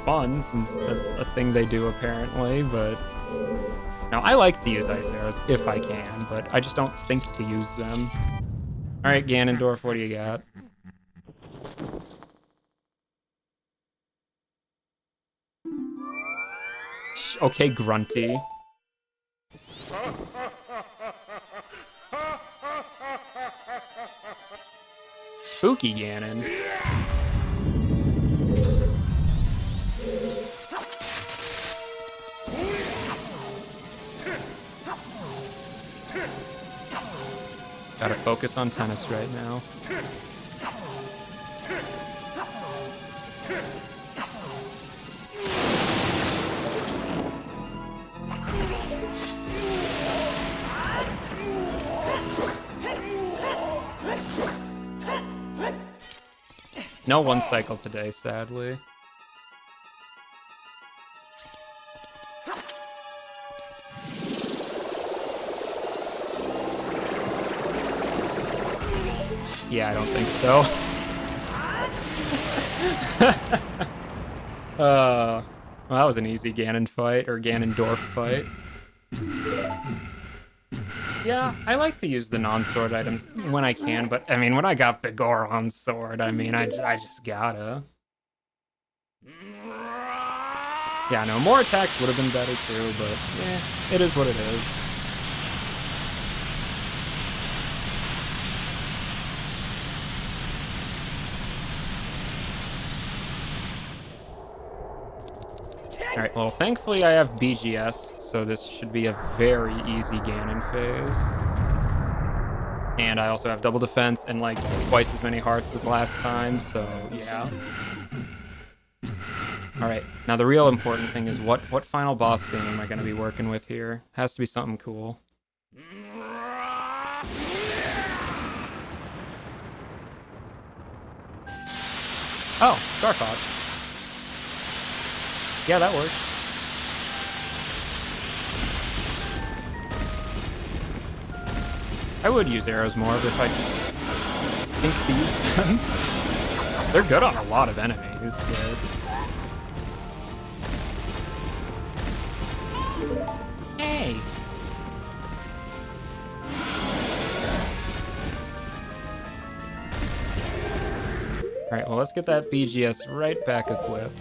Speaker 1: fun, since that's a thing they do apparently, but... Now, I like to use ice arrows if I can, but I just don't think to use them. Alright, Ganondorf, what do you got? Okay, Grunty. Spooky Ganon. Gotta focus on tennis right now. No one cycle today, sadly. Yeah, I don't think so. Well, that was an easy Ganon fight, or Ganondorf fight. Yeah, I like to use the non-sword items when I can, but I mean, when I got the Goron's sword, I mean, I just gotta. Yeah, no, more attacks would have been better too, but yeah, it is what it is. Alright, well, thankfully I have BGS, so this should be a very easy Ganon phase. And I also have double defense and, like, twice as many hearts as last time, so yeah. Alright, now the real important thing is what final boss theme am I going to be working with here? Has to be something cool. Oh, Star Fox. Yeah, that works. I would use arrows more if I think to use them. They're good on a lot of enemies, but... Hey! Alright, well, let's get that BGS right back equipped.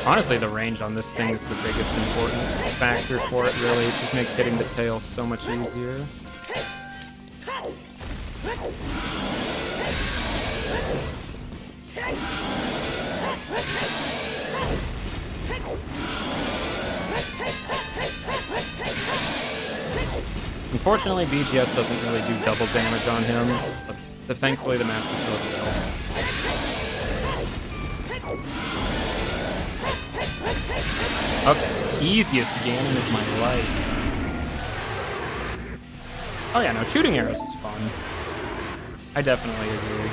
Speaker 1: Honestly, the range on this thing is the biggest important factor for it, really. It just makes hitting the tail so much easier. Unfortunately, BGS doesn't really do double damage on him, but thankfully the Master Sword will. Okay, easiest Ganon of my life. Oh yeah, no, shooting arrows is fun. I definitely agree.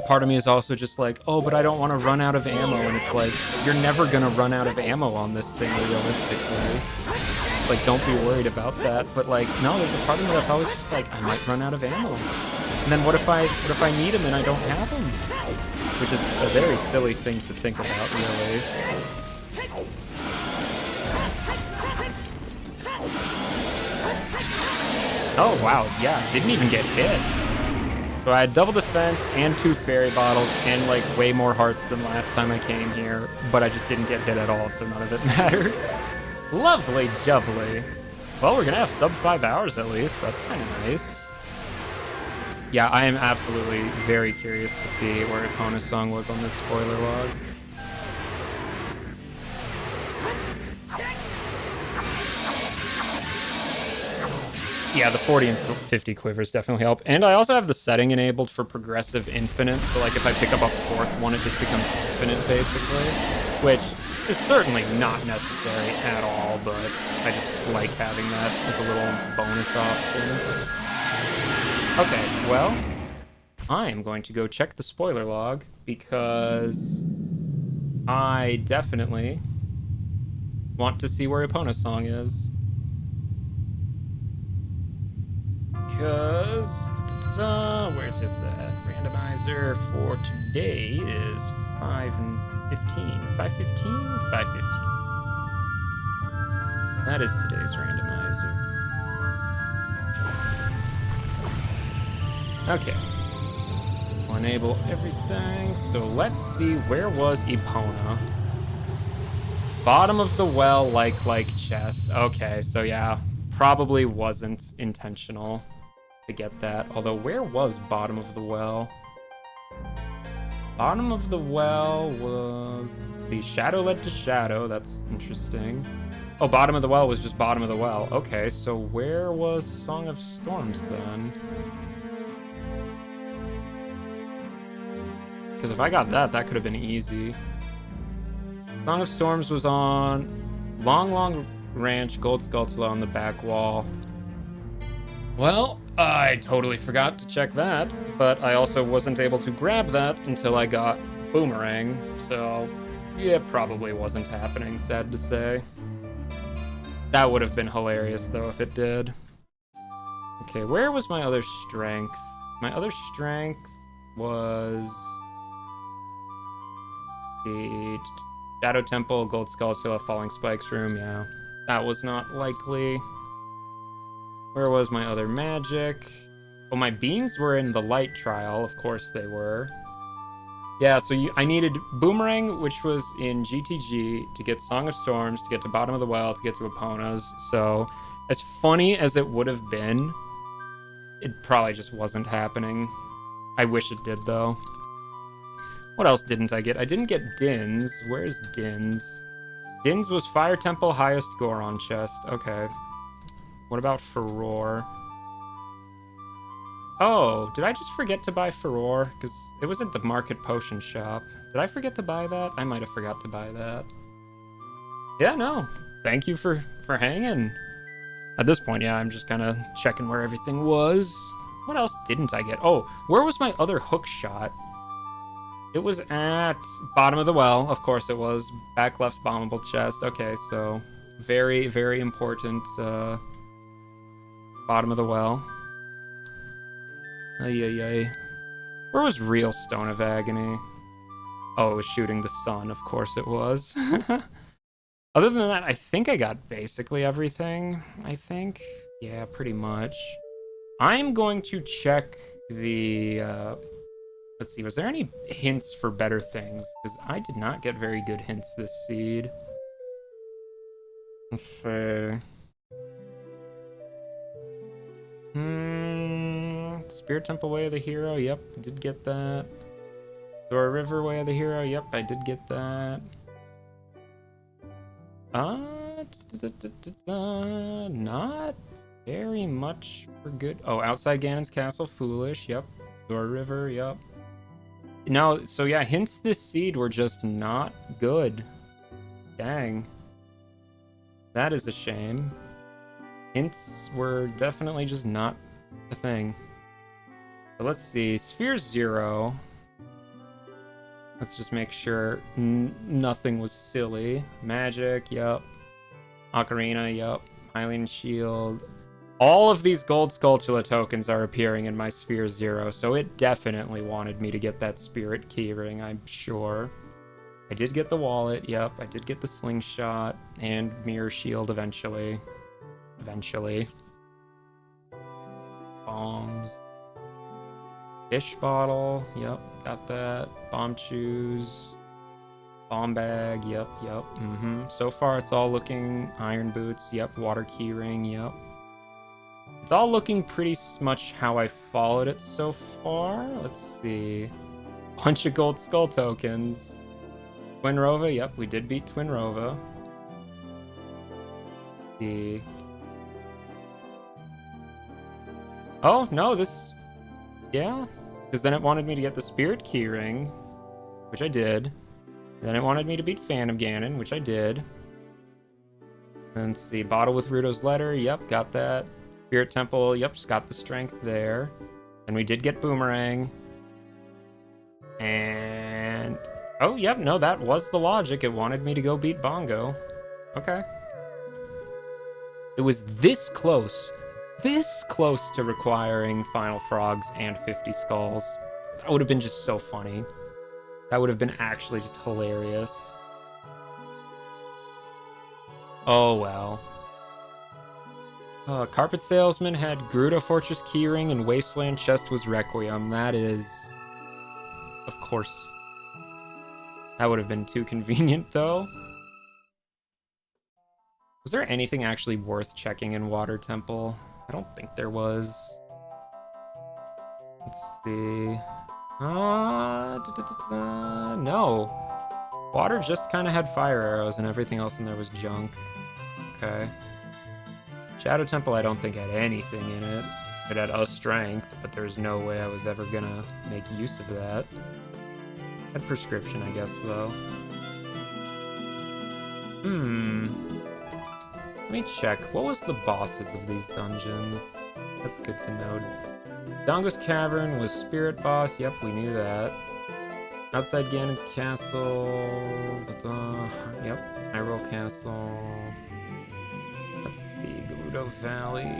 Speaker 1: Part of me is also just like, oh, but I don't want to run out of ammo, and it's like, you're never gonna run out of ammo on this thing realistically. Like, don't be worried about that. But like, no, there's a part of me that's always just like, I might run out of ammo. And then what if I need him and I don't have him? Which is a very silly thing to think about, really. Oh wow, yeah, didn't even get hit. So I had double defense and 2 fairy bottles and like way more hearts than last time I came here, but I just didn't get hit at all, so none of it mattered. Lovely jubbly. Well, we're gonna have sub 5 hours at least. That's kind of nice. Yeah, I am absolutely very curious to see where Epona's song was on this spoiler log. Yeah, the 40 and 50 quivers definitely help. And I also have the setting enabled for progressive infinite, so like if I pick up a 4th one, it just becomes infinite basically, which is certainly not necessary at all, but I just like having that as a little bonus option. Okay, well, I am going to go check the spoiler log because I definitely want to see where Epona's song is. Because, where is that? Randomizer for today is 5:15. 5:15? 5:15. That is today's randomizer. Okay. We'll enable everything. So let's see, where was Epona? Bottom of the well, like chest. Okay, so yeah, probably wasn't intentional to get that. Although, where was bottom of the well? Bottom of the well was the shadow led to shadow. That's interesting. Oh, bottom of the well was just bottom of the well. Okay, so where was Song of Storms then? Because if I got that, that could have been easy. Song of Storms was on Long Ranch, Gold Skulltula on the back wall. Well, I totally forgot to check that, but I also wasn't able to grab that until I got Boomerang, so yeah, it probably wasn't happening, sad to say. That would have been hilarious, though, if it did. Okay, where was my other strength? My other strength was the Shadow Temple, Gold Skulltula, Falling Spikes room, yeah. That was not likely. Where was my other magic? Oh, my beans were in the light trial. Of course they were. Yeah, so I needed Boomerang, which was in GTG, to get Song of Storms, to get to Bottom of the Well, to get to Epona's. So, as funny as it would have been, it probably just wasn't happening. I wish it did, though. What else didn't I get? I didn't get Din's. Where's Din's? Din's was Fire Temple, highest Goron chest. Okay. What about Furore? Oh, did I just forget to buy Furore? Because it was at the Market Potion Shop. Did I forget to buy that? I might have forgot to buy that. Yeah, no. Thank you for hanging. At this point, yeah, I'm just kind of checking where everything was. What else didn't I get? Oh, where was my other hook shot? It was at bottom of the well. Of course it was. Back left bombable chest. Okay, so very, very important bottom of the well. Ay, ay, ay. Where was real Stone of Agony? Oh, it was shooting the sun. Of course it was. Other than that, I think I got basically everything. I think. Yeah, pretty much. I'm going to check the... let's see, was there any hints for better things? Because I did not get very good hints this seed. Okay. Spirit Temple Way of the Hero. Yep, did get that. Dora River Way of the Hero. Yep, I did get that. Not very much for good. Oh, outside Ganon's Castle. Foolish. Yep. Dora River. Yep. No, so yeah, hints this seed were just not good. Dang. That is a shame. Hints were definitely just not a thing. But let's see. Sphere 0. Let's just make sure nothing was silly. Magic, yep. Ocarina, yep. Hylian Shield. All of these gold Skulltula tokens are appearing in my Sphere 0, so it definitely wanted me to get that Spirit Keyring, I'm sure. I did get the wallet, yep. I did get the slingshot and Mirror Shield eventually. Bombs. Fish bottle, yep, got that. Bomb shoes. Bomb bag, yep. So far it's all looking iron boots, yep. Water keyring, yep. It's all looking pretty much how I followed it so far. Let's see. Bunch of gold skull tokens. Twin Rova, yep, we did beat Twin Rova. See. Oh, no, this... Yeah, because then it wanted me to get the Spirit Keyring, which I did. Then it wanted me to beat Phantom Ganon, which I did. And let's see, Bottle with Ruto's Letter, yep, got that. Spirit Temple, yep, got the strength there. And we did get Boomerang. And... Oh, yep, no, that was the logic. It wanted me to go beat Bongo. Okay. It was this close to requiring Final Frogs and 50 Skulls. That would have been just so funny. That would have been actually just hilarious. Oh, well. Carpet Salesman had Gerudo Fortress Keyring and Wasteland Chest was Requiem. That is... Of course. That would have been too convenient, though. Was there anything actually worth checking in Water Temple? I don't think there was. Let's see. No. Water just kind of had fire arrows and everything else in there was junk. Okay. Shadow Temple I don't think had anything in it. It had a strength, but there's no way I was ever gonna make use of that. Had prescription, I guess, though. Let me check. What was the bosses of these dungeons? That's good to know. Dongo's Cavern was Spirit Boss. Yep, we knew that. Outside Ganon's Castle. Yep, Hyrule Castle. Let's see. Gerudo Valley.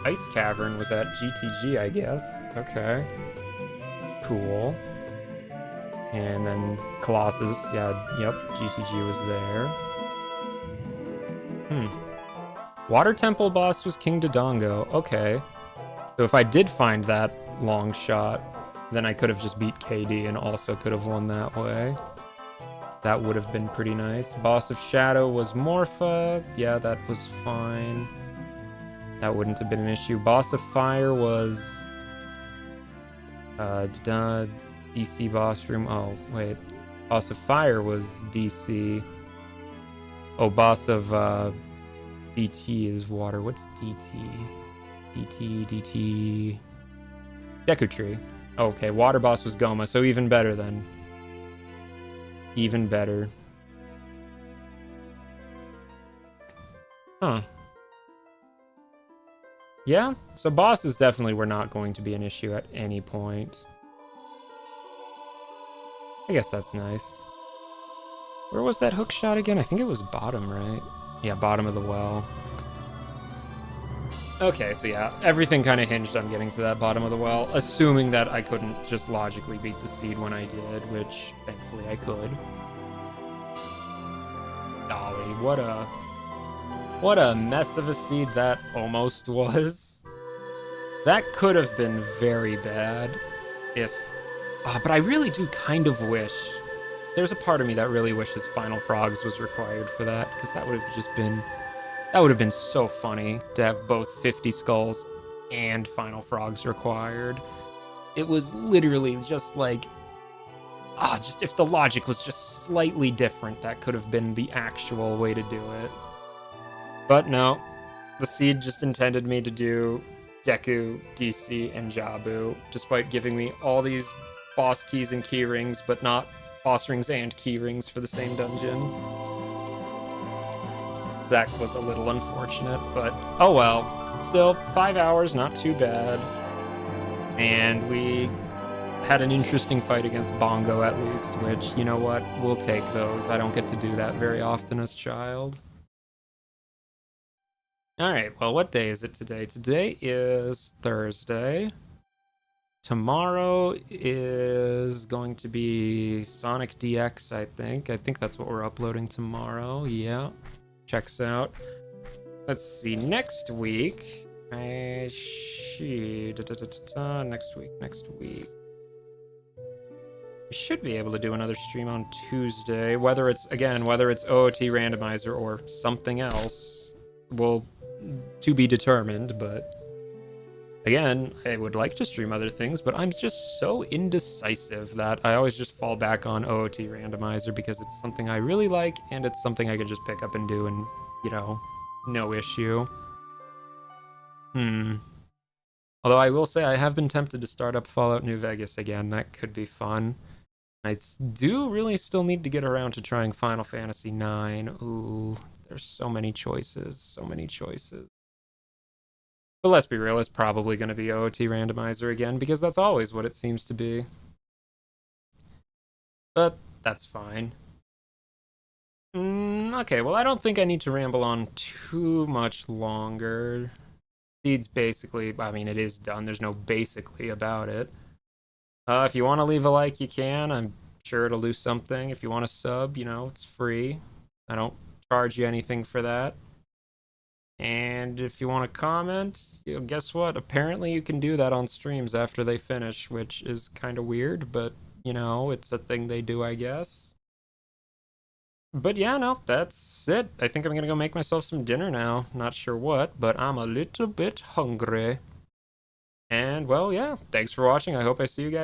Speaker 1: Ice Cavern was at GTG, I guess. Okay. Cool. And then Colossus. Yeah, yep, GTG was there. Water Temple boss was King Dodongo. Okay. So if I did find that long shot, then I could have just beat KD and also could have won that way. That would have been pretty nice. Boss of Shadow was Morpha. Yeah, that was fine. That wouldn't have been an issue. Boss of Fire was... DC boss room. Oh, wait. Boss of Fire was DC. Oh, boss of DT is water. What's DT? DT. Deku Tree. Okay, water boss was Goma, so even better then. Even better. Huh. Yeah, so bosses definitely were not going to be an issue at any point. I guess that's nice. Where was that hook shot again? I think it was bottom, right? Yeah, bottom of the well. Okay, so yeah, everything kind of hinged on getting to that bottom of the well, assuming that I couldn't just logically beat the seed when I did, which thankfully I could. Golly, what a mess of a seed that almost was. That could have been very bad if... but I really do kind of wish... There's a part of me that really wishes Final Frogs was required for that, because that would have just been... That would have been so funny to have both 50 skulls and Final Frogs required. It was literally just like... just if the logic was just slightly different, that could have been the actual way to do it. But no, the seed just intended me to do Deku, DC, and Jabu, despite giving me all these boss keys and key rings, but not boss rings and key rings for the same dungeon. That was a little unfortunate, but oh well. Still, 5 hours, not too bad. And we had an interesting fight against Bongo at least, which, you know what, we'll take those. I don't get to do that very often as child. Alright, well, what day is it today? Today is Thursday. Tomorrow is going to be Sonic DX, I think. I think that's what we're uploading tomorrow, yeah. Checks out. Let's see, next week. Next week. We should be able to do another stream on Tuesday. Whether it's OOT Randomizer or something else will to be determined, but again, I would like to stream other things, but I'm just so indecisive that I always just fall back on OOT Randomizer because it's something I really like and it's something I could just pick up and do and, you know, no issue. Although I will say I have been tempted to start up Fallout New Vegas again. That could be fun. I do really still need to get around to trying Final Fantasy IX. Ooh, there's so many choices, so many choices. But let's be real, it's probably going to be OOT Randomizer again, because that's always what it seems to be. But that's fine. Okay, well, I don't think I need to ramble on too much longer. Seed's basically, I mean, it is done. There's no basically about it. If you want to leave a like, you can. I'm sure it'll do something. If you want to sub, you know, it's free. I don't charge you anything for that. And if you want to comment, you know, guess what? Apparently you can do that on streams after they finish, which is kind of weird, but, you know, it's a thing they do, I guess. But yeah, no, that's it. I think I'm going to go make myself some dinner now. Not sure what, but I'm a little bit hungry. And, well, yeah, thanks for watching. I hope I see you guys